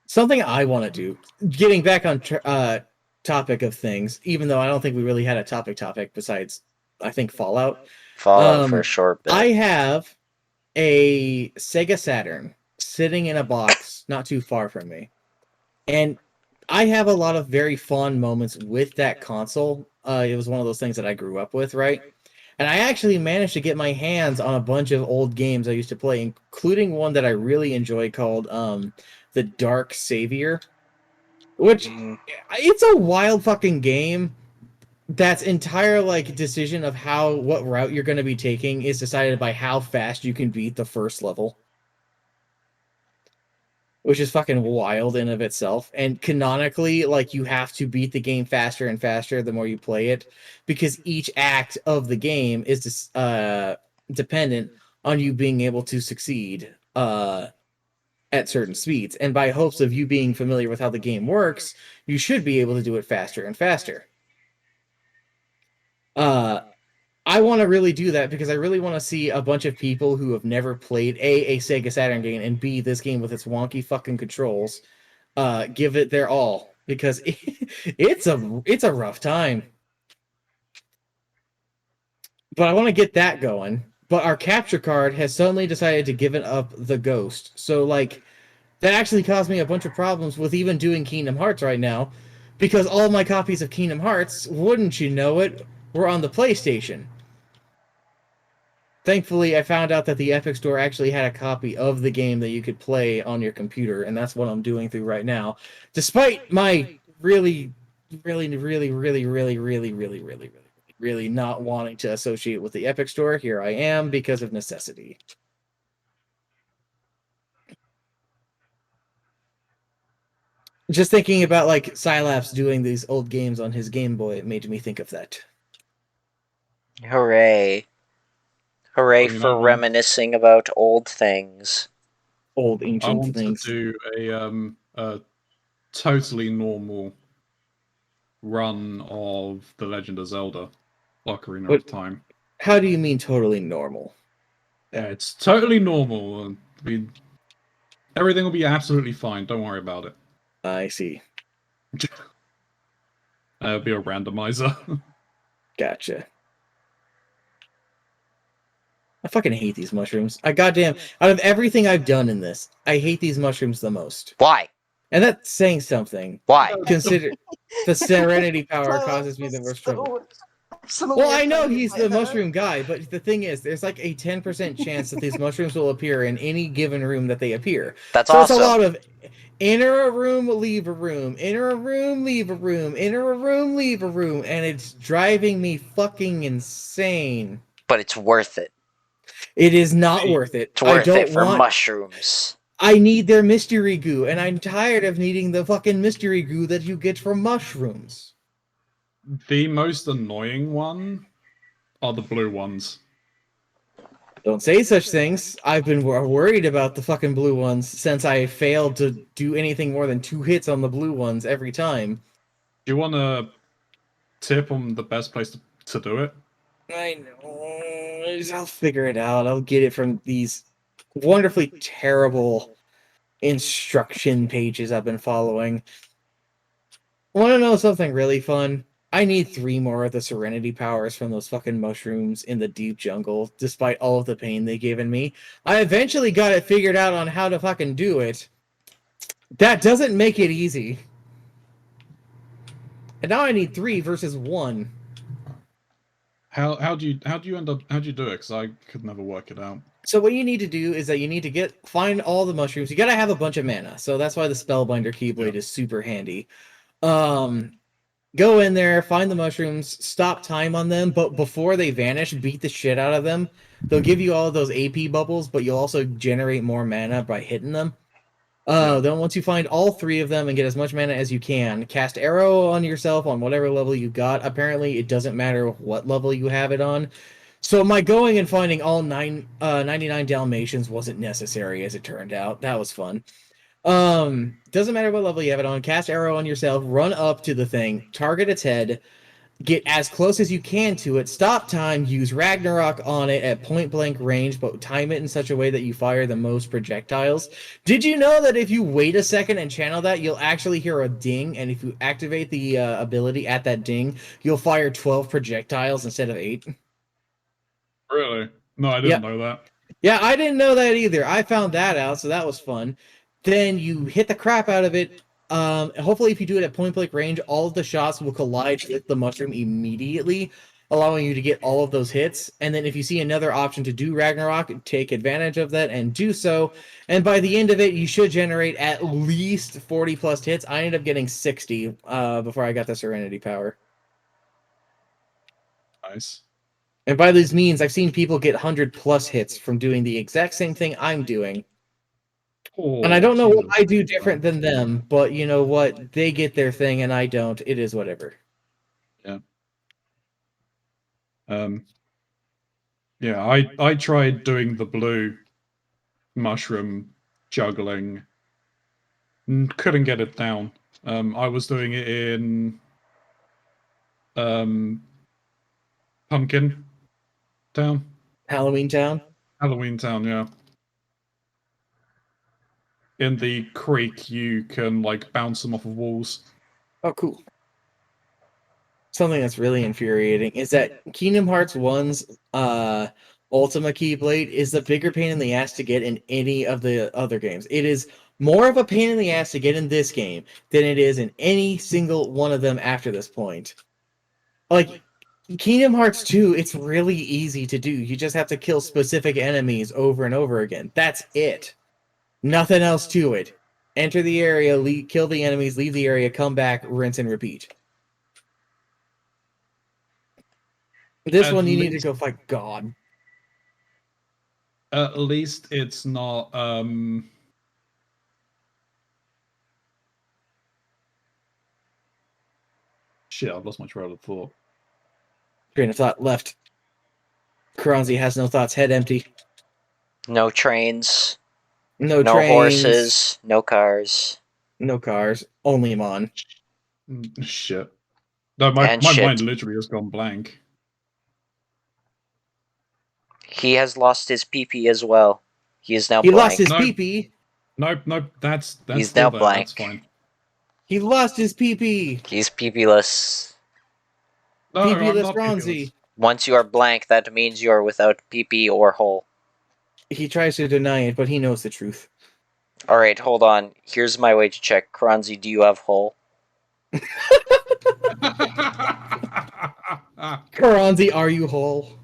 Speaker 2: Something I want to do, getting back on topic of things, even though I don't think we really had a topic besides, I think, Fallout.
Speaker 1: Fallout for a short bit.
Speaker 2: I have a Sega Saturn sitting in a box not too far from me. And I have a lot of very fond moments with that console. It was one of those things that I grew up with, right? And I actually managed to get my hands on a bunch of old games I used to play, including one that I really enjoy called The Dark Savior, which it's a wild fucking game. That's entire like decision of what route you're going to be taking is decided by how fast you can beat the first level, which is fucking wild in of itself. And canonically, like, you have to beat the game faster and faster the more you play it, because each act of the game is dependent on you being able to succeed at certain speeds. And by hopes of you being familiar with how the game works, you should be able to do it faster and faster. I want to really do that because I really want to see a bunch of people who have never played a Sega Saturn game, and B, this game with its wonky fucking controls, give it their all, because it's a rough time. But I want to get that going. But our capture card has suddenly decided to give it up the ghost. So, like, that actually caused me a bunch of problems with even doing Kingdom Hearts right now. Because all my copies of Kingdom Hearts, wouldn't you know it, were on the PlayStation. Thankfully, I found out that the Epic Store actually had a copy of the game that you could play on your computer, and that's what I'm doing through right now. Despite my really not wanting to associate with the Epic Store, here I am because of necessity. Just thinking about like Sylaps doing these old games on his Game Boy, it made me think of that.
Speaker 1: Hooray. Hooray for reminiscing about old things.
Speaker 2: Old ancient things.
Speaker 3: I want to do a totally normal run of The Legend of Zelda, Ocarina of Time.
Speaker 2: How do you mean totally normal?
Speaker 3: Yeah, it's totally normal. I mean, everything will be absolutely fine. Don't worry about it.
Speaker 2: I see.
Speaker 3: It'll be a randomizer.
Speaker 2: Gotcha. I fucking hate these mushrooms. Out of everything I've done in this, I hate these mushrooms the most.
Speaker 1: Why?
Speaker 2: And that's saying something.
Speaker 1: Why?
Speaker 2: Consider the Serenity power causes me the most trouble. Well, I know he's the mushroom guy, but the thing is, there's like a 10% chance that these mushrooms will appear in any given room that they appear.
Speaker 1: That's
Speaker 2: so
Speaker 1: awesome.
Speaker 2: It's a lot of enter a room, leave a room, enter a room, leave a room, enter a room, leave a room, and it's driving me fucking insane.
Speaker 1: But it's worth it.
Speaker 2: It is not worth it.
Speaker 1: It's worth it for mushrooms.
Speaker 2: I need their mystery goo, and I'm tired of needing the fucking mystery goo that you get from mushrooms.
Speaker 3: The most annoying one are the blue ones.
Speaker 2: Don't say such things. I've been worried about the fucking blue ones since I failed to do anything more than 2 hits on the blue ones every time.
Speaker 3: Do you want a tip on the best place to do it?
Speaker 2: I know. I'll figure it out. I'll get it from these wonderfully terrible instruction pages I've been following. Want to know something really fun? I need 3 more of the Serenity powers from those fucking mushrooms in the deep jungle, despite all of the pain they've given me. I eventually got it figured out on how to fucking do it. That doesn't make it easy. And now I need 3 versus 1.
Speaker 3: How do you do it? Because I could never work it out.
Speaker 2: So what you need to do is that you need to find all the mushrooms. You gotta have a bunch of mana, so that's why the Spellbinder Keyblade is super handy. Go in there, find the mushrooms, stop time on them, but before they vanish, beat the shit out of them. They'll give you all of those AP bubbles, but you'll also generate more mana by hitting them. Then once you find all 3 of them and get as much mana as you can, cast Arrow on yourself on whatever level you got. Apparently, it doesn't matter what level you have it on. So my going and finding all 99 Dalmatians wasn't necessary, as it turned out. That was fun. Doesn't matter what level you have it on. Cast Arrow on yourself, run up to the thing, target its head, get as close as you can to it, stop time, use Ragnarok on it at point-blank range, but time it in such a way that you fire the most projectiles. Did you know that if you wait a second and channel that, you'll actually hear a ding, and if you activate the ability at that ding, you'll fire 12 projectiles instead of 8?
Speaker 3: Really? No, I didn't know that.
Speaker 2: Yeah, I didn't know that either. I found that out, so that was fun. Then you hit the crap out of it. Hopefully, if you do it at point-blank range, all of the shots will collide with the mushroom immediately, allowing you to get all of those hits. And then if you see another option to do Ragnarok, take advantage of that and do so. And by the end of it, you should generate at least 40 plus hits. I ended up getting 60 before I got the Serenity power.
Speaker 3: Nice.
Speaker 2: And by these means, I've seen people get 100 plus hits from doing the exact same thing I'm doing.
Speaker 3: Oh,
Speaker 2: and I don't know what I do different than them, but you know what? They get their thing and I don't. It is whatever.
Speaker 3: Yeah. Yeah, I tried doing the blue mushroom juggling. Couldn't get it down. I was doing it in Pumpkin Town.
Speaker 2: Halloween Town?
Speaker 3: Halloween Town, yeah. In the creek, you can, like, bounce them off of walls.
Speaker 2: Oh, cool. something that's really infuriating is that Kingdom Hearts 1's Ultima Keyblade is the bigger pain in the ass to get in any of the other games. It is more of a pain in the ass to get in this game than it is in any single one of them after this point. Like, Kingdom Hearts 2, it's really easy to do. You just have to kill specific enemies over and over again. That's it. Nothing else to it. Enter the area, kill the enemies, leave the area, come back, rinse and repeat. This
Speaker 3: At
Speaker 2: one, you need to
Speaker 3: least-
Speaker 2: go fight God.
Speaker 3: At least it's not. Shit, I've lost my trail of thought.
Speaker 2: Train of thought left. Keronzi has no thoughts, head empty.
Speaker 1: No trains.
Speaker 2: No
Speaker 1: No
Speaker 2: trains.
Speaker 1: horses. No cars.
Speaker 2: No cars. Only Mon.
Speaker 3: Shit. No, my mind literally has gone blank.
Speaker 1: He has lost his PP as well. He is now
Speaker 2: He
Speaker 1: blank.
Speaker 2: lost his PP.
Speaker 3: Nope, that's
Speaker 1: He's
Speaker 3: still
Speaker 1: now
Speaker 3: there.
Speaker 1: blank.
Speaker 3: That's fine.
Speaker 2: He lost his PP.
Speaker 1: He's PP-less.
Speaker 3: No, I'm
Speaker 2: PP-less
Speaker 3: not
Speaker 2: Keronzi.
Speaker 1: Once you are blank, that means you are without PP or hole.
Speaker 2: He tries to deny it, but he knows the truth.
Speaker 1: Alright, hold on. Here's my way to check. Keronzi, do you have hole?
Speaker 2: Keronzi, are you whole?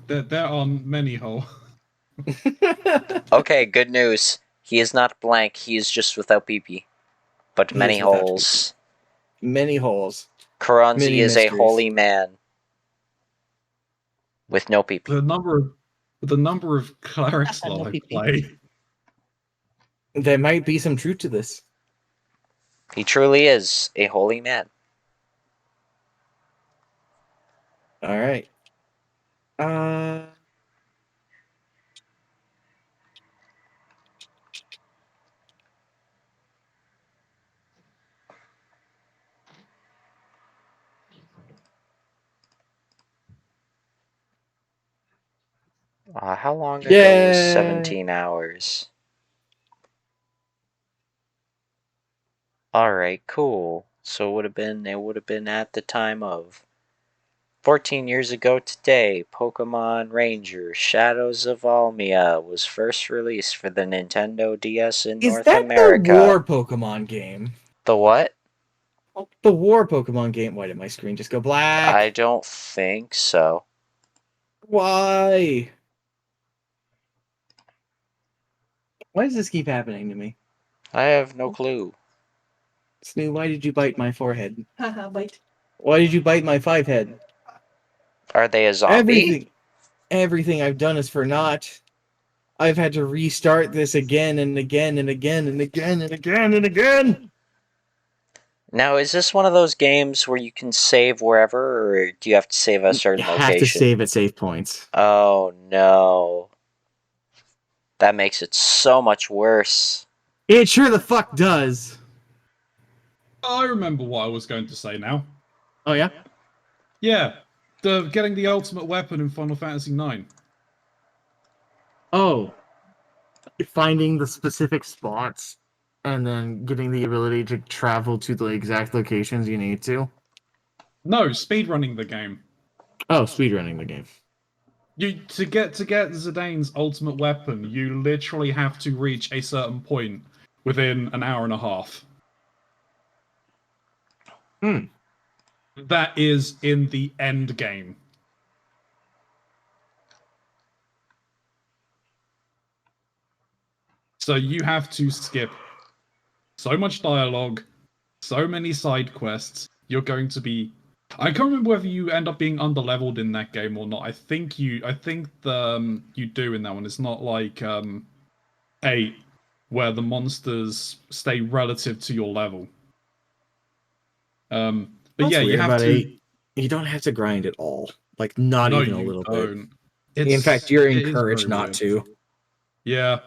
Speaker 3: There are many holes.
Speaker 1: Okay, good news. He is not blank, he is just without PP. But many holes.
Speaker 2: Many holes.
Speaker 1: Keronzi
Speaker 2: Many
Speaker 1: is
Speaker 2: mysteries.
Speaker 1: a holy man. With no PP.
Speaker 3: The number of clerics that I play.
Speaker 2: There might be some truth to this.
Speaker 1: He truly is a holy man.
Speaker 2: Alright.
Speaker 1: How long ago was 17 hours? Alright, cool. So it would have been at the time of 14 years ago today, Pokemon Ranger Shadows of Almia was first released for the Nintendo DS in North America.
Speaker 2: Is that the War Pokemon game?
Speaker 1: The what?
Speaker 2: The War Pokemon game. Why did my screen just go black?
Speaker 1: I don't think so.
Speaker 2: Why? Why does this keep happening to me?
Speaker 1: I have no clue.
Speaker 2: Snoo, why did you bite my forehead? Haha, bite. Why did you bite my 5 head?
Speaker 1: Are they a zombie?
Speaker 2: Everything I've done is for naught. I've had to restart this again and again and again and again and again and again.
Speaker 1: Now, is this one of those games where you can save wherever, or do you have to save a certain location?
Speaker 2: You have to save at save points.
Speaker 1: Oh, no. That makes it so much worse.
Speaker 2: It sure the fuck does.
Speaker 3: I remember what I was going to say now.
Speaker 2: Oh, yeah?
Speaker 3: Yeah. Getting the ultimate weapon in Final Fantasy IX.
Speaker 2: Oh. Finding the specific spots and then getting the ability to travel to the exact locations you need to.
Speaker 3: No, speedrunning the game.
Speaker 2: Oh, speedrunning the game.
Speaker 3: To get Zidane's ultimate weapon, you literally have to reach a certain point within an hour and a half. That is in the end game. So you have to skip so much dialogue, so many side quests. You're going to be... I can't remember whether you end up being underleveled in that game or not. I think you do in that one. It's not like 8, where the monsters stay relative to your level. But
Speaker 2: That's
Speaker 3: yeah, you have to.
Speaker 2: 8. You don't have to grind at all. Like, not even a little bit. In fact, you're encouraged not to.
Speaker 3: Yeah.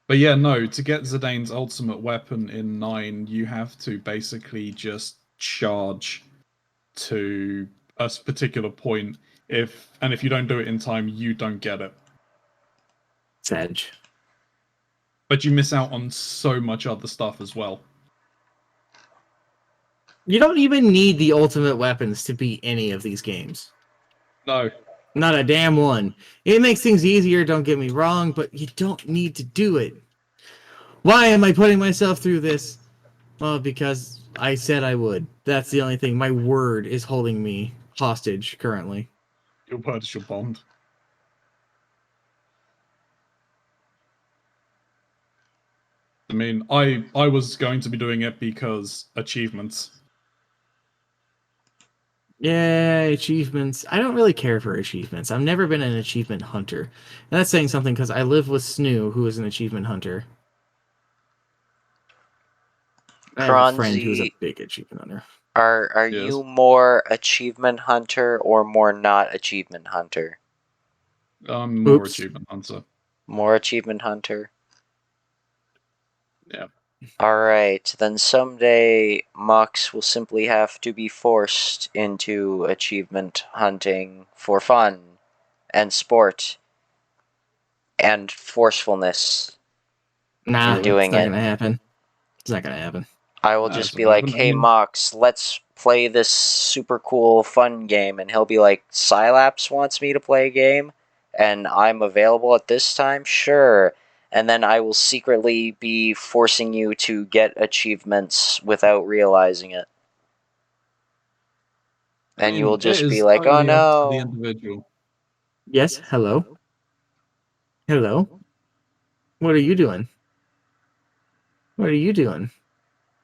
Speaker 3: But yeah, no, to get Zidane's ultimate weapon in 9, you have to basically just charge to a particular point. If you don't do it in time, you don't get it.
Speaker 2: Sedge.
Speaker 3: but you miss out on so much other stuff as well.
Speaker 2: You don't even need the ultimate weapons to beat any of these games.
Speaker 3: No.
Speaker 2: Not a damn one. It makes things easier, don't get me wrong, but you don't need to do it. Why am I putting myself through this? Well, because I said I would. That's the only thing. My word is holding me hostage currently.
Speaker 3: Your word is your bond. I mean, I was going to be doing it because achievements.
Speaker 2: Yeah, achievements. I don't really care for achievements. I've never been an achievement hunter. And that's saying something because I live with Snoo, who is an achievement hunter. I have a friend who's a
Speaker 1: Keronzi,
Speaker 2: big achievement hunter.
Speaker 1: are
Speaker 3: Yes.
Speaker 1: you more achievement hunter or more not achievement hunter?
Speaker 3: I'm more
Speaker 2: Oops.
Speaker 3: achievement hunter.
Speaker 1: More achievement hunter.
Speaker 3: Yeah.
Speaker 1: Alright, then someday Mocs will simply have to be forced into achievement hunting for fun and sport and forcefulness
Speaker 2: Nah,
Speaker 1: in doing
Speaker 2: it's not
Speaker 1: it.
Speaker 2: gonna happen. It's not gonna happen.
Speaker 1: I will
Speaker 3: That's
Speaker 1: just be
Speaker 3: what
Speaker 1: like,
Speaker 3: happened.
Speaker 1: hey Mocs, let's play this super cool fun game, and he'll be like, Sylaps wants me to play a game, and I'm available at this time? Sure. And then I will secretly be forcing you to get achievements without realizing it. And you will just be like, oh
Speaker 3: totally up to the
Speaker 1: no.
Speaker 3: individual.
Speaker 2: Yes, hello? Hello? What are you doing? What are you doing?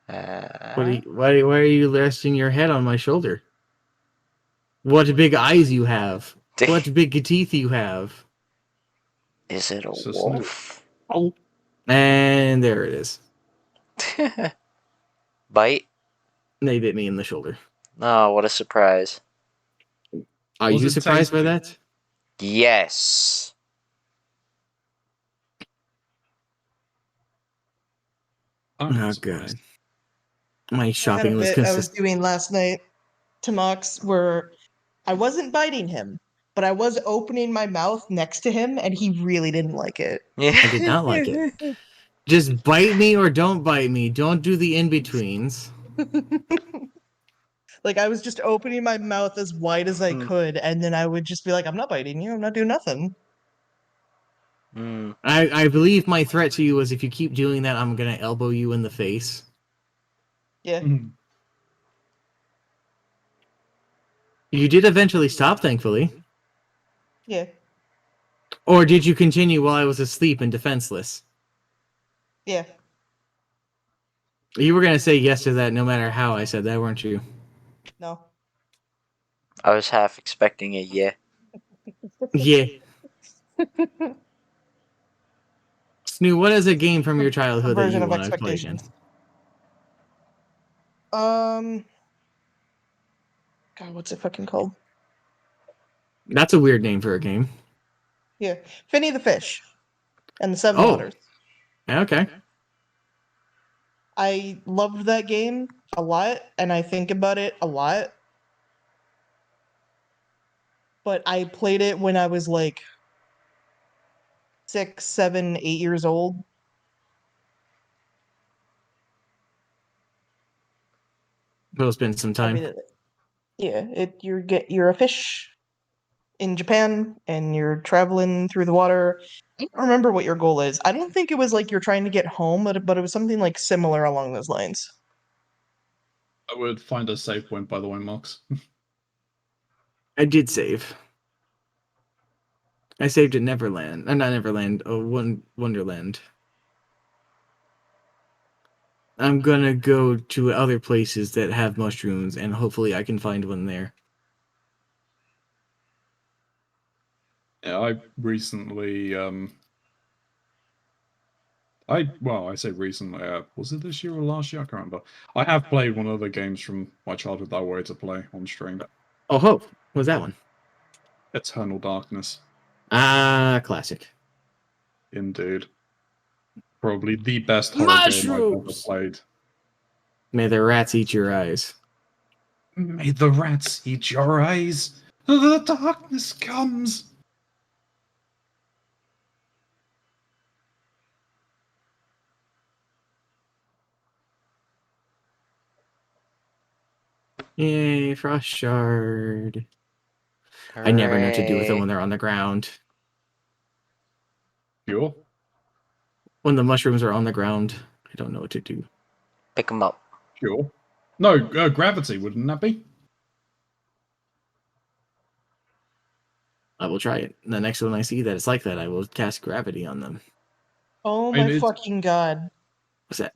Speaker 2: Why are you resting your head on my shoulder? What big eyes you have. What big teeth you have.
Speaker 1: Is it a
Speaker 3: So
Speaker 1: wolf?
Speaker 2: Oh. And there it is.
Speaker 1: Bite?
Speaker 2: They bit me in the shoulder.
Speaker 1: Oh, what a surprise.
Speaker 2: Are
Speaker 3: Was
Speaker 2: you
Speaker 3: it
Speaker 2: surprised by
Speaker 3: tasty?
Speaker 2: that?
Speaker 1: Yes.
Speaker 3: I'm
Speaker 2: Oh,
Speaker 3: surprised.
Speaker 2: God. My
Speaker 4: I had
Speaker 2: shopping
Speaker 4: a
Speaker 2: list
Speaker 4: bit I was
Speaker 2: consists...
Speaker 4: doing last night to Mox where I wasn't biting him, but I was opening my mouth next to him, and he really didn't like it.
Speaker 2: I did not like it. Just bite me or don't bite me. Don't do the in-betweens.
Speaker 4: Like, I was just opening my mouth as wide as I could, and then I would just be like, I'm not biting you, I'm not doing nothing.
Speaker 2: I believe my threat to you was if you keep doing that, I'm gonna elbow you in the face.
Speaker 4: Yeah.
Speaker 2: You did eventually stop, thankfully.
Speaker 4: Yeah.
Speaker 2: Or did you continue while I was asleep and defenseless?
Speaker 4: Yeah.
Speaker 2: You were gonna say yes to that no matter how I said that, weren't you?
Speaker 4: No.
Speaker 1: I was half expecting a yeah.
Speaker 2: Yeah. Snoo, what is a game from your childhood that
Speaker 4: Version
Speaker 2: you
Speaker 4: of
Speaker 2: want to play again?
Speaker 4: expectations. God, what's it fucking called?
Speaker 2: That's a weird name for a game.
Speaker 4: Yeah. Finny the Fish and the Seven
Speaker 2: Oh.
Speaker 4: Waters.
Speaker 2: Okay.
Speaker 4: I loved that game a lot, and I think about it a lot. But I played it when I was like 6, 7, 8 years old.
Speaker 2: It'll spend some
Speaker 4: I
Speaker 2: time.
Speaker 4: mean, yeah, you're a fish in Japan, and you're traveling through the water. I don't remember what your goal is. I don't think it was like you're trying to get home, but it was something like similar along those lines.
Speaker 3: I would find a save point, by the way, Mox.
Speaker 2: I did save. I saved at Neverland. Not Neverland, Wonderland. I'm gonna go to other places that have mushrooms, and hopefully I can find one there.
Speaker 3: Yeah, I recently, I say recently, was it this year or last year? I can't remember. I have played one of the games from my childhood that I wanted to play on stream.
Speaker 2: Oh, ho! What's that one?
Speaker 3: Eternal Darkness.
Speaker 2: Ah, classic.
Speaker 3: Indeed. Probably the best horror game I've ever played.
Speaker 2: May the rats eat your eyes.
Speaker 3: May the rats eat your eyes. The darkness comes.
Speaker 2: Yay, frost shard. I never know what to do with them when they're on the ground.
Speaker 3: Sure.
Speaker 2: When the mushrooms are on the ground, I don't know what to do.
Speaker 1: Pick them up.
Speaker 3: Sure. No, gravity, wouldn't that be?
Speaker 2: I will try it. The next one I see that it's like that, I will cast gravity on them.
Speaker 4: Oh
Speaker 3: I mean,
Speaker 4: my fucking god.
Speaker 2: What's that?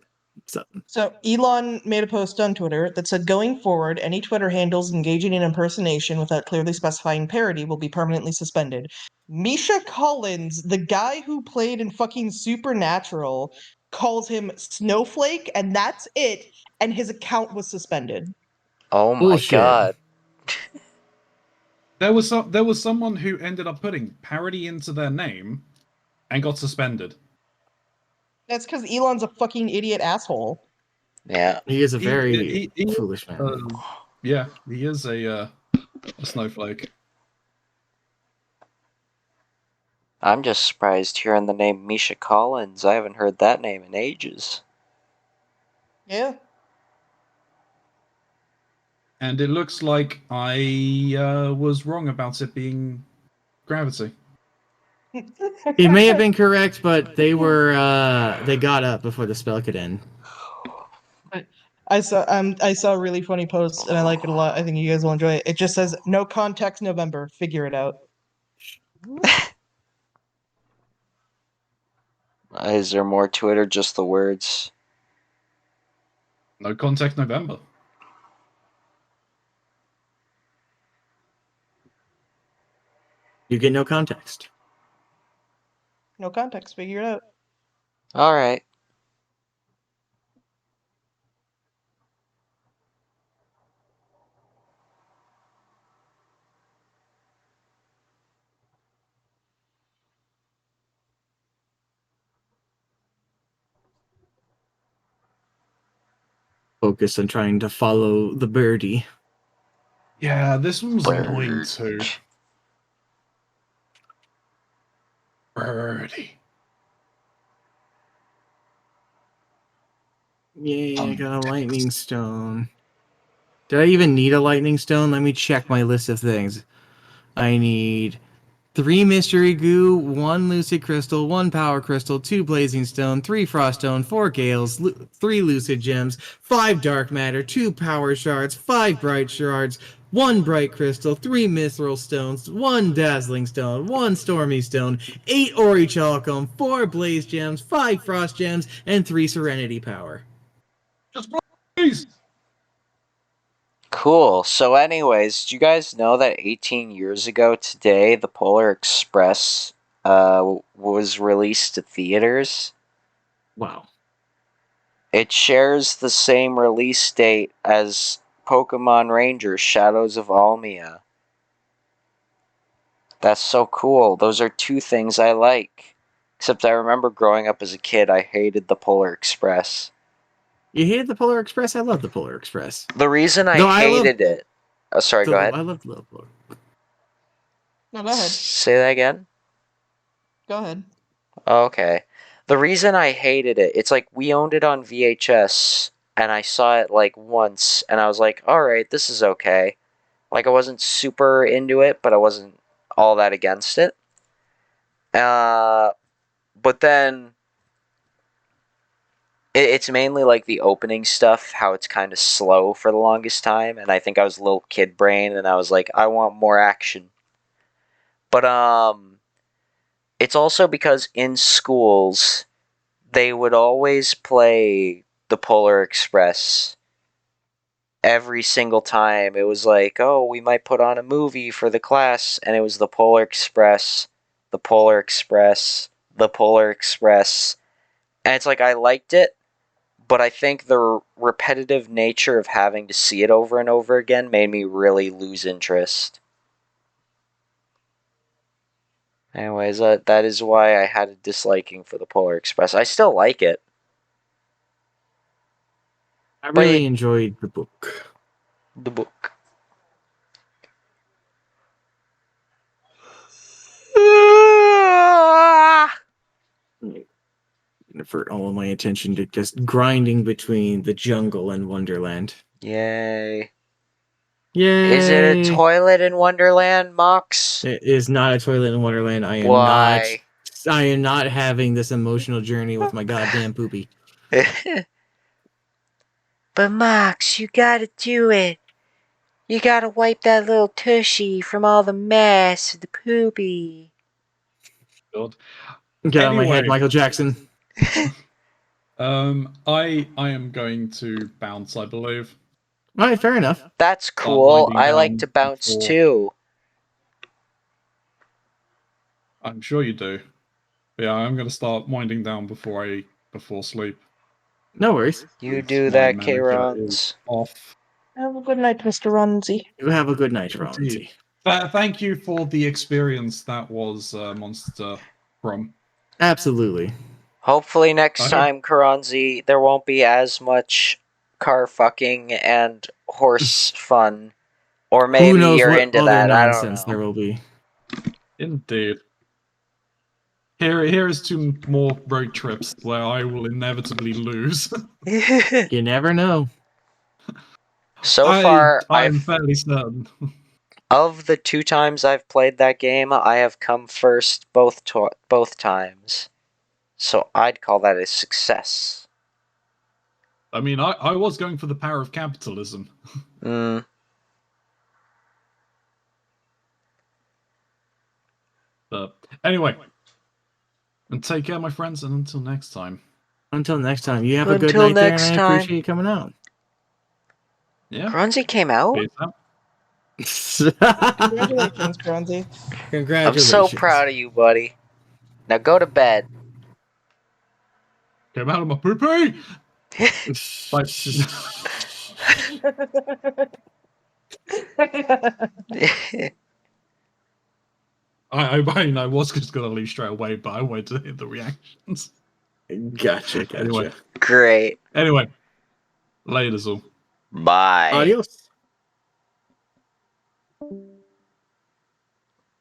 Speaker 4: So Elon made a post on Twitter that said, going forward, any Twitter handles engaging in impersonation without clearly specifying parody will be permanently suspended. Misha Collins, the guy who played in fucking Supernatural, calls him Snowflake, and that's it, and his account was suspended.
Speaker 1: Oh my
Speaker 2: Bullshit.
Speaker 1: god.
Speaker 3: There was someone who ended up putting parody into their name and got suspended.
Speaker 4: That's because Elon's a fucking idiot asshole.
Speaker 1: Yeah.
Speaker 2: He is a very foolish man.
Speaker 3: Yeah, he is a snowflake.
Speaker 1: I'm just surprised hearing the name Misha Collins. I haven't heard that name in ages.
Speaker 4: Yeah.
Speaker 3: And it looks like I was wrong about it being gravity.
Speaker 2: It may have been correct, but they got up before the spell could end.
Speaker 4: I saw a really funny post and I like it a lot. I think you guys will enjoy it. It just says no context November. Figure it out.
Speaker 1: Is there more to it or just the words?
Speaker 3: No context November.
Speaker 2: You get no context.
Speaker 4: No context. Figure it out.
Speaker 1: All right.
Speaker 2: Focus on trying to follow the birdie.
Speaker 3: Yeah, this one was annoying too. Birdie.
Speaker 2: Yay, I got a lightning stone. Did I even need a lightning stone? Let me check my list of things. I need 3 mystery goo, 1 lucid crystal, 1 power crystal, 2 blazing stone, 3 frost stone, 4 gales, 3 lucid gems, 5 dark matter, 2 power shards, 5 bright shards, 1 bright crystal, 3 mithril stones, 1 dazzling stone, 1 stormy stone, 8 orichalcum, 4 blaze gems, 5 frost gems, and 3 serenity power.
Speaker 3: Just please.
Speaker 1: Cool. So, anyways, do you guys know that 18 years ago today, the Polar Express was released to theaters?
Speaker 2: Wow.
Speaker 1: It shares the same release date as Pokemon Rangers Shadows of Almia. That's so cool. Those are 2 things I like. Except I remember growing up as a kid, I hated the Polar Express.
Speaker 2: You hated the Polar Express? I love the Polar Express.
Speaker 1: The reason I hated it... Oh, sorry, go ahead.
Speaker 2: I love the Polar.
Speaker 4: No, go ahead.
Speaker 1: Say that again?
Speaker 4: Go ahead.
Speaker 1: Okay. The reason I hated it, it's like we owned it on VHS, and I saw it like once, and I was like, alright, this is okay. Like, I wasn't super into it, but I wasn't all that against it. But then it's mainly like the opening stuff, how it's kind of slow for the longest time, and I think I was a little kid brain, and I was like, I want more action. But it's also because in schools they would always play the Polar Express every single time. It was like, oh, we might put on a movie for the class, and it was the Polar Express, the Polar Express, the Polar Express. And it's like I liked it, but I think the repetitive nature of having to see it over and over again made me really lose interest. Anyways, that is why I had a disliking for the Polar Express. I still like it.
Speaker 2: I really enjoyed the book.
Speaker 1: The book.
Speaker 2: Divert all of my attention to just grinding between the jungle and Wonderland.
Speaker 1: Yay.
Speaker 2: Yay!
Speaker 1: Is it a toilet in Wonderland, Mocs?
Speaker 2: It is not a toilet in Wonderland. I am
Speaker 1: Why?
Speaker 2: not. I am not having this emotional journey with my goddamn poopy.
Speaker 1: But Mocs, you gotta do it. You gotta wipe that little tushy from all the mess of the poopy.
Speaker 3: God.
Speaker 2: Get out of my head,
Speaker 3: Anyway.
Speaker 2: Michael Jackson.
Speaker 3: I am going to bounce, I believe.
Speaker 2: All right, fair enough.
Speaker 1: That's cool.
Speaker 3: winding
Speaker 1: I like
Speaker 3: down
Speaker 1: to bounce
Speaker 3: before-
Speaker 1: too.
Speaker 3: I'm sure you do. But yeah, I'm gonna start winding down before sleep.
Speaker 2: No worries.
Speaker 1: You
Speaker 3: Because
Speaker 1: do
Speaker 3: my
Speaker 1: that,
Speaker 3: manager
Speaker 1: Keronzi.
Speaker 3: is off.
Speaker 4: Have a good night, Mr. Ronzi.
Speaker 2: You have a good night,
Speaker 3: Indeed.
Speaker 2: Keronzi.
Speaker 3: Thank you for the experience that was Monster Prom.
Speaker 2: Absolutely.
Speaker 1: Hopefully next
Speaker 3: I-
Speaker 1: time, Keronzi, there won't be as much car fucking and horse fun. Or maybe
Speaker 2: Who knows
Speaker 1: you're
Speaker 2: what
Speaker 1: into
Speaker 2: other
Speaker 1: that, I don't
Speaker 2: nonsense there
Speaker 1: know.
Speaker 2: will be.
Speaker 3: Indeed. Here is to more road trips where I will inevitably lose.
Speaker 2: You never know.
Speaker 1: So far,
Speaker 3: I'm fairly certain.
Speaker 1: of the 2 times I've played that game, I have come first both times. So I'd call that a success.
Speaker 3: I mean, I was going for the power of capitalism.
Speaker 1: Mm.
Speaker 3: But anyway, and take care, my friends, and until next time.
Speaker 2: Until next time, you have a good
Speaker 1: Until
Speaker 2: night there,
Speaker 1: next
Speaker 2: and I
Speaker 1: time.
Speaker 2: appreciate you coming out.
Speaker 3: Yeah.
Speaker 1: Keronzi came out?
Speaker 3: Peace out.
Speaker 4: Congratulations, Keronzi.
Speaker 1: I'm
Speaker 2: Congratulations.
Speaker 1: so proud of you, buddy. Now go to bed.
Speaker 3: Get out of my poopy! Bye. I mean, I was just gonna leave straight away, but I wanted to hit the reactions.
Speaker 2: Gotcha.
Speaker 3: Anyway.
Speaker 1: Great.
Speaker 3: Anyway, laters all.
Speaker 1: Bye.
Speaker 2: Adios.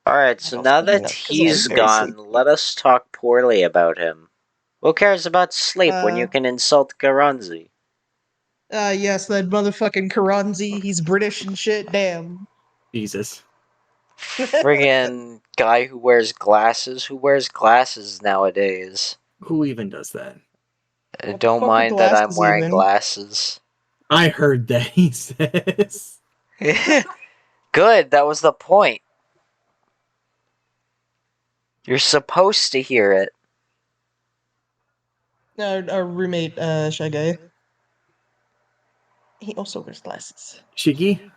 Speaker 1: Alright, so now that he's gone, let us talk poorly about him. Who cares about sleep when you can insult Keronzi?
Speaker 4: Yes, that motherfucking Keronzi. He's British and shit. Damn.
Speaker 2: Jesus.
Speaker 1: Friggin' guy who wears glasses. Who wears glasses nowadays?
Speaker 2: Who even does that?
Speaker 1: Don't
Speaker 4: fuck
Speaker 1: mind
Speaker 4: with
Speaker 1: that I'm
Speaker 4: glasses
Speaker 1: wearing
Speaker 4: even?
Speaker 1: glasses.
Speaker 2: I heard that, he says.
Speaker 1: Good, that was the point. You're supposed to hear it.
Speaker 4: Our roommate, Shy Guy. He also wears glasses.
Speaker 2: Shiggy?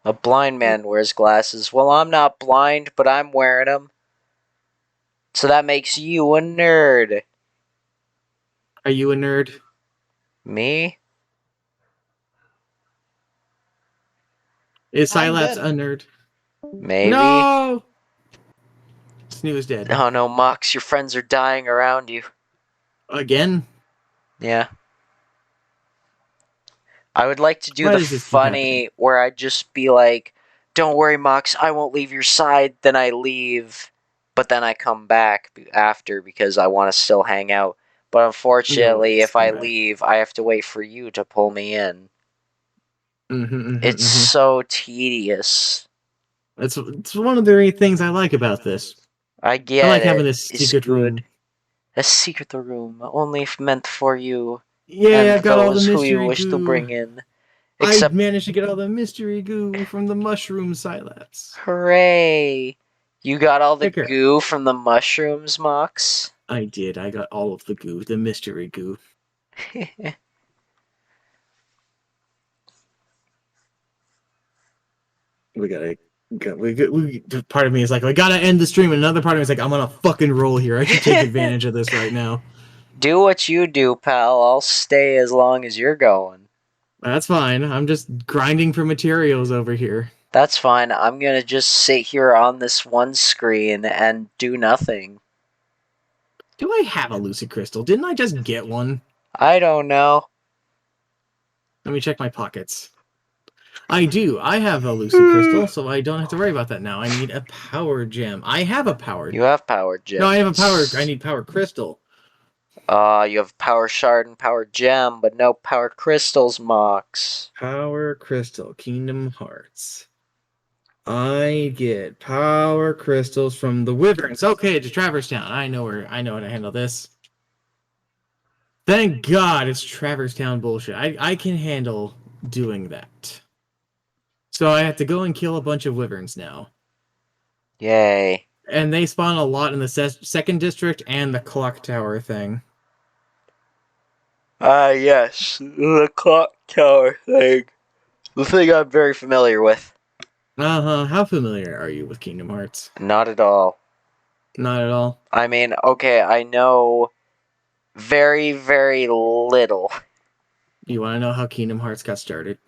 Speaker 1: A blind man wears glasses. Well, I'm not blind, but I'm wearing them. So that makes you a nerd.
Speaker 2: Are you a nerd?
Speaker 1: Me?
Speaker 2: Is
Speaker 4: I'm
Speaker 2: Silaps
Speaker 4: dead.
Speaker 2: a nerd?
Speaker 1: Maybe.
Speaker 2: No! Snoo is dead.
Speaker 1: Oh no, Mocs, your friends are dying around you.
Speaker 2: Again?
Speaker 1: Yeah. I would like to do
Speaker 2: Why
Speaker 1: the
Speaker 2: does this keep
Speaker 1: funny where I'd just be like, don't worry, Mocs, I won't leave your side. Then I leave, but then I come back after because I want to still hang out. But unfortunately,
Speaker 2: always
Speaker 1: if I
Speaker 2: come back.
Speaker 1: leave, I have to wait for you to pull me in.
Speaker 2: Mm-hmm,
Speaker 1: It's so tedious.
Speaker 2: It's one of the things I like about this.
Speaker 1: I get
Speaker 2: I like
Speaker 1: it.
Speaker 2: having this
Speaker 1: It's
Speaker 2: secret room.
Speaker 1: good. A secret room, only meant for you
Speaker 2: Yeah,
Speaker 1: and
Speaker 2: I've got all the
Speaker 1: those who you
Speaker 2: mystery
Speaker 1: wish to
Speaker 2: goo.
Speaker 1: bring in.
Speaker 2: I
Speaker 1: Except,
Speaker 2: managed to get all the mystery goo from the mushroom Silaps.
Speaker 1: hooray! You got all the
Speaker 2: Kicker.
Speaker 1: goo from the mushrooms, Mocs?
Speaker 2: I did. I got all of the goo, the mystery goo. Part of me is like, I gotta end the stream, and another part of me is like, I'm on a fucking roll here. I should take advantage of this right now.
Speaker 1: Do what you do, pal. I'll stay as long as you're going.
Speaker 2: That's fine. I'm just grinding for materials over here.
Speaker 1: That's fine. I'm gonna just sit here on this one screen and do nothing.
Speaker 2: Do I have a Lucid Crystal? Didn't I just get one?
Speaker 1: I don't know.
Speaker 2: Let me check my pockets. I do. I have a Lucid Crystal, so I don't have to worry about that now. I need a power gem. I have a power gem.
Speaker 1: You have power gems.
Speaker 2: No, I have a power. I need power crystal.
Speaker 1: You have power shard and power gem, but no power crystals, Mocs.
Speaker 2: Power crystal, Kingdom Hearts. I get power crystals from the Wyverns. Okay, to Traverse Town. I know how to handle this. Thank God it's Traverse Town bullshit. I can handle doing that. So I have to go and kill a bunch of Wyverns now.
Speaker 1: Yay.
Speaker 2: And they spawn a lot in the second district and the clock tower thing.
Speaker 1: Yes. The clock tower thing. The thing I'm very familiar with.
Speaker 2: Uh-huh. How familiar are you with Kingdom Hearts?
Speaker 1: Not at all.
Speaker 2: Not at all?
Speaker 1: I mean, okay, I know very, very little.
Speaker 2: You want to know how Kingdom Hearts got started?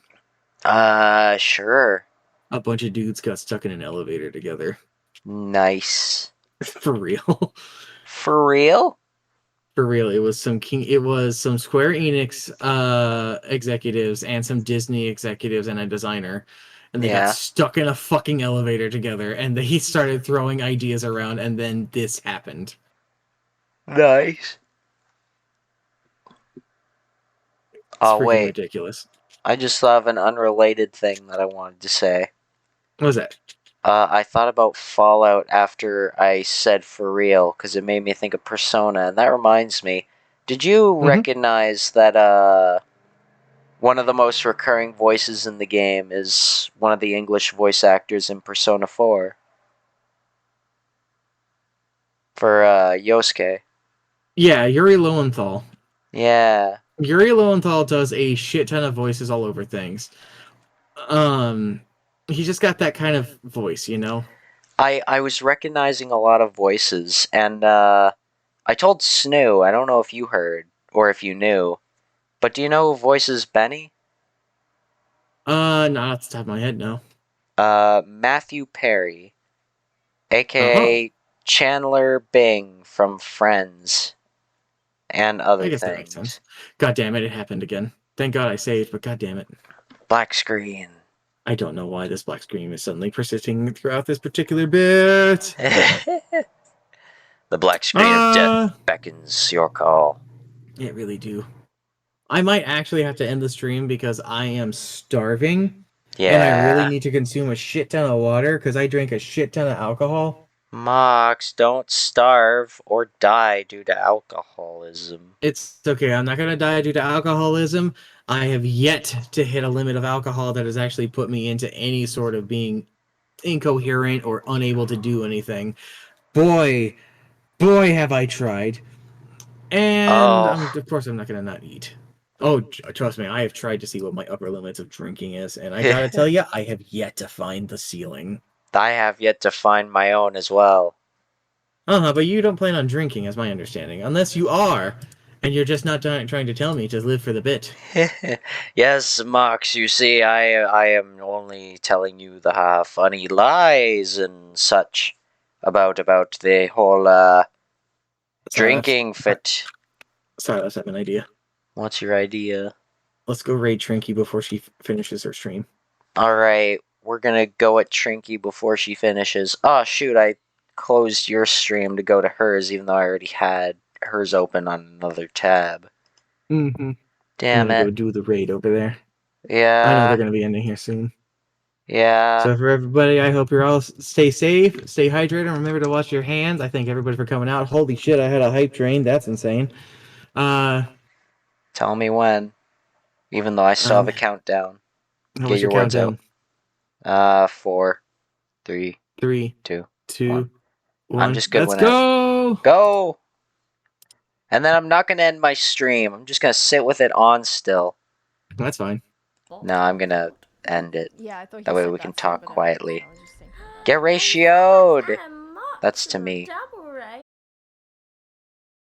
Speaker 1: Sure.
Speaker 2: A bunch of dudes got stuck in an elevator together.
Speaker 1: Nice.
Speaker 2: For real.
Speaker 1: For real?
Speaker 2: For real, it was some Square Enix executives and some Disney executives and a designer. And they got stuck in a fucking elevator together, and they started throwing ideas around, and then this happened.
Speaker 1: Nice.
Speaker 2: It's freaking ridiculous.
Speaker 1: I just thought of an unrelated thing that I wanted to say.
Speaker 2: What was that?
Speaker 1: I thought about Fallout after I said for real, because it made me think of Persona, and that reminds me. Did you recognize that one of the most recurring voices in the game is one of the English voice actors in Persona 4? For Yosuke.
Speaker 2: Yeah, Yuri Lowenthal.
Speaker 1: Yeah.
Speaker 2: Yuri Lowenthal does a shit ton of voices all over things. He just got that kind of voice, you know?
Speaker 1: I was recognizing a lot of voices, and I told Snoo, I don't know if you heard, or if you knew, but do you know who voices Benny?
Speaker 2: Not off the top of my head, no.
Speaker 1: Matthew Perry, aka Chandler Bing from Friends, and other
Speaker 2: I guess
Speaker 1: things.
Speaker 2: that makes sense. God damn it happened again. Thank God I saved, but god damn it.
Speaker 1: Black screen.
Speaker 2: I don't know why this black screen is suddenly persisting throughout this particular bit.
Speaker 1: The black screen of death beckons your call.
Speaker 2: It really do. I might actually have to end the stream because I am starving.
Speaker 1: Yeah.
Speaker 2: And I really need to consume a shit ton of water because I drank a shit ton of alcohol.
Speaker 1: Mocs, don't starve or die due to alcoholism.
Speaker 2: It's okay. I'm not going to die due to alcoholism. I have yet to hit a limit of alcohol that has actually put me into any sort of being incoherent or unable to do anything. Boy, have I tried. And of course, I'm not going to not eat. Oh, trust me, I have tried to see what my upper limits of drinking is, and I gotta tell you, I have yet to find the ceiling.
Speaker 1: I have yet to find my own as well.
Speaker 2: But you don't plan on drinking, as my understanding. Unless you are, and you're just not trying to tell me to live for the bit.
Speaker 1: Yes, Mocs, you see, I am only telling you the funny lies and such about the whole drinking fit.
Speaker 2: Sorry, let's have an idea.
Speaker 1: What's your idea?
Speaker 2: Let's go raid Trinky before she finishes her stream.
Speaker 1: Alright, we're gonna go at Trinky before she finishes. Oh, shoot, I closed your stream to go to hers, even though I already had hers open on another tab.
Speaker 2: Mm-hmm.
Speaker 1: Damn it.
Speaker 2: Go do the raid over there.
Speaker 1: Yeah.
Speaker 2: I know they're gonna be ending here soon.
Speaker 1: Yeah.
Speaker 2: So for everybody, I hope you're all stay safe, stay hydrated, and remember to wash your hands. I thank everybody for coming out. Holy shit, I had a hype train. That's insane.
Speaker 1: Tell me when. Even though I saw the countdown.
Speaker 2: Get your words
Speaker 1: countdown? Out. 4, 3, 2, 1. I'm just good.
Speaker 2: Let's go!
Speaker 1: Go! And then I'm not gonna end my stream. I'm just gonna sit with it on still.
Speaker 2: That's fine.
Speaker 1: No, I'm gonna end it.
Speaker 6: Yeah, I thought
Speaker 1: that way we can talk quietly. Get ratioed! That's to me.